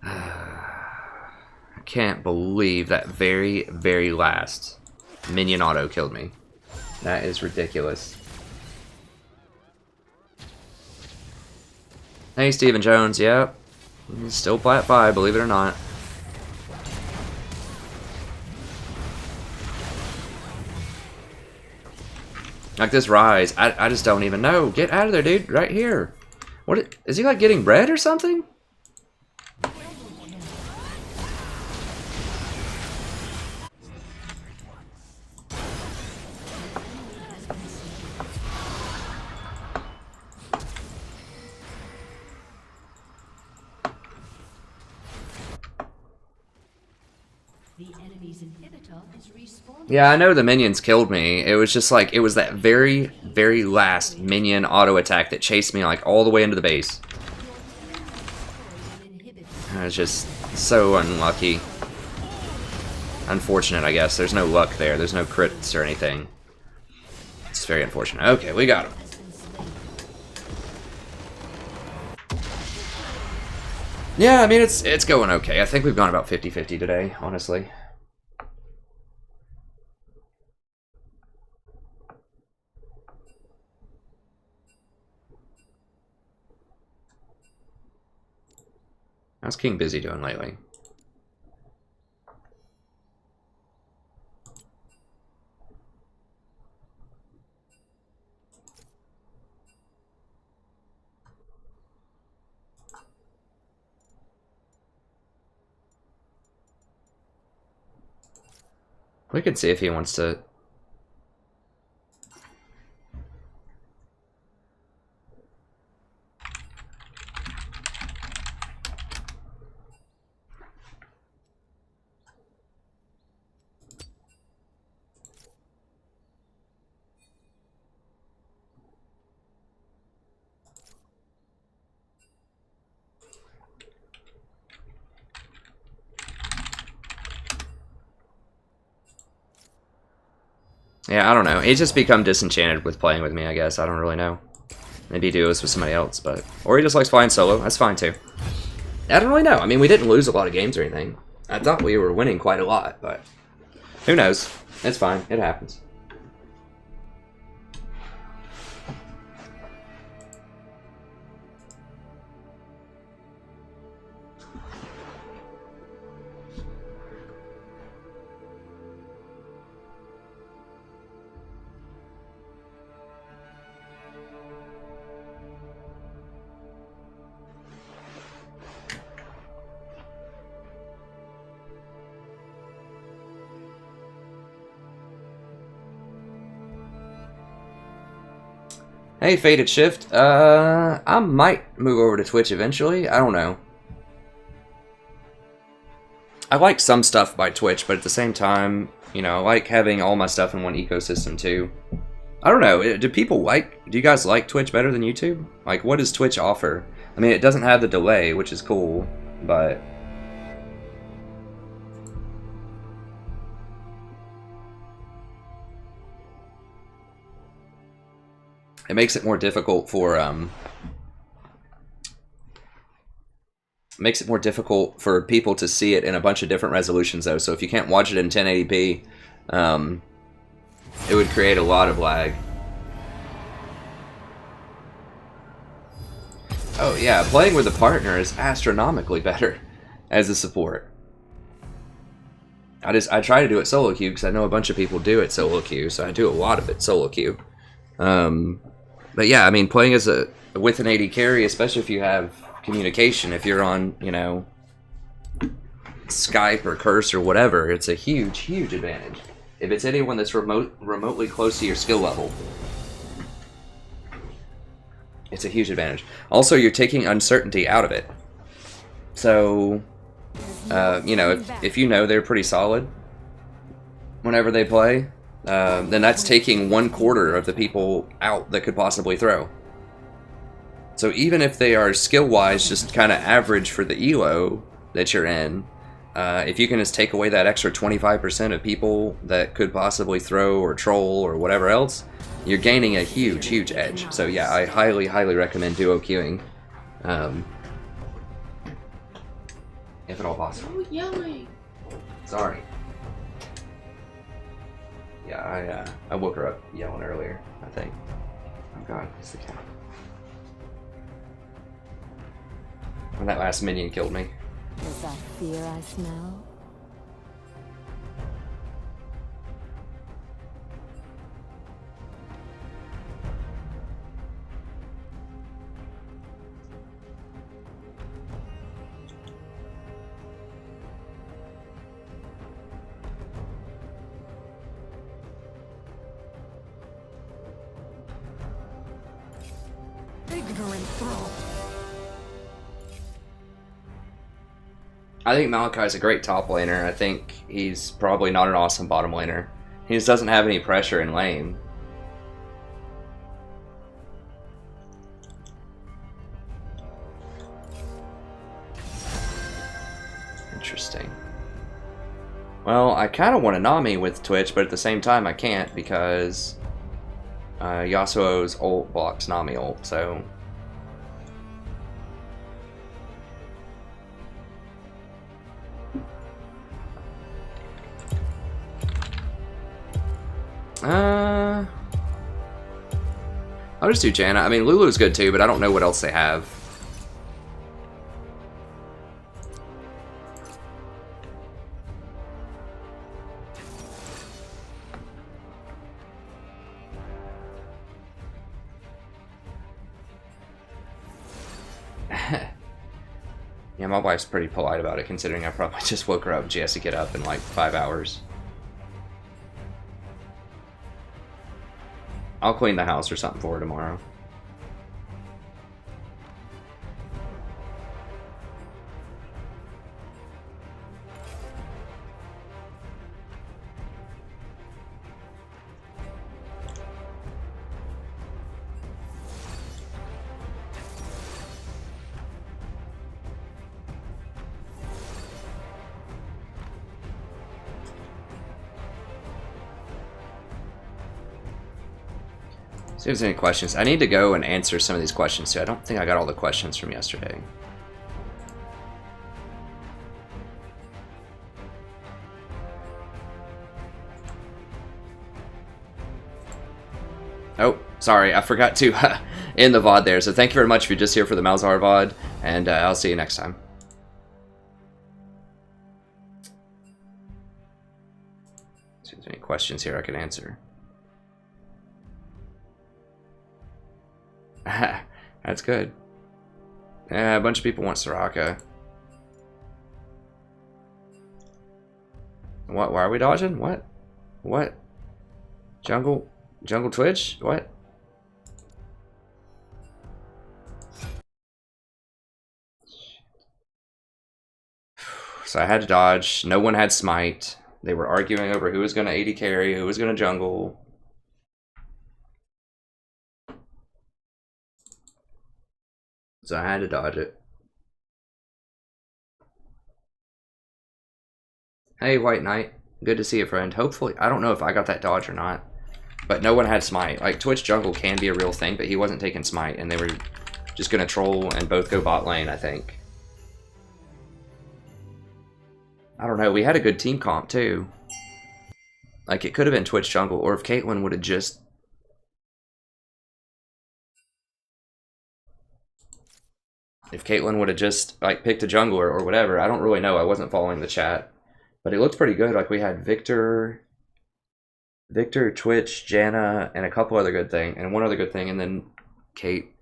I can't believe that very, very last minion auto killed me. That is ridiculous. Hey, Stephen Jones, yep. He's still plat 5, believe it or not. Like this Rise, I just don't even know. Get out of there, dude, right here. What, is he like getting bread or something? The enemy's inhibitor is respawned. Yeah, I know the minions killed me. It was just like, it was that very, very last minion auto attack that chased me like all the way into the base. An inhibitor. I was just so unlucky. Unfortunate, I guess. There's no luck there. There's no crits or anything. It's very unfortunate. Okay, we got him. Has been slain. Yeah, I mean, it's going okay. I think we've gone about 50-50 today, honestly. How's King Busy doing lately? We could see if he wants to. Yeah, I don't know. He's just become disenchanted with playing with me, I guess. I don't really know. Maybe he duos with somebody else, but... Or he just likes flying solo. That's fine, too. I don't really know. I mean, we didn't lose a lot of games or anything. I thought we were winning quite a lot, but... Who knows? It's fine. It happens. Hey, Faded Shift. I might move over to Twitch eventually. I don't know. I like some stuff by Twitch, but at the same time, you know, I like having all my stuff in one ecosystem too. I don't know. Do you guys like Twitch better than YouTube? Like, what does Twitch offer? I mean, it doesn't have the delay, which is cool, but... It makes it more difficult for people to see it in a bunch of different resolutions though. So if you can't watch it in 1080p, it would create a lot of lag. Oh yeah, playing with a partner is astronomically better as a support. I try to do it solo queue because I know a bunch of people do it solo queue, so I do a lot of it solo queue. But yeah, I mean, playing with an AD carry, especially if you have communication, if you're on, you know, Skype or Curse or whatever, it's a huge, huge advantage. If it's anyone that's remotely close to your skill level. It's a huge advantage. Also, you're taking uncertainty out of it. So, you know, if you know they're pretty solid whenever they play, then that's taking 1/4 of the people out that could possibly throw. So even if they are skill-wise just kind of average for the elo that you're in, if you can just take away that extra 25% of people that could possibly throw or troll or whatever else, you're gaining a huge, huge edge. So yeah, I highly, highly recommend duo queuing. If at all possible. Oh, yelling. Sorry. Yeah, I woke her up yelling earlier, I think. Oh god, it's the cat. When that last minion killed me. Is that fear I smell? Ignorant thrall. I think Malachi's a great top laner. I think he's probably not an awesome bottom laner. He just doesn't have any pressure in lane. Interesting. Well, I kind of want to Nami with Twitch, but at the same time I can't because Yasuo's ult blocks Nami ult, so... I'll just do Janna. I mean, Lulu's good too, but I don't know what else they have. Yeah, my wife's pretty polite about it, considering I probably just woke her up and she has to get up in like 5 hours. I'll clean the house or something for her tomorrow. See if there's any questions. I need to go and answer some of these questions too. I don't think I got all the questions from yesterday. Oh, sorry, I forgot to end the VOD there. So thank you very much if you're just here for the Malzahar VOD, and I'll see you next time. See if there's any questions here I can answer. That's good. Yeah, a bunch of people want Soraka. What? Why are we dodging? What? What? Jungle Twitch? What? So I had to dodge. No one had smite. They were arguing over who was going to AD carry, who was going to jungle. So I had to dodge it. Hey, White Knight. Good to see you, friend. Hopefully, I don't know if I got that dodge or not. But no one had smite. Like, Twitch jungle can be a real thing, but he wasn't taking smite. And they were just going to troll and both go bot lane, I think. I don't know. We had a good team comp, too. Like, it could have been Twitch jungle. Or if Caitlyn would have just... If Caitlyn would have just like picked a jungler or whatever, I don't really know. I wasn't following the chat, but it looked pretty good. Like we had Victor, Twitch, Janna, and a couple other good thing, and one other good thing, and then Kate.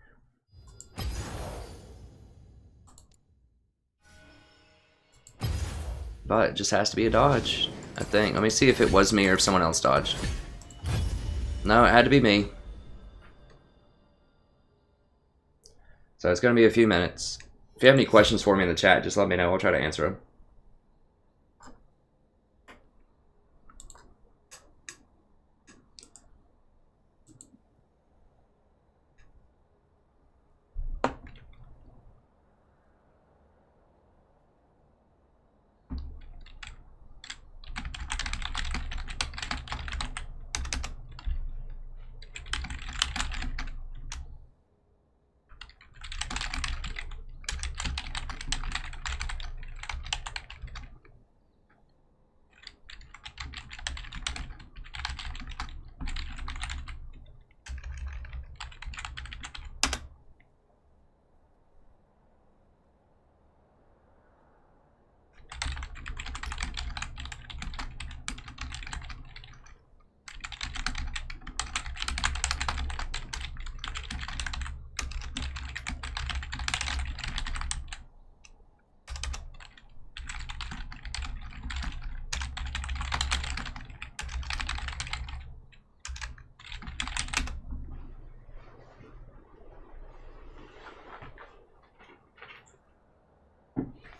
But it just has to be a dodge, I think. Let me see if it was me or if someone else dodged. No, it had to be me. So it's going to be a few minutes. If you have any questions for me in the chat, just let me know. I'll try to answer them.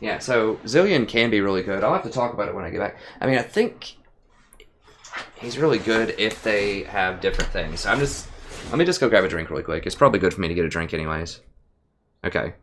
Yeah, so Zillion can be really good. I'll have to talk about it when I get back. I mean, I think he's really good if they have different things. Let me just go grab a drink really quick. It's probably good for me to get a drink anyways. Okay.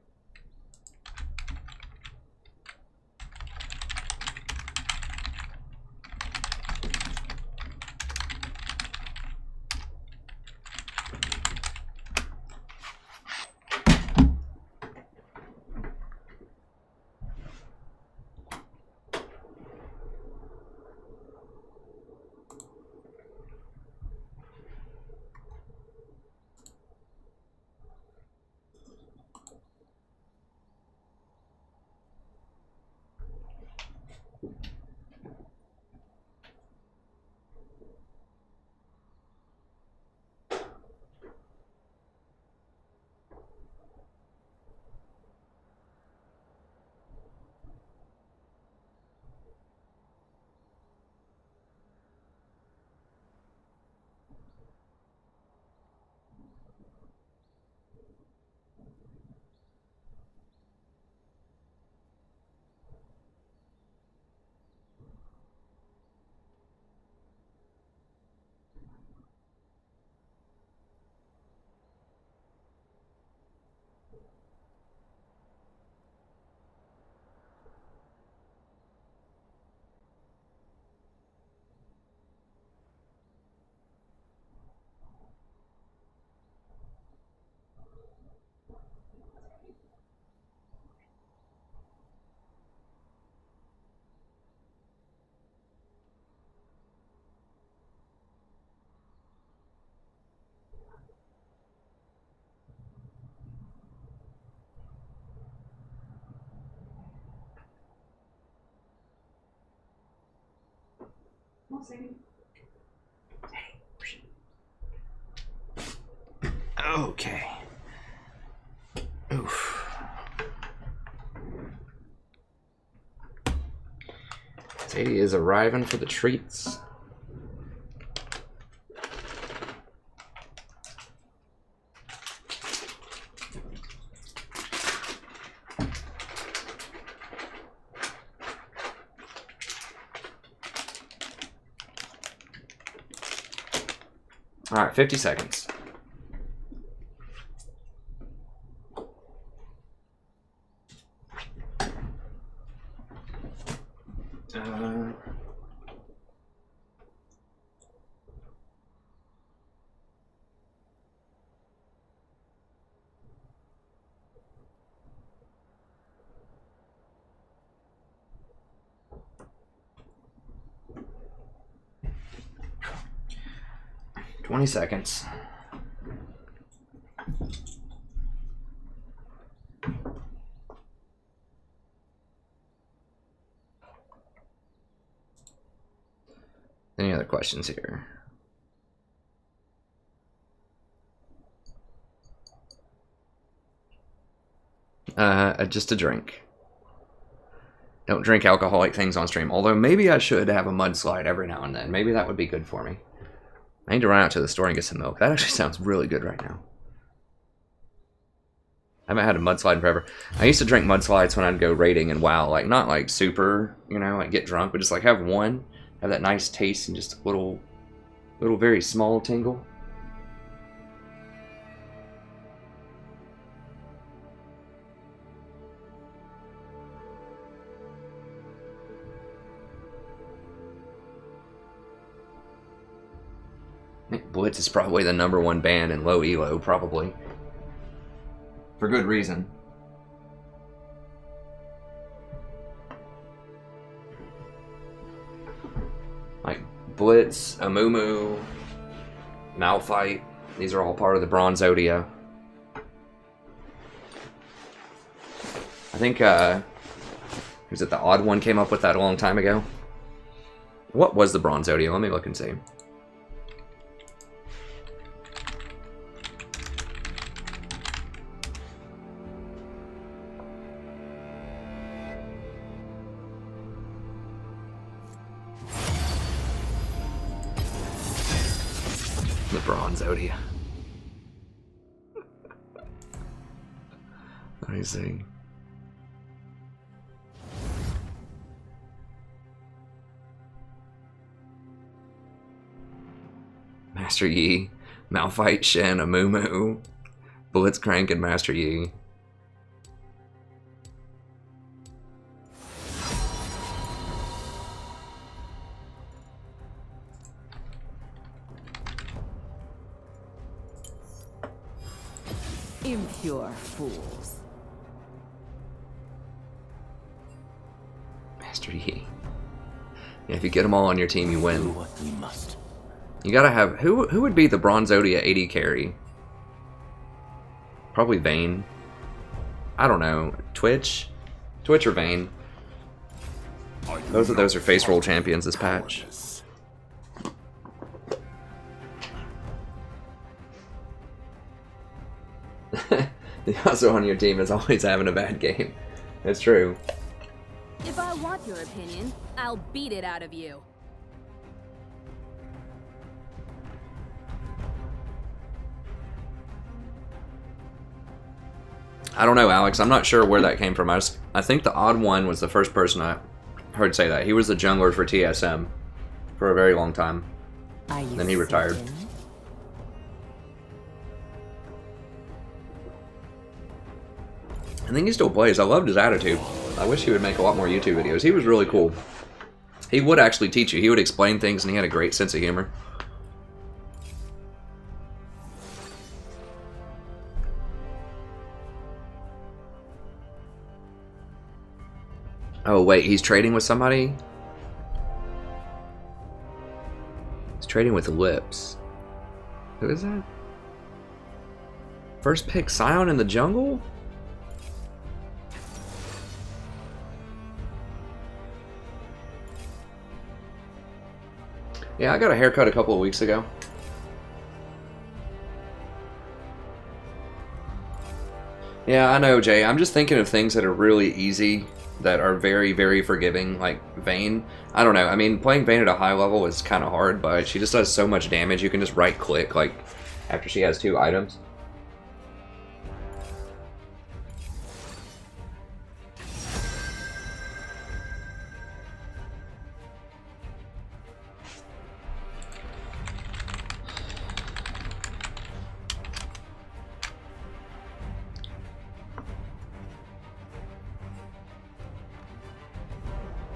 Okay. Oof. Sadie is arriving for the treats. All right, 50 seconds. Twenty seconds. Any other questions here? Just a drink. Don't drink alcoholic things on stream. Although maybe I should have a mudslide every now and then. Maybe that would be good for me. I need to run out to the store and get some milk. That actually sounds really good right now. I haven't had a mudslide in forever. I used to drink mudslides when I'd go raiding and WoW, like not like super, you know, like get drunk, but just like have one, have that nice taste and just a little very small tingle. I think Blitz is probably the #1 band in low elo, probably. For good reason. Like Blitz, Amumu, Malphite, these are all part of the Bronze Odia. I think, was it the Odd One came up with that a long time ago? What was the Bronze Odia? Let me look and see. The Bronze Odia. Let me see. Master Yi, Malphite, Shen, Amumu, Blitzcrank, and Master Yi. Impure fools. Master Yi. Yeah, if you get them all on your team, you Do win. what we must. You gotta have... Who would be the Bronze Odia 80 carry? Probably Vayne. I don't know. Twitch? Twitch or Vayne? Both of those are face roll champions this patch. Powerless. The Yasuo on your team is always having a bad game. It's true. If I want your opinion, I'll beat it out of you. I don't know, Alex. I'm not sure where that came from. I think the Odd One was the first person I heard say that. He was the jungler for TSM for a very long time. Then he retired. I think he still plays. I loved his attitude. I wish he would make a lot more YouTube videos. He was really cool. He would actually teach you. He would explain things, and he had a great sense of humor. Oh, wait. He's trading with somebody? He's trading with Lips. Who is that? First pick Scion in the jungle? Yeah, I got a haircut a couple of weeks ago. Yeah, I know, Jay. I'm just thinking of things that are really easy, that are very, very forgiving, like Vayne. I don't know. I mean, playing Vayne at a high level is kind of hard, but she just does so much damage. You can just right-click, like, after she has 2 items.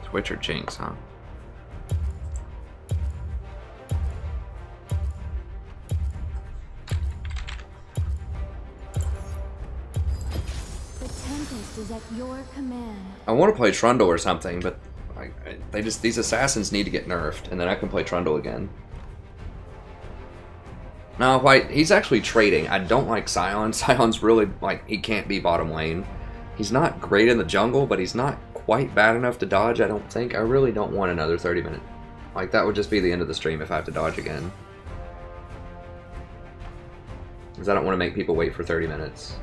Twitch or Jinx, huh? The Tempest is at your command. I want to play Trundle or something, but these assassins need to get nerfed, and then I can play Trundle again. No, White, he's actually trading. I don't like Scion. Sion's really, like, he can't be bottom lane. He's not great in the jungle, but he's not quite bad enough to dodge, I don't think. I really don't want another 30-minute. Like, that would just be the end of the stream if I have to dodge again. Because I don't want to make people wait for 30 minutes.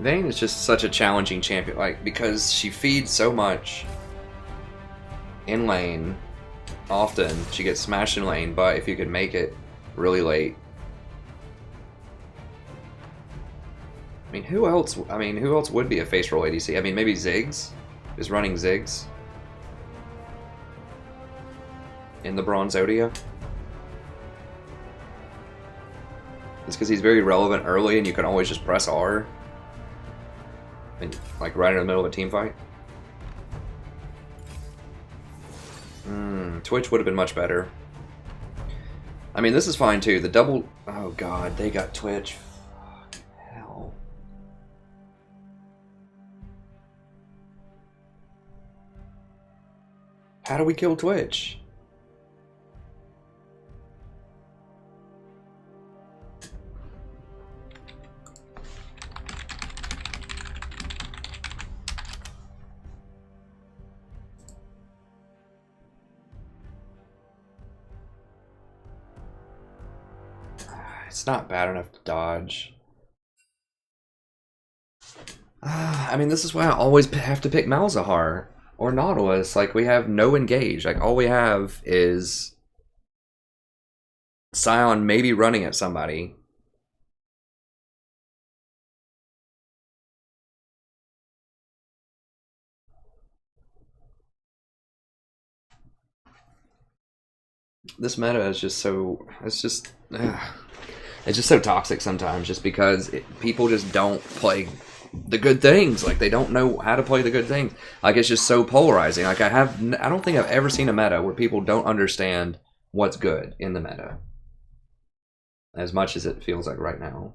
Vayne is just such a challenging champion, like, because she feeds so much in lane. Often she gets smashed in lane, but if you could make it really late. I mean, who else would be a face roll ADC? I mean, maybe Ziggs? Is running Ziggs in the Bronzodia? It's because he's very relevant early and you can always just press R. And, like, right in the middle of a team fight. Twitch would have been much better. I mean, this is fine too. The double... Oh god, they got Twitch. Fuck, hell. How do we kill Twitch? It's not bad enough to dodge. I mean, this is why I always have to pick Malzahar or Nautilus. Like, we have no engage. Like, all we have is Sion maybe running at somebody. This meta is just so... It's just so toxic sometimes, just because people just don't play the good things. Like, they don't know how to play the good things. Like, it's just so polarizing. Like, I don't think I've ever seen a meta where people don't understand what's good in the meta as much as it feels like right now.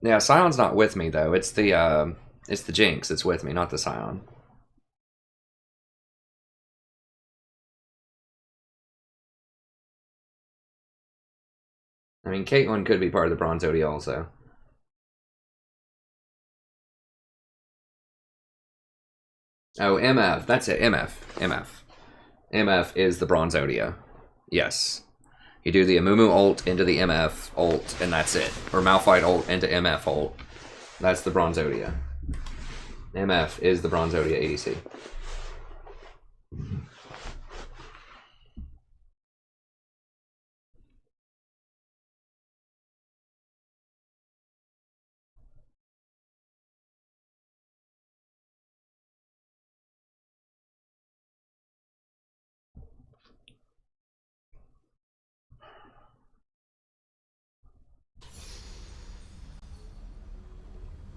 Yeah, Sion's not with me though. It's the Jinx that's with me, not the Sion. I mean, Caitlyn could be part of the Bronzodia also. Oh, MF. That's it. MF is the Bronzodia. Yes. You do the Amumu ult into the MF ult, and that's it. Or Malphite ult into MF ult. That's the Bronzodia. MF is the Bronzodia ADC.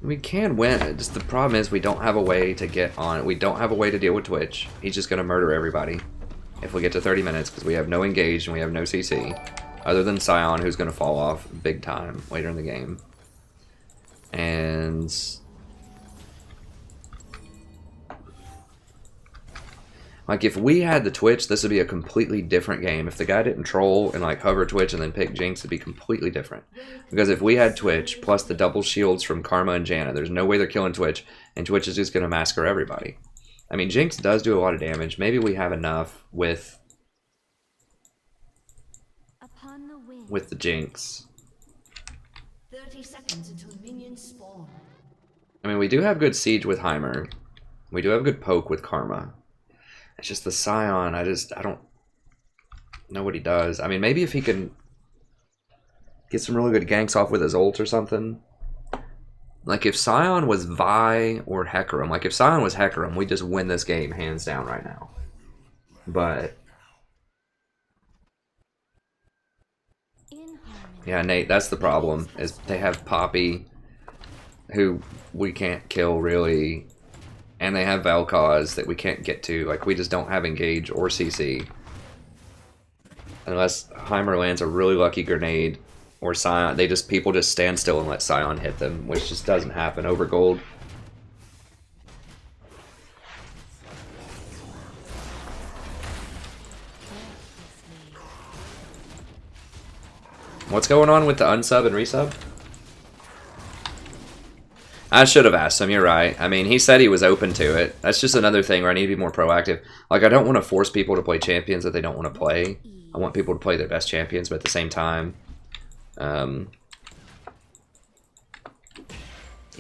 We can win. Just the problem is we don't have a way to get on. We don't have a way to deal with Twitch. He's just going to murder everybody if we get to 30 minutes because we have no engage and we have no CC. Other than Sion, who's going to fall off big time later in the game. And... like, if we had the Twitch, this would be a completely different game. If the guy didn't troll and, like, hover Twitch and then pick Jinx, it'd be completely different. Because if we had Twitch, plus the double shields from Karma and Janna, there's no way they're killing Twitch, and Twitch is just going to massacre everybody. I mean, Jinx does do a lot of damage. Maybe we have enough with the Jinx. 30 seconds until minions spawn. I mean, we do have good siege with Heimer. We do have good poke with Karma. It's just the Sion, I don't know what he does. I mean, maybe if he can get some really good ganks off with his ult or something. Like, if Sion was Vi or Hecarim, like, if Sion was Hecarim, we just win this game hands down right now. But... yeah, Nate, that's the problem, is they have Poppy, who we can't kill, really. And they have Vel'Koz that we can't get to. Like, we just don't have Engage or CC. Unless Heimer lands a really lucky grenade. Or Sion. People just stand still and let Sion hit them. Which just doesn't happen over gold. What's going on with the unsub and resub? I should have asked him, you're right. I mean, he said he was open to it. That's just another thing where I need to be more proactive. Like, I don't want to force people to play champions that they don't want to play. I want people to play their best champions, but at the same time, You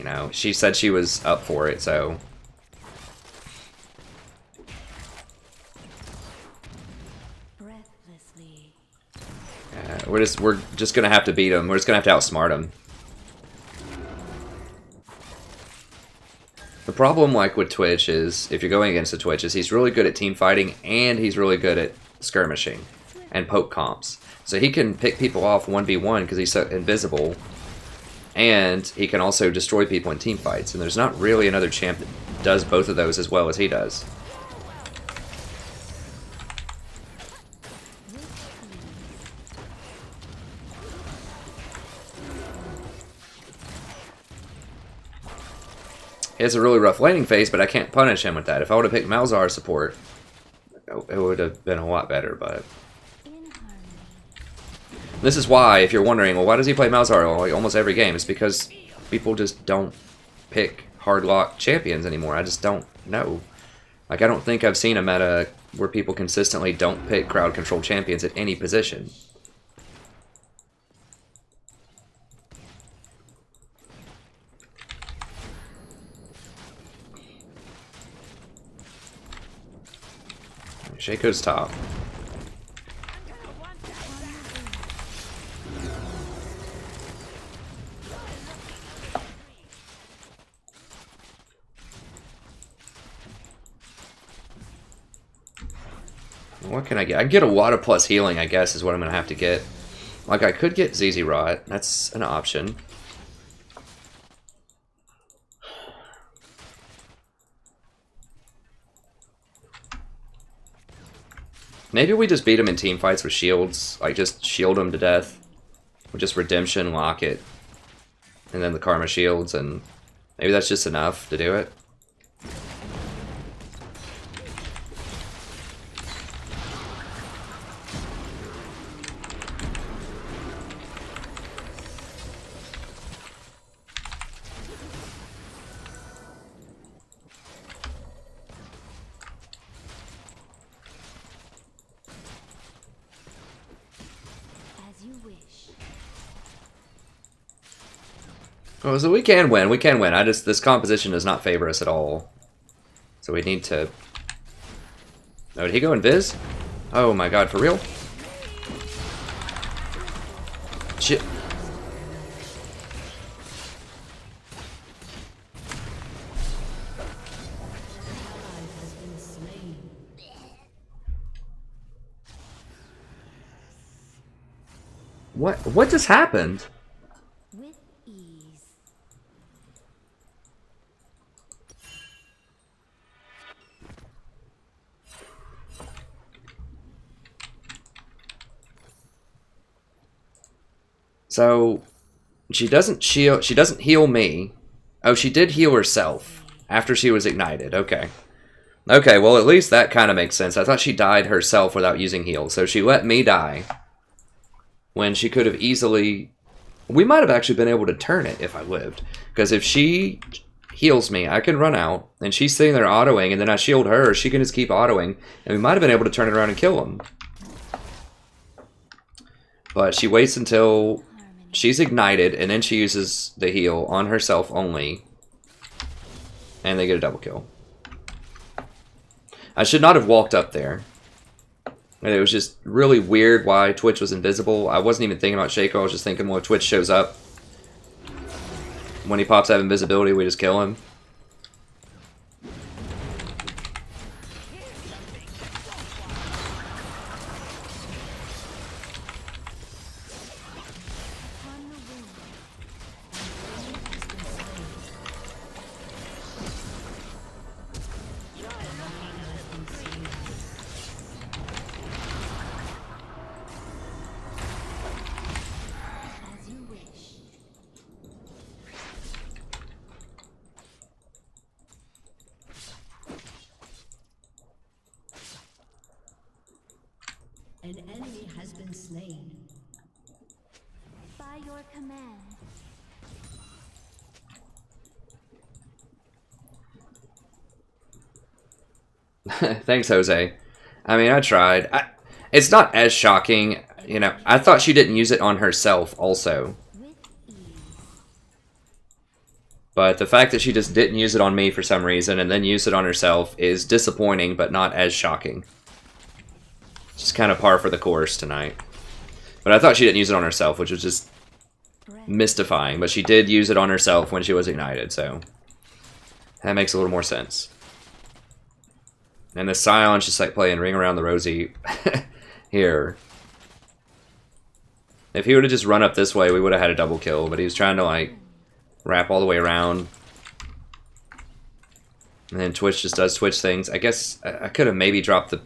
know, she said she was up for it, so. Breathlessly. We're just gonna have to beat him. We're just gonna have to outsmart him. The problem, like with Twitch, is if you're going against the Twitch, is he's really good at team fighting and he's really good at skirmishing and poke comps. So he can pick people off 1v1 because he's so invisible, and he can also destroy people in team fights. And there's not really another champ that does both of those as well as he does. He has a really rough laning phase, but I can't punish him with that. If I would have picked Malzahar support, it would have been a lot better, but... This is why, if you're wondering, well, why does he play Malzahar like almost every game? It's because people just don't pick hard-lock champions anymore. I just don't know. Like, I don't think I've seen a meta where people consistently don't pick crowd-control champions at any position. Shaco's top. What can I get? I can get a water plus healing, I guess, is what I'm going to have to get. Like, I could get ZZ Rot. That's an option. Maybe we just beat him in team fights with shields. Like, just shield him to death. With just Redemption, lock it. And then the Karma shields, and maybe that's just enough to do it. Oh, so we can win. We can win. This composition does not favor us at all. So we need to... Oh, did he go invis? Oh my god, for real? Shit. What just happened? With ease. So she doesn't shield, she doesn't heal me. Oh, she did heal herself after she was ignited. Okay. Okay, well at least that kind of makes sense. I thought she died herself without using heal. So she let me die when she could have easily... We might have actually been able to turn it if I lived. Because if she heals me, I can run out, and she's sitting there autoing, and then I shield her, she can just keep autoing, and we might have been able to turn it around and kill him. But she waits until she's ignited, and then she uses the heal on herself only, and they get a double kill. I should not have walked up there. It was just really weird why Twitch was invisible. I wasn't even thinking about Shaco. I was just thinking, well, if Twitch shows up, when he pops out of invisibility, we just kill him. An enemy has been slain. By your command. Thanks, Jose. I mean, I tried. It's not as shocking You know, I thought she didn't use it on herself also. But the fact that she just didn't use it on me for some reason and then used it on herself is disappointing, but not as shocking. Just kind of par for the course tonight. But I thought she didn't use it on herself, which was just mystifying. But she did use it on herself when she was ignited, so that makes a little more sense. And the Scion's just like playing Ring Around the Rosie here. If he would have just run up this way, we would have had a double kill. But he was trying to like wrap all the way around. And then Twitch just does Twitch things. I guess I could have maybe dropped the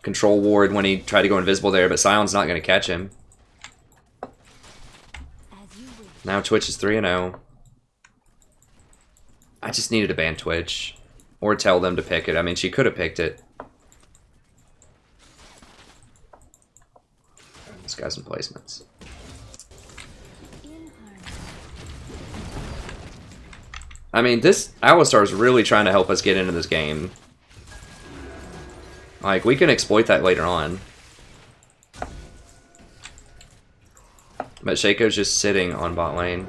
control ward when he tried to go invisible there, but Scion's not going to catch him. Now Twitch is 3-0. I just needed to ban Twitch. Or tell them to pick it. I mean, she could have picked it. This guy's in placements. I mean, this Alistar is really trying to help us get into this game. Like, we can exploit that later on. But Shaco's just sitting on bot lane.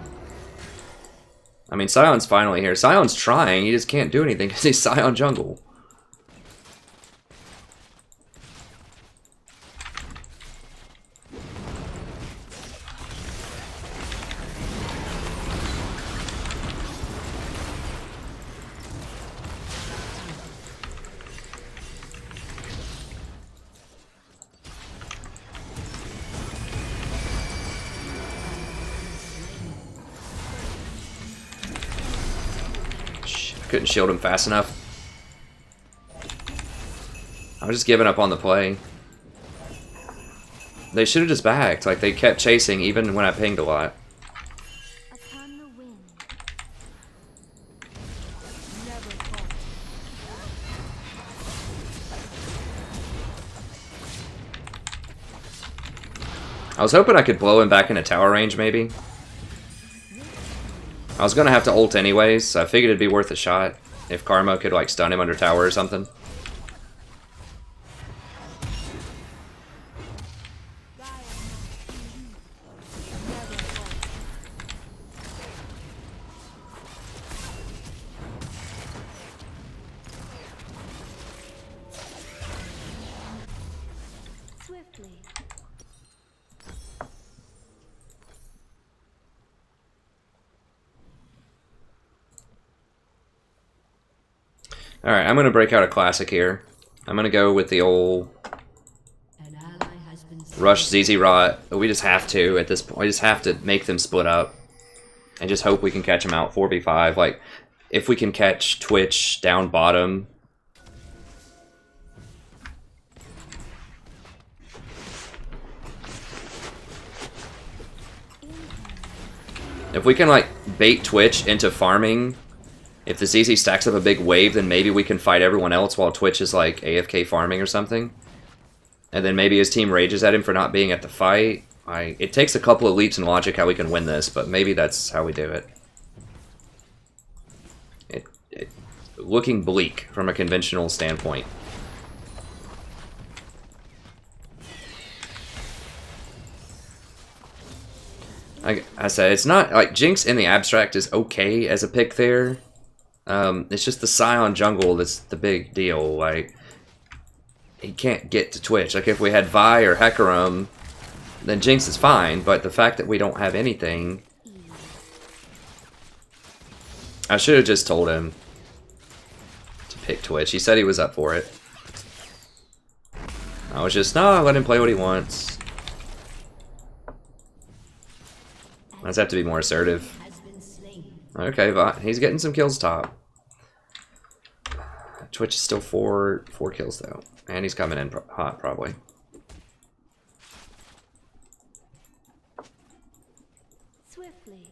I mean, Scion's finally here. Scion's trying, he just can't do anything because he's Scion jungle. Couldn't shield him fast enough. I was just giving up on the play. They should have just backed. Like, they kept chasing even when I pinged a lot. Upon the wind. I was hoping I could blow him back into tower range, maybe. I was gonna have to ult anyways, so I figured it'd be worth a shot if Karma could like stun him under tower or something. Swiftly. Alright, I'm going to break out a classic here. I'm going to go with the old An ally has been Rush ZZ Rot. We just have to at this point. We just have to make them split up. And just hope we can catch them out 4v5. Like, if we can catch Twitch down bottom. If we can, like, bait Twitch into farming. If the ZZ stacks up a big wave, then maybe we can fight everyone else while Twitch is like AFK farming or something. And then maybe his team rages at him for not being at the fight. It takes a couple of leaps in logic how we can win this, but maybe that's how we do it. Looking bleak from a conventional standpoint. I said, it's not, like, Jinx in the abstract is okay as a pick there. It's just the Scion jungle that's the big deal. Like, he can't get to Twitch. Like, if we had Vi or Hecarim, then Jinx is fine, but the fact that we don't have anything... I should have just told him to pick Twitch. He said he was up for it. I was just, no, let him play what he wants. I just have to be more assertive. Okay, he's getting some kills top. Twitch is still four kills though, and he's coming in hot probably. Swiftly.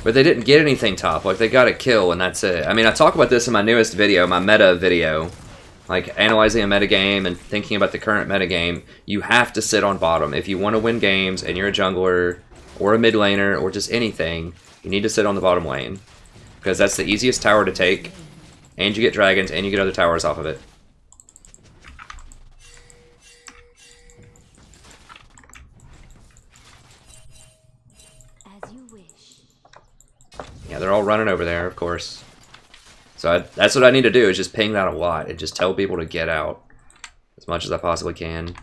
But they didn't get anything top. Like, they got a kill, and that's it. I mean, I talk about this in my newest video, my meta video. like analyzing a metagame and thinking about the current metagame, you have to sit on bottom. If you want to win games and you're a jungler or a mid laner or just anything, you need to sit on the bottom lane. Because that's the easiest tower to take, and you get dragons and you get other towers off of it. As you wish. Yeah, they're all running over there, of course. So that's what I need to do, is just ping that a lot and just tell people to get out as much as I possibly can.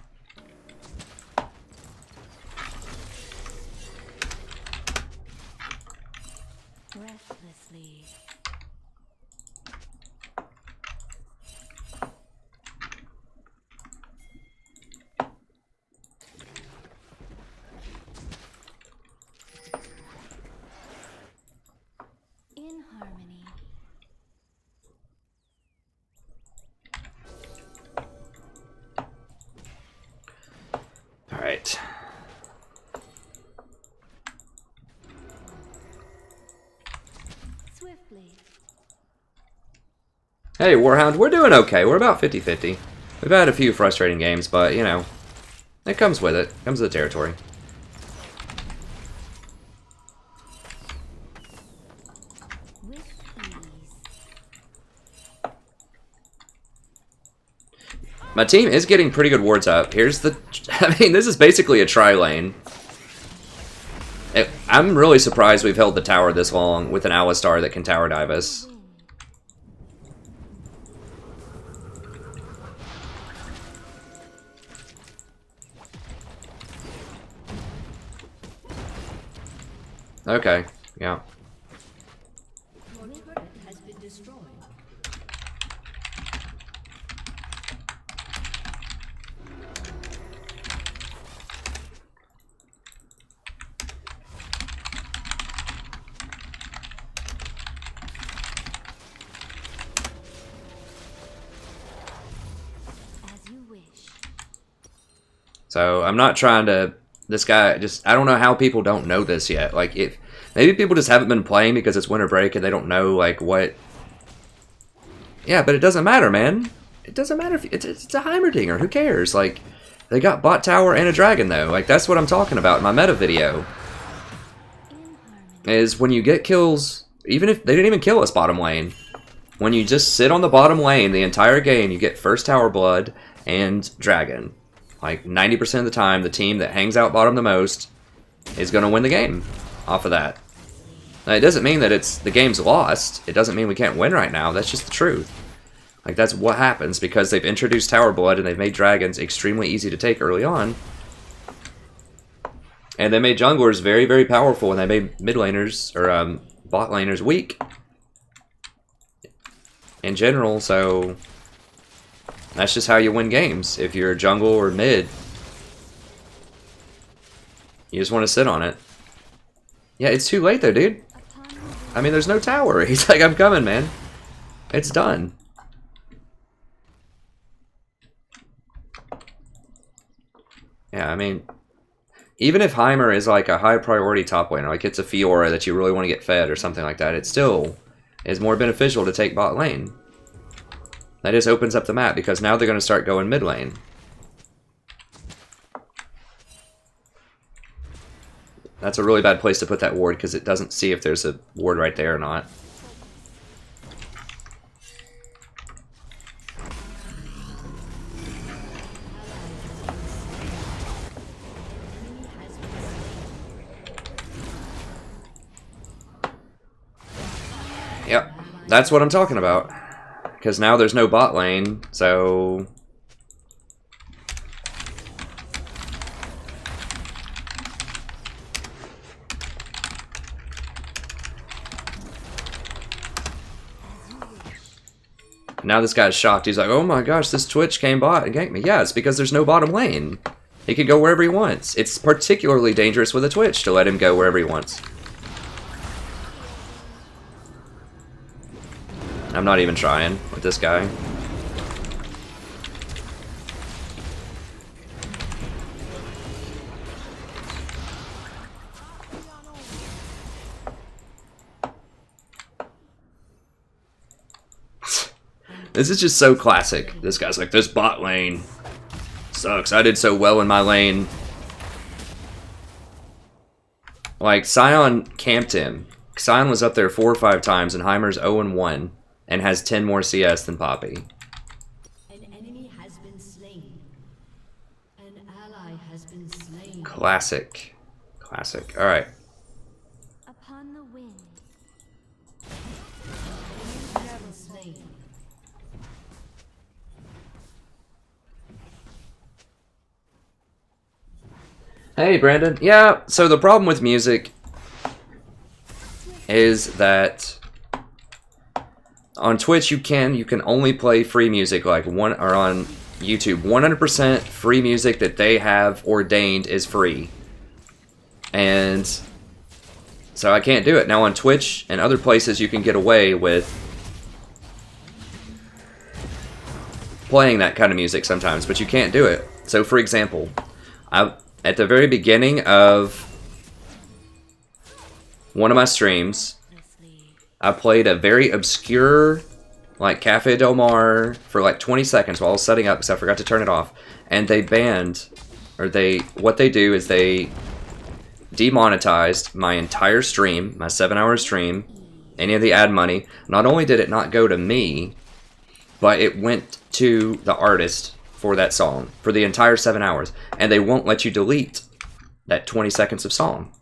Breathlessly. In harmony. All right. Swiftly. Hey, Warhound, we're doing okay. We're about 50-50. We've had a few frustrating games, but, you know, it comes with it. It comes with the territory. With ease. My team is getting pretty good wards up. Here's the... I mean, this is basically a tri-lane. I'm really surprised we've held the tower this long with an Alistar that can tower dive us. Okay, yeah. Your turret has been destroyed. As you wish. So, I'm not trying to... This guy, just... I don't know how people don't know this yet. Like, if... Maybe people just haven't been playing because it's winter break and they don't know, like, what... Yeah, but it doesn't matter, man. It doesn't matter if... It's a Heimerdinger. Who cares? Like, they got bot tower and a dragon, though. Like, that's what I'm talking about in my meta video. Is when you get kills... Even if... They didn't even kill us bottom lane. When you just sit on the bottom lane the entire game, you get first tower blood and dragon. Like, 90% of the time, the team that hangs out bottom the most is going to win the game off of that. Now, it doesn't mean that the game's lost. It doesn't mean we can't win right now. That's just the truth. Like, that's what happens because they've introduced tower blood and they've made dragons extremely easy to take early on. And they made junglers very, very powerful, and they made mid laners, or bot laners, weak. In general, so... That's just how you win games. If you're jungle or mid, you just want to sit on it. Yeah, it's too late though, dude. I mean, there's no tower. He's like, I'm coming, man. It's done. Yeah, I mean, even if Heimer is like a high priority top laner, like it's a Fiora that you really want to get fed or something like that, it still is more beneficial to take bot lane. That just opens up the map because now they're going to start going mid lane. That's a really bad place to put that ward because it doesn't see if there's a ward right there or not. Yep, that's what I'm talking about. Because now there's no bot lane, so... Now this guy's shocked. He's like, oh my gosh, this Twitch came bot and ganked me. Yeah, it's because there's no bottom lane. He can go wherever he wants. It's particularly dangerous with a Twitch to let him go wherever he wants. I'm not even trying with this guy. This is just so classic. This guy's like, this bot lane sucks. I did so well in my lane. Like, Sion camped him. Sion was up there 4 or 5 times, and Heimer's 0-1 and has 10 more CS than Poppy. An enemy has been slain. An ally has been slain. Classic. Classic. Alright. Upon the wind. Has been slain. Hey, Brandon. Yeah, so the problem with music is that on Twitch you can only play free music, like or on YouTube. 100% free music that they have ordained is free. And so I can't do it. Now on Twitch and other places you can get away with playing that kind of music sometimes, but you can't do it. So for example, at the very beginning of one of my streams, I played a very obscure, like, Cafe Del Mar for like 20 seconds while I was setting up because I forgot to turn it off. And they banned, or what they do is they demonetized my entire stream, my 7-hour stream, any of the ad money. Not only did it not go to me, but it went to the artist for that song for the entire 7 hours, and they won't let you delete that 20 seconds of song.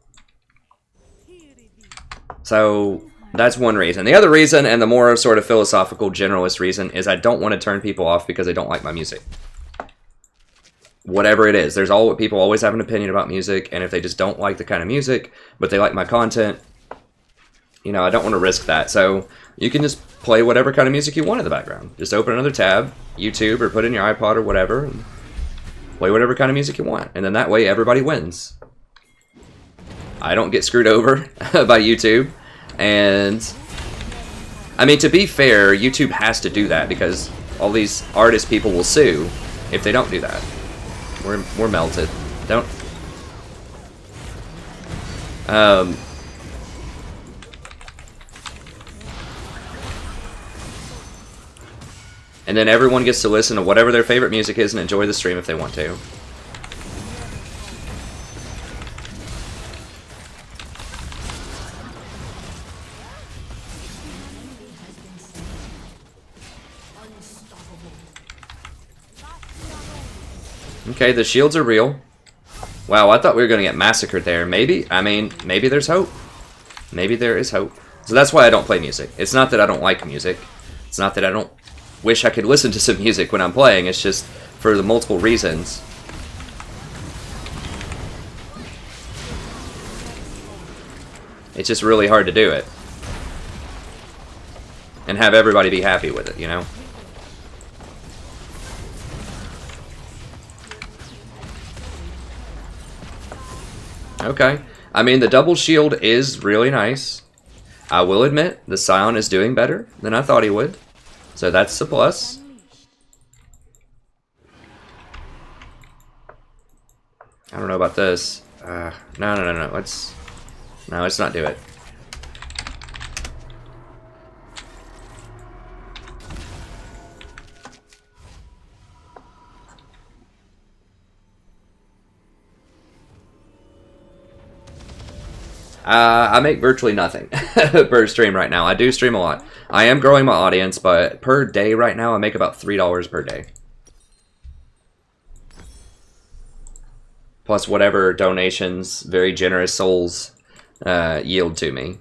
So that's one reason. The other reason, and the more sort of philosophical generalist reason, is I don't want to turn people off because they don't like my music. Whatever it is, people always have an opinion about music, and if they just don't like the kind of music, but they like my content, you know, I don't want to risk that. So you can just play whatever kind of music you want in the background. Just open another tab, YouTube, or put in your iPod or whatever, and play whatever kind of music you want. And then that way everybody wins. I don't get screwed over by YouTube. And I mean, to be fair, YouTube has to do that because all these artist people will sue if they don't do that. We're melted. Don't. And then everyone gets to listen to whatever their favorite music is and enjoy the stream if they want to. Okay, the shields are real. Wow, I thought we were going to get massacred there. Maybe, I mean, maybe there's hope. Maybe there is hope. So that's why I don't play music. It's not that I don't like music. It's not that I don't wish I could listen to some music when I'm playing. It's just for the multiple reasons. It's just really hard to do it. And have everybody be happy with it, you know? Okay. I mean, the double shield is really nice. I will admit, the Sion is doing better than I thought he would. So that's the plus. I don't know about this. No. Let's not do it. I make virtually nothing per stream right now. I do stream a lot. I am growing my audience, but per day right now, I make about $3 per day. Plus whatever donations very generous souls yield to me.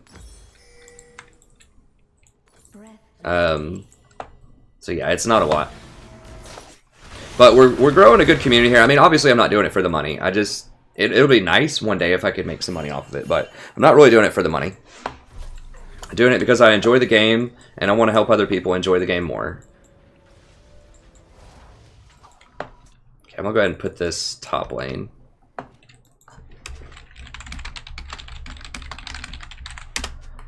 So yeah, it's not a lot. But we're growing a good community here. I mean, obviously I'm not doing it for the money. It'll be nice one day if I could make some money off of it, but I'm not really doing it for the money. I'm doing it because I enjoy the game, and I want to help other people enjoy the game more. Okay, I'm going to go ahead and put this top lane.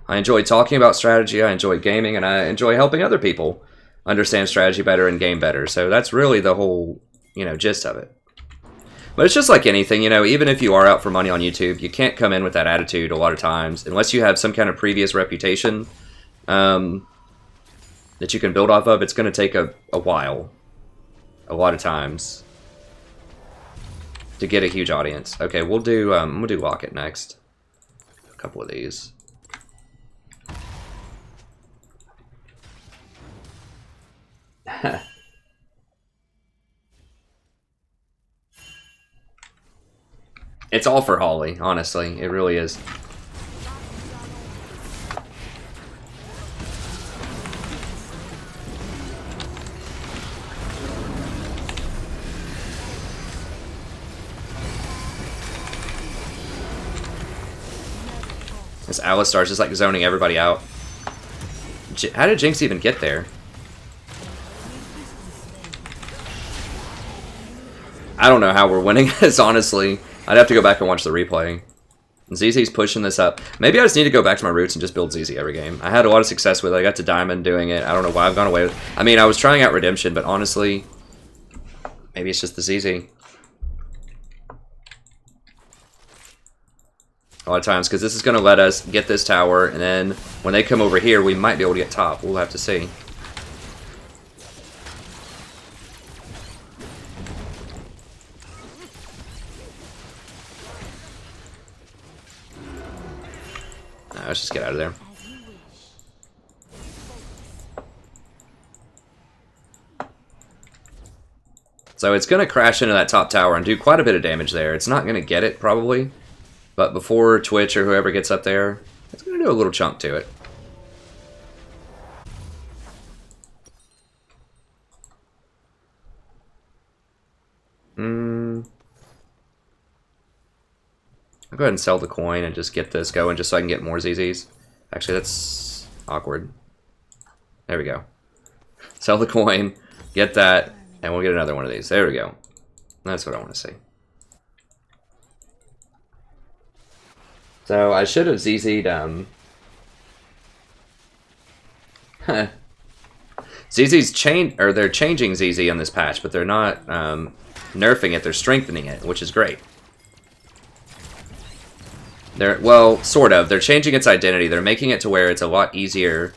I enjoy talking about strategy, I enjoy gaming, and I enjoy helping other people understand strategy better and game better. So that's really the whole, gist of it. But it's just like anything, even if you are out for money on YouTube, you can't come in with that attitude a lot of times, unless you have some kind of previous reputation. that you can build off of, it's going to take a while. A lot of times. To get a huge audience. Okay, we'll do, we'll do Locket next. A couple of these. It's all for Holly, honestly. It really is. This Alistar's just like zoning everybody out. How did Jinx even get there? I don't know how we're winning this, honestly. I'd have to go back and watch the replay. ZZ's pushing this up. Maybe I just need to go back to my roots and just build ZZ every game. I had a lot of success with it. I got to Diamond doing it. I don't know why I've gone away with it. I mean, I was trying out Redemption, but honestly, maybe it's just the ZZ. A lot of times, because this is going to let us get this tower, and then when they come over here, we might be able to get top. We'll have to see. Let's just get out of there. So it's going to crash into that top tower and do quite a bit of damage there. It's not going to get it, probably. But before Twitch or whoever gets up there, it's going to do a little chunk to it. I'll go ahead and sell the coin and just get this going just so I can get more ZZs. Actually, that's awkward. There we go. Sell the coin, get that, and we'll get another one of these. There we go. That's what I want to see. So I should have ZZ'd, ZZ's they're changing ZZ on this patch, but they're not nerfing it, they're strengthening it, which is great. Well, sort of. They're changing its identity. They're making it to where it's a lot easier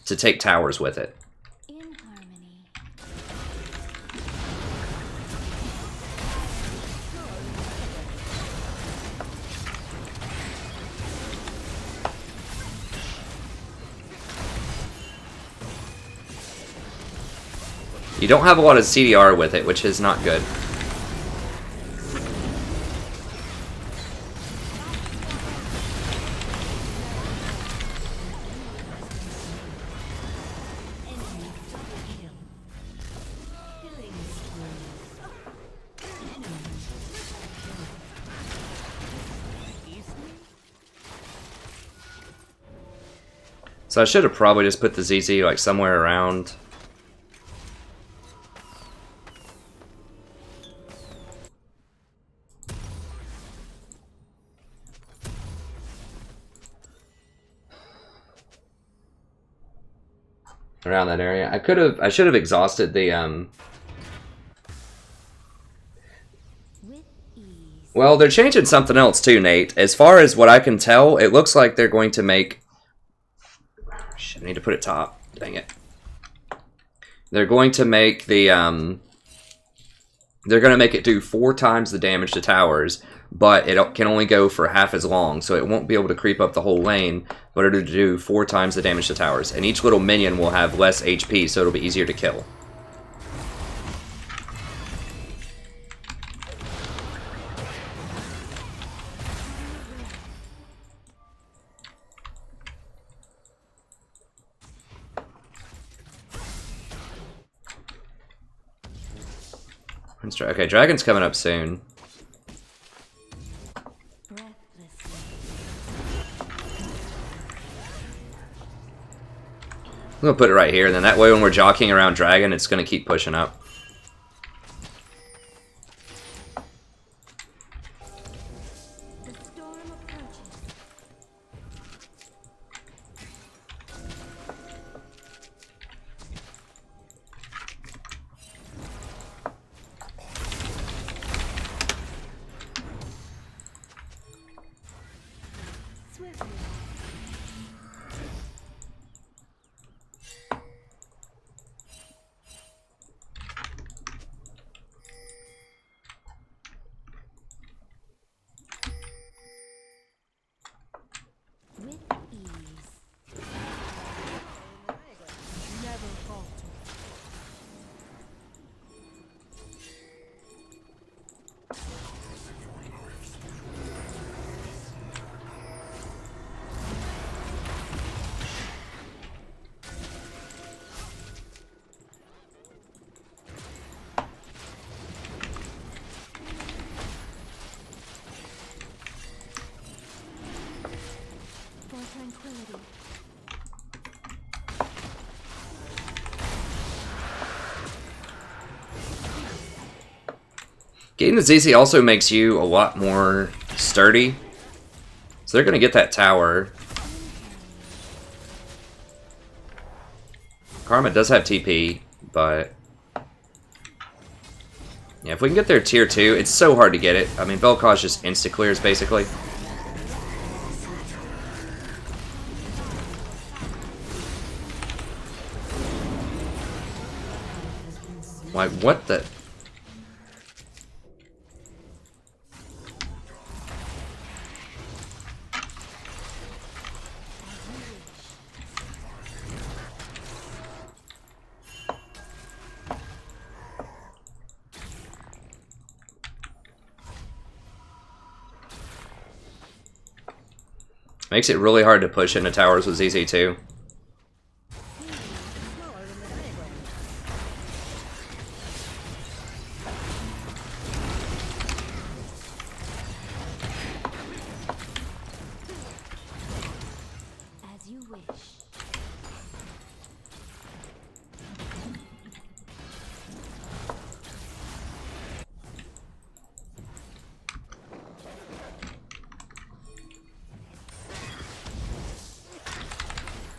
to take towers with it. In harmony. You don't have a lot of CDR with it, which is not good. So I should have probably just put the ZZ like somewhere around. Around that area. I should have exhausted the Well, they're changing something else too, Nate. As far as what I can tell, it looks like they're going to make I need to put it top. Dang it. They're going to make the they're going to make it do 4 times the damage to towers, but it can only go for half as long, so it won't be able to creep up the whole lane, but it'll do 4 times the damage to towers. And each little minion will have less HP, so it'll be easier to kill. Okay, Dragon's coming up soon. I'm gonna put it right here, and then that way when we're jockeying around Dragon, it's gonna keep pushing up. Getting the ZZ also makes you a lot more sturdy. So they're going to get that tower. Karma does have TP, but... yeah, if we can get their tier 2, it's so hard to get it. I mean, Vel'Koz just insta-clears, basically. Like, what the... Makes it really hard to push into towers with ZZ too. As you wish.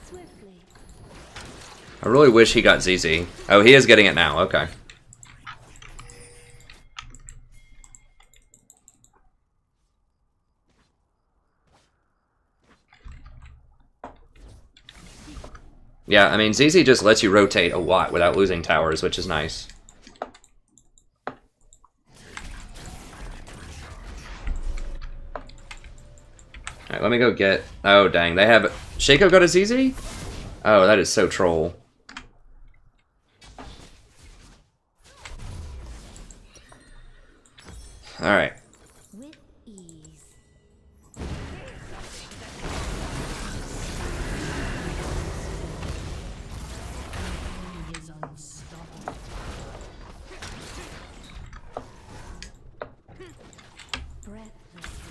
Swiftly. I really wish he got ZZ. Oh, he is getting it now. Okay. Yeah, I mean, ZZ just lets you rotate a lot without losing towers, which is nice. Alright, let me go get... oh, dang. They have... Shaco got a ZZ? Oh, that is so troll. Alright. With ease. He is unstoppable. Breathlessly.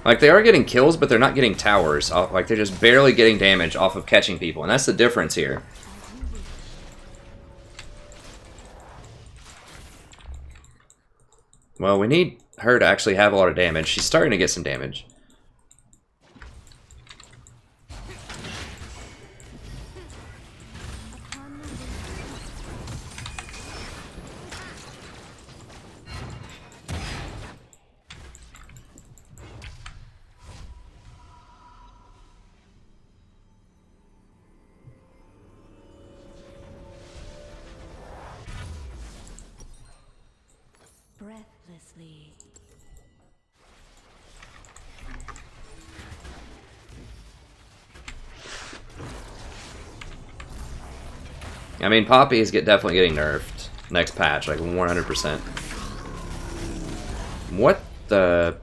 Like, they are getting kills, but they're not getting towers. Like, they're just barely getting damage off of catching people, and that's the difference here. Well, we need her to actually have a lot of damage. She's starting to get some damage. Breathlessly. I mean, Poppy is definitely getting nerfed next patch, like 100%. What the...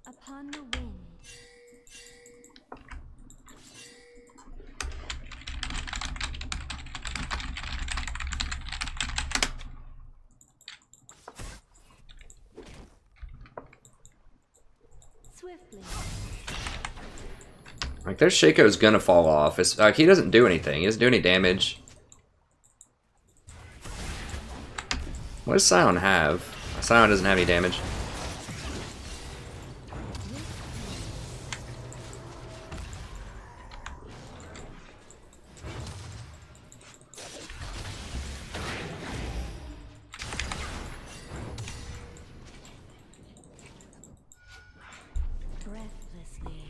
Upon the wind. Swiftly. Like, their Shaco's gonna fall off. It's like he doesn't do anything. He doesn't do any damage. What does Scion have? Scion doesn't have any damage. Breathlessly.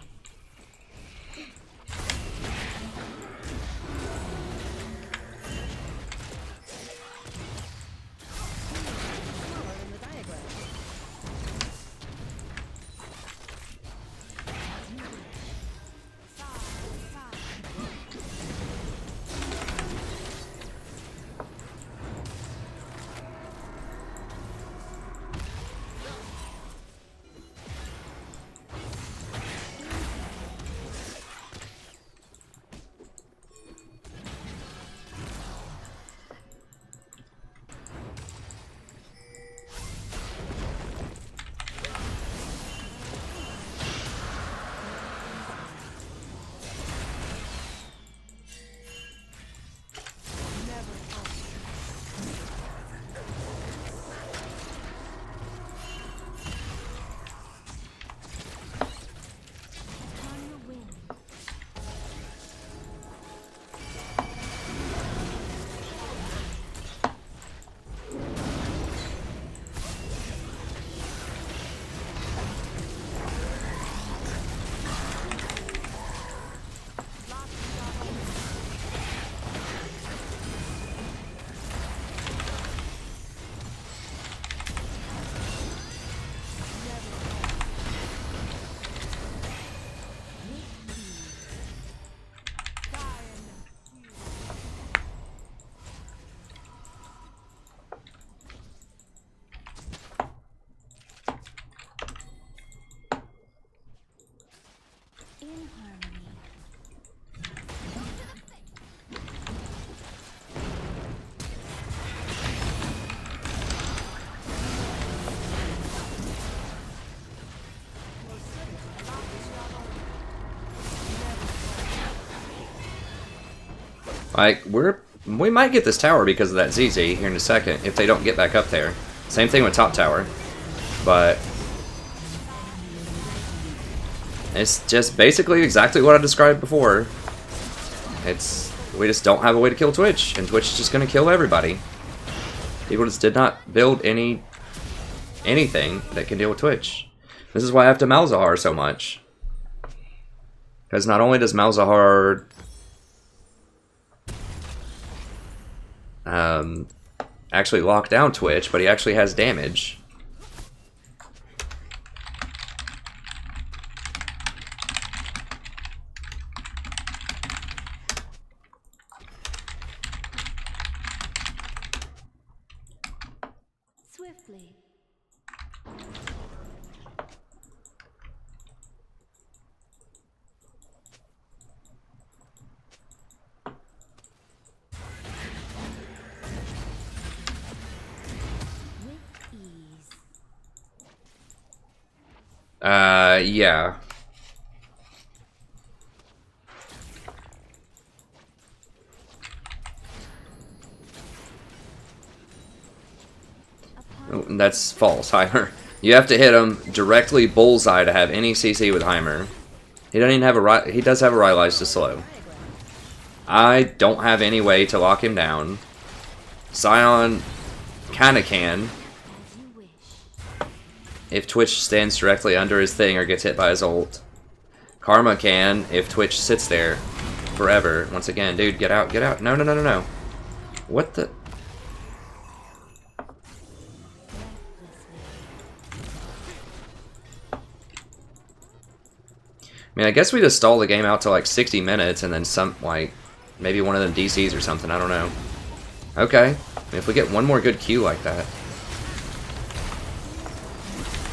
In harmony. Like, we might get this tower because of that ZZ here in a second if they don't get back up there. Same thing with top tower. But it's just basically exactly what I described before. We just don't have a way to kill Twitch, and Twitch is just gonna kill everybody. People just did not build anything that can deal with Twitch. This is why I have to Malzahar so much. Because not only does Malzahar actually lock down Twitch, but he actually has damage. Swiftly. Yeah. Oh, that's false, Heimer. You have to hit him directly bullseye to have any CC with Heimer. He doesn't even have he does have a Rylai's to slow. I don't have any way to lock him down. Scion kinda can. If Twitch stands directly under his thing or gets hit by his ult. Karma can if Twitch sits there forever. Once again, dude, get out, get out. No, no, no, no, no. What the? I mean, I guess we just stall the game out to like 60 minutes and then some, like, maybe one of them DCs or something, I don't know. Okay. I mean, if we get one more good Q like that.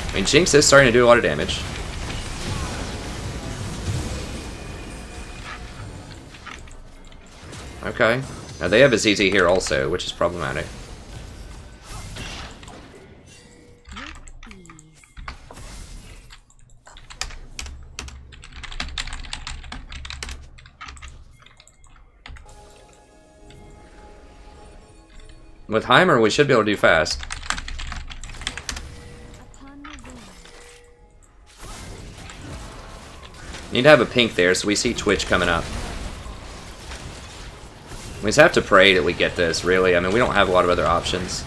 I mean, Jinx is starting to do a lot of damage. Okay. Now they have a ZZ here also, which is problematic. With Heimer, we should be able to do fast. Upon the wind. Need to have a pink there so we see Twitch coming up. We just have to pray that we get this, really. I mean, we don't have a lot of other options.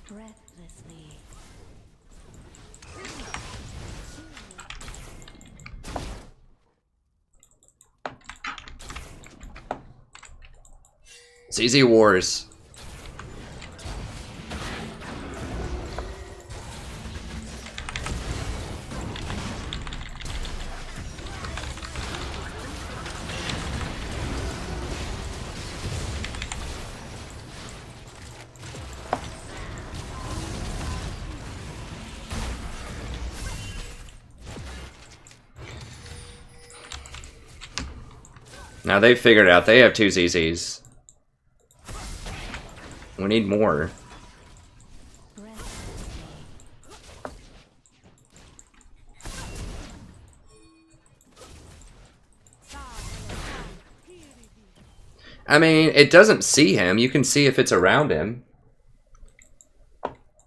Breathlessly. ZZ Wars. Now they've figured it out. They have 2 ZZs. We need more. I mean, it doesn't see him. You can see if it's around him.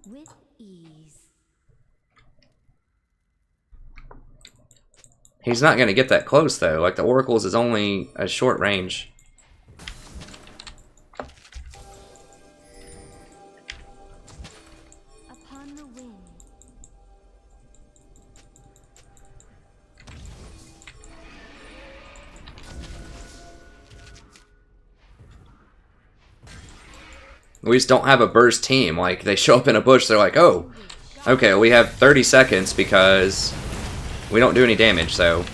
With ease. He's not going to get that close, though. Like, the Oracle's is only a short range. Upon the wind. We just don't have a burst team. Like, they show up in a bush, they're like, oh, okay, we have 30 seconds because we don't do any damage, so...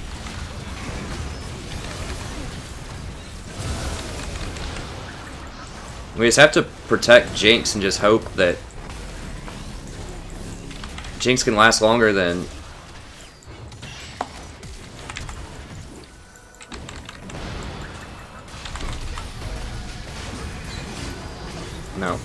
We just have to protect Jinx and just hope that Jinx can last longer than... No.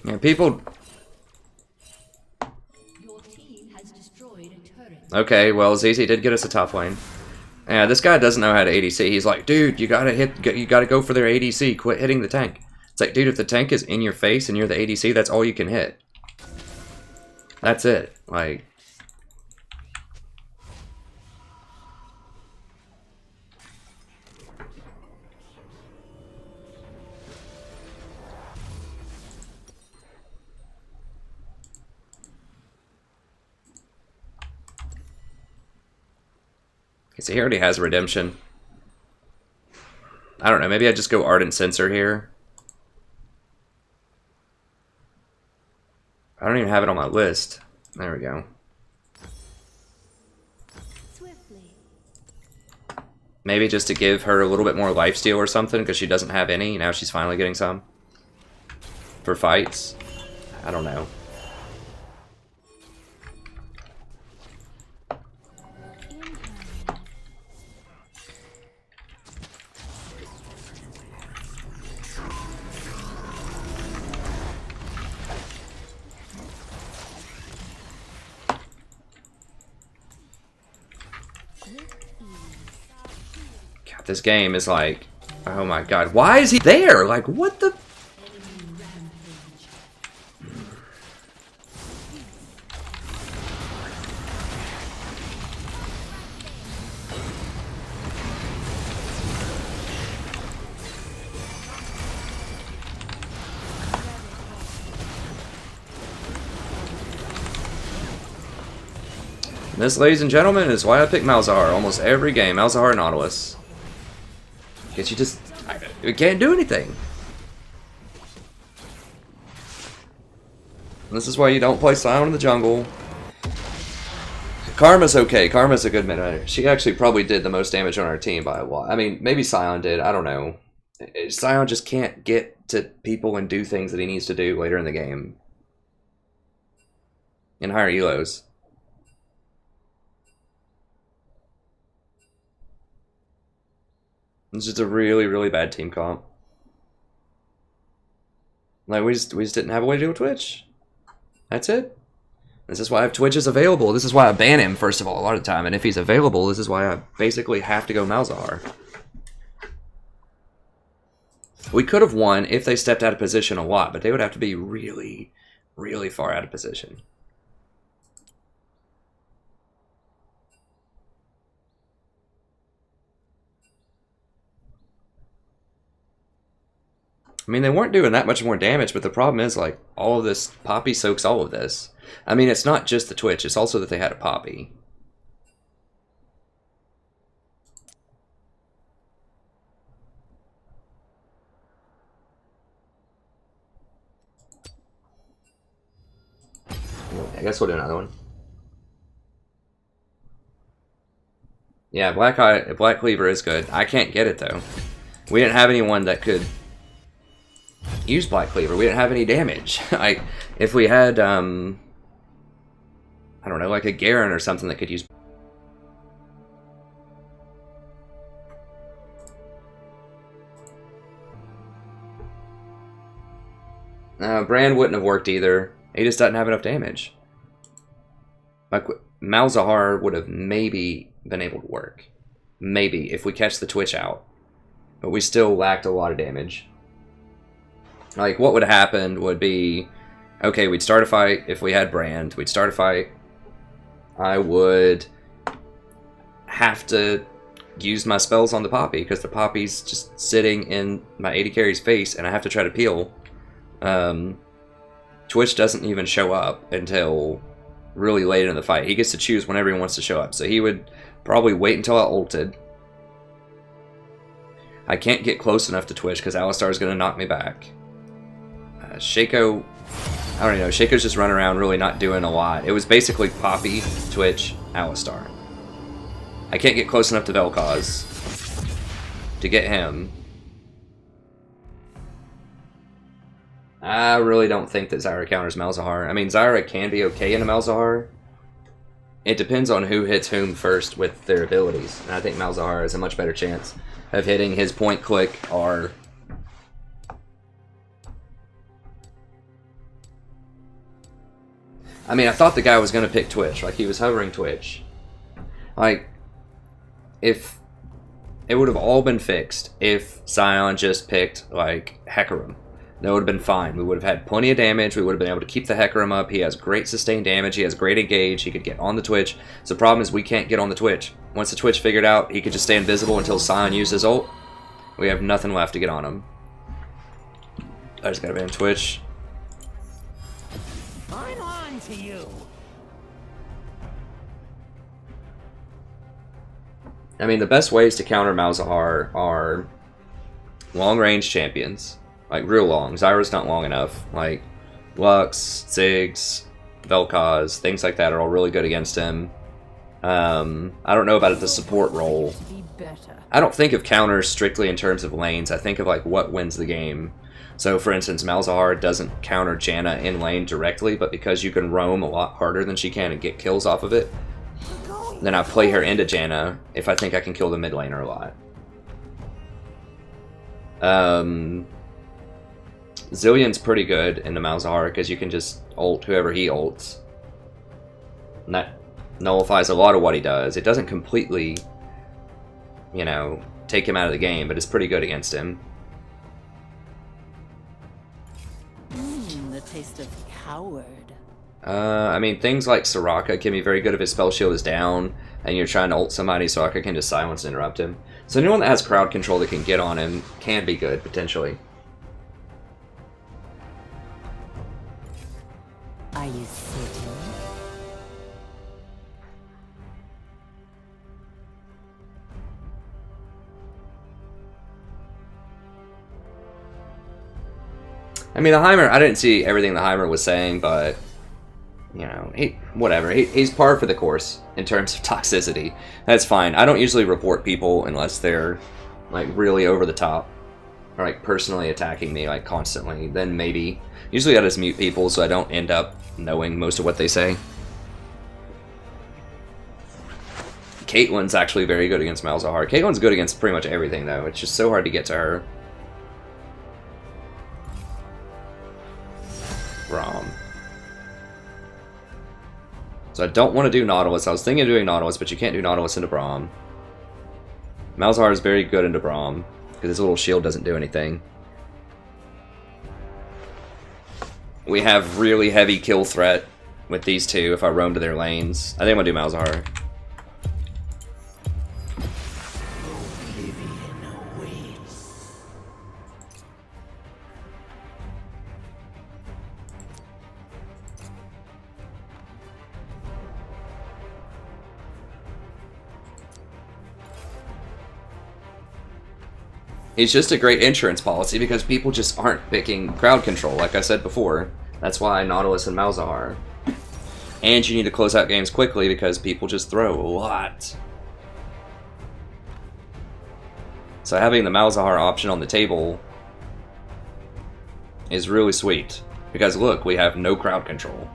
Yeah, people... Your team has destroyed a turret. Okay, well, ZZ did get us a top lane. Yeah, this guy doesn't know how to ADC. He's like, dude, you gotta go for their ADC. Quit hitting the tank. It's like, dude, if the tank is in your face and you're the ADC, that's all you can hit. That's it. Like... So he already has redemption. I don't know, maybe I just go Ardent Sensor here. I don't even have it on my list. There we go. Swiftly. Maybe just to give her a little bit more lifesteal or something, because she doesn't have any. Now she's finally getting some. For fights. I don't know. God, this game is like, oh my god, why is he there? Like, what the? This, ladies and gentlemen, is why I pick Malzahar almost every game. Malzahar Nautilus. Because you can't do anything. And this is why you don't play Sion in the jungle. Karma's okay. Karma's a good mid-laner. She actually probably did the most damage on our team by a lot. I mean, maybe Sion did. I don't know. Sion just can't get to people and do things that he needs to do later in the game. In higher elos. It's just a really, really bad team comp. Like, we just didn't have a way to deal with Twitch. That's it. This is why I have Twitch is available. This is why I ban him, first of all, a lot of the time. And if he's available, this is why I basically have to go Malzahar. We could have won if they stepped out of position a lot, but they would have to be really, really far out of position. I mean, they weren't doing that much more damage, but the problem is, like, all of this, Poppy soaks all of this. I mean, it's not just the Twitch, it's also that they had a Poppy. I guess we'll do another one. Yeah, Black Cleaver is good. I can't get it, though. We didn't have anyone that could use Black Cleaver. We didn't have any damage. If we had, I don't know, like a Garen or something that could use. Brand wouldn't have worked either. He just doesn't have enough damage. Like, Malzahar would have maybe been able to work. Maybe, if we catch the Twitch out. But we still lacked a lot of damage. Like, what would have happened would be, okay, we'd start a fight if we had Brand. We'd start a fight. I would have to use my spells on the Poppy, because the Poppy's just sitting in my AD carry's face, and I have to try to peel. Twitch doesn't even show up until really late in the fight. He gets to choose whenever he wants to show up, so he would probably wait until I ulted. I can't get close enough to Twitch, because Alistar's going to knock me back. Shaco, I don't know, Shaco's just running around really not doing a lot. It was basically Poppy, Twitch, Alistar. I can't get close enough to Vel'Koz to get him. I really don't think that Zyra counters Malzahar. I mean, Zyra can be okay in a Malzahar. It depends on who hits whom first with their abilities. And I think Malzahar has a much better chance of hitting his point click or... I mean, I thought the guy was going to pick Twitch. Like, he was hovering Twitch. Like, if... It would have all been fixed if Sion just picked, like, Hecarim. That would have been fine. We would have had plenty of damage. We would have been able to keep the Hecarim up. He has great sustained damage. He has great engage. He could get on the Twitch. So the problem is we can't get on the Twitch. Once the Twitch figured out, he could just stay invisible until Sion used his ult. We have nothing left to get on him. I just gotta ban Twitch. I'm on to you. I mean, the best ways to counter Malzahar are long-range champions. Like, real long. Zyra's not long enough. Like, Lux, Ziggs, Vel'Koz, things like that are all really good against him. I don't know about the support role. I don't think of counters strictly in terms of lanes. I think of, like, what wins the game. So, for instance, Malzahar doesn't counter Janna in lane directly, but because you can roam a lot harder than she can and get kills off of it, then I play her into Janna if I think I can kill the mid laner a lot. Zillion's pretty good in the Malzahar because you can just ult whoever he ults. And that nullifies a lot of what he does. It doesn't completely, you know, take him out of the game, but it's pretty good against him. The taste of coward. I mean, things like Soraka can be very good if his spell shield is down and you're trying to ult somebody. Soraka can just silence and interrupt him. So anyone that has crowd control that can get on him can be good, potentially. Are you sitting? I mean, the Heimer, I didn't see everything the Heimer was saying, but, you know, whatever. He's par for the course in terms of toxicity. That's fine. I don't usually report people unless they're, like, really over the top. Or, like, personally attacking me, like, constantly. Then maybe. Usually I just mute people so I don't end up knowing most of what they say. Caitlyn's actually very good against Malzahar. Caitlyn's good against pretty much everything, though. It's just so hard to get to her. Braum. So I don't want to do Nautilus. I was thinking of doing Nautilus, but you can't do Nautilus into Braum. Malzahar is very good into Braum, because his little shield doesn't do anything. We have really heavy kill threat with these two if I roam to their lanes. I think I'm going to do Malzahar. It's just a great insurance policy because people just aren't picking crowd control, like I said before. That's why Nautilus and Malzahar. And you need to close out games quickly because people just throw a lot. So having the Malzahar option on the table is really sweet. Because look, we have no crowd control.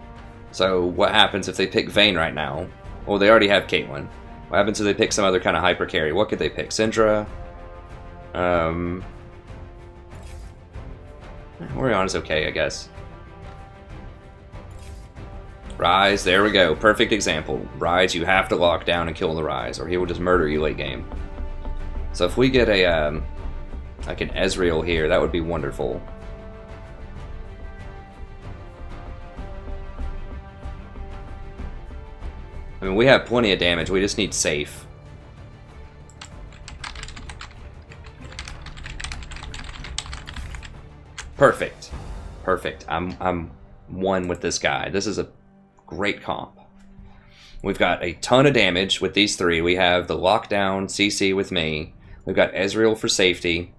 So what happens if they pick Vayne right now? Well, they already have Caitlyn. What happens if they pick some other kind of hyper carry? What could they pick? Syndra? Orianna's okay, I guess. Ryze, there we go. Perfect example. Ryze, you have to lock down and kill the Ryze, or he will just murder you late game. So if we get a, like an Ezreal here, that would be wonderful. I mean, we have plenty of damage, we just need safe. Perfect. Perfect. I'm one with this guy. This is a great comp. We've got a ton of damage with these three. We have the lockdown CC with me. We've got Ezreal for safety.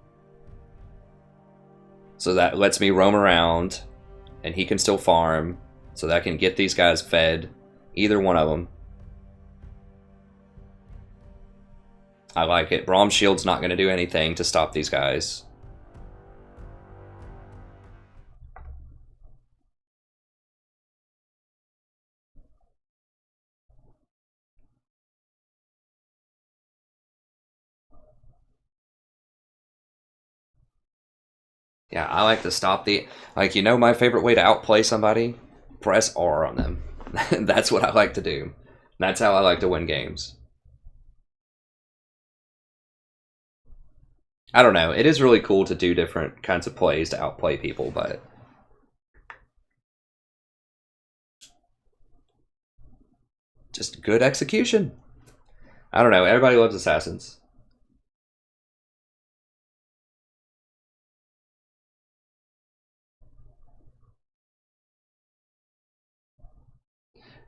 So that lets me roam around. And he can still farm. So that I can get these guys fed. Either one of them. I like it. Braum Shield's not going to do anything to stop these guys. Yeah, I like to stop the... Like, you know my favorite way to outplay somebody? Press R on them. That's what I like to do. That's how I like to win games. I don't know. It is really cool to do different kinds of plays to outplay people, but... just good execution. I don't know. Everybody loves assassins.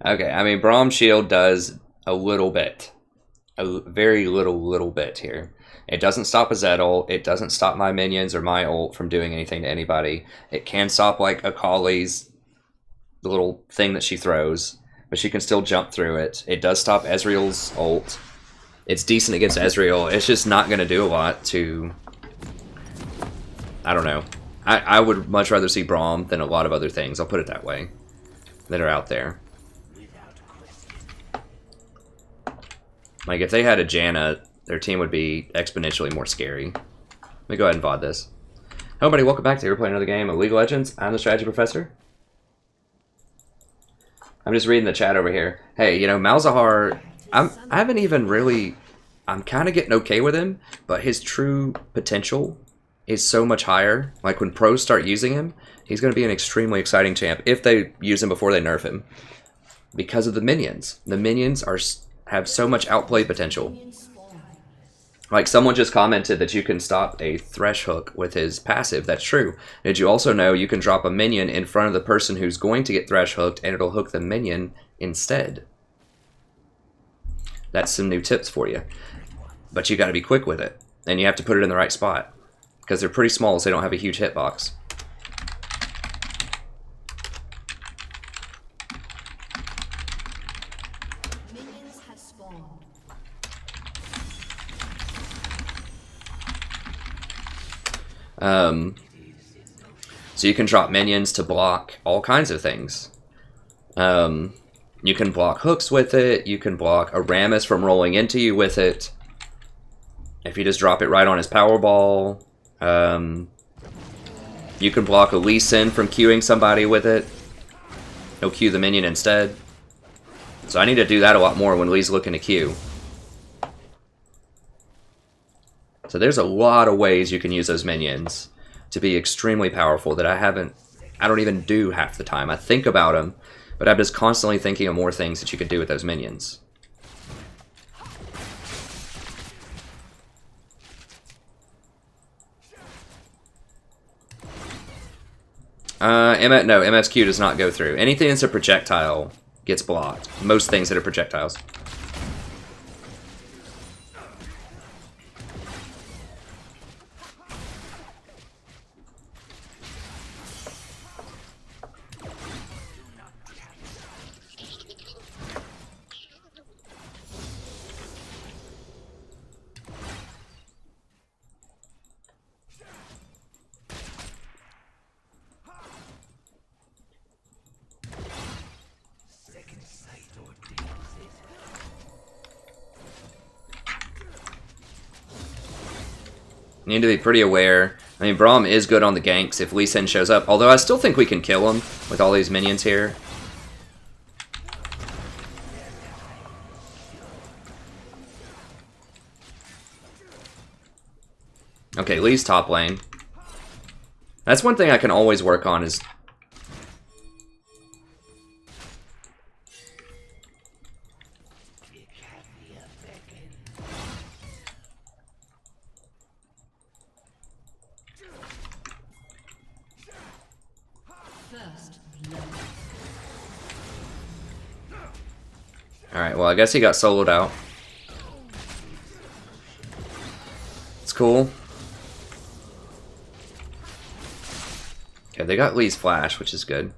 Okay, I mean, Braum Shield does a little bit. A very little bit here. It doesn't stop a Zedel. It doesn't stop my minions or my ult from doing anything to anybody. It can stop, like, Akali's the little thing that she throws, but she can still jump through it. It does stop Ezreal's ult. It's decent against Ezreal. It's just not going to do a lot to... I don't know. I would much rather see Braum than a lot of other things, I'll put it that way, that are out there. Like, if they had a Janna, their team would be exponentially more scary. Let me go ahead and VOD this. Hello, buddy. Welcome back to Here Playing Another Game of League of Legends. I'm the Strategy Professor. I'm just reading the chat over here. Hey, you know, Malzahar, I haven't even really... I'm kind of getting okay with him, but his true potential is so much higher. Like, when pros start using him, he's going to be an extremely exciting champ if they use him before they nerf him. Because of the minions. The minions have so much outplay potential. Like, someone just commented that you can stop a Thresh hook with his passive. That's true. Did you also know you can drop a minion in front of the person who's going to get Thresh hooked, and it'll hook the minion instead? That's some new tips for you. But you got to be quick with it, and you have to put it in the right spot, because they're pretty small, so they don't have a huge hitbox. spawned. So you can drop minions to block all kinds of things. You can block hooks with it. You can block a Rammus from rolling into you with it. If you just drop it right on his power ball. You can block a Lee Sin from queuing somebody with it. He'll queue the minion instead. So I need to do that a lot more when Lee's looking to queue. So there's a lot of ways you can use those minions to be extremely powerful that I don't even do half the time. I think about them, but I'm just constantly thinking of more things that you could do with those minions. No, MSQ does not go through. Anything that's a projectile gets blocked. Most things that are projectiles. Need to be pretty aware. I mean, Braum is good on the ganks if Lee Sin shows up, although I still think we can kill him with all these minions here. Okay, Lee's top lane. That's one thing I can always work on is... Alright, well I guess he got soloed out. It's cool. Okay, they got Lee's flash, which is good.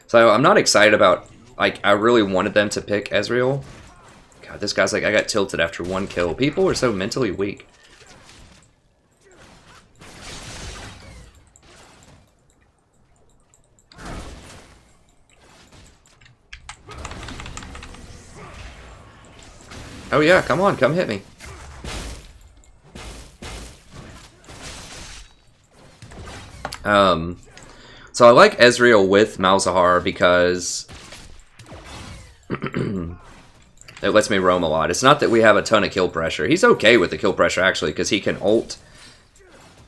So I'm not excited about, like, I really wanted them to pick Ezreal. God, this guy's like, I got tilted after one kill. People are so mentally weak. Oh yeah, come on, come hit me. So I like Ezreal with Malzahar because it lets me roam a lot. It's not that we have a ton of kill pressure. He's okay with the kill pressure actually because he can ult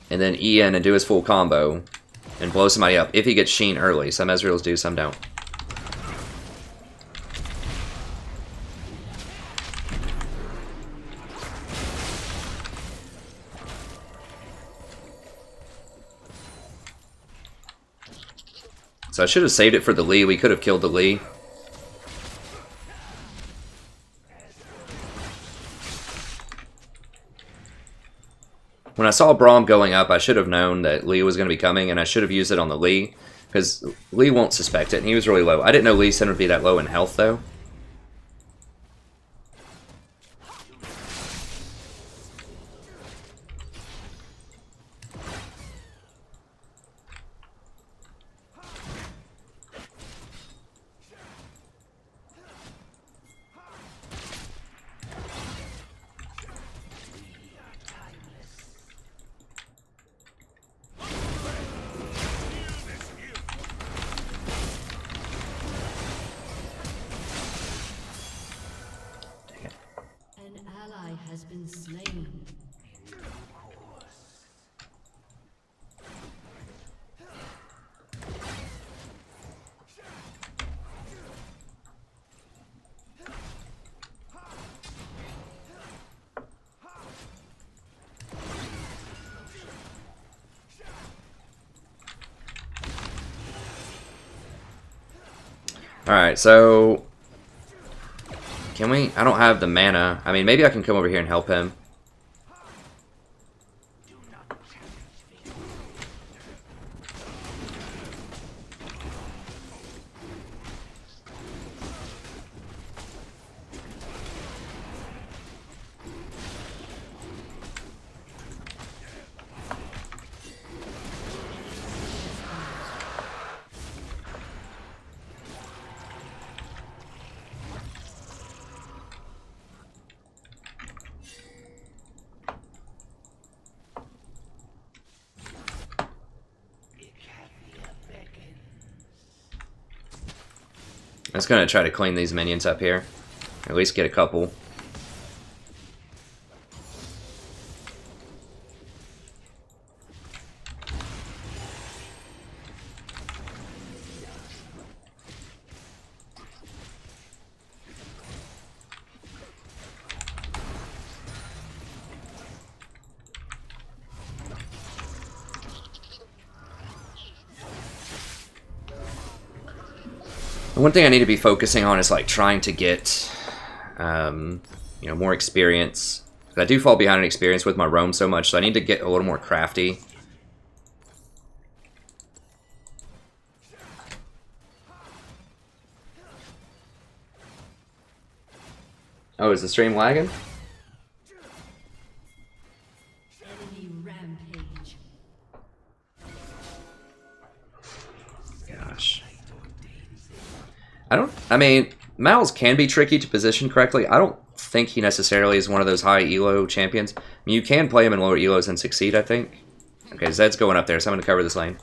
and then E in and do his full combo and blow somebody up if he gets Sheen early. Some Ezreals do, some don't. So I should have saved it for the Lee. We could have killed the Lee. When I saw Braum going up, I should have known that Lee was going to be coming, and I should have used it on the Lee, because Lee won't suspect it, and he was really low. I didn't know Lee Sin would be that low in health, though. Has been slain. Alright, so... Can we? I don't have the mana. I mean, maybe I can come over here and help him. I'm just gonna try to clean these minions up here. Or at least get a couple. One thing I need to be focusing on is like trying to get, you know, more experience. I do fall behind in experience with my roam so much, so I need to get a little more crafty. Oh, is the stream lagging? Enemy rampage. Gosh. I mean, Mal's can be tricky to position correctly. I don't think he necessarily is one of those high elo champions. I mean, you can play him in lower elos and succeed, I think. Okay, Zed's going up there, so I'm going to cover this lane.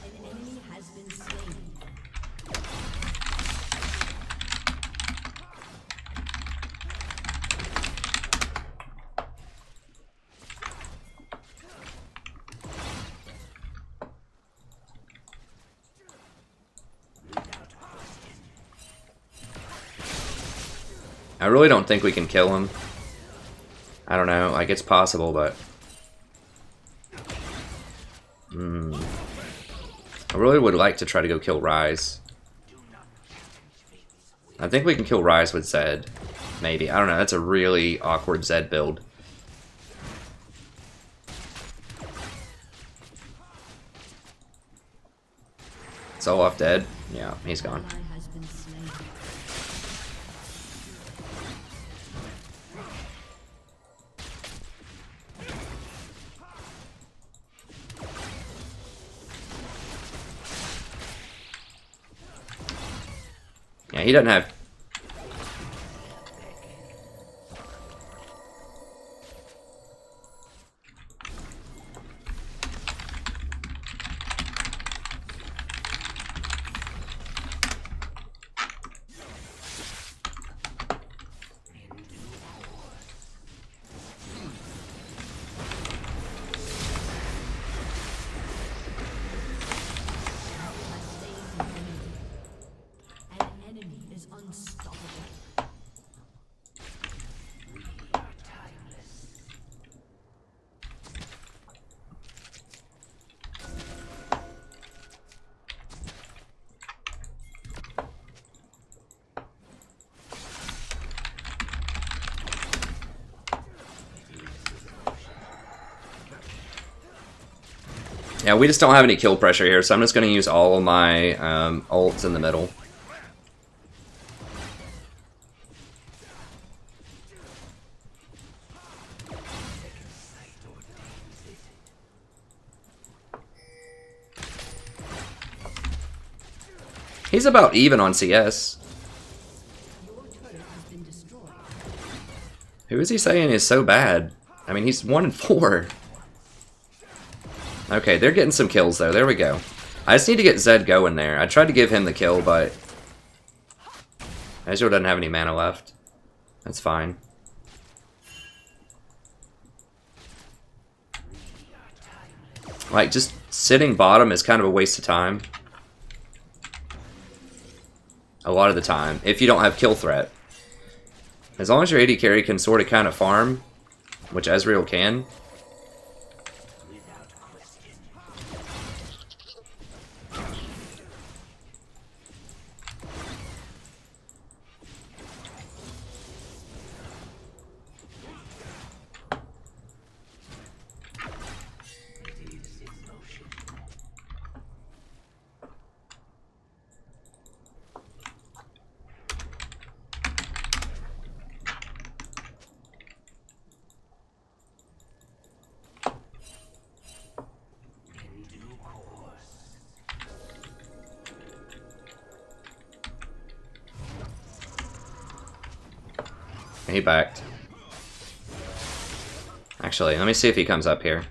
An enemy has been slain. I really don't think we can kill him. I don't know, like it's possible, but... I really would like to try to go kill Ryze. I think we can kill Ryze with Zed. Maybe. I don't know, that's a really awkward Zed build. Is Olaf dead? Yeah, he's gone. Ally has been slain. Yeah, he doesn't have... An enemy is unstoppable. Yeah, we just don't have any kill pressure here, so I'm just going to use all of my ults in the middle. He's about even on CS. Your turret has been destroyed. Who is he saying is so bad? I mean, he's 1-4. Okay, they're getting some kills, though. There we go. I just need to get Zed going there. I tried to give him the kill, but... Ezreal doesn't have any mana left. That's fine. Like, just sitting bottom is kind of a waste of time. A lot of the time, if you don't have kill threat. As long as your AD carry can sort of kind of farm, which Ezreal can. He backed. Actually, let me see if he comes up here.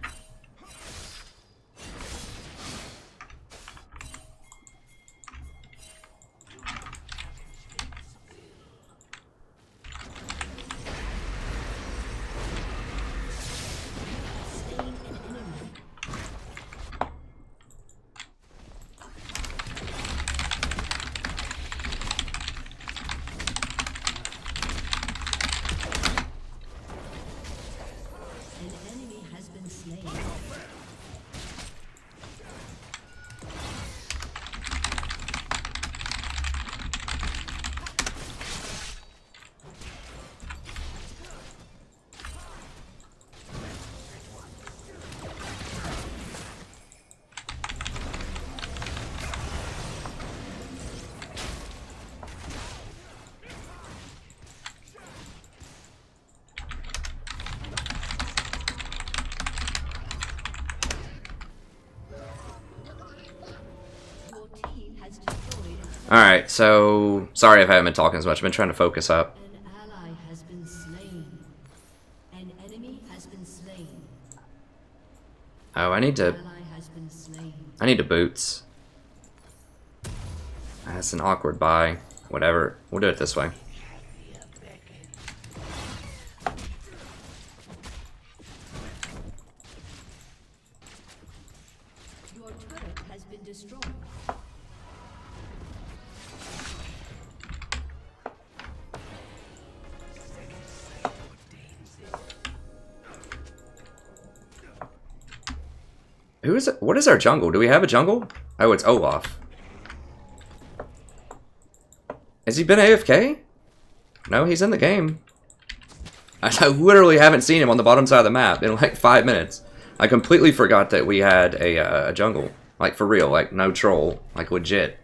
Alright, so sorry if I haven't been talking as much. I've been trying to focus up. An ally has been slain. An enemy has been slain. Oh, I need Ally has been slain. to boots. That's an awkward buy. Whatever. We'll do it this way. Your turret has been destroyed. Who is it? What is our jungle? Do we have a jungle? Oh, it's Olaf. Has he been AFK? No, he's in the game. I literally haven't seen him on the bottom side of the map in like 5 minutes. I completely forgot that we had a jungle. Like for real, like no troll, like legit.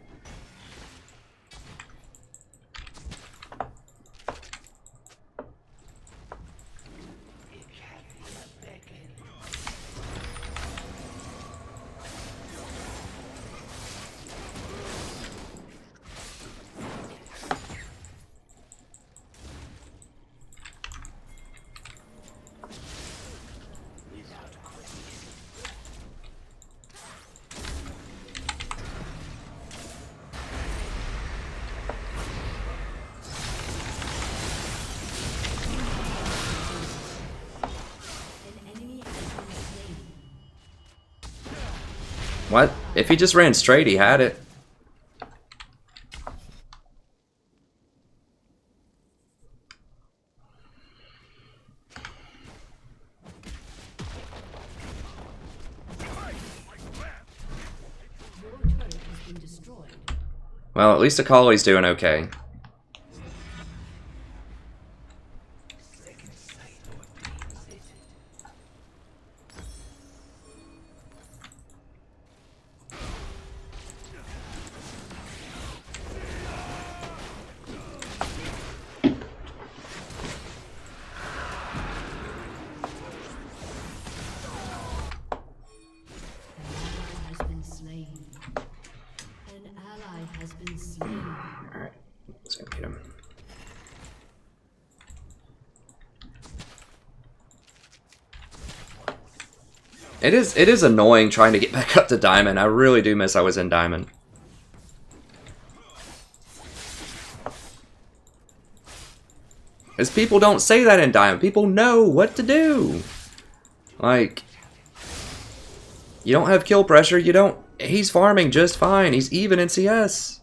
What? If he just ran straight, he had it. Well, at least Akali's doing okay. Alright, let's go get him. It is annoying trying to get back up to Diamond. I really do miss I was in Diamond. Because people don't say that in Diamond. People know what to do. Like, you don't have kill pressure, you don't... He's farming just fine. He's even in CS.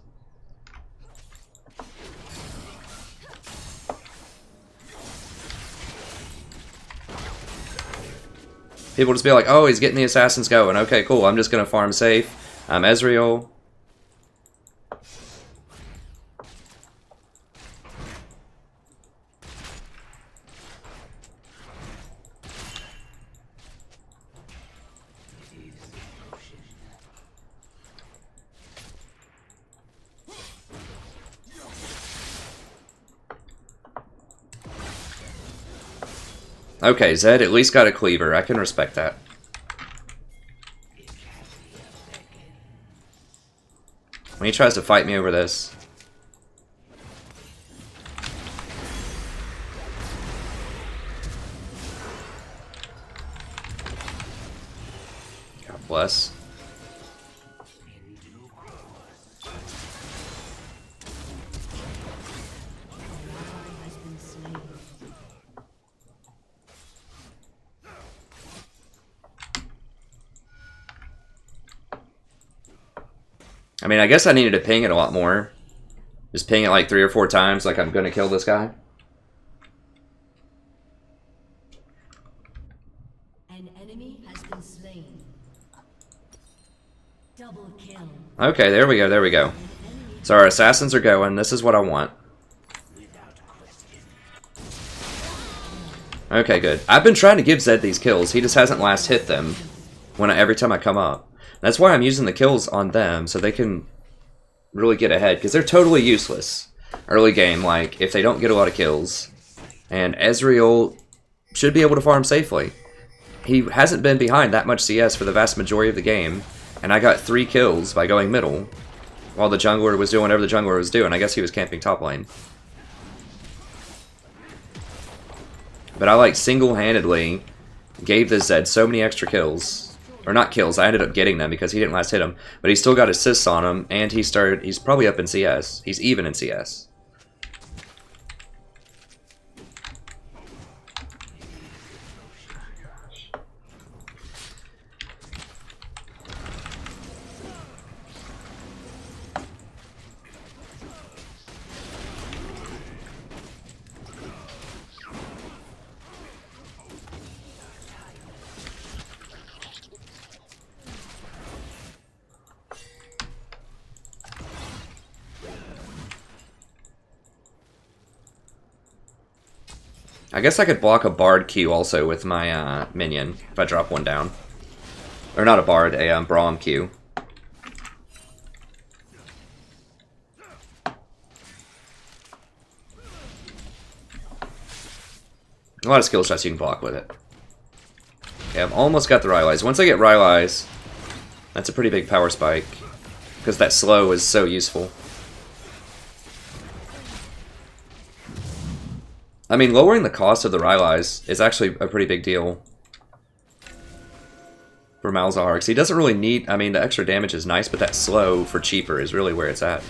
People just be like, oh, he's getting the assassins going. Okay, cool. I'm just going to farm safe. I'm Ezreal. Okay, Zed at least got a cleaver. I can respect that. When he tries to fight me over this. Bless. I mean, I guess I needed to ping it a lot more. Just ping it like 3 or 4 times like I'm gonna kill this guy. An enemy has been slain. Double kill. Okay, there we go, there we go. So our assassins are going. This is what I want. Okay, good. I've been trying to give Zed these kills. He just hasn't last hit them every time I come up. That's why I'm using the kills on them, so they can really get ahead, because they're totally useless early game, like, if they don't get a lot of kills. And Ezreal should be able to farm safely. He hasn't been behind that much CS for the vast majority of the game, and I got 3 kills by going middle, while the jungler was doing whatever the jungler was doing. I guess he was camping top lane. But I, like, single-handedly gave this Zed so many extra kills. Or not kills, I ended up getting them because he didn't last hit him. But he still got assists on him, and he's probably up in CS. He's even in CS. I guess I could block a Bard Q also with my minion if I drop one down. Or not a Bard, a Braum Q. A lot of skill shots you can block with it. Okay, I've almost got the Rylai's. Once I get Rylai's, that's a pretty big power spike. Because that slow is so useful. I mean, lowering the cost of the Rylai's is actually a pretty big deal for Malzahar, because he doesn't really need... I mean, the extra damage is nice, but that slow for cheaper is really where it's at.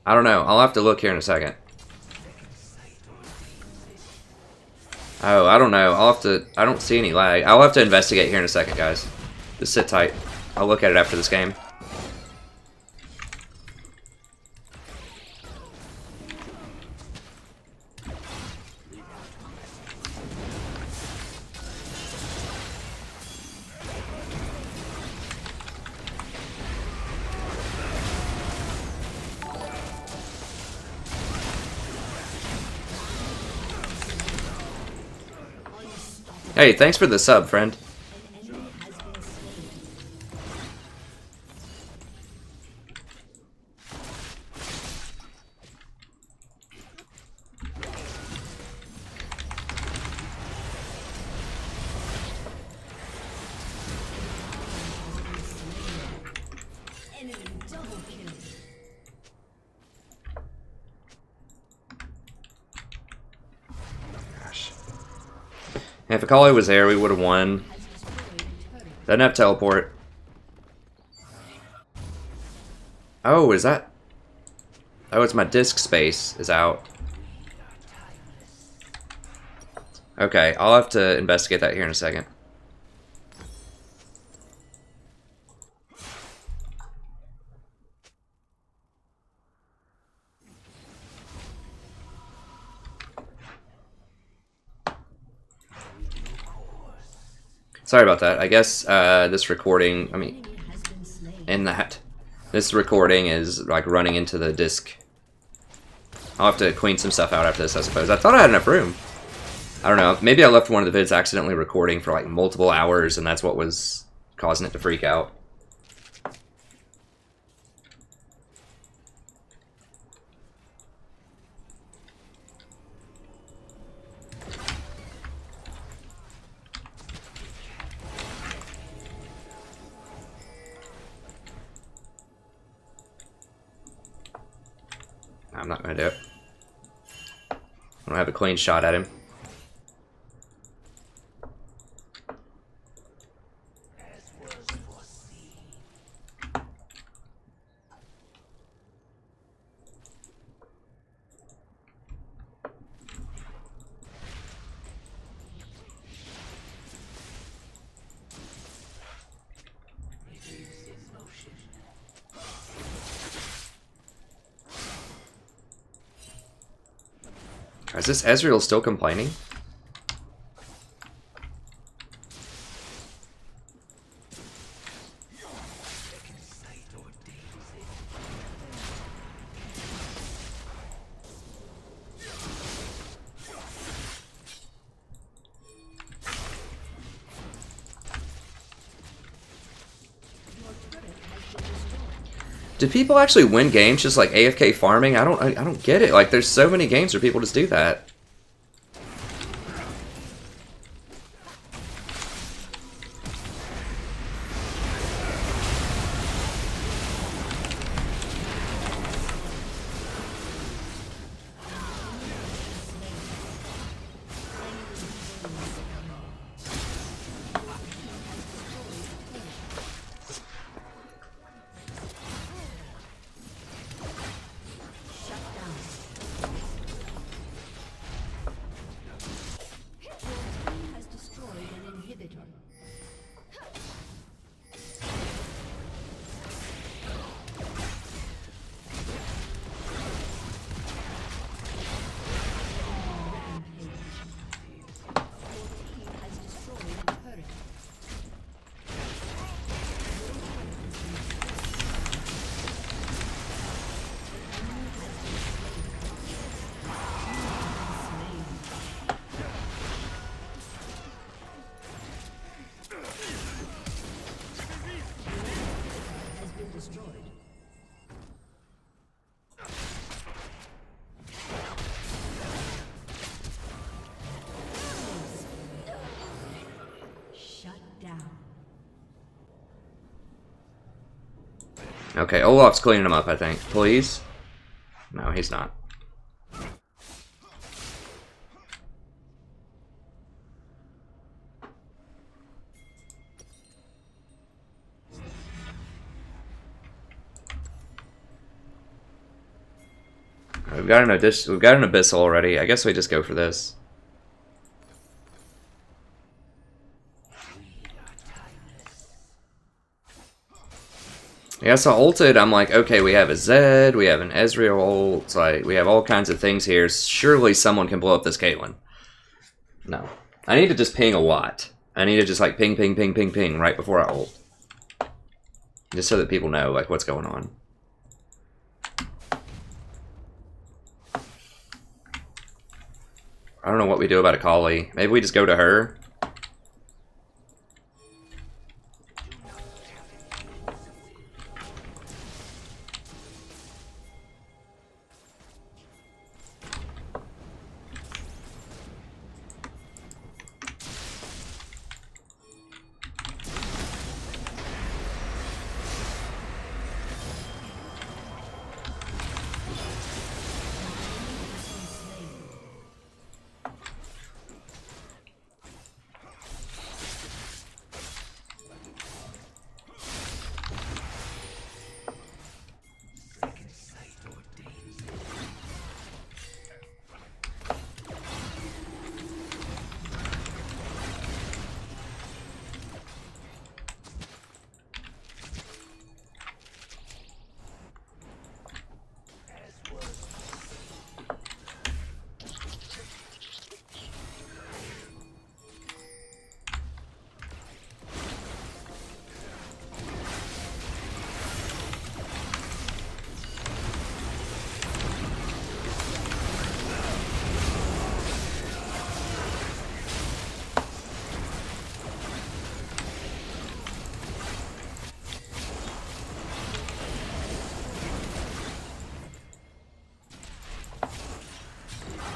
I don't know. I'll have to look here in a second. Oh, I don't know. I'll have to... I don't see any lag. I'll have to investigate here in a second, guys. Just sit tight. I'll look at it after this game. Hey, thanks for the sub, friend. If Akali was there, we would have won. Doesn't have teleport. Oh, is that... Oh, it's my disc space is out. Okay, I'll have to investigate that here in a second. Sorry about that. I guess this recording, I mean, Enemy has been slain. in that, this recording is like running into the disk. I'll have to clean some stuff out after this, I suppose. I thought I had enough room. I don't know. Maybe I left one of the vids accidentally recording for like multiple hours, and that's what was causing it to freak out. I'm not gonna do it. I don't have a clean shot at him. Is this Ezreal still complaining? Do people actually win games just like AFK farming? I don't get it. Like, there's so many games where people just do that. Has destroyed an inhibitor. Has destroyed a turret. Has been destroyed. Shut down. Okay, Olaf's cleaning him up, I think. Please? No, he's not. We've got an abyssal already. I guess we just go for this. Yeah, so ulted, I'm like, okay, we have a Zed, we have an Ezreal ult, like, we have all kinds of things here. Surely someone can blow up this Caitlyn. No. I need to just ping a Watt. I need to just, like, ping, ping, ping, ping, ping right before I ult. Just so that people know, like, what's going on. I don't know what we do about Akali. Maybe we just go to her.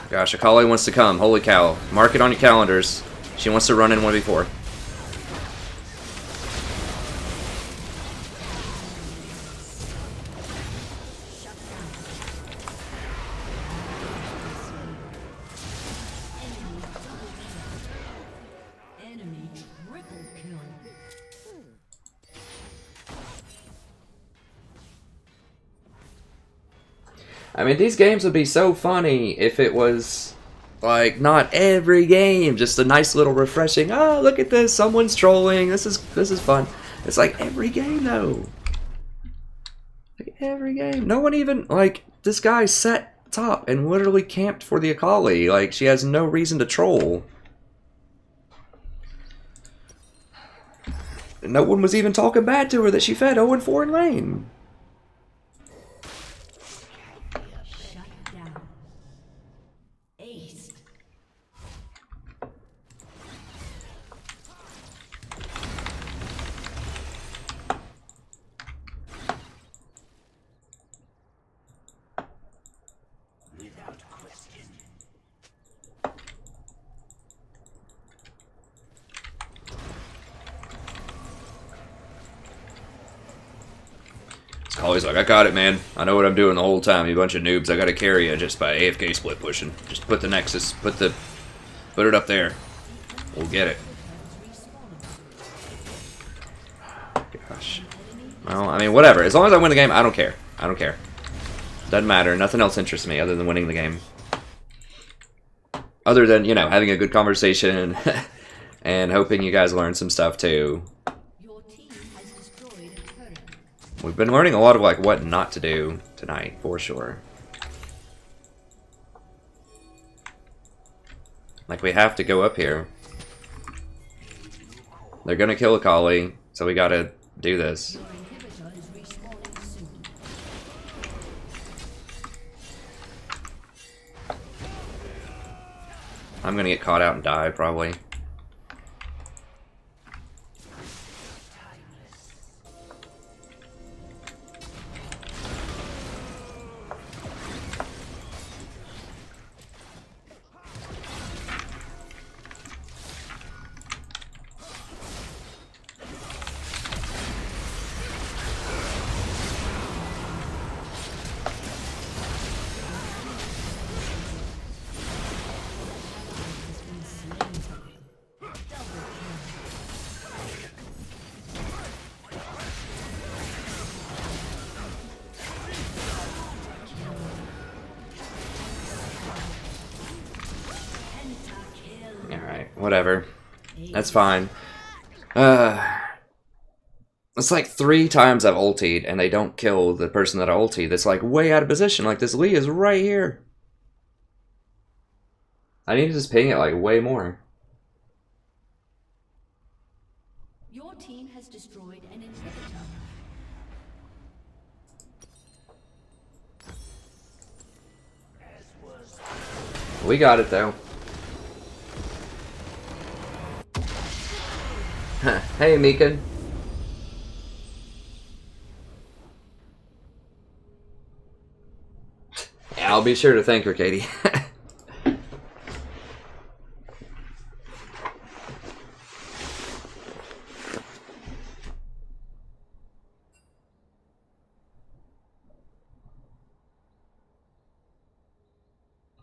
Gosh, Akali wants to come. Holy cow. Mark it on your calendars. She wants to run in 1v4. Enemy triple kill. I mean, these games would be so funny if it was, like, not every game, just a nice little refreshing, oh, look at this, someone's trolling, this is fun. It's like every game, though. Like, every game. No one even, like, this guy sat top and literally camped for the Akali. Like, she has no reason to troll. No one was even talking bad to her that she fed 0-4 in lane. Shut down. Ace. Akali's like, I got it, man. I know what I'm doing the whole time. You bunch of noobs. I gotta carry you just by AFK split pushing. Just put the Nexus, put it up there. We'll get it. Gosh. Well, I mean, whatever. As long as I win the game, I don't care. I don't care. Doesn't matter. Nothing else interests me other than winning the game. Other than, you know, having a good conversation and hoping you guys learn some stuff too. Your team has destroyed a turret. We've been learning a lot of, like, what not to do tonight, for sure. Like, we have to go up here. They're gonna kill Akali, so we gotta do this. Your inhibitor is respawning soon. I'm gonna get caught out and die, probably. Alright, whatever. That's fine. It's like 3 times I've ultied and they don't kill the person that I ultied that's like way out of position. Like, this Lee is right here. I need to just ping it like way more. Your team has destroyed an inhibitor. We got it though. Hey, Meekin. Yeah, I'll be sure to thank her, Katie.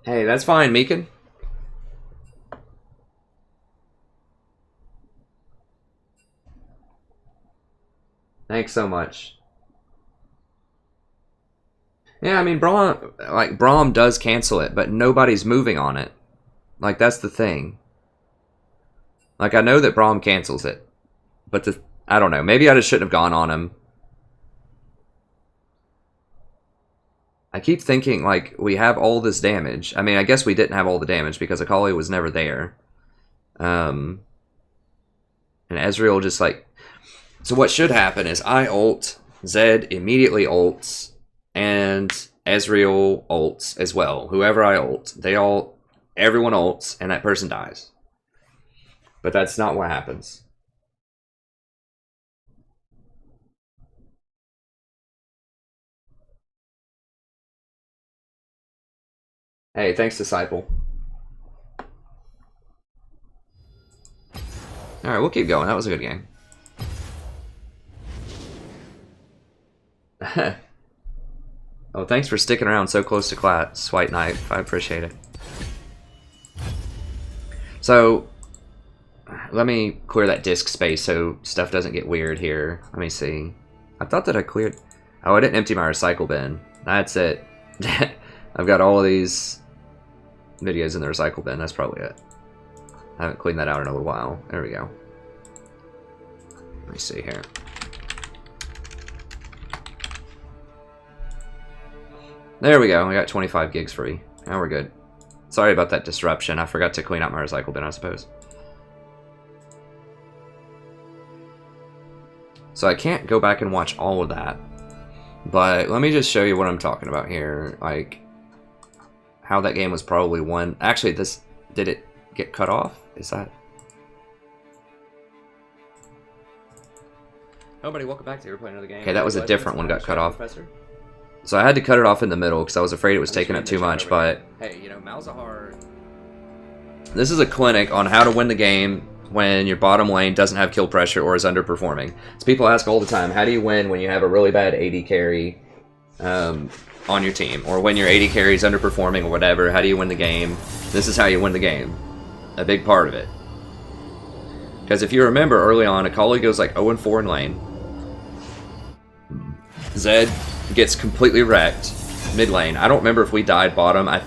Hey, that's fine, Meekin. Thanks so much. Yeah, I mean, Braum does cancel it, but nobody's moving on it. Like, that's the thing. Like, I know that Braum cancels it, but I don't know. Maybe I just shouldn't have gone on him. I keep thinking, like, we have all this damage. I mean, I guess we didn't have all the damage because Akali was never there. And Ezreal just, like... So what should happen is I ult, Zed immediately ults, and Ezreal ults as well. Whoever I ult, everyone ults, and that person dies. But that's not what happens. Hey, thanks, Disciple. Alright, we'll keep going. That was a good game. Oh, thanks for sticking around so close to class, White Knight. I appreciate it. So, let me clear that disk space so stuff doesn't get weird here. Let me see. I thought that I cleared... Oh, I didn't empty my recycle bin. That's it. I've got all of these videos in the recycle bin. That's probably it. I haven't cleaned that out in a little while. There we go. Let me see here. There we go. I got 25 gigs free. Now we're good. Sorry about that disruption. I forgot to clean out my recycle bin, I suppose. So I can't go back and watch all of that. But let me just show you what I'm talking about here. Like, how that game was probably won. Actually, this... Did it get cut off? Is that... Oh, buddy, welcome back to We're playing another game. Okay, that was a different one got cut off. So I had to cut it off in the middle because I was afraid it was taking up too much, but... Hey, you know, Malzahar... This is a clinic on how to win the game when your bottom lane doesn't have kill pressure or is underperforming. So people ask all the time, how do you win when you have a really bad AD carry on your team? Or when your AD carry is underperforming or whatever, how do you win the game? This is how you win the game. A big part of it. Because if you remember early on, Akali goes like 0-4 in lane. Zed gets completely wrecked mid lane. I don't remember if we died bottom. I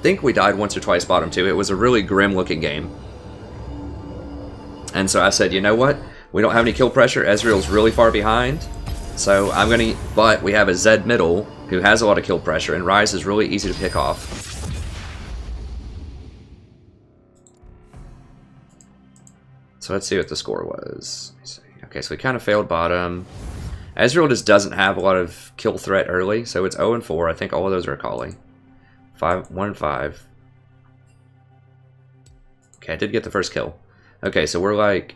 think we died once or twice bottom too. It was a really grim looking game. And so I said, you know what? We don't have any kill pressure. Ezreal's really far behind. So I'm going to... But we have a Zed middle who has a lot of kill pressure, and Ryze is really easy to pick off. So let's see what the score was. Okay, so we kind of failed bottom. Ezreal just doesn't have a lot of kill threat early, so it's 0-4. I think all of those are Akali. 1-5. Okay, I did get the first kill. Okay, so we're like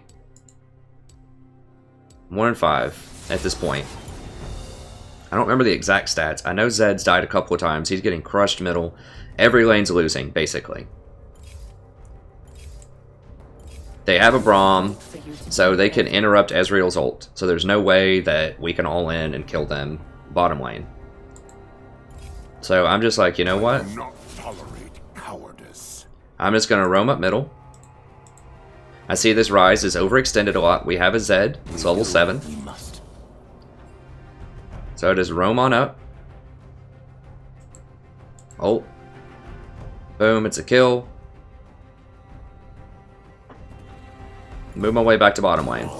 1-5 at this point. I don't remember the exact stats. I know Zed's died a couple of times. He's getting crushed middle. Every lane's losing, basically. They have a Braum, so they can interrupt Ezreal's ult. So there's no way that we can all in and kill them bottom lane. So I'm just like, you know what? Not tolerate cowardice. I'm just going to roam up middle. I see this Ryze is overextended a lot. We have a Zed. It's level 7. So just roam on up. Ult. Boom, it's a kill. Move my way back to bottom lane.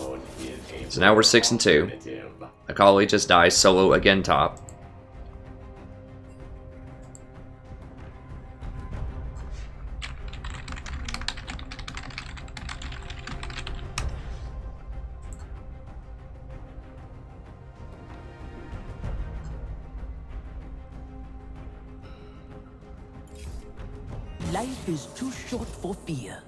So now we're 6-2. Akali just dies solo again top. Life is too short for fear.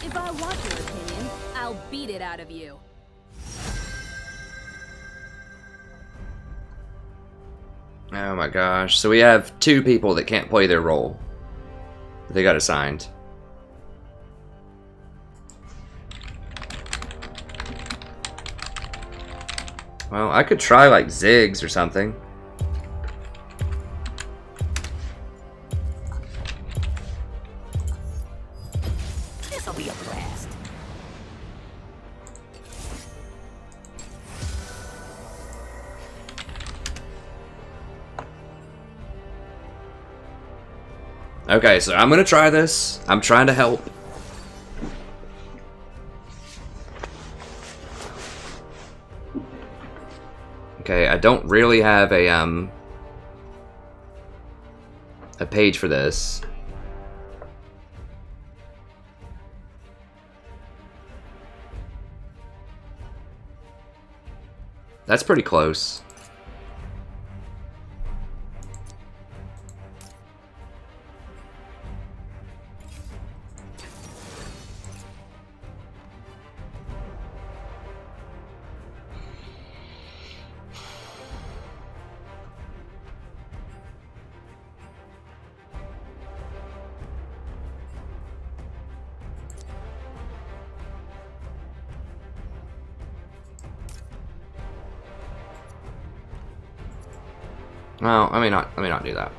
If I want your opinion, I'll beat it out of you. Oh my gosh. So we have 2 people that can't play their role. They got assigned. Well, I could try like Ziggs or something. This'll be a blast. Okay, so I'm gonna try this. I'm trying to help. Okay, I don't really have a page for this. That's pretty close. Well, let me not do that.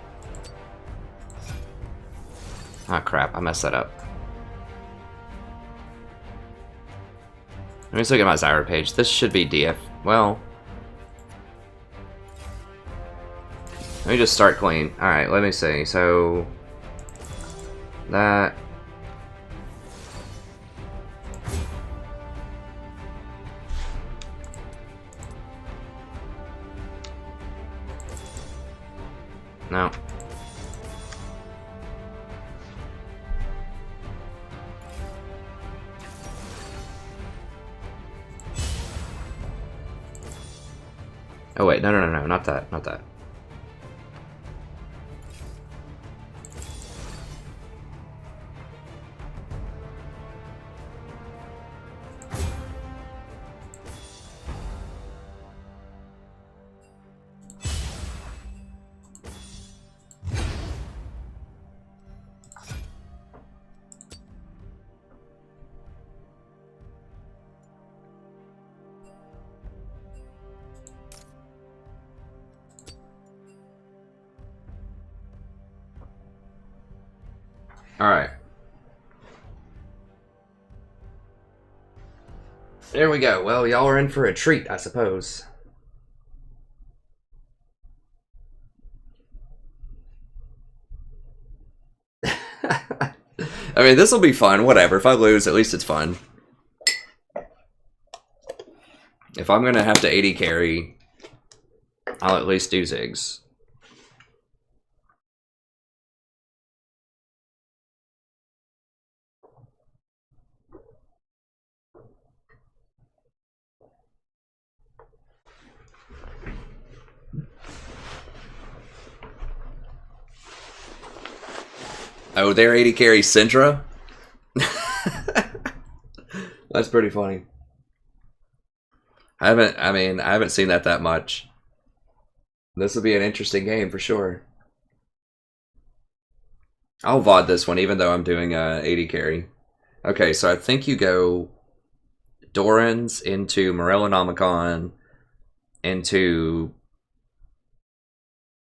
Ah, crap, I messed that up. Let me just look at my Zyra page. This should be DF. Well, let me just start clean. Alright, let me see. So, that. No. Oh wait, no, not that, not that. Alright. There we go. Well, y'all are in for a treat, I suppose. I mean, this will be fun. Whatever. If I lose, at least it's fun. If I'm going to have to AD carry, I'll at least do Ziggs. Oh, they're AD carry Syndra? That's pretty funny. I haven't seen that much. This will be an interesting game for sure. I'll VOD this one even though I'm doing AD carry. Okay, so I think you go Doran's into Morellonomicon into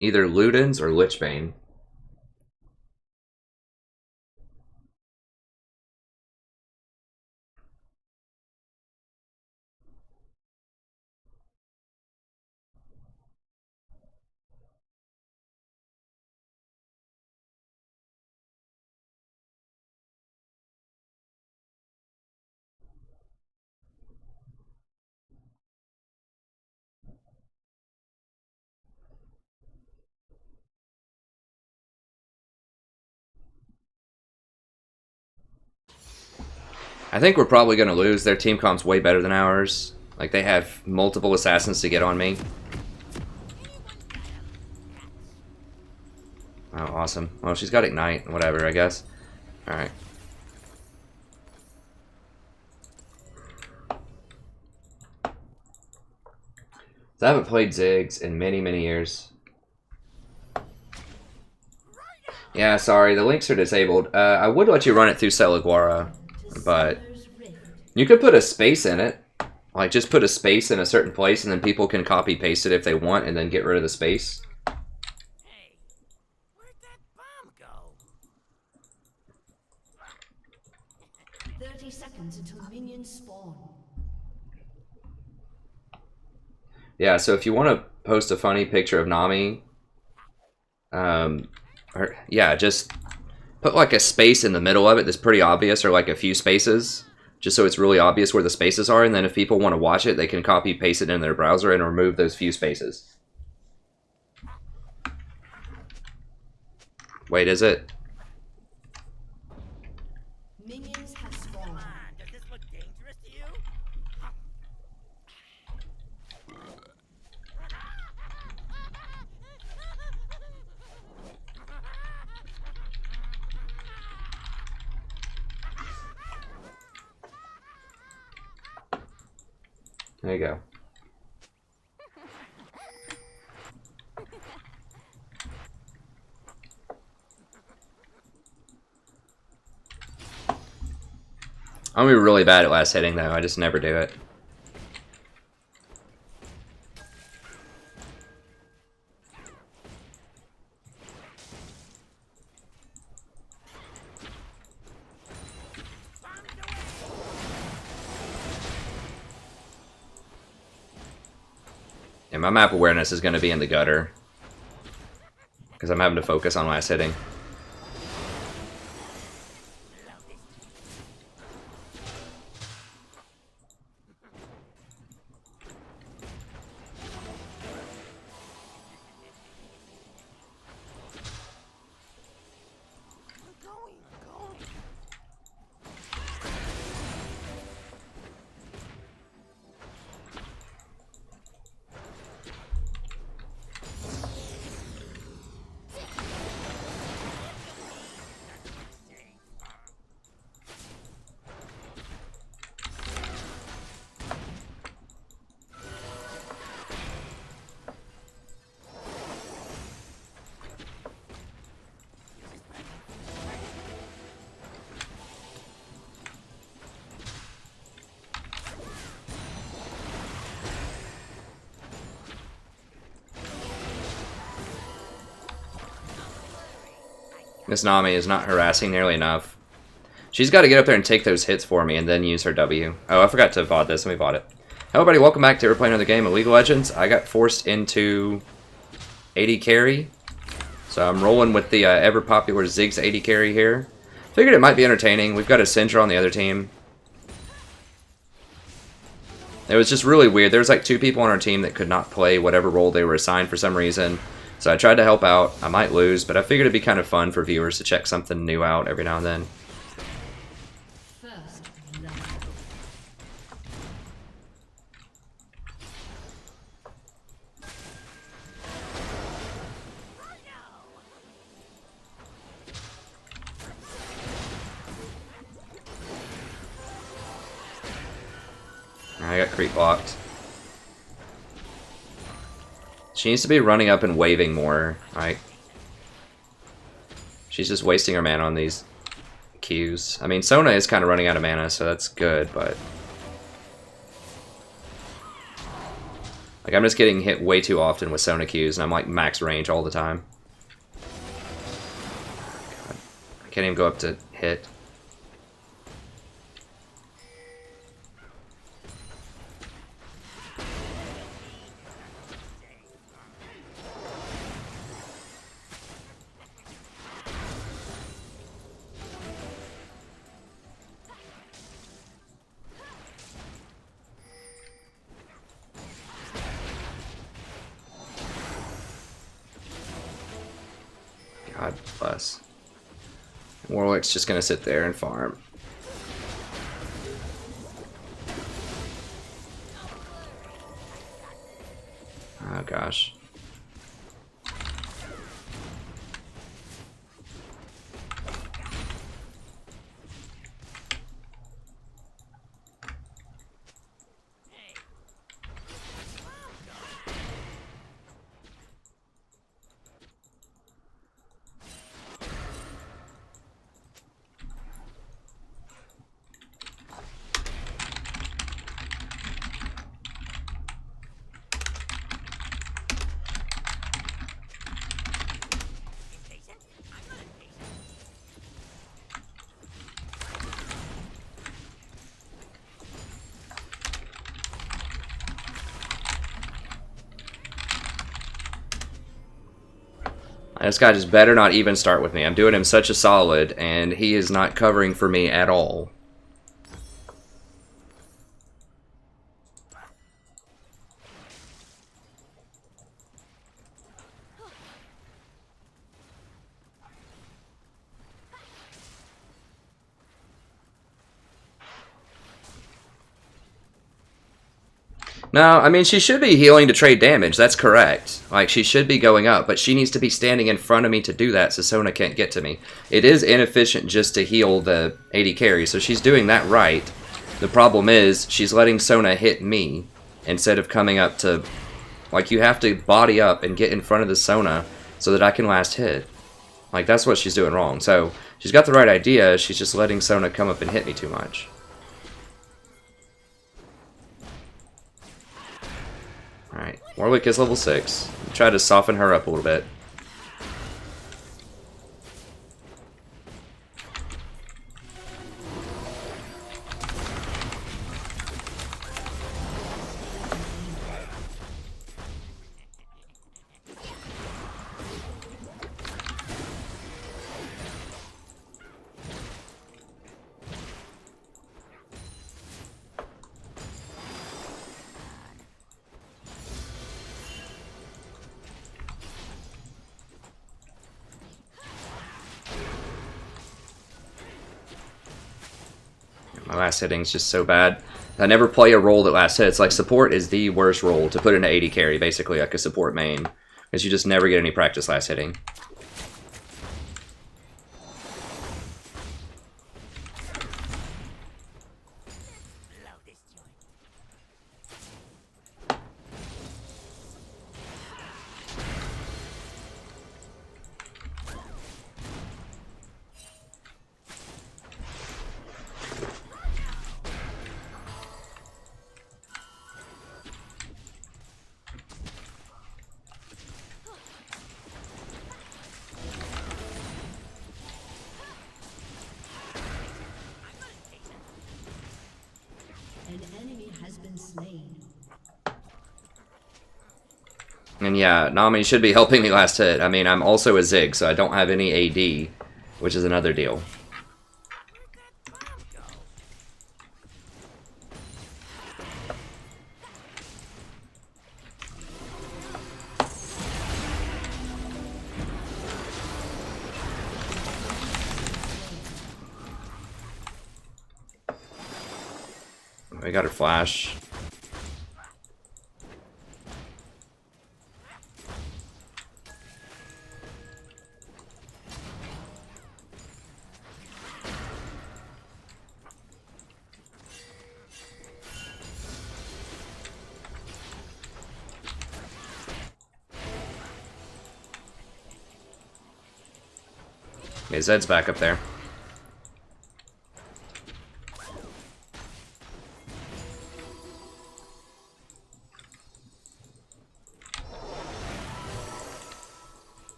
either Luden's or Lichbane. I think we're probably going to lose. Their team comp's way better than ours. Like, they have multiple assassins to get on me. Oh, awesome. Well, she's got Ignite. Whatever, I guess. Alright. So I haven't played Ziggs in many, many years. Yeah, sorry. The links are disabled. I would let you run it through Celaguara. But you could put a space in it. Like, just put a space in a certain place, and then people can copy paste it if they want, and then get rid of the space. Hey, where'd that bomb go? 30 seconds until minions spawn. Yeah, so if you want to post a funny picture of Nami, yeah, just put like a space in the middle of it that's pretty obvious, or like a few spaces, just so it's really obvious where the spaces are, and then if people want to watch it, they can copy paste it in their browser and remove those few spaces. Wait, is it? Minions have spawned. Come on, does this look dangerous to you? There you go. I'm gonna be really bad at last hitting though, I just never do it. And my map awareness is going to be in the gutter. Because I'm having to focus on last hitting. Miss Nami is not harassing nearly enough. She's got to get up there and take those hits for me and then use her W. Oh, I forgot to VOD this. Let me VOD it. Hello everybody, welcome back to We're Playing Another Game of League of Legends. I got forced into AD carry. So I'm rolling with the ever popular Ziggs AD carry here. Figured it might be entertaining. We've got a Syndra on the other team. It was just really weird. There was like 2 people on our team that could not play whatever role they were assigned for some reason. So I tried to help out. I might lose, but I figured it'd be kind of fun for viewers to check something new out every now and then. First blood. I got creep blocked. She needs to be running up and waving more. Like, she's just wasting her mana on these Qs. I mean, Sona is kind of running out of mana, so that's good, but... like, I'm just getting hit way too often with Sona Qs, and I'm like max range all the time. God. I can't even go up to hit. God bless. Warwick's just gonna sit there and farm. Oh gosh. This guy just better not even start with me. I'm doing him such a solid, and he is not covering for me at all. No, I mean, she should be healing to trade damage. That's correct. Like, she should be going up, but she needs to be standing in front of me to do that so Sona can't get to me. It is inefficient just to heal the AD carry, so she's doing that right. The problem is, she's letting Sona hit me instead of coming up to... Like, you have to body up and get in front of the Sona so that I can last hit. Like, that's what she's doing wrong. So, she's got the right idea, she's just letting Sona come up and hit me too much. Alright, Warwick is level 6. Try to soften her up a little bit. My last hitting's just so bad. I never play a role that last hits. Like, support is the worst role to put in an AD carry, basically, like a support main. Because you just never get any practice last hitting. An enemy has been slain. And yeah, Nami should be helping me last hit. I mean, I'm also a Zig, so I don't have any AD, which is another deal. We got her flash. Okay, Zed's back up there.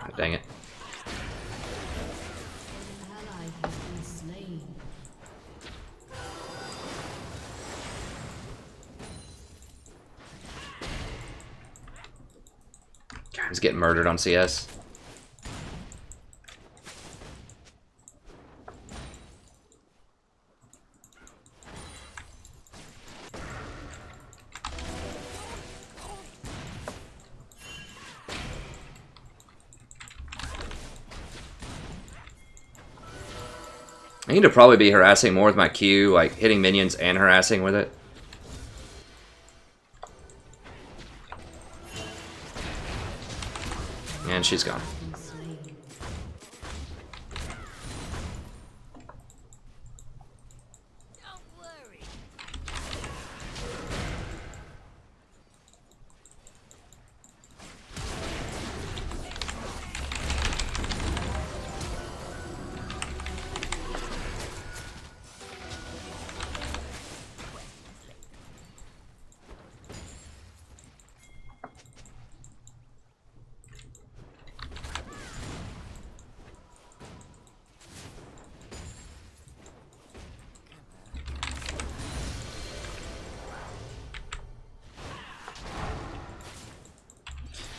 Oh, dang it. An ally has been slain. God, he's getting murdered on CS. I need to probably be harassing more with my Q, like hitting minions and harassing with it. And she's gone. Been slain. Don't worry.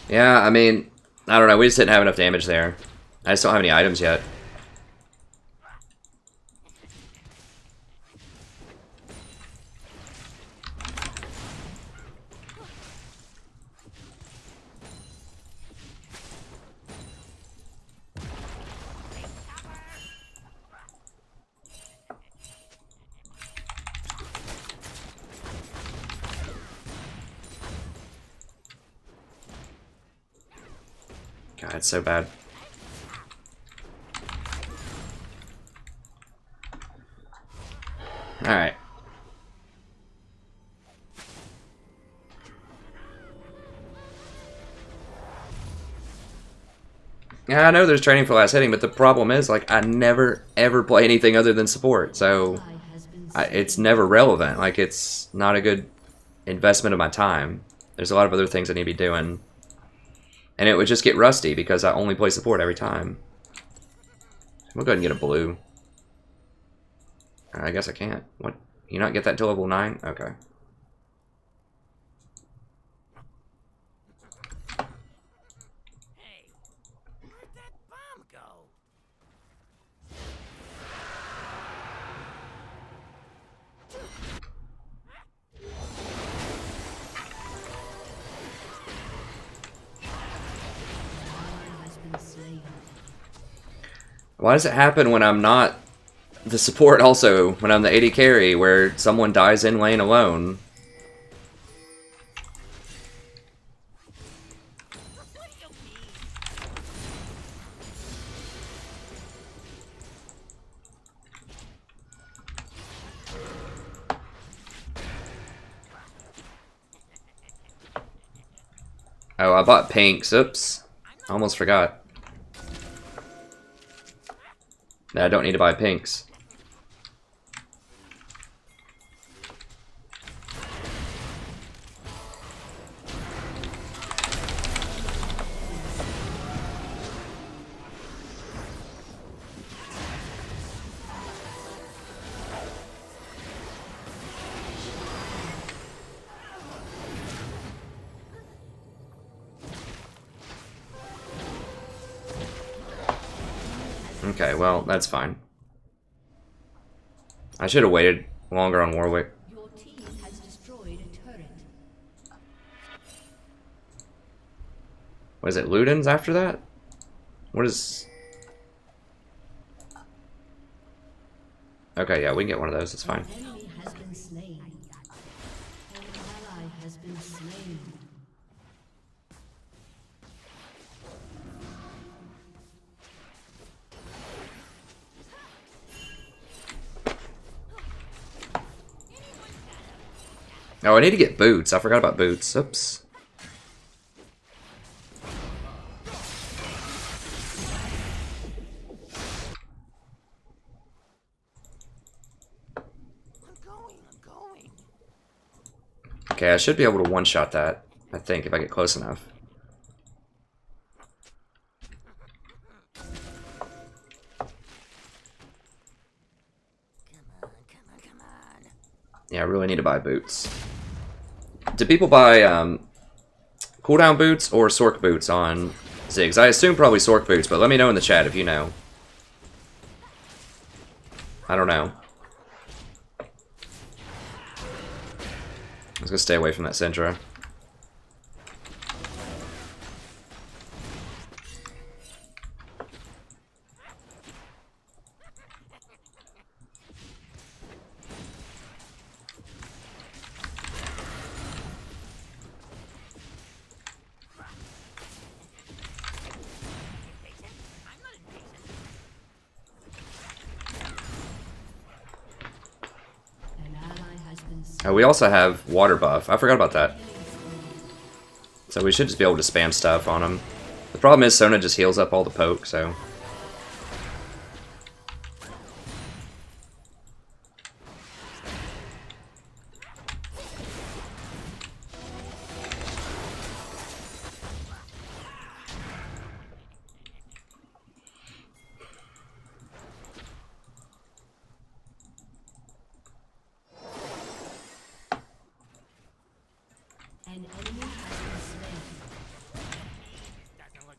Yeah, I mean, I don't know. We just didn't have enough damage there. I just don't have any items yet. God, it's so bad. Alright. Yeah, I know there's training for last hitting, but the problem is, like, I never ever play anything other than support, so Ally has been it's never relevant. Like, it's not a good investment of my time. There's a lot of other things I need to be doing, and it would just get rusty because I only play support every time. We'll go ahead and get a blue. I guess I can't. What? You not get that until level 9? Okay. Hey, where'd that bomb go? has been slain. Why does it happen when I'm not the support also, when I'm the AD carry, where someone dies in lane alone? What do you mean? Oh, I bought pinks. Oops. I almost forgot. I don't need to buy pinks. Okay, well, that's fine. I should have waited longer on Warwick. Your team has destroyed a turret. What is it, Ludens after that? What is... Okay, yeah, we can get one of those, it's fine. An enemy has been slain. An ally has been slain. Oh, I need to get boots. I forgot about boots. Oops. I'm going. Okay, I should be able to one-shot that, I think, if I get close enough. Come on. Yeah, I really need to buy boots. Do people buy cooldown boots or Sork boots on Ziggs? I assume probably Sork boots, but let me know in the chat if you know. I don't know. I was gonna stay away from that Syndra. An ally has been slain. Oh, we also have water buff. I forgot about that. So we should just be able to spam stuff on him. The problem is Sona just heals up all the poke, so... An enemy has been slain. Doesn't look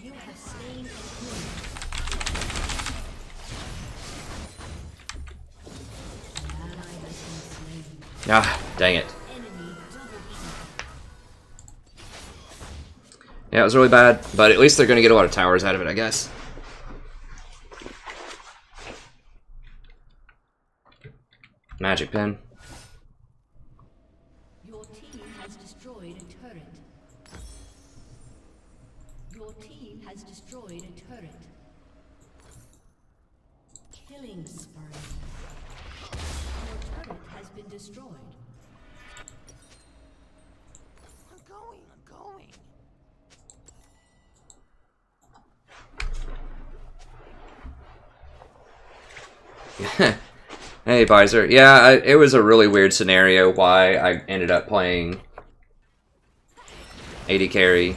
You have slain an enemy. An ally has been slain. Ah, dang it. Enemy double kill. Yeah, it was really bad, but at least they're gonna get a lot of towers out of it, I guess. Magic pen. Your team has destroyed a turret. Your team has destroyed a turret. Killing spree. Your turret has been destroyed. I'm going. Hey, Visor. Yeah, it was a really weird scenario why I ended up playing AD carry.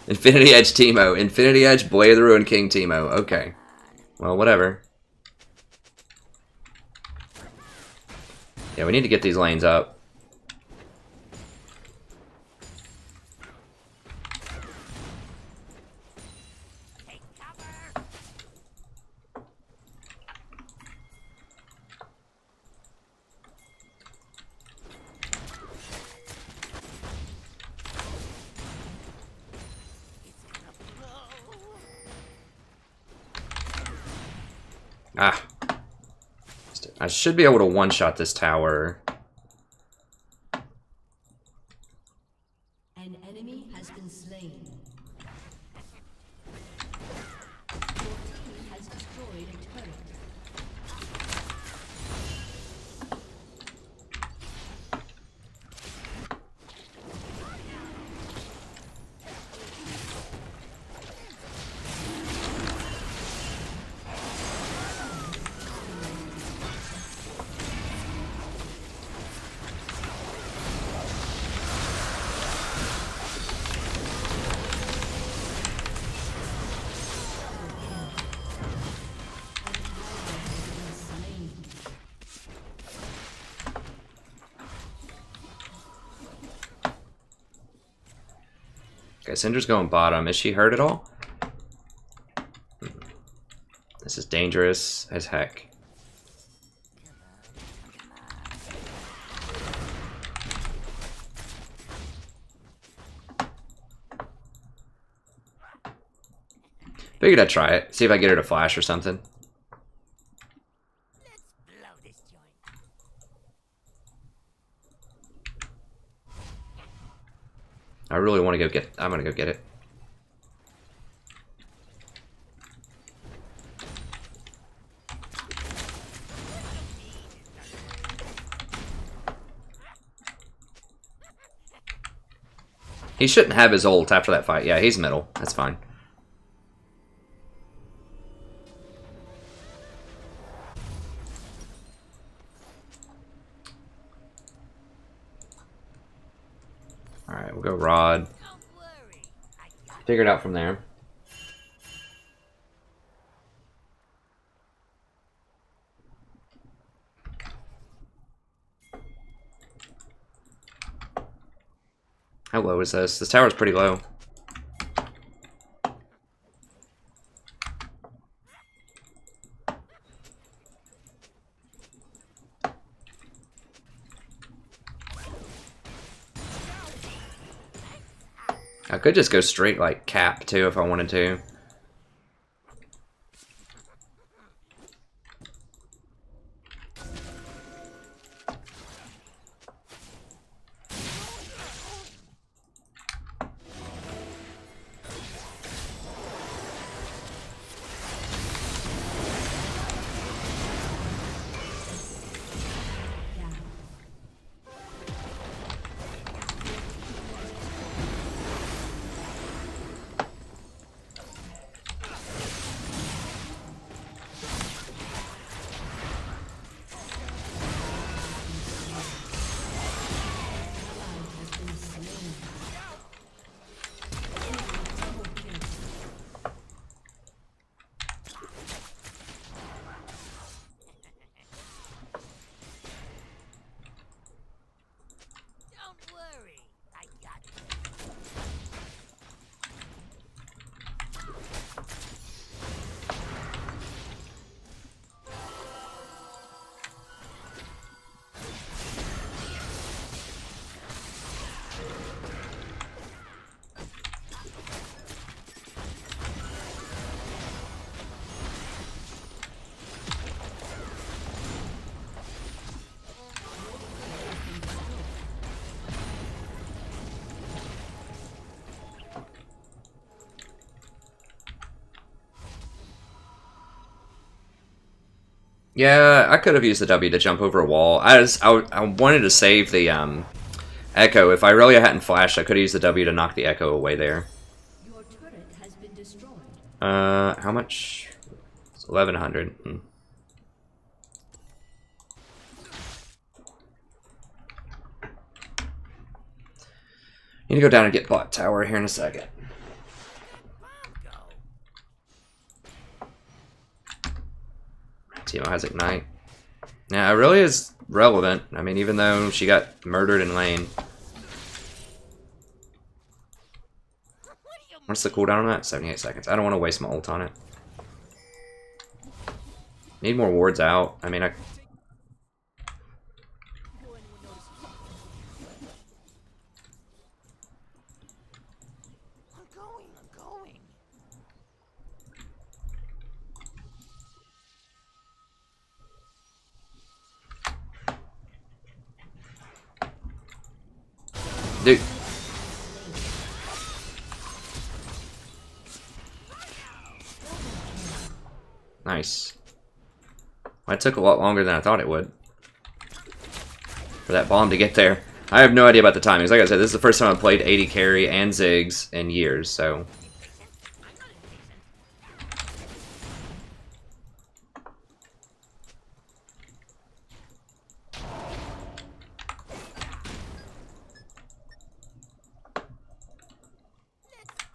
Infinity Edge Teemo. Infinity Edge, Blade of the Ruined King Teemo. Okay. Well, whatever. Yeah, we need to get these lanes up. Take cover. Ah. I should be able to one-shot this tower. An enemy has been slain. Your team has destroyed a turret. Okay, Syndra's going bottom. Is she hurt at all? This is dangerous as heck. Figured I'd try it. See if I get her to flash or something. Let's blow this joint. I really want to go get... I'm gonna go get it. He shouldn't have his ult after that fight. Yeah, he's middle. That's fine. Alright, we'll go Rod. Don't worry. I got Figure it out from there. How low is this? This tower's pretty low. I could just go straight like cap too if I wanted to. Yeah, I could have used the W to jump over a wall. I wanted to save the echo. If I really hadn't flashed, I could have used the W to knock the echo away there. Your turret has been destroyed. How much? It's 1100. Need to go down and get bot tower here in a second. Teemo has Ignite. Yeah, it really is relevant. I mean, even though she got murdered in lane. What's the cooldown on that? 78 seconds. I don't want to waste my ult on it. Need more wards out. I mean, I'm going. Dude. Nice. That took a lot longer than I thought it would. For that bomb to get there. I have no idea about the timings. Like I said, this is the first time I've played 80 carry and Ziggs in years, so...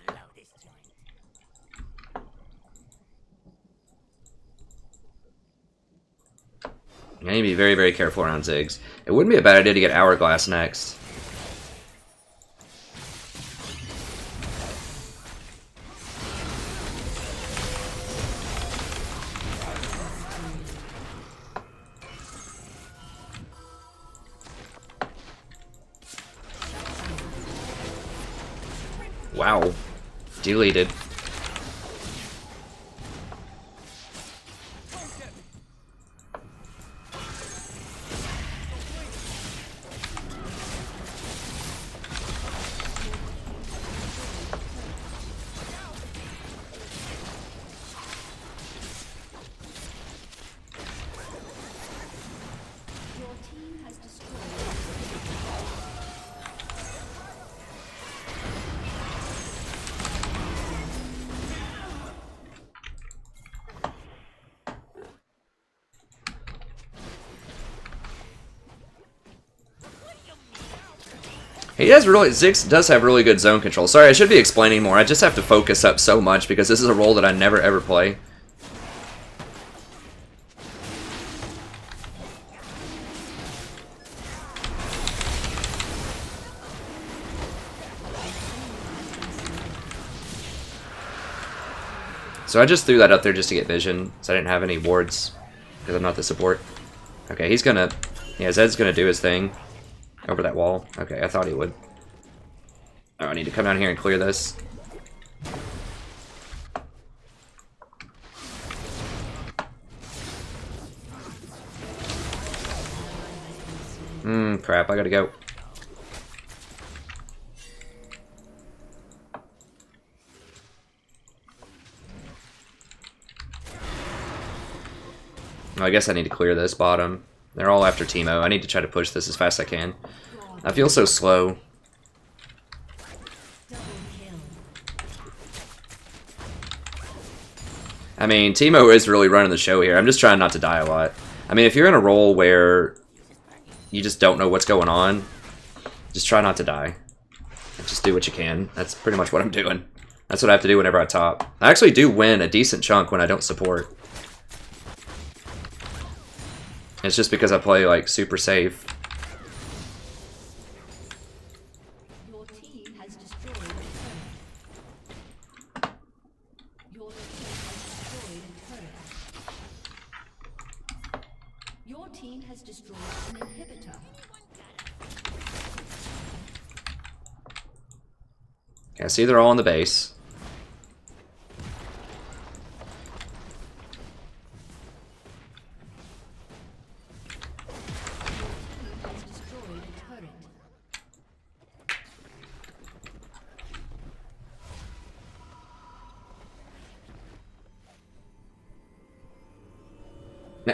Blow this joint. I need to be very, very careful around Ziggs. It wouldn't be a bad idea to get Hourglass next. Wow. Deleted. Your team has destroyed. Ziggs does have really good zone control. Sorry, I should be explaining more. I just have to focus up so much because this is a role that I never ever play. So I just threw that up there just to get vision, so I didn't have any wards, because I'm not the support. Okay, he's gonna... Yeah, Zed's gonna do his thing over that wall. Okay, I thought he would. Oh, I need to come down here and clear this. Crap, I gotta go. I guess I need to clear this bottom. They're all after Teemo. I need to try to push this as fast as I can. I feel so slow. I mean, Teemo is really running the show here. I'm just trying not to die a lot. I mean, if you're in a role where you just don't know what's going on, just try not to die. Just do what you can. That's pretty much what I'm doing. That's what I have to do whenever I top. I actually do win a decent chunk when I don't support. It's just because I play, like, super safe. Your team has destroyed a turret. Your team has destroyed a turret. Your team has destroyed an inhibitor. Okay, I see they're all on the base. Has destroyed a turret.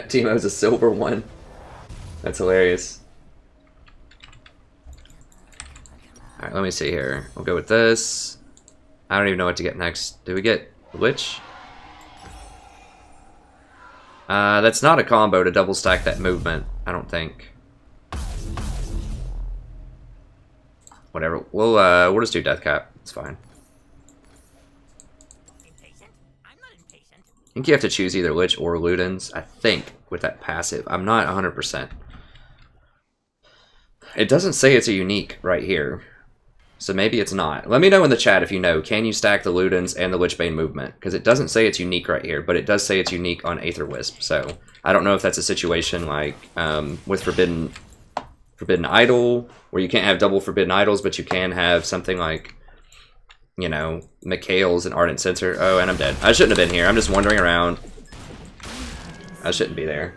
Teemo's a silver one. That's hilarious. Alright, let me see here. We'll go with this. I don't even know what to get next. Do we get Lich? That's not a combo to double stack that movement, I don't think. Whatever. We'll just do Death Cap. It's fine. Impatient? I'm not impatient. I think you have to choose either Lich or Ludens, I think, with that passive. I'm not 100%. It doesn't say it's a unique right here. So maybe it's not. Let me know in the chat if you know. Can you stack the Ludens and the Lichbane movement? Because it doesn't say it's unique right here, but it does say it's unique on Aether Wisp. So I don't know if that's a situation like with Forbidden Idol, where you can't have double Forbidden Idols, but you can have something like, you know, Mikhail's and Ardent Censer. Oh, and I'm dead. I shouldn't have been here. I'm just wandering around. I shouldn't be there.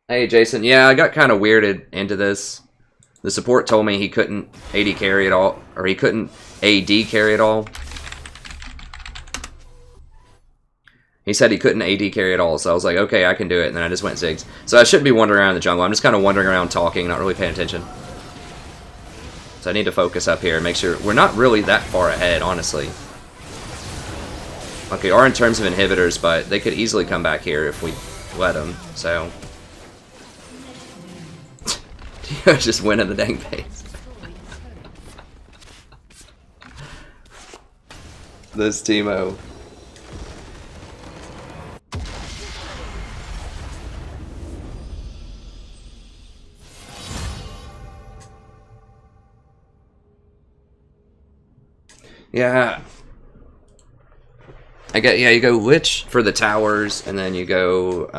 Hey, Jason. Yeah, I got kind of weirded into this. The support told me he couldn't AD carry it all, or he couldn't AD carry it all. He said he couldn't AD carry it all, so I was like, okay, I can do it, and then I just went Ziggs. So I shouldn't be wandering around the jungle. I'm just kind of wandering around talking, not really paying attention. So I need to focus up here and make sure we're not really that far ahead, honestly. Okay, we are in terms of inhibitors, but they could easily come back here if we let them, so... just winning the dang pace. This Teemo. Yeah. You go Lich for the towers, and then you go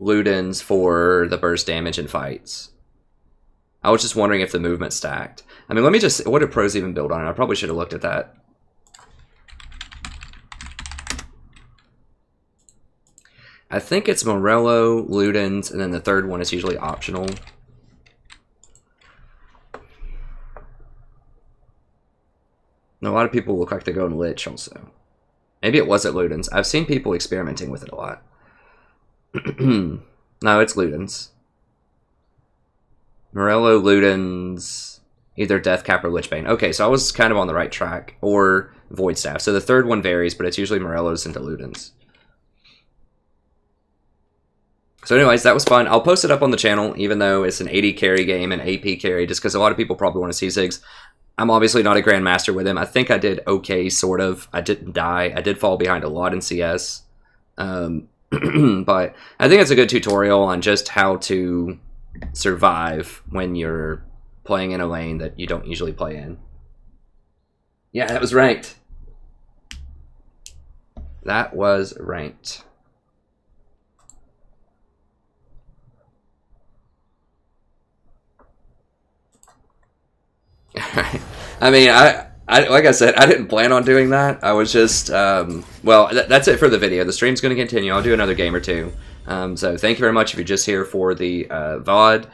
Ludens for the burst damage in fights. I was just wondering if the movement stacked. I mean, let me just... What did pros even build on it? I probably should have looked at that. I think it's Morello, Ludens, and then the third one is usually optional. And a lot of people look like they're going Lich also. Maybe it wasn't Ludens. I've seen people experimenting with it a lot. No, it's Ludens. Morello, Ludens, either Deathcap or Lichbane. Okay, so I was kind of on the right track. Or Void Staff. So the third one varies, but it's usually Morello's into Ludens. So anyways, that was fun. I'll post it up on the channel, even though it's an AD carry game and AP carry, just because a lot of people probably want to see Ziggs. I'm obviously not a Grandmaster with him. I think I did okay, sort of. I didn't die. I did fall behind a lot in CS. But I think it's a good tutorial on just how to survive when you're playing in a lane that you don't usually play in. Yeah, that was ranked. That was ranked. I mean, I like I said, I didn't plan on doing that. I was just, well, that's it for the video. The stream's going to continue. I'll do another game or two. So thank you very much if you're just here for the VOD.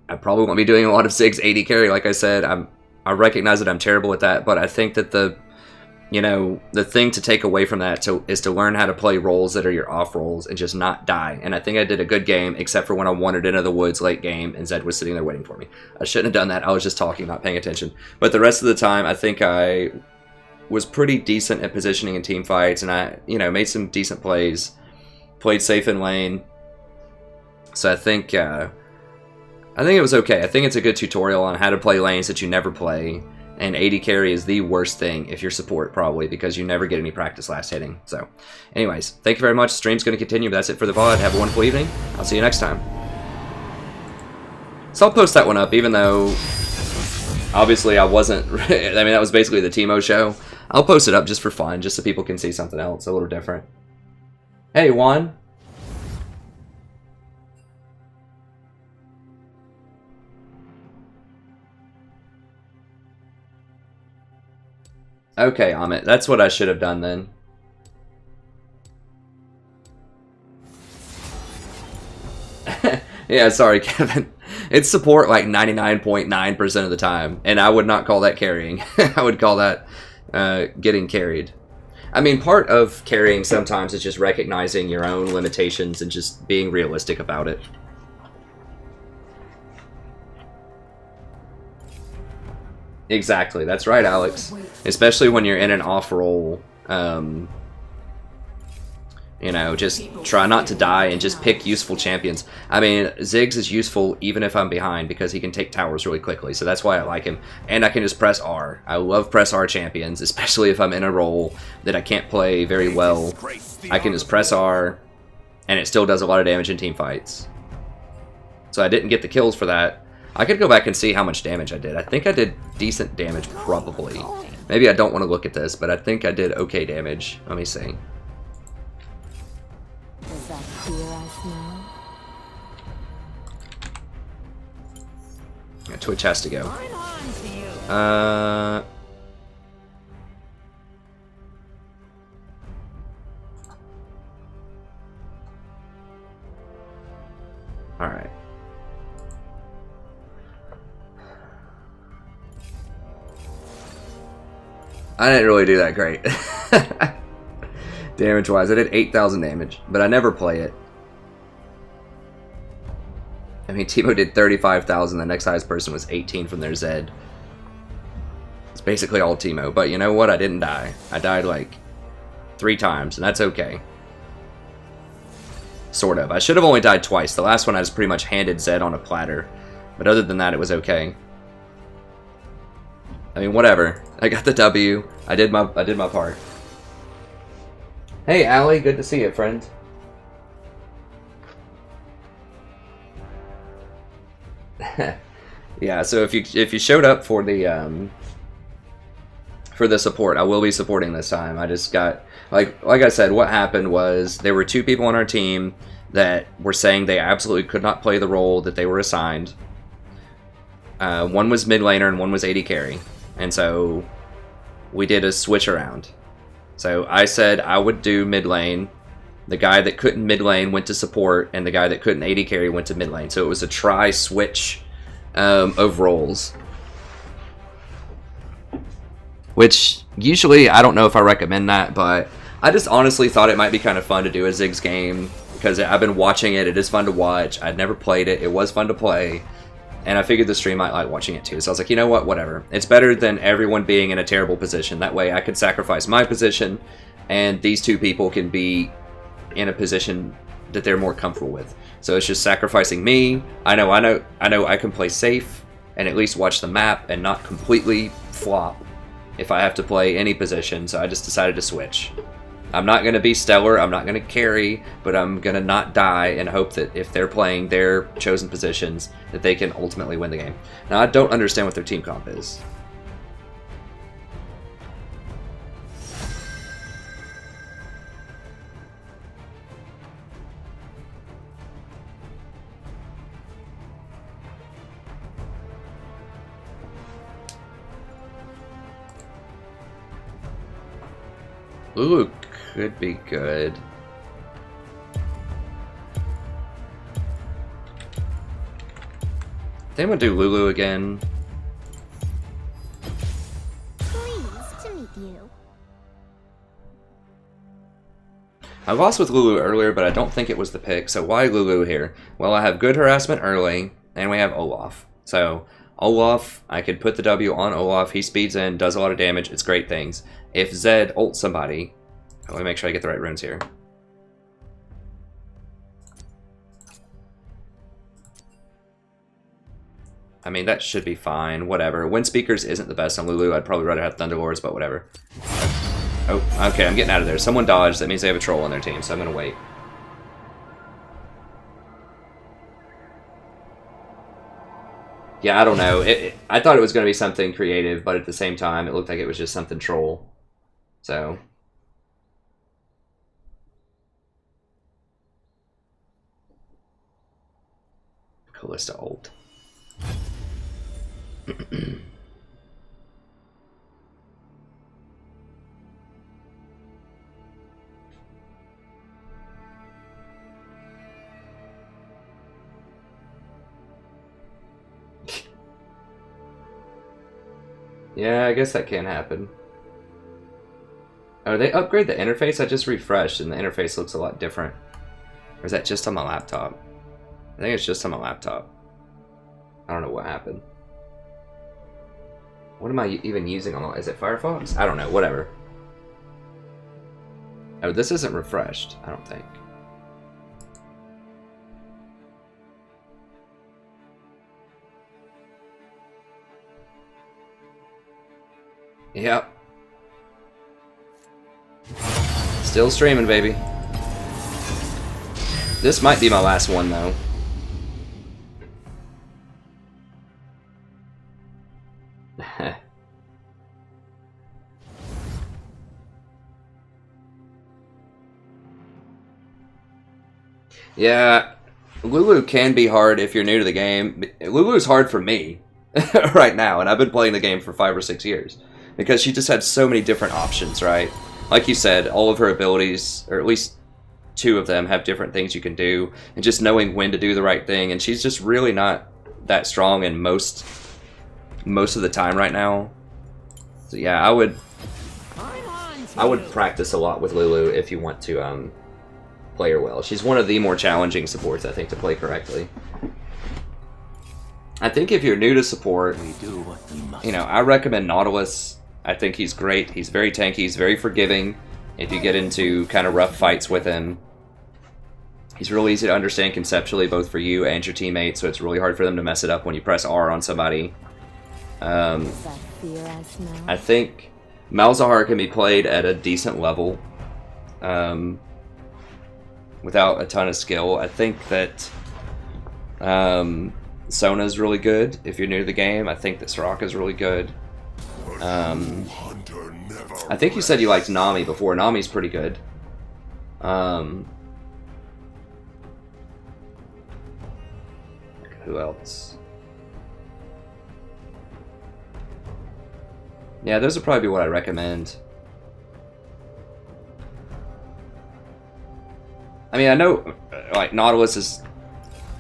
I probably won't be doing a lot of Ziggs AD carry, like I said. I recognize that I'm terrible at that, but I think that the thing to take away from that is to learn how to play roles that are your off roles and just not die. And I think I did a good game, except for when I wandered into the woods late game and Zed was sitting there waiting for me. I shouldn't have done that. I was just talking, not paying attention. But the rest of the time, I think I was pretty decent at positioning in team fights, and I, made some decent plays. Played safe in lane. So I think it was okay. I think it's a good tutorial on how to play lanes that you never play. And AD carry is the worst thing if you're support, probably, because you never get any practice last hitting. So, anyways, thank you very much. Stream's going to continue, but that's it for the VOD. Have a wonderful evening. I'll see you next time. So I'll post that one up, even though, obviously, I wasn't... I mean, that was basically the Teemo show. I'll post it up just for fun, just so people can see something else a little different. Hey, Juan. Okay, Amit, that's what I should have done then. Yeah, sorry, Kevin. It's support like 99.9% of the time, and I would not call that carrying. I would call that getting carried. I mean, part of carrying sometimes is just recognizing your own limitations and just being realistic about it. Exactly, that's right, Alex. Especially when you're in an off-roll, you know, just try not to die and just pick useful champions. I mean, Ziggs is useful even if I'm behind because he can take towers really quickly, so that's why I like him. And I can just press R. I love press R champions, especially if I'm in a role that I can't play very well. I can just press R, and it still does a lot of damage in team fights. So I didn't get the kills for that. I could go back and see how much damage I did. I think I did decent damage, probably. Maybe I don't want to look at this, but I think I did okay damage. Let me see. Is that fear I smell? Yeah, Twitch has to go. I'm on to you. Alright. I didn't really do that great. Damage-wise, I did 8,000 damage, but I never play it. I mean, Teemo did 35,000, the next highest person was 18 from their Zed. It's basically all Teemo, but you know what? I didn't die. I died like 3 times, and that's okay. Sort of. I should have only died twice. The last one I just pretty much handed Zed on a platter, but other than that, it was okay. I mean, whatever. I got the W. I did my part. Hey, Allie, good to see you, friend. Yeah, so if you showed up for the support, I will be supporting this time. I just got like I said, what happened was there were 2 people on our team that were saying they absolutely could not play the role that they were assigned. One was mid laner and one was AD carry. And so we did a switch around. So I said I would do mid lane. The guy that couldn't mid lane went to support, and the guy that couldn't AD carry went to mid lane. So it was a try switch of roles. Which usually I don't know if I recommend that, but I just honestly thought it might be kind of fun to do a Ziggs game because I've been watching it. It is fun to watch. I'd never played it. It was fun to play. And I figured the stream might like watching it too. So I was like, you know what, whatever. It's better than everyone being in a terrible position. That way I could sacrifice my position and these 2 people can be in a position that they're more comfortable with. So it's just sacrificing me. I know I can play safe and at least watch the map and not completely flop if I have to play any position. So I just decided to switch. I'm not going to be stellar, I'm not going to carry, but I'm going to not die and hope that if they're playing their chosen positions, that they can ultimately win the game. Now, I don't understand what their team comp is. Lulu could be good. They would do Lulu again. Pleased to meet you. I lost with Lulu earlier, but I don't think it was the pick, so why Lulu here? Well, I have good harassment early, and we have Olaf. So, Olaf, I could put the W on Olaf, he speeds in, does a lot of damage, it's great things. If Zed ults somebody, let me make sure I get the right runes here. I mean, that should be fine, whatever. Wind Speakers isn't the best on Lulu, I'd probably rather have Thunderlords, but whatever. Oh, okay, I'm getting out of there. Someone dodged, that means they have a troll on their team, so I'm gonna wait. Yeah, I don't know. I thought it was gonna be something creative, but at the same time, it looked like it was just something troll. So... Kalista ult. Yeah, I guess that can happen. Oh, they upgrade the interface? I just refreshed and the interface looks a lot different. Or is that just on my laptop? I think it's just on my laptop. I don't know what happened. What am I even using on the... Is it Firefox? I don't know, whatever. Oh, this isn't refreshed, I don't think. Yep. Still streaming, baby. This might be my last one, though. Yeah, Lulu can be hard if you're new to the game. Lulu's hard for me right now, and I've been playing the game for 5 or 6 years. Because she just had so many different options, right? Like you said, all of her abilities, or at least 2 of them, have different things you can do, and just knowing when to do the right thing, and she's just really not that strong in most of the time right now. So yeah, I would practice a lot with Lulu if you want to play her well. She's one of the more challenging supports, I think, to play correctly. I think if you're new to support, you know, I recommend Nautilus. I think he's great. He's very tanky. He's very forgiving if you get into kind of rough fights with him. He's really easy to understand conceptually, both for you and your teammates, so it's really hard for them to mess it up when you press R on somebody. I think Malzahar can be played at a decent level without a ton of skill. I think that Sona's really good if you're new to the game. I think that Soraka's really good. I think you said you liked Nami before. Nami's pretty good. Who else? Yeah, those would probably be what I recommend. I mean, I know, like, Nautilus is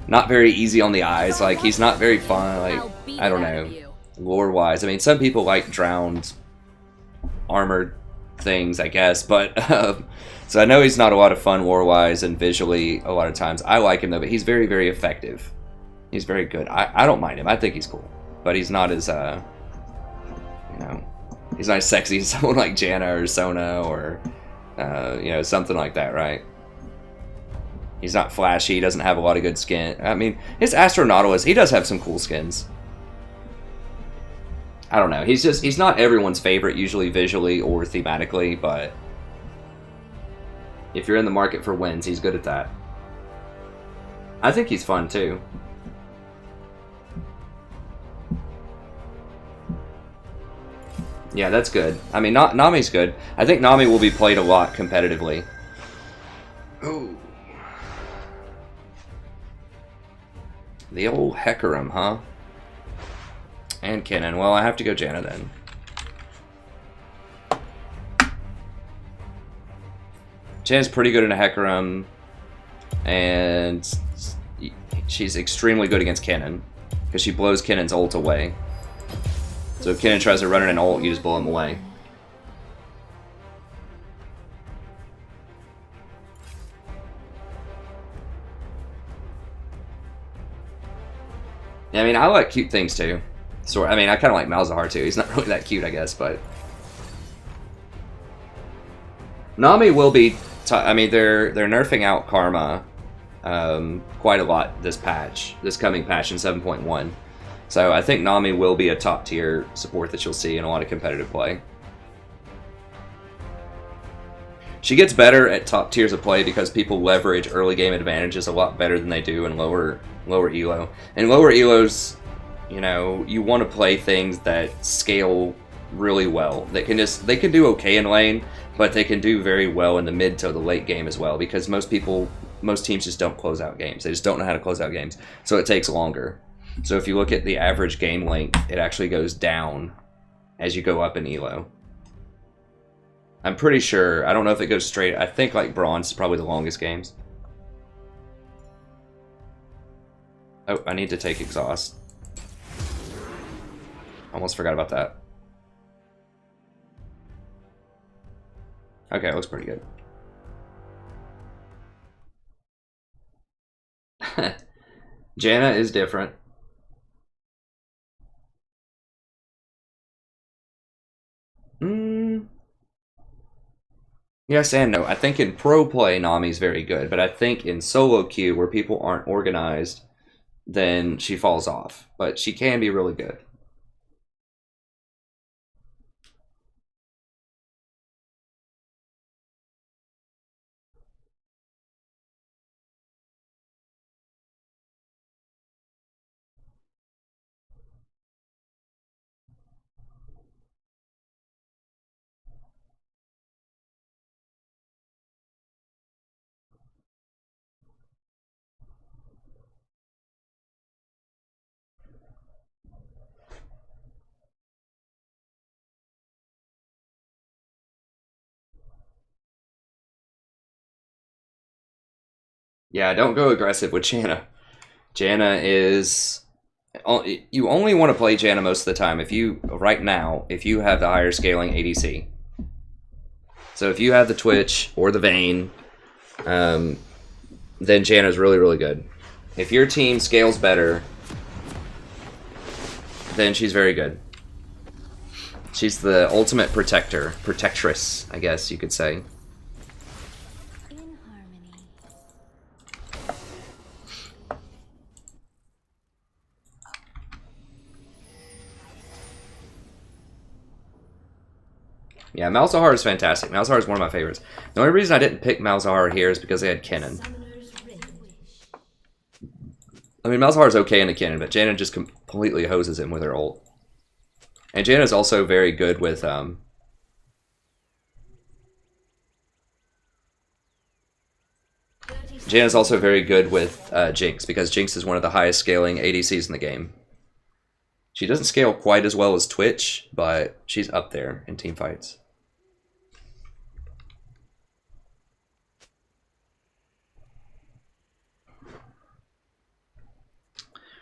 not very easy on the eyes. Like, he's not very fun. Like, I don't know, lore-wise. I mean, some people like drowned, armored things, I guess. But so I know he's not a lot of fun lore-wise and visually a lot of times. I like him though, but he's very, very effective. He's very good. I don't mind him. I think he's cool, but he's not as you know, he's not as sexy as someone like Janna or Sona or you know, something like that, right? He's not flashy. He doesn't have a lot of good skin. I mean, his Astro Nautilus, he does have some cool skins. I don't know. He's not everyone's favorite, usually visually or thematically, but if you're in the market for wins, he's good at that. I think he's fun too. Yeah, that's good. I mean, Nami's good. I think Nami will be played a lot competitively. Ooh. The old Hecarim, huh? And Kennen. Well, I have to go Janna then. Janna's pretty good in a Hecarim, and she's extremely good against Kennen, because she blows Kennen's ult away. So if Kennen tries to run in an ult, you just blow him away. Yeah, I mean, I like cute things too. So, I mean, I kind of like Malzahar too. He's not really that cute, I guess, but Nami will be. I mean, they're nerfing out Karma quite a lot this coming patch in 7.1. So I think Nami will be a top tier support that you'll see in a lot of competitive play. She gets better at top tiers of play because people leverage early game advantages a lot better than they do in lower elo. And lower elos, you know, you want to play things that scale really well. They can do okay in lane, but they can do very well in the mid to the late game as well, because most teams just don't close out games. They just don't know how to close out games. So it takes longer. So if you look at the average game length, it actually goes down as you go up in elo. I'm pretty sure, I don't know if it goes straight, I think like bronze is probably the longest games. Oh, I need to take exhaust. Almost forgot about that. Okay, it looks pretty good. Janna is different. Yes and no. I think in pro play, Nami's very good, but I think in solo queue, where people aren't organized, then she falls off. But she can be really good. Yeah, don't go aggressive with Janna. Janna is... You only want to play Janna most of the time if you, right now, if you have the higher scaling ADC. So if you have the Twitch or the Vayne, then Janna's really, really good. If your team scales better, then she's very good. She's the ultimate protectress, I guess you could say. In harmony. Yeah, Malzahar is fantastic. Malzahar is one of my favorites. The only reason I didn't pick Malzahar here is because they had Kennen. I mean, Malzahar is okay in a Kennen, but Janna just completely hoses him with her ult. And Janna is also very good with Janna's also very good with Jinx, because Jinx is one of the highest scaling ADCs in the game. She doesn't scale quite as well as Twitch, but she's up there in team fights.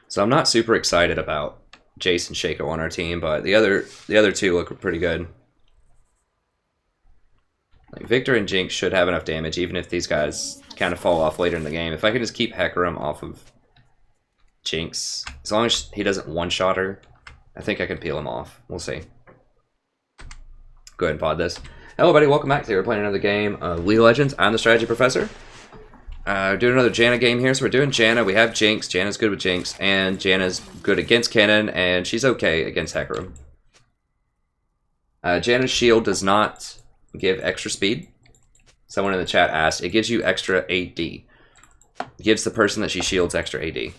So I'm not super excited about Jace and Shaco on our team, but the other two look pretty good. Like Victor and Jinx should have enough damage, even if these guys kind of fall off later in the game. If I can just keep Hecarim off of Jinx, as long as he doesn't one-shot her, I think I can peel him off. We'll see. Go ahead and pod this. Hello, buddy. Welcome back. Today we're playing another game of League of Legends. I'm the Strategy Professor. Doing another Janna game here. So we're doing Janna. We have Jinx. Janna's good with Jinx. And Janna's good against Kennen. And she's okay against Hecarim. Janna's shield does not give extra speed. Someone in the chat asked. It gives you extra AD. It gives the person that she shields extra AD.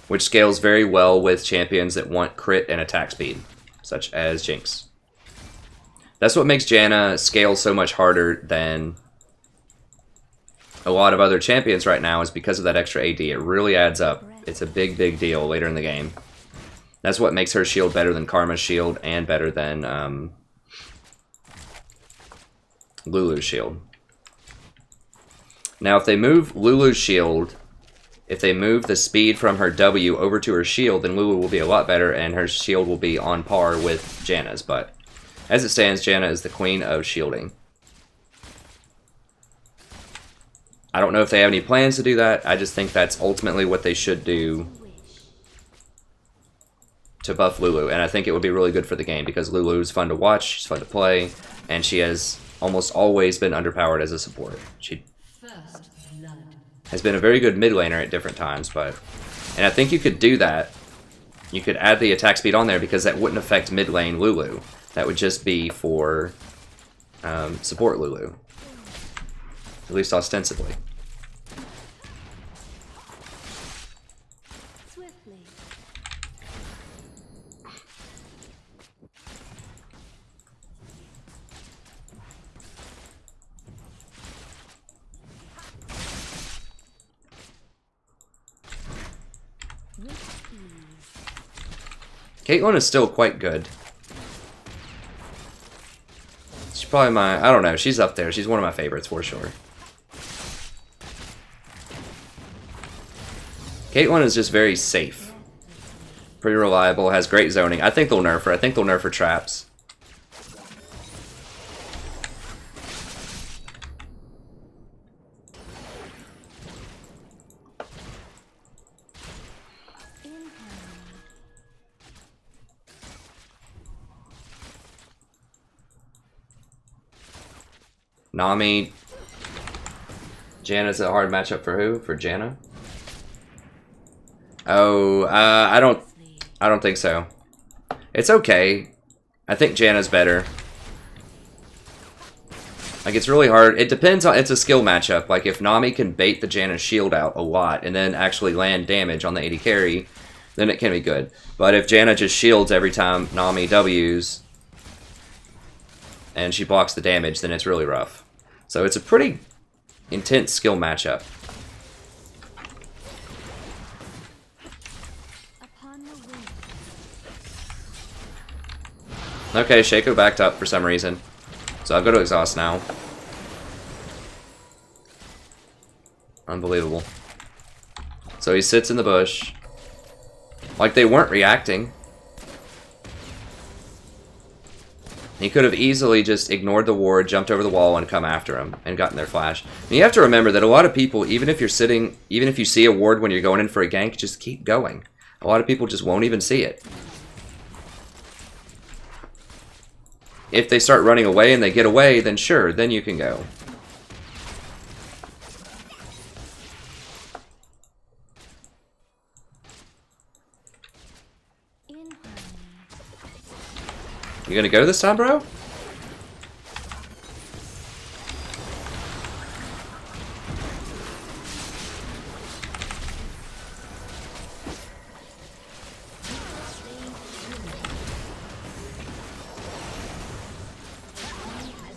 Which scales very well with champions that want crit and attack speed, such as Jinx. That's what makes Janna scale so much harder than a lot of other champions right now, is because of that extra AD. It really adds up. It's a big, big deal later in the game. That's what makes her shield better than Karma's shield and better than Lulu's shield. Now, if they move Lulu's shield, if they move the speed from her W over to her shield, then Lulu will be a lot better, and her shield will be on par with Janna's. But as it stands, Janna is the queen of shielding. I don't know if they have any plans to do that. I just think that's ultimately what they should do to buff Lulu. And I think it would be really good for the game, because Lulu is fun to watch, she's fun to play, and she has almost always been underpowered as a support. She has been a very good mid laner at different times, and I think you could do that. You could add the attack speed on there, because that wouldn't affect mid lane Lulu. That would just be for support Lulu. At least ostensibly. Swiftly. Caitlyn is still quite good. She's probably my... I don't know. She's up there. She's one of my favorites for sure. Caitlyn is just very safe. Pretty reliable. Has great zoning. I think they'll nerf her. I think they'll nerf her traps. Nami. Janna's a hard matchup for who? For Janna? Oh, I don't think so. It's okay. I think Janna's better. Like, it's really hard. It depends on... It's a skill matchup. Like, if Nami can bait the Janna shield out a lot and then actually land damage on the AD carry, then it can be good. But if Janna just shields every time Nami W's and she blocks the damage, then it's really rough. So it's a pretty intense skill matchup. Okay, Shaco backed up for some reason. So I'll go to exhaust now. Unbelievable. So he sits in the bush. Like, they weren't reacting. He could have easily just ignored the ward, jumped over the wall, and come after him, and gotten their flash. And you have to remember that a lot of people, even if you're sitting, even if you see a ward when you're going in for a gank, just keep going. A lot of people just won't even see it. If they start running away and they get away, then sure, then you can go. You gonna go this time, bro?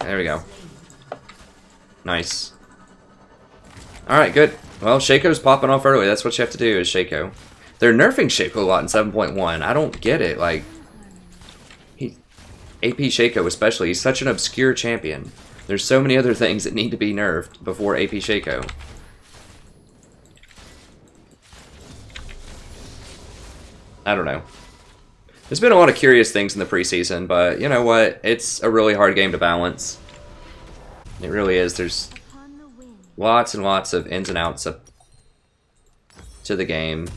There we go. Nice. Alright, good. Well, Shaco's popping off early. That's what you have to do, is Shaco. They're nerfing Shaco a lot in 7.1. I don't get it. Like, AP Shaco especially, he's such an obscure champion. There's so many other things that need to be nerfed before AP Shaco. I don't know. There's been a lot of curious things in the preseason, but you know what? It's a really hard game to balance. It really is. There's lots and lots of ins and outs to the game.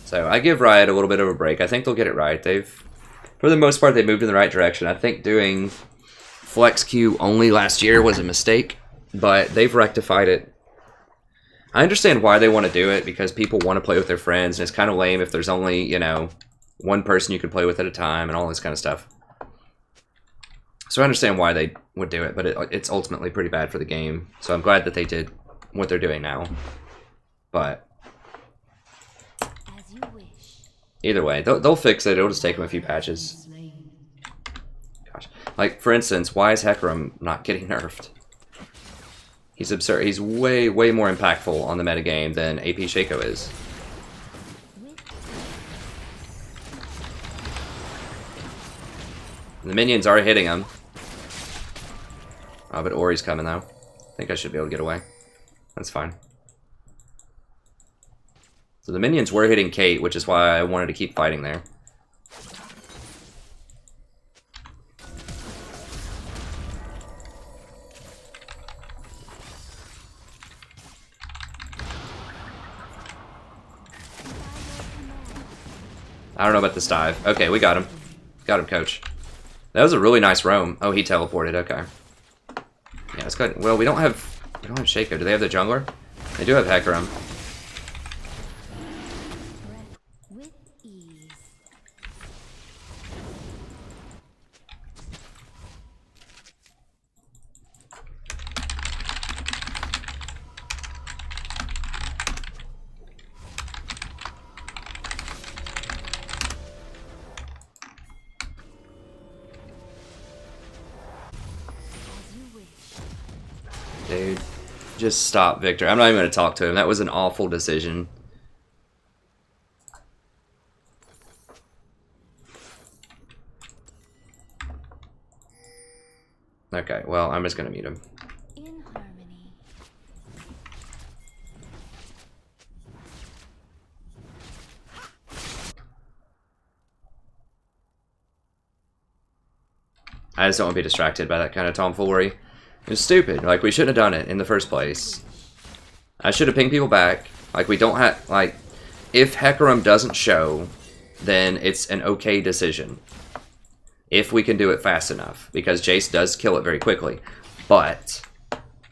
So I give Riot a little bit of a break. I think they'll get it right. For the most part, they moved in the right direction. I think doing Flex Q only last year was a mistake, but they've rectified it. I understand why they want to do it, because people want to play with their friends, and it's kind of lame if there's only, you know, one person you can play with at a time and all this kind of stuff. So I understand why they would do it, but it's ultimately pretty bad for the game. So I'm glad that they did what they're doing now. But either way, they'll fix it. It'll just take them a few patches. Gosh. Like, for instance, why is Hecarim not getting nerfed? He's absurd. He's way, way more impactful on the metagame than AP Shaco is. The minions are hitting him. Oh, but Ori's coming, though. I think I should be able to get away. That's fine. So the minions were hitting Kate, which is why I wanted to keep fighting there. I don't know about this dive. Okay, we got him. Got him, coach. That was a really nice roam. Oh, he teleported. Okay. Yeah, it's good. Well, we don't have Shaco. Do they have the jungler? They do have Hecarim. Dude, just stop, Victor. I'm not even going to talk to him. That was an awful decision. Okay, well, I'm just going to mute him. In harmony. I just don't want to be distracted by that kind of tomfoolery. It's stupid. Like, we shouldn't have done it in the first place. I should have pinged people back. Like, we don't have... Like, if Hecarim doesn't show, then it's an okay decision. If we can do it fast enough. Because Jace does kill it very quickly. But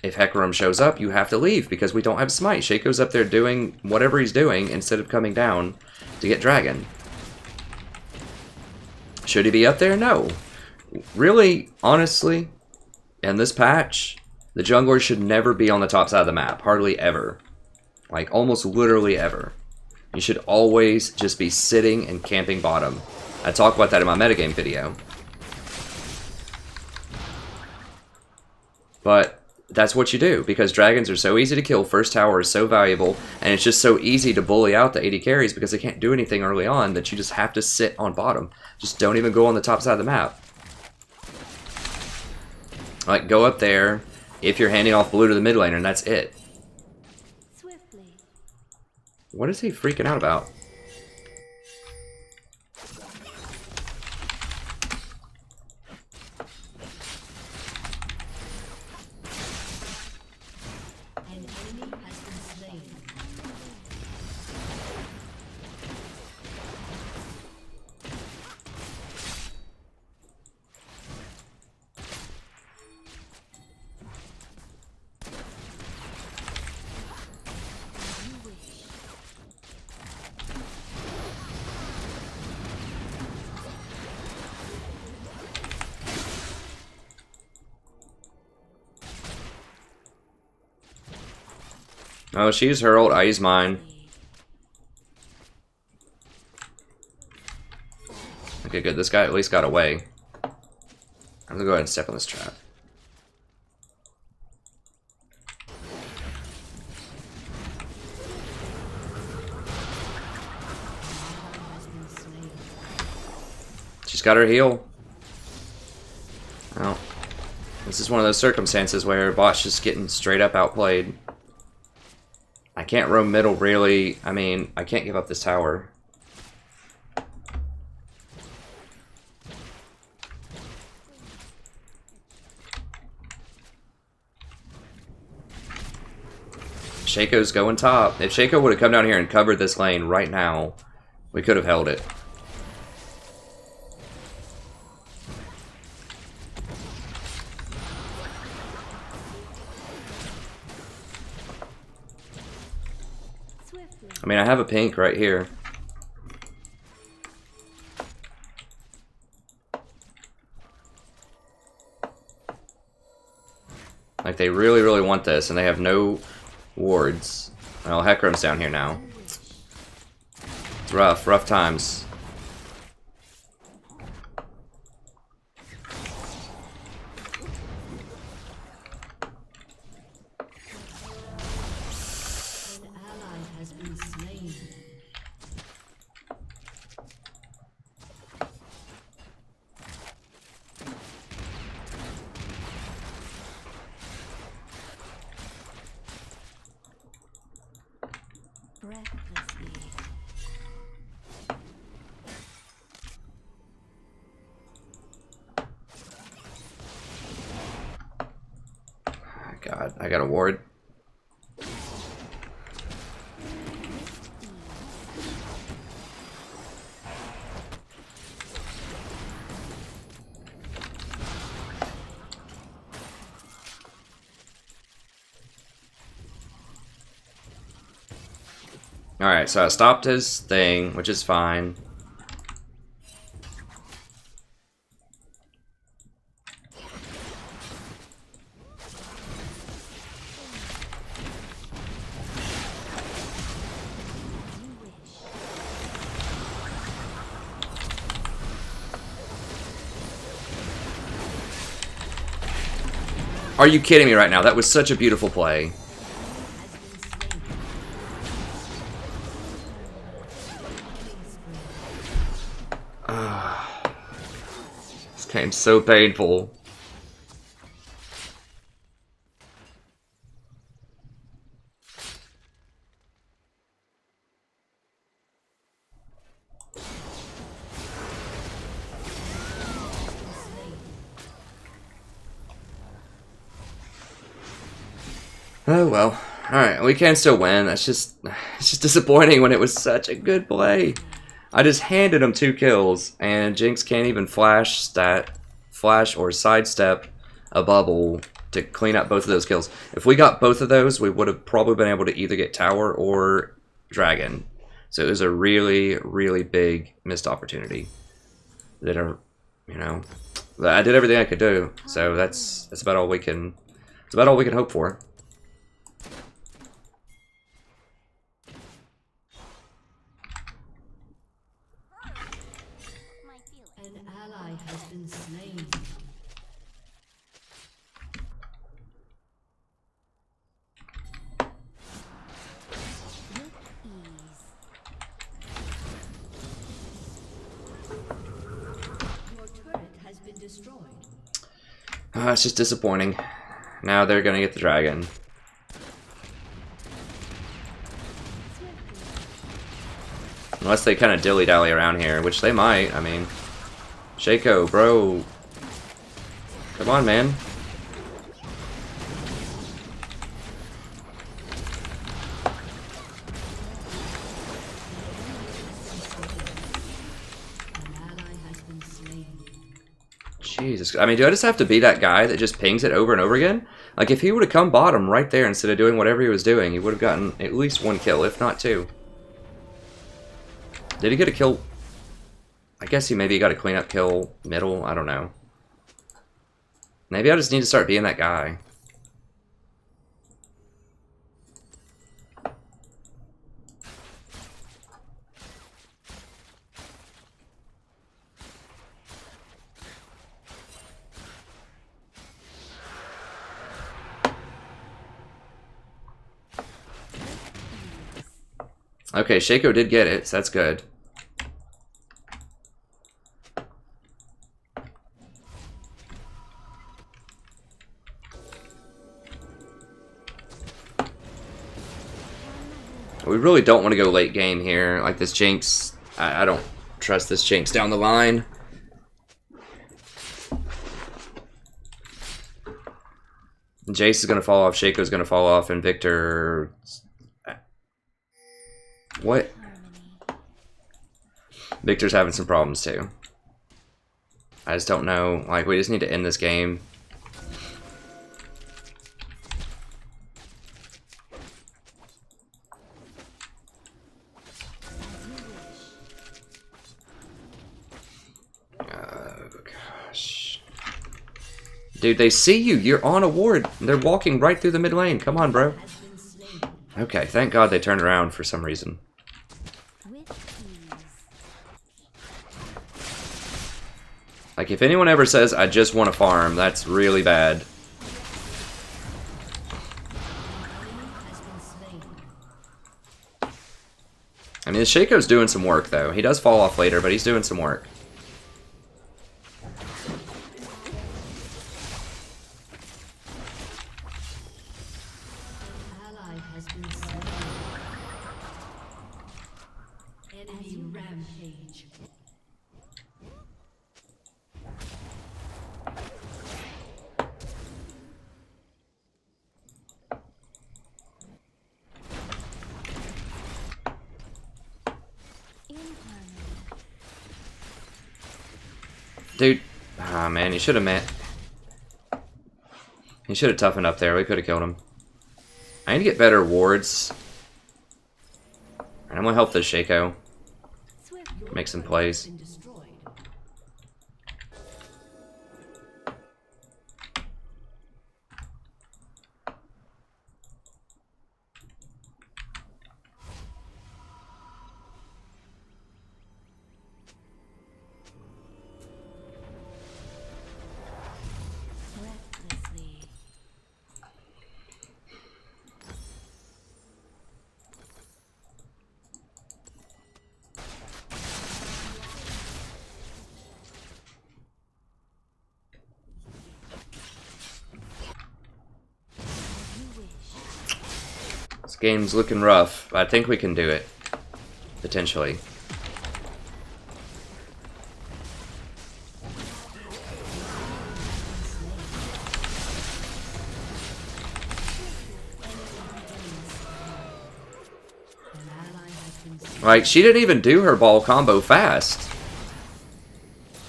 if Hecarim shows up, you have to leave because we don't have smite. Shaco's up there doing whatever he's doing instead of coming down to get dragon. Should he be up there? No. Really, honestly, in this patch, the junglers should never be on the top side of the map. Hardly ever. Like, almost literally ever. You should always just be sitting and camping bottom. I talked about that in my metagame video. But that's what you do, because dragons are so easy to kill, first tower is so valuable, and it's just so easy to bully out the AD carries because they can't do anything early on that you just have to sit on bottom. Just don't even go on the top side of the map. Like, go up there if you're handing off blue to the mid laner, and that's it. Swiftly. What is he freaking out about? An enemy has been slain. Oh, she used her ult, I use mine. Okay, good. This guy at least got away. I'm gonna go ahead and step on this trap. She's got her heal. Oh. This is one of those circumstances where bot's just getting straight up outplayed. I can't roam middle, really. I mean, I can't give up this tower. Shaco's going top. If Shaco would have come down here and covered this lane right now, we could have held it. I mean, I have a pink right here. Like, they really, really want this, and they have no wards. Well, Hecarim's down here now. It's rough, rough times. An ally has been slain. Breathlessly. God, I got a ward. Alright, so I stopped his thing, which is fine. Are you kidding me right now? That was such a beautiful play. This game's so painful. Oh well. Alright, we can still win. It's just disappointing when it was such a good play. I just handed him 2 kills, and Jinx can't even flash or sidestep a bubble to clean up both of those kills. If we got both of those, we would have probably been able to either get tower or dragon. So it was a really, really big missed opportunity. That are, you know, I did everything I could do. So that's about all we can. It's about all we can hope for. An ally has been slain. Your turret has been destroyed. It's just disappointing. Now they're gonna get the dragon. Unless they kind of dilly-dally around here, which they might. I mean, Shaco, bro. Come on, man. An ally has been slain. Jesus. I mean, do I just have to be that guy that just pings it over and over again? Like, if he would have come bottom right there instead of doing whatever he was doing, he would have gotten at least one kill, if not two. Did he get a kill? I guess he maybe got a cleanup kill middle. I don't know. Maybe I just need to start being that guy. Okay, Shaco did get it, so that's good. We really don't want to go late game here. Like this Jinx, I don't trust this Jinx down the line. Jace is going to fall off, Shaco's going to fall off, and Victor... What? Victor's having some problems too. I just don't know. Like, we just need to end this game. Oh, gosh. Dude, they see you. You're on a ward. They're walking right through the mid lane. Come on, bro. Okay, thank God they turned around for some reason. Like, if anyone ever says, I just want to farm, that's really bad. I mean, Shaco's doing some work, though. He does fall off later, but he's doing some work. Ally has been slain. Enemy rampage. Dude, ah man, he should have met. He should have toughened up there. We could have killed him. I need to get better wards. And I'm gonna help this Shaco make some plays. Been destroyed. Breathlessly. This game's looking rough, but I think we can do it. Potentially. An ally has been slain. Like, she didn't even do her ball combo fast.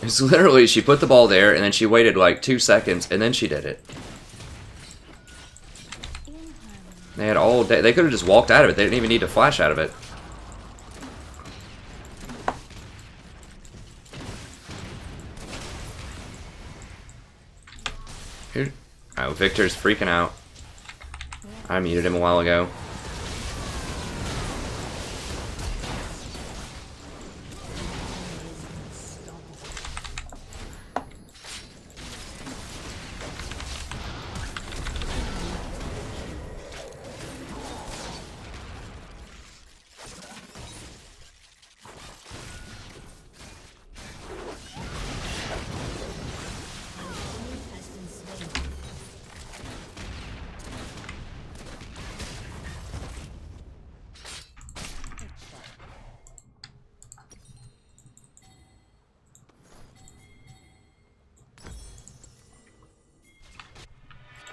It's literally, she put the ball there, and then she waited like 2 seconds, and then she did it. They had all day. They could have just walked out of it. They didn't even need to flash out of it. Here. Oh, Victor's freaking out. I muted him a while ago.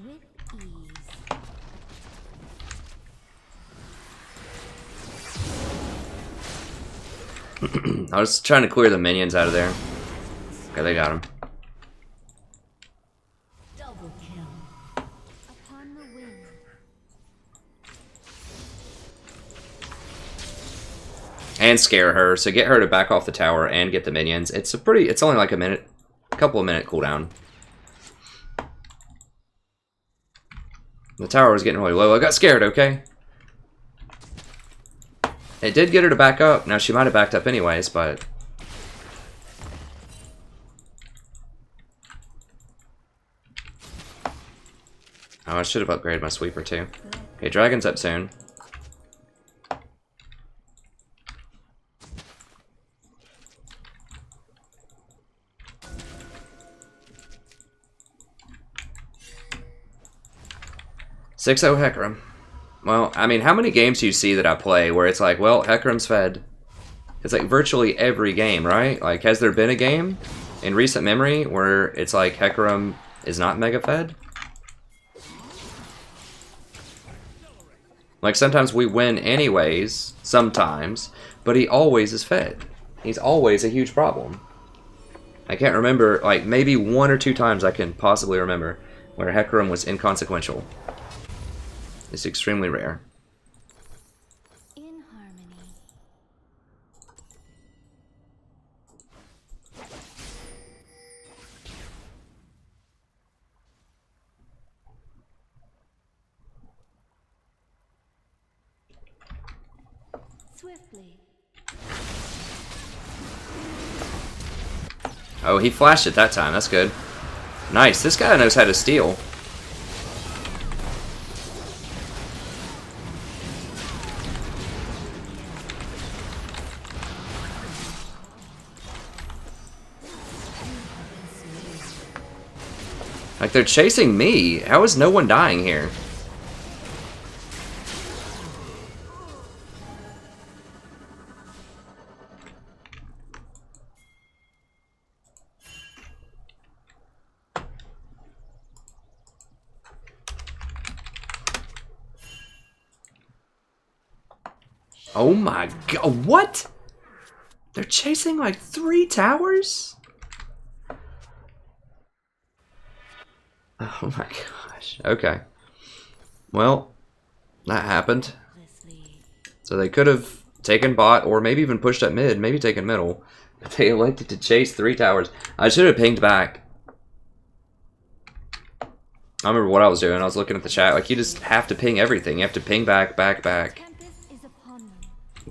With ease. I was trying to clear the minions out of there. Okay, they got him. Double kill. Upon the wing. And scare her, so get her to back off the tower and get the minions. It's only like a couple of minute cooldown. The tower was getting really low. I got scared, okay? It did get her to back up. Now, she might have backed up anyways, but... Oh, I should have upgraded my sweeper too. Okay, dragon's up soon. "6-0 Hecarim." Well, I mean, how many games do you see that I play where it's like, well, Hecarim's fed? It's like virtually every game, right? Like, has there been a game in recent memory where it's like Hecarim is not mega fed? Like, sometimes we win anyways, sometimes, but he always is fed. He's always a huge problem. I can't remember, like, maybe 1 or 2 times I can possibly remember where Hecarim was inconsequential. It's extremely rare. In harmony. Swiftly. Oh, he flashed it that time. That's good. Nice. This guy knows how to steal. Like, they're chasing me. How is no one dying here? Oh my god, what? They're chasing like 3 towers? Oh my gosh, okay. Well, that happened. So they could have taken bot, or maybe even pushed up mid, maybe taken middle. But they elected to chase 3 towers. I should have pinged back. I remember what I was doing. I was looking at the chat. Like, you just have to ping everything. You have to ping back, back. Tempest is upon them.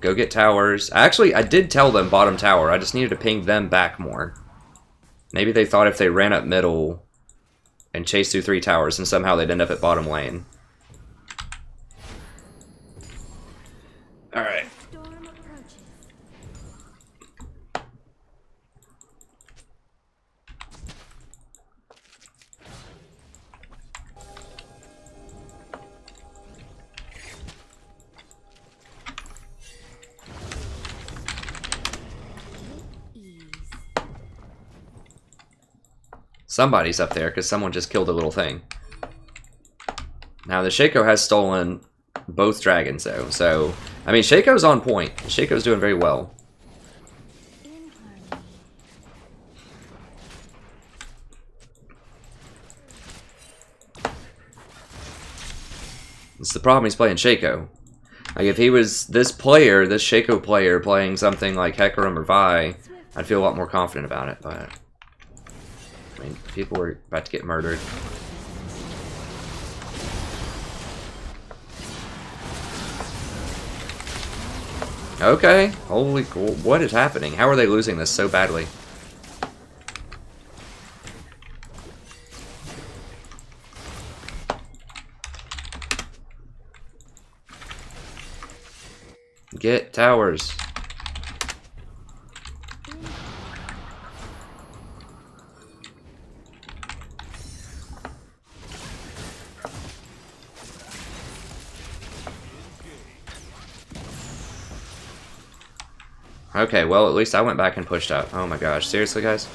Go get towers. Actually, I did tell them bottom tower. I just needed to ping them back more. Maybe they thought if they ran up middle and chased through 3 towers, and somehow they'd end up at bottom lane. Alright. Storm approaches. Ease. Somebody's up there, because someone just killed a little thing. Now, the Shaco has stolen both dragons, though. So, I mean, Shaco's on point. Shaco's doing very well. In harmony. It's the problem he's playing Shaco. Like, if he was this player, this Shaco player, playing something like Hecarim or Vi, I'd feel a lot more confident about it, but... I mean, people were about to get murdered. Okay, holy cool. What is happening? How are they losing this so badly? Get towers. Okay, well, at least I went back and pushed up. Oh my gosh, seriously, guys?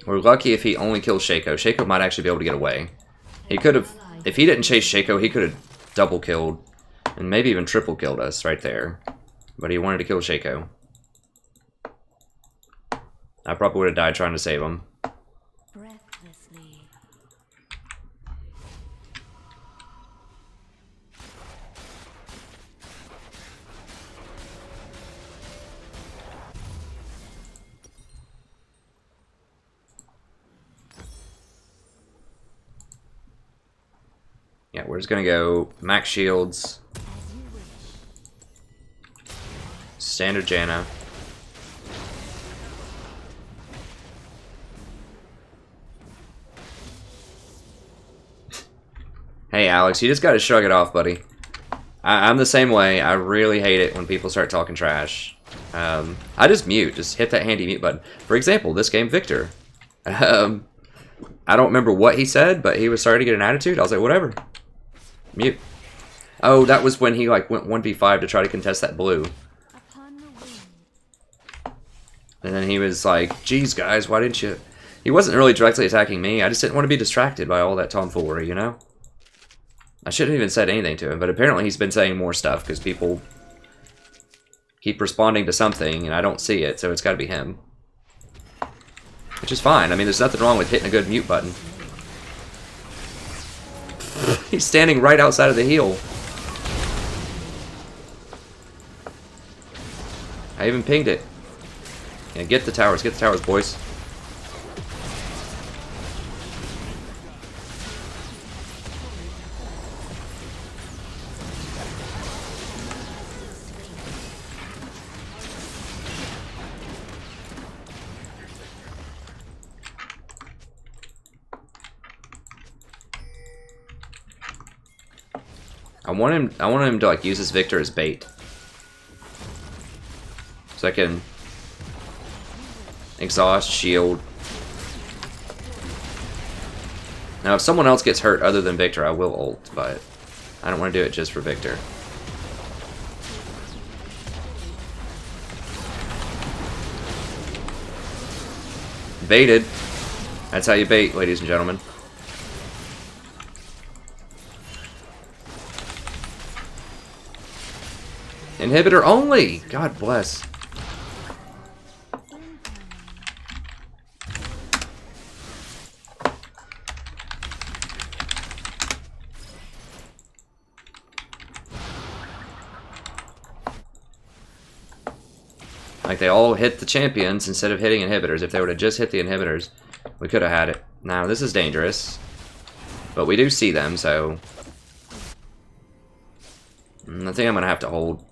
We're lucky if he only kills Shaco. Shaco might actually be able to get away. He could have... If he didn't chase Shaco, he could have double killed. And maybe even triple killed us right there. But he wanted to kill Shaco. I probably would have died trying to save him. Breathlessly. Yeah, we're just gonna go max shields. Standard Janna. Hey Alex, you just gotta shrug it off, buddy. I'm the same way. I really hate it when people start talking trash. I just mute. Just hit that handy mute button. For example, this game, Victor. I don't remember what he said, but he was starting to get an attitude. I was like, whatever. Mute. Oh, that was when he like went 1v5 to try to contest that blue. And then he was like, geez guys, why didn't you... He wasn't really directly attacking me. I just didn't want to be distracted by all that tomfoolery, you know? I shouldn't have even said anything to him, but apparently he's been saying more stuff because people keep responding to something and I don't see it, so it's got to be him. Which is fine. I mean, there's nothing wrong with hitting a good mute button. He's standing right outside of the heal. I even pinged it. Yeah, get the towers, boys. I want him to like use his Victor as bait. So I can exhaust, shield. Now if someone else gets hurt other than Victor, I will ult, but I don't want to do it just for Victor. Baited. That's how you bait, ladies and gentlemen. Inhibitor only! God bless. Like, they all hit the champions instead of hitting inhibitors. If they would have just hit the inhibitors, we could have had it. Now, this is dangerous. But we do see them, so... I think I'm going to have to hold.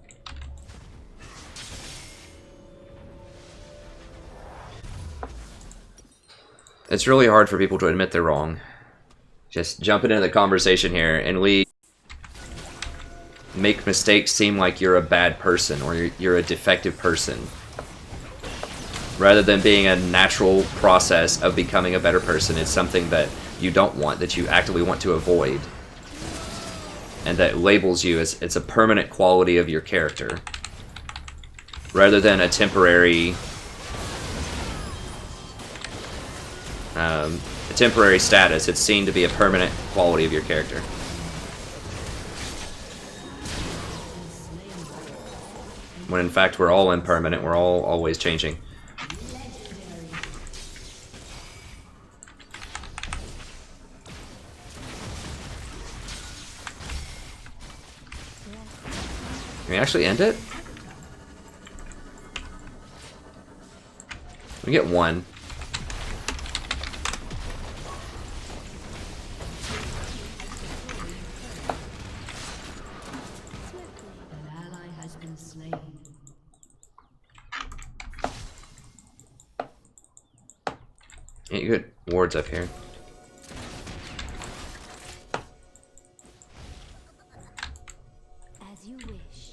It's really hard for people to admit they're wrong. Just jumping into the conversation here and make mistakes seem like you're a bad person or you're a defective person. Rather than being a natural process of becoming a better person, it's something that you don't want, that you actively want to avoid. and that labels you as it's a permanent quality of your character, rather than a temporary status. It's seen to be a permanent quality of your character. When in fact we're all impermanent, we're all always changing. Can we actually end it? We get one. An ally has been slain. You get wards up here. As you wish.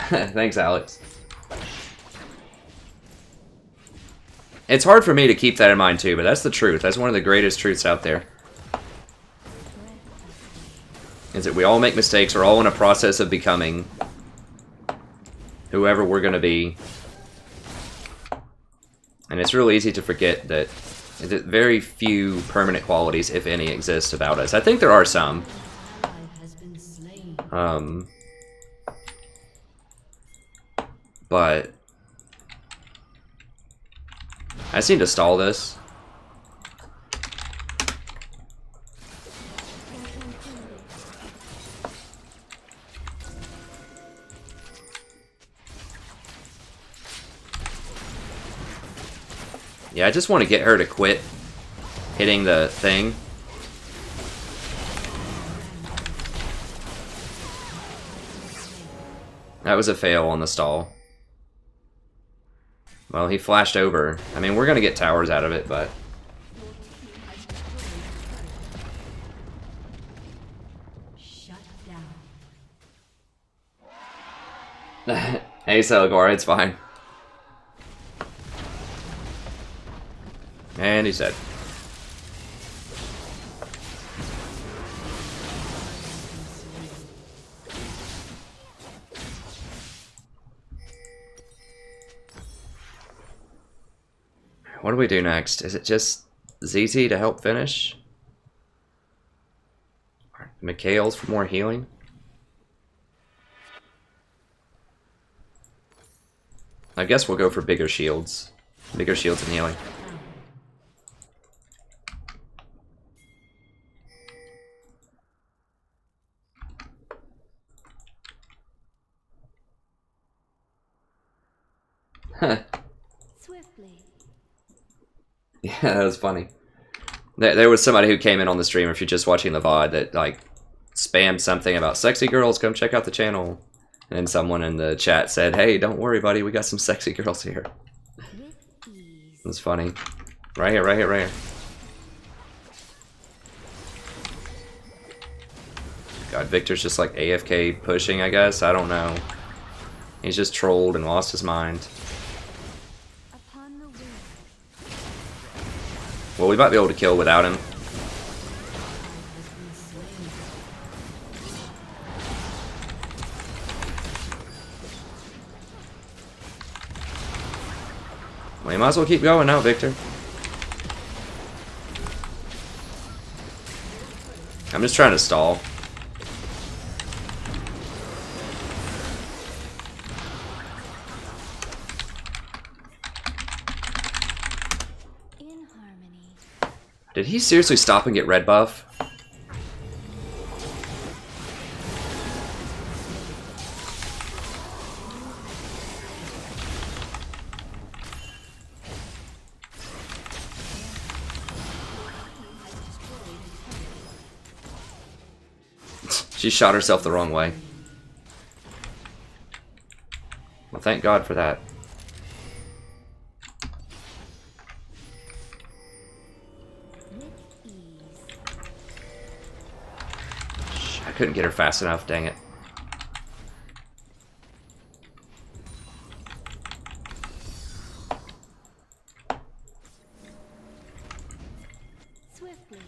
Thanks, Alex. It's hard for me to keep that in mind too, but that's the truth. That's one of the greatest truths out there. Is that we all make mistakes. We're all in a process of becoming whoever we're going to be. And it's real easy to forget that very few permanent qualities, if any, exist about us. I think there are some. Ally has been slain. But I just need to stall this. Yeah, I just want to get her to quit hitting the thing. That was a fail on the stall. Well, he flashed over. I mean, we're going to get towers out of it, but... Shut down. Hey, Celgor, it's fine. And he's dead. What do we do next? Is it just ZZ to help finish? Or Mikhail's for more healing? I guess we'll go for bigger shields. Bigger shields and healing. Swiftly. Yeah, that was funny. There was somebody who came in on the stream, if you're just watching the VOD, that like spammed something about sexy girls, come check out the channel. And then someone in the chat said, hey, don't worry, buddy, we got some sexy girls here. With ease. It was funny. Right here, right here, right here. God, Victor's just like AFK pushing, I guess. I don't know. He's just trolled and lost his mind. Upon the wind. Well, we might be able to kill without him. Well, you might as well keep going now, Victor. I'm just trying to stall. In harmony. Did he seriously stop and get red buff? She shot herself the wrong way. Well, thank God for that. With ease. I couldn't get her fast enough, dang it. Swiftly.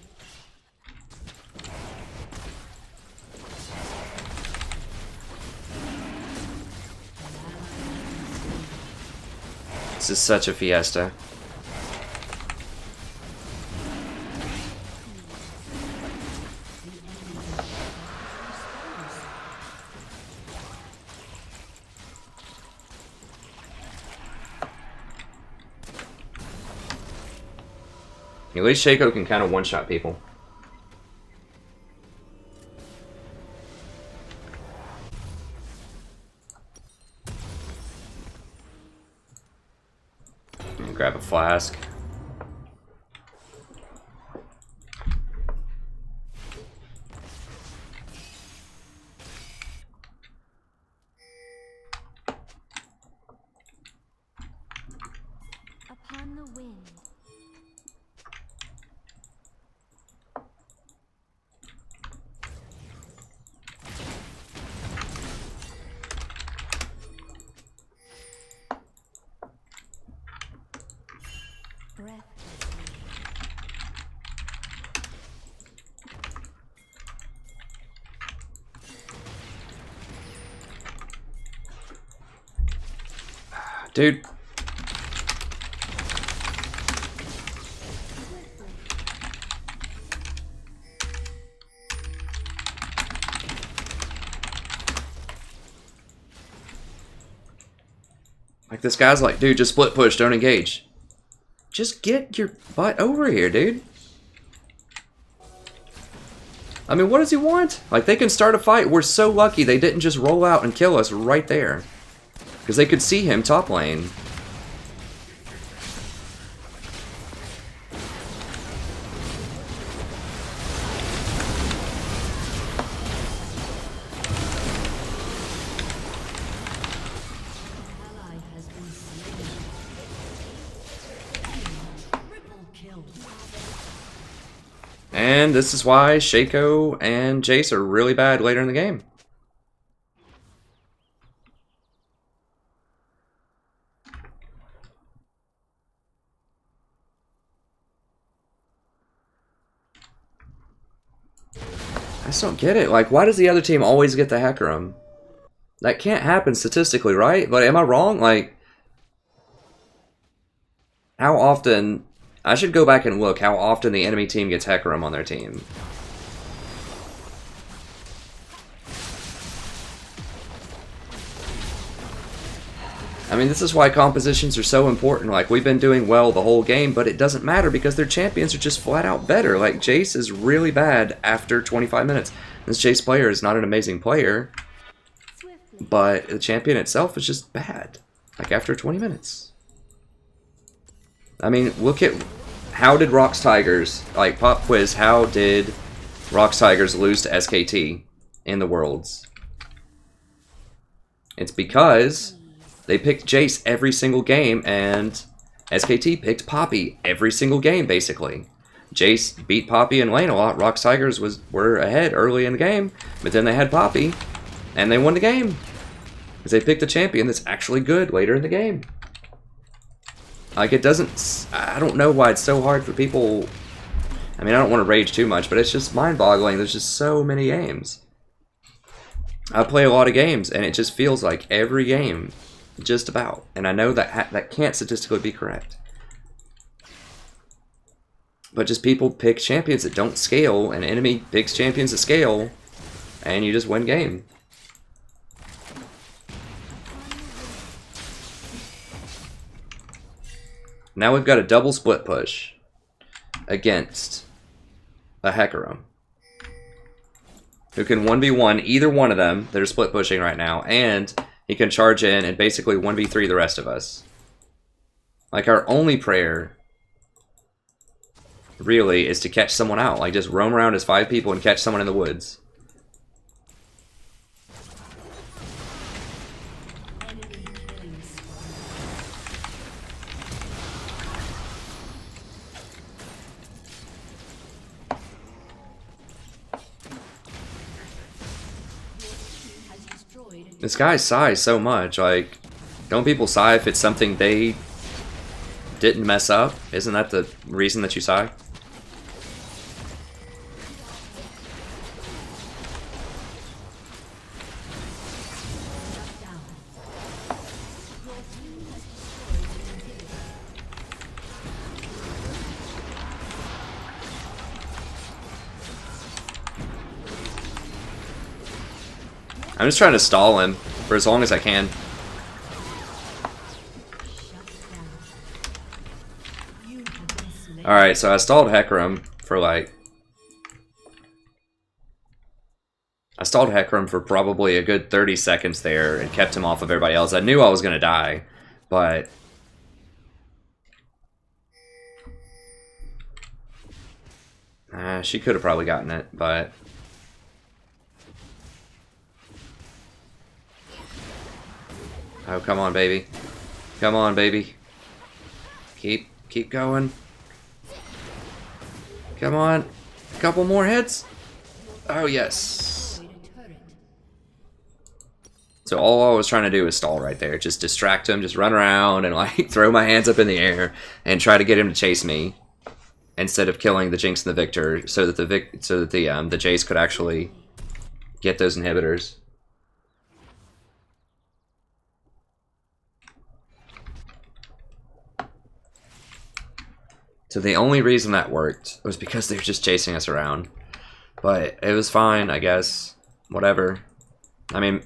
This is such a fiesta. At least Shaco can kind of one-shot people. Grab a flask. Upon the wind. Dude. Like, this guy's like, dude, just split push, don't engage. Just get your butt over here, dude. I mean, what does he want? Like, they can start a fight. We're so lucky they didn't just roll out and kill us right there. Because they could see him top lane. Ally has been slain. Triple kill. And this is why Shaco and Jace are really bad later in the game. I just don't get it. Like, why does the other team always get the Hecarim? That can't happen statistically, right? But am I wrong? Like, how often... I should go back and look how often the enemy team gets Hecarim on their team. I mean, this is why compositions are so important. Like, we've been doing well the whole game, but it doesn't matter because their champions are just flat out better. Like, Jace is really bad after 25 minutes. This Jace player is not an amazing player, but the champion itself is just bad. Like, after 20 minutes. I mean, look at... How did Rox Tigers... Like, pop quiz, how did Rox Tigers lose to SKT in the Worlds? It's because... they picked Jace every single game, and SKT picked Poppy every single game, basically. Jace beat Poppy in lane a lot. Rox Tigers were ahead early in the game, but then they had Poppy, and they won the game. Because they picked a champion that's actually good later in the game. Like, it doesn't... I don't know why it's so hard for people... I mean, I don't want to rage too much, but it's just mind-boggling. There's just so many games. I play a lot of games, and it just feels like every game... just about. And I know that that can't statistically be correct. But just people pick champions that don't scale, and enemy picks champions that scale, and you just win game. Now we've got a double split push against a Hecarim, who can 1v1 either one of them that are split pushing right now, and he can charge in and basically 1v3 the rest of us. Like, our only prayer, really, is to catch someone out. Like, just roam around as 5 people and catch someone in the woods. This guy sighs so much. Like, don't people sigh if it's something they didn't mess up? Isn't that the reason that you sigh? I'm just trying to stall him for as long as I can. Alright, so I stalled Hecarim for like... I stalled Hecarim for probably a good 30 seconds there and kept him off of everybody else. I knew I was going to die, but... she could have probably gotten it, but... Oh, come on, baby. Come on, baby. Keep going. Come on. A couple more hits. Oh, yes. So all I was trying to do was stall right there. Just distract him, just run around and like throw my hands up in the air and try to get him to chase me instead of killing the Jinx and the Victor so that the Jace could actually get those inhibitors. So the only reason that worked was because they were just chasing us around. But it was fine, I guess. Whatever. I mean,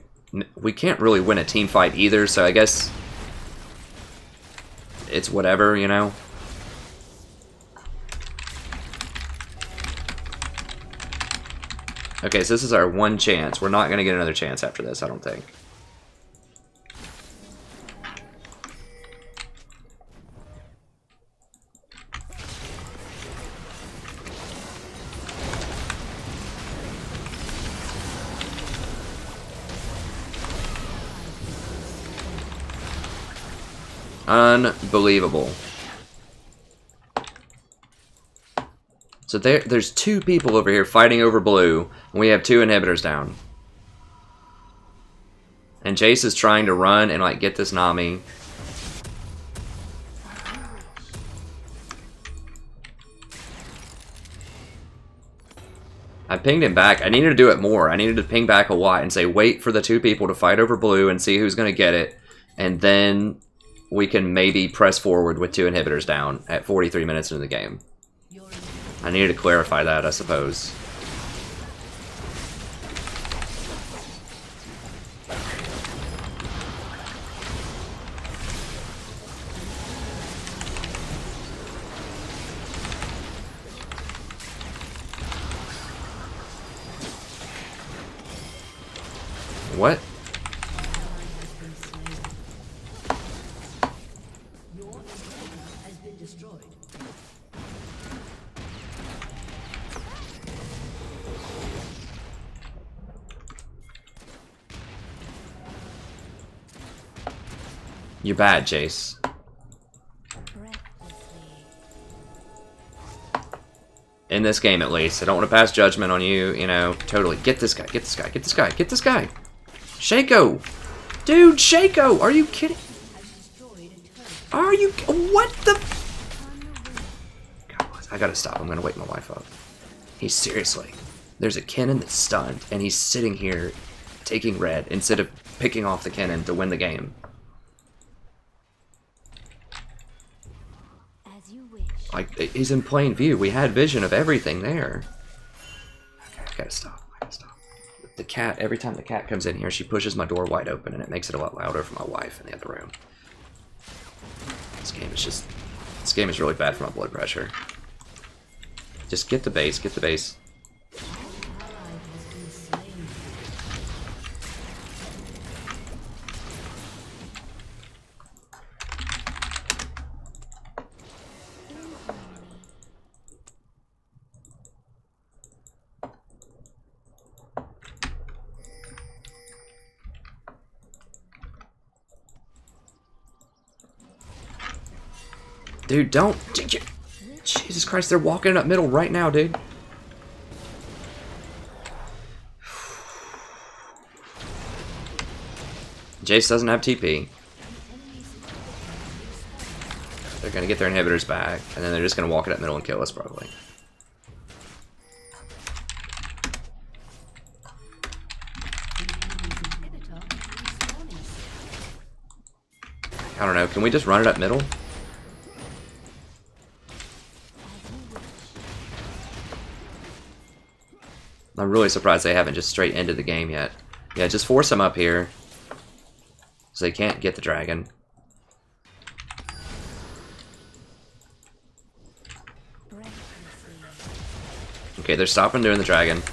we can't really win a team fight either, so I guess it's whatever, you know? Okay, so this is our one chance. We're not going to get another chance after this, I don't think. Unbelievable. So there's two people over here fighting over blue, and we have two inhibitors down. And Jace is trying to run and like get this Nami. I pinged him back. I needed to do it more. I needed to ping back a lot and say wait for the two people to fight over blue and see who's going to get it, and then we can maybe press forward with two inhibitors down at 43 minutes into the game. I needed to clarify that, I suppose. What? You're bad, Jace. In this game, at least. I don't want to pass judgment on you, you know. Totally. Get this guy, get this guy, get this guy, get this guy! Shaco! Dude, Shaco! Are you kidding? Are you... What the... God, I gotta stop. I'm gonna wake my wife up. He's seriously... There's a Kennen that's stunned, and he's sitting here taking red instead of picking off the Kennen to win the game. Like, he's in plain view. We had vision of everything there. Okay, I gotta stop. I gotta stop. The cat, every time the cat comes in here, she pushes my door wide open, and it makes it a lot louder for my wife in the other room. This game is really bad for my blood pressure. Just get the base, get the base. Dude, don't... Jesus Christ, they're walking up middle right now, dude. Jace doesn't have TP. They're gonna get their inhibitors back, and then they're just gonna walk it up middle and kill us, probably. I don't know, can we just run it up middle? I'm really surprised they haven't just straight ended the game yet. Yeah, just force them up here. So they can't get the dragon. Okay, they're stopping doing the dragon.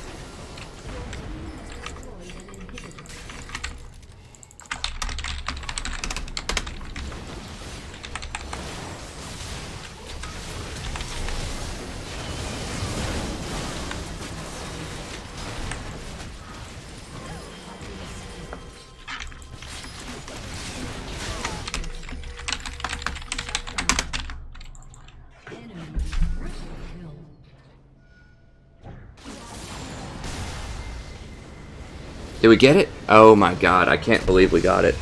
Did we get it? Oh my god, I can't believe we got it.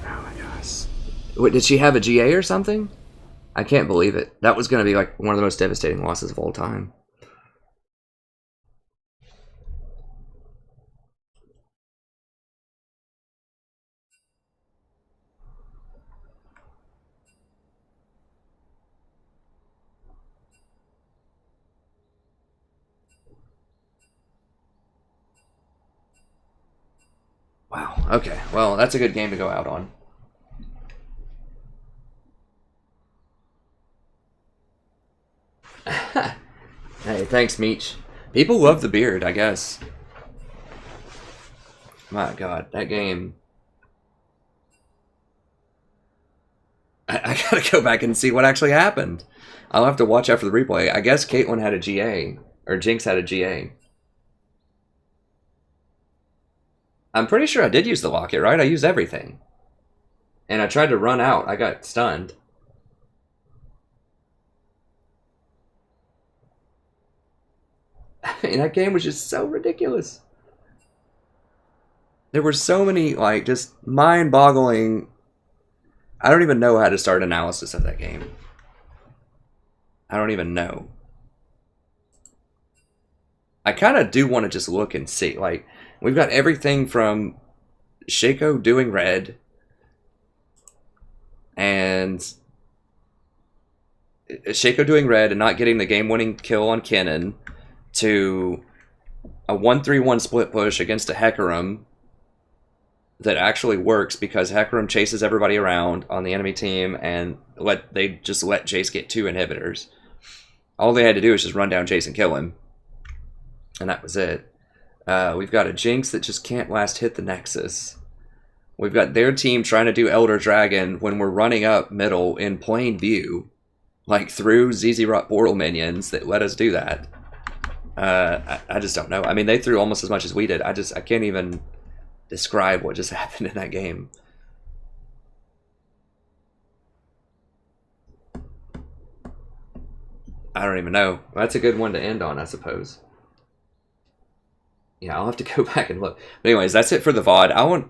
Oh my gosh. Wait, did she have a GA or something? I can't believe it. That was going to be like one of the most devastating losses of all time. Wow, okay. Well, that's a good game to go out on. Hey, thanks, Meech. People love the beard, I guess. My god, that game. I gotta go back and see what actually happened. I'll have to watch after the replay. I guess Caitlyn had a GA, or Jinx had a GA. I'm pretty sure I did use the locket, right? I used everything. And I tried to run out. I got stunned. I mean, that game was just so ridiculous. There were so many, like, just mind-boggling... I don't even know how to start analysis of that game. I don't even know. I kind of do want to just look and see. Like, we've got everything from Shaco doing red and not getting the game-winning kill on Kennen to a 1-3-1 split push against a Hecarim that actually works because Hecarim chases everybody around on the enemy team and they just let Jace get 2 inhibitors. All they had to do was just run down Jace and kill him. And that was it. We've got a Jinx that just can't last hit the Nexus. We've got their team trying to do Elder Dragon when we're running up middle in plain view. Like through ZZ Rot portal minions that let us do that. I just don't know. I mean, they threw almost as much as we did. I can't even describe what just happened in that game. I don't even know. That's a good one to end on, I suppose. Yeah, I'll have to go back and look. But anyways, that's it for the VOD.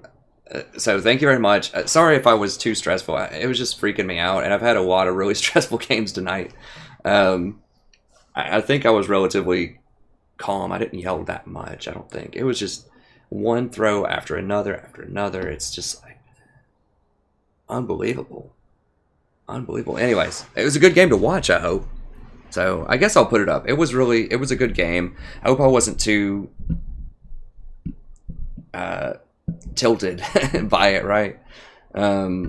So thank you very much. Sorry if I was too stressful. It was just freaking me out, and I've had a lot of really stressful games tonight. I think I was relatively calm. I didn't yell that much, I don't think. It was just one throw after another after another. It's just like unbelievable. Unbelievable. Anyways, it was a good game to watch, I hope. So I guess I'll put it up. It was a good game. I hope I wasn't too tilted by it, right? I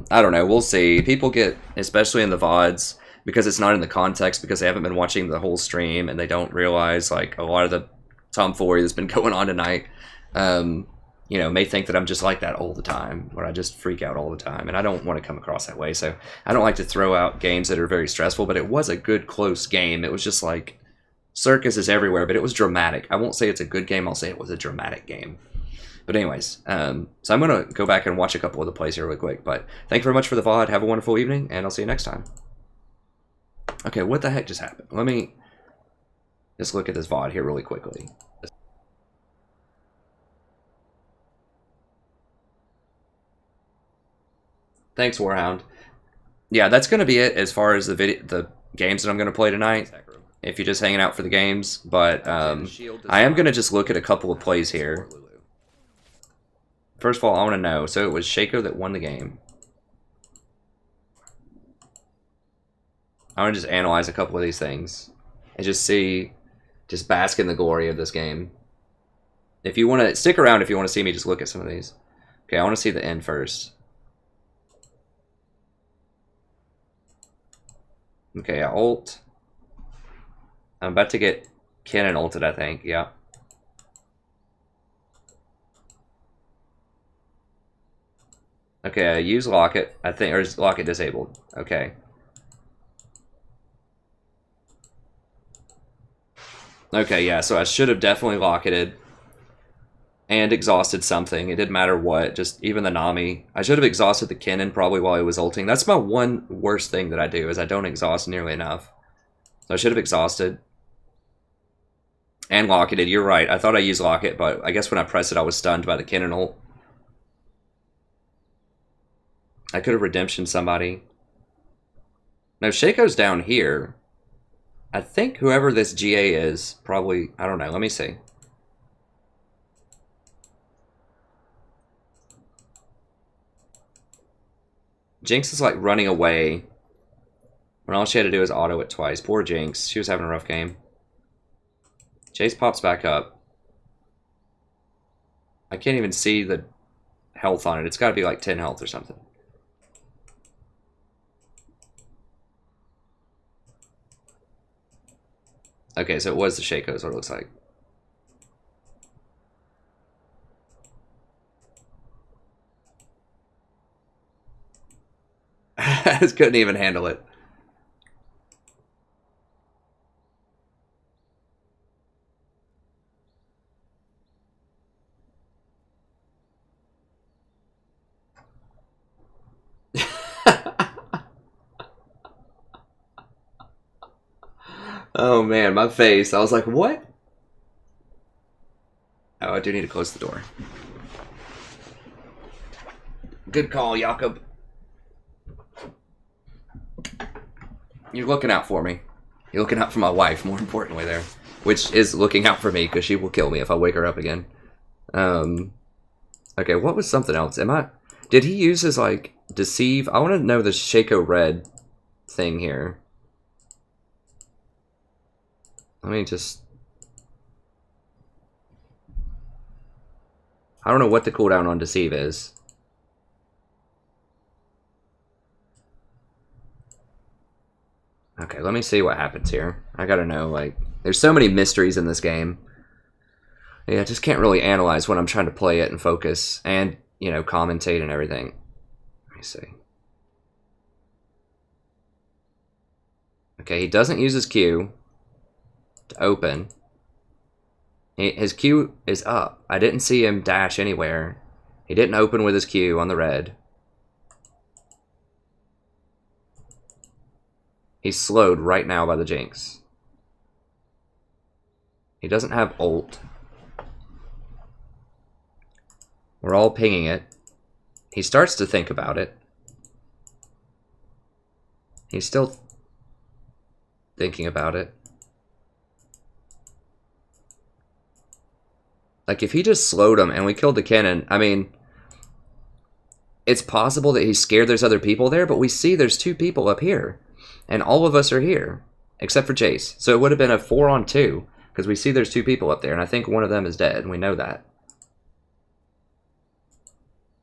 don't know. We'll see. People get, especially in the VODs, because it's not in the context, because they haven't been watching the whole stream and they don't realize like a lot of the tomfoolery that's been going on tonight, you know, may think that I'm just like that all the time, where I just freak out all the time, and I don't want to come across that way. So I don't like to throw out games that are very stressful, but it was a good close game. It was just like circus is everywhere, but it was dramatic. I won't say it's a good game, I'll say it was a dramatic game. But anyways, so I'm going to go back and watch a couple of the plays here really quick. But thank you very much for the VOD. Have a wonderful evening, and I'll see you next time. Okay, what the heck just happened? Let me just look at this VOD here really quickly. Thanks, Warhound. Yeah, that's going to be it as far as the games that I'm going to play tonight. If you're just hanging out for the games. But I am going to just look at a couple of plays here. First of all, I want to know. So it was Shaco that won the game. I want to just analyze a couple of these things and just see, just bask in the glory of this game. If you want to stick around, if you want to see me just look at some of these. Okay, I want to see the end first. Okay, I ult. I'm about to get Kennen ulted, I think. Yeah. Okay, I use Locket. I think, or is Locket disabled? Okay. Okay, yeah, so I should have definitely Locketed and exhausted something. It didn't matter what, just even the Nami. I should have exhausted the Kennen probably while he was ulting. That's my one worst thing that I do, is I don't exhaust nearly enough. So I should have exhausted. And Locketed, you're right. I thought I used Locket, but I guess when I pressed it, I was stunned by the Kennen ult. I could have redemption somebody. No, Shaco's down here. I think whoever this GA is, probably, I don't know, let me see. Jinx is like running away when all she had to do is auto it twice. Poor Jinx, she was having a rough game. Chase pops back up. I can't even see the health on it. It's got to be like 10 health or something. Okay, so it was the Shaco is what it looks like. I just couldn't even handle it. Oh man, my face. I was like, what? Oh, I do need to close the door. Good call, Jakob. You're looking out for me. You're looking out for my wife, more importantly there. Which is looking out for me, because she will kill me if I wake her up again. Okay, what was something else? Did he use his, like, deceive? I want to know the Shaco Red thing here. Let me just... I don't know what the cooldown on deceive is. Okay, let me see what happens here. I gotta know, like... There's so many mysteries in this game. Yeah, I just can't really analyze when I'm trying to play it and focus. And, you know, commentate and everything. Let me see. Okay, he doesn't use his Q to open. His Q is up. I didn't see him dash anywhere. He didn't open with his Q on the red. He's slowed right now by the Jinx. He doesn't have ult. We're all pinging it. He starts to think about it. He's still thinking about it. Like, if he just slowed him and we killed the Kennen, I mean, it's possible that he's scared there's other people there, but we see there's 2 people up here. And all of us are here, except for Chase. So it would have been a 4-on-2, because we see there's 2 people up there, and I think one of them is dead, and we know that.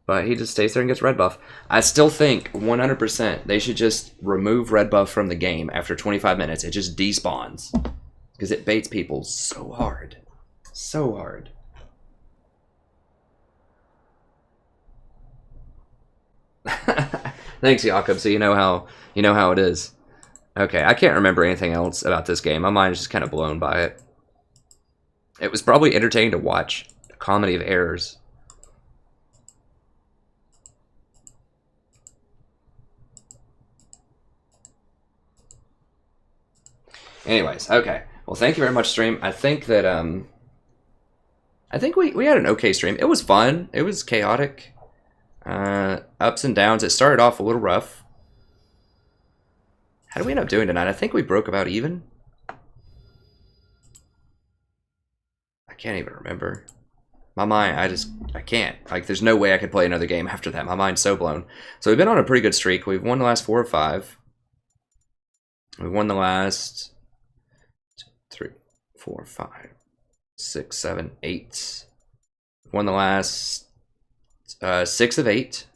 But he just stays there and gets red buff. I still think, 100%, they should just remove red buff from the game after 25 minutes. It just despawns. Because it baits people so hard. So hard. Thanks, Jakob. So you know how it is. Okay, I can't remember anything else about this game. My mind is just kind of blown by it. It was probably entertaining to watch. A comedy of errors. Anyways, okay. Well, thank you very much, stream. I think that I think we had an okay stream. It was fun. It was chaotic. Ups and downs. It started off a little rough. How did we end up doing tonight? I think we broke about even. I can't even remember. My mind, I can't. Like, there's no way I could play another game after that. My mind's so blown. So we've been on a pretty good streak. We've won the last 4 or 5. We've won the last 2, 3, 4, 5, 6, 7, 8. Won the last 6 of 8.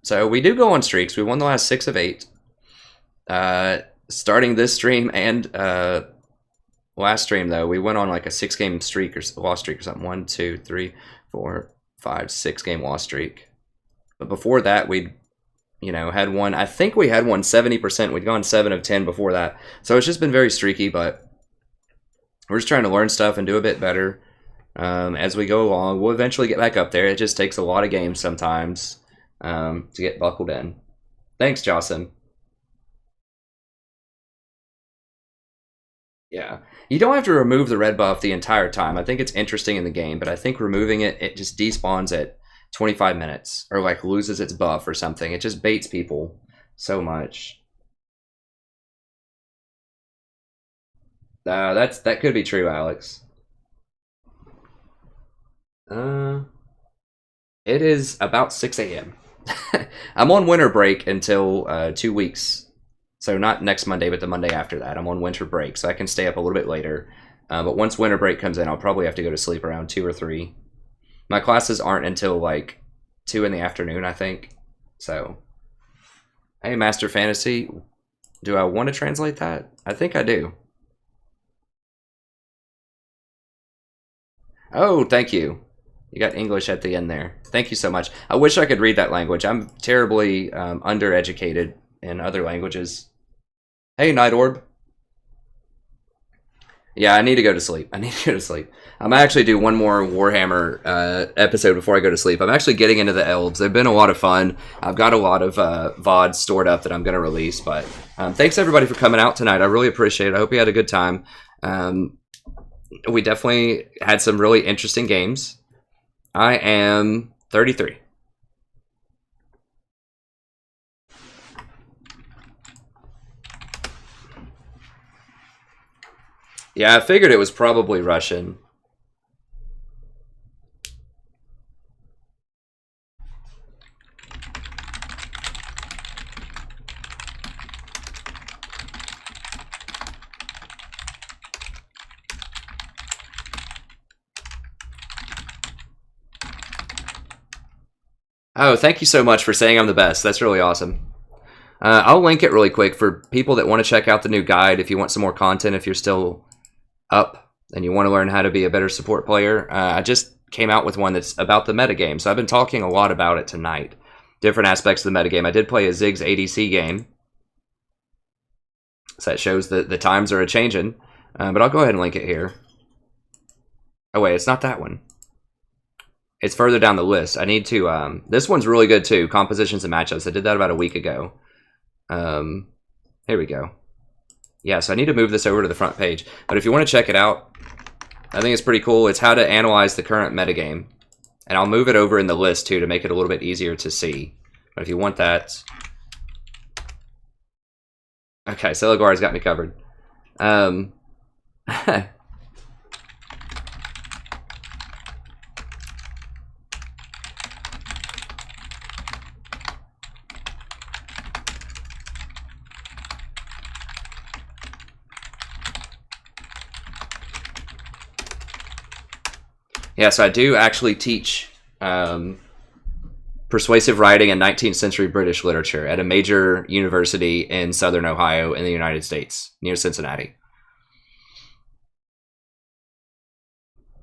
So we do go on streaks. We won the last 6 of 8. Starting this stream and last stream, though, we went on like a 6-game streak or loss streak or something. 1, 2, 3, 4, 5, 6-game loss streak. But before that, we'd, you know, had one. I think we had one 70%. We'd gone 7 of 10 before that. So it's just been very streaky, but we're just trying to learn stuff and do a bit better as we go along. We'll eventually get back up there. It just takes a lot of games sometimes to get buckled in. Thanks, Jocelyn. Yeah. You don't have to remove the red buff the entire time. I think it's interesting in the game, but I think removing it, it just despawns at 25 minutes or like loses its buff or something. It just baits people so much. That could be true, Alex. It is about 6 a.m. I'm on winter break until 2 weeks. So not next Monday, but the Monday after that. I'm on winter break, so I can stay up a little bit later. But once winter break comes in, I'll probably have to go to sleep around 2 or 3. My classes aren't until like 2 in the afternoon, I think. So, hey, Master Fantasy, do I want to translate that? I think I do. Oh, thank you. You got English at the end there. Thank you so much. I wish I could read that language. I'm terribly undereducated in other languages. Hey, Night Orb. Yeah, I need to go to sleep. I might actually do one more Warhammer episode before I go to sleep. I'm actually getting into the elves. They've been a lot of fun. I've got a lot of VODs stored up that I'm going to release. But thanks, everybody, for coming out tonight. I really appreciate it. I hope you had a good time. We definitely had some really interesting games. I am 33. Yeah, I figured it was probably Russian. Oh, thank you so much for saying I'm the best. That's really awesome. I'll link it really quick for people that want to check out the new guide. If you want some more content, if you're still up and you want to learn how to be a better support player, I just came out with one that's about the metagame. So I've been talking a lot about it tonight. Different aspects of the metagame. I did play a Ziggs ADC game. So that shows that the times are a-changing. But I'll go ahead and link it here. Oh wait, it's not that one. It's further down the list. I need to... this one's really good too. Compositions and matchups. I did that about a week ago. Here we go. Yeah, so I need to move this over to the front page. But if you want to check it out, I think it's pretty cool. It's how to analyze the current metagame. And I'll move it over in the list too to make it a little bit easier to see. But if you want that... Okay, Celigar's got me covered. Yeah, so I do actually teach persuasive writing and 19th century British literature at a major university in Southern Ohio in the United States, near Cincinnati.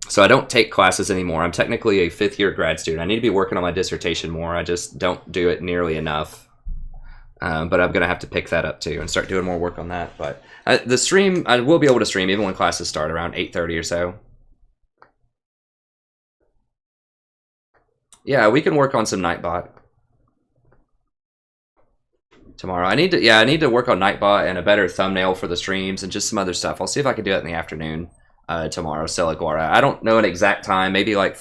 So I don't take classes anymore. I'm technically a 5th-year grad student. I need to be working on my dissertation more. I just don't do it nearly enough. But I'm going to have to pick that up too and start doing more work on that. But the stream, I will be able to stream even when classes start around 8:30 or so. Yeah, we can work on some Nightbot tomorrow. I need to work on Nightbot and a better thumbnail for the streams and just some other stuff. I'll see if I can do it in the afternoon tomorrow, Celiguara. I don't know an exact time. Maybe like,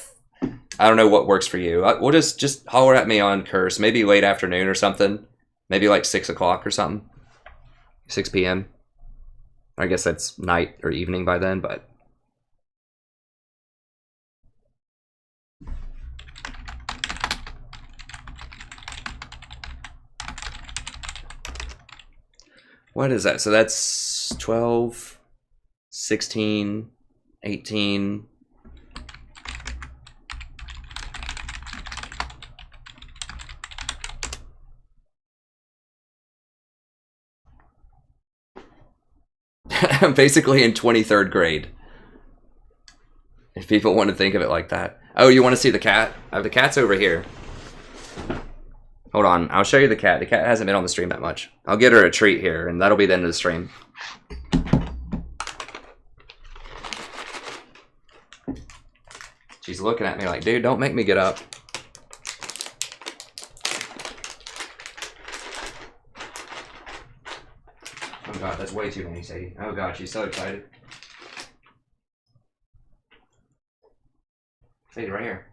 I don't know what works for you. We'll just holler at me on Curse. Maybe late afternoon or something. Maybe like 6 o'clock or something. 6 p.m. I guess that's night or evening by then, but... What is that? So that's 12, 16, 18. I'm basically in 23rd grade. If people want to think of it like that. Oh, you want to see the cat? The cat's over here. Hold on, I'll show you the cat. The cat hasn't been on the stream that much. I'll get her a treat here, and that'll be the end of the stream. She's looking at me like, dude, don't make me get up. Oh god, that's way too many, Sadie. Oh god, she's so excited. Sadie, right here.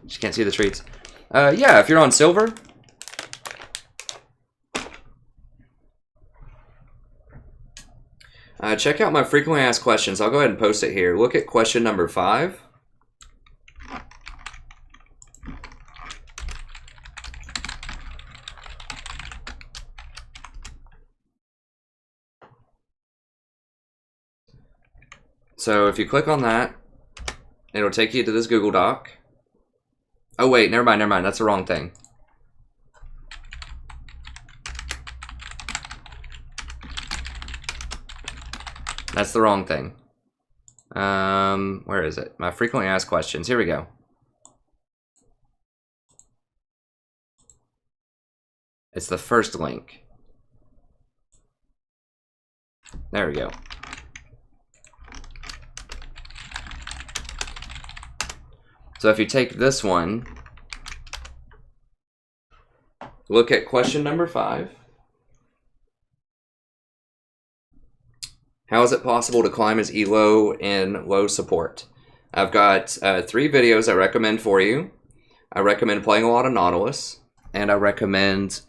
She can't see the treats. Yeah, if you're on silver. Check out my frequently asked questions. I'll go ahead and post it here. Look at question number 5. So if you click on that, it'll take you to this Google Doc. Oh wait, never mind, that's the wrong thing. That's the wrong thing. Where is it? My frequently asked questions. Here we go. It's the first link. There we go. So if you take this one, look at question number 5. How is it possible to climb as Elo in low support? I've got 3 videos I recommend for you. I recommend playing a lot of Nautilus, and I recommend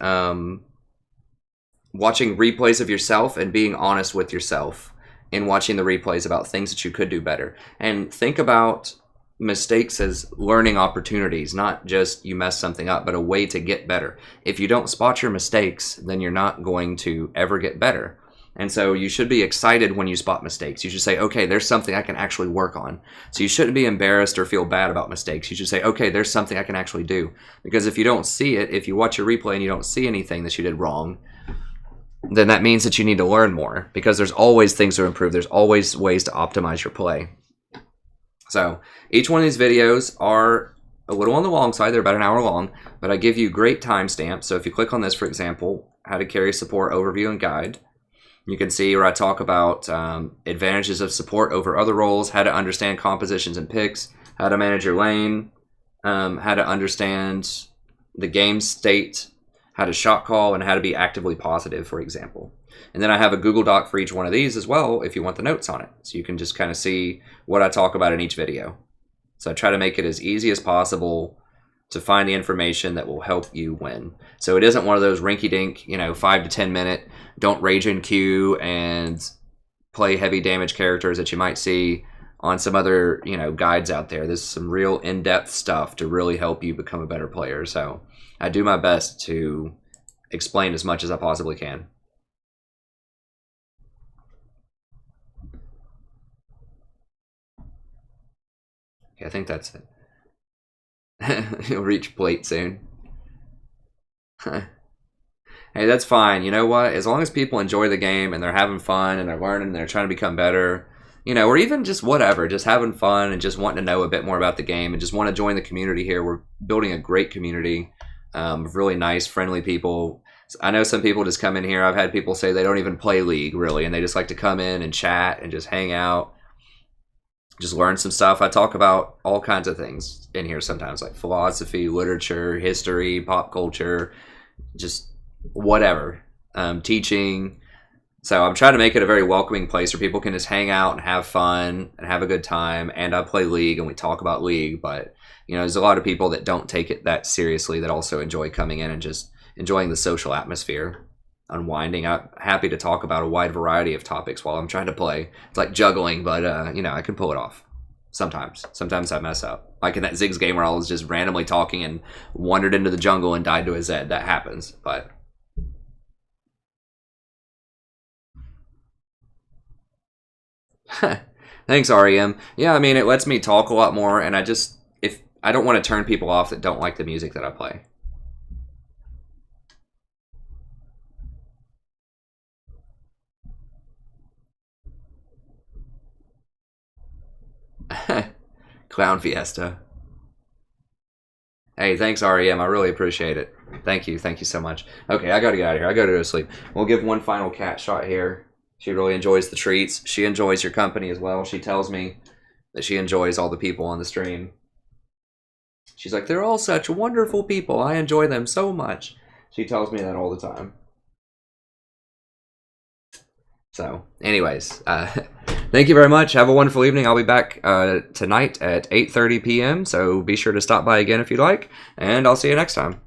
watching replays of yourself and being honest with yourself in watching the replays about things that you could do better. And think about mistakes as learning opportunities, not just you mess something up, but a way to get better. If you don't spot your mistakes, then you're not going to ever get better. And so you should be excited when you spot mistakes. You should say, okay, there's something I can actually work on. So you shouldn't be embarrassed or feel bad about mistakes. You should say, okay, there's something I can actually do. Because if you don't see it, if you watch your replay and you don't see anything that you did wrong, then that means that you need to learn more, because there's always things to improve. There's always ways to optimize your play. So each one of these videos are a little on the long side. They're about an hour long, but I give you great timestamps. So if you click on this, for example, how to carry support overview and guide, you can see where I talk about advantages of support over other roles, how to understand compositions and picks, how to manage your lane, how to understand the game state, how to shot call, and how to be actively positive, for example. And then I have a Google Doc for each one of these as well if you want the notes on it. So you can just kind of see what I talk about in each video. So I try to make it as easy as possible to find the information that will help you win. So it isn't one of those rinky-dink, 5 to 10 minute, don't rage in queue and play heavy damage characters that you might see on some other, guides out there. This is some real in-depth stuff to really help you become a better player. So I do my best to explain as much as I possibly can. Okay, I think that's it. You'll reach plate soon. Hey, that's fine. You know what? As long as people enjoy the game and they're having fun and they're learning and they're trying to become better, or even just whatever, just having fun and just wanting to know a bit more about the game and just want to join the community here. We're building a great community of really nice, friendly people. I know some people just come in here. I've had people say they don't even play League, really, and they just like to come in and chat and just hang out. Just learn some stuff. I talk about all kinds of things in here sometimes, like philosophy, literature, history, pop culture, just whatever, teaching. So I'm trying to make it a very welcoming place where people can just hang out and have fun and have a good time. And I play League and we talk about League, but there's a lot of people that don't take it that seriously that also enjoy coming in and just enjoying the social atmosphere. Unwinding. I'm happy to talk about a wide variety of topics while I'm trying to play. It's like juggling, but I can pull it off sometimes. Sometimes I mess up, like in that Ziggs game where I was just randomly talking and wandered into the jungle and died to a Zed. That happens, but Thanks, REM. Yeah, I mean, it lets me talk a lot more, and I don't want to turn people off that don't like the music that I play. Clown Fiesta. Hey, thanks, REM. I really appreciate it. Thank you so much. Okay, I gotta get out of here. I gotta go to sleep. We'll give one final cat shot here. She really enjoys the treats. She enjoys your company as well. She tells me that she enjoys all the people on the stream. She's like, they're all such wonderful people. I enjoy them so much. She tells me that all the time. So, anyways, thank you very much. Have a wonderful evening. I'll be back tonight at 8:30 p.m. So be sure to stop by again if you'd like. And I'll see you next time.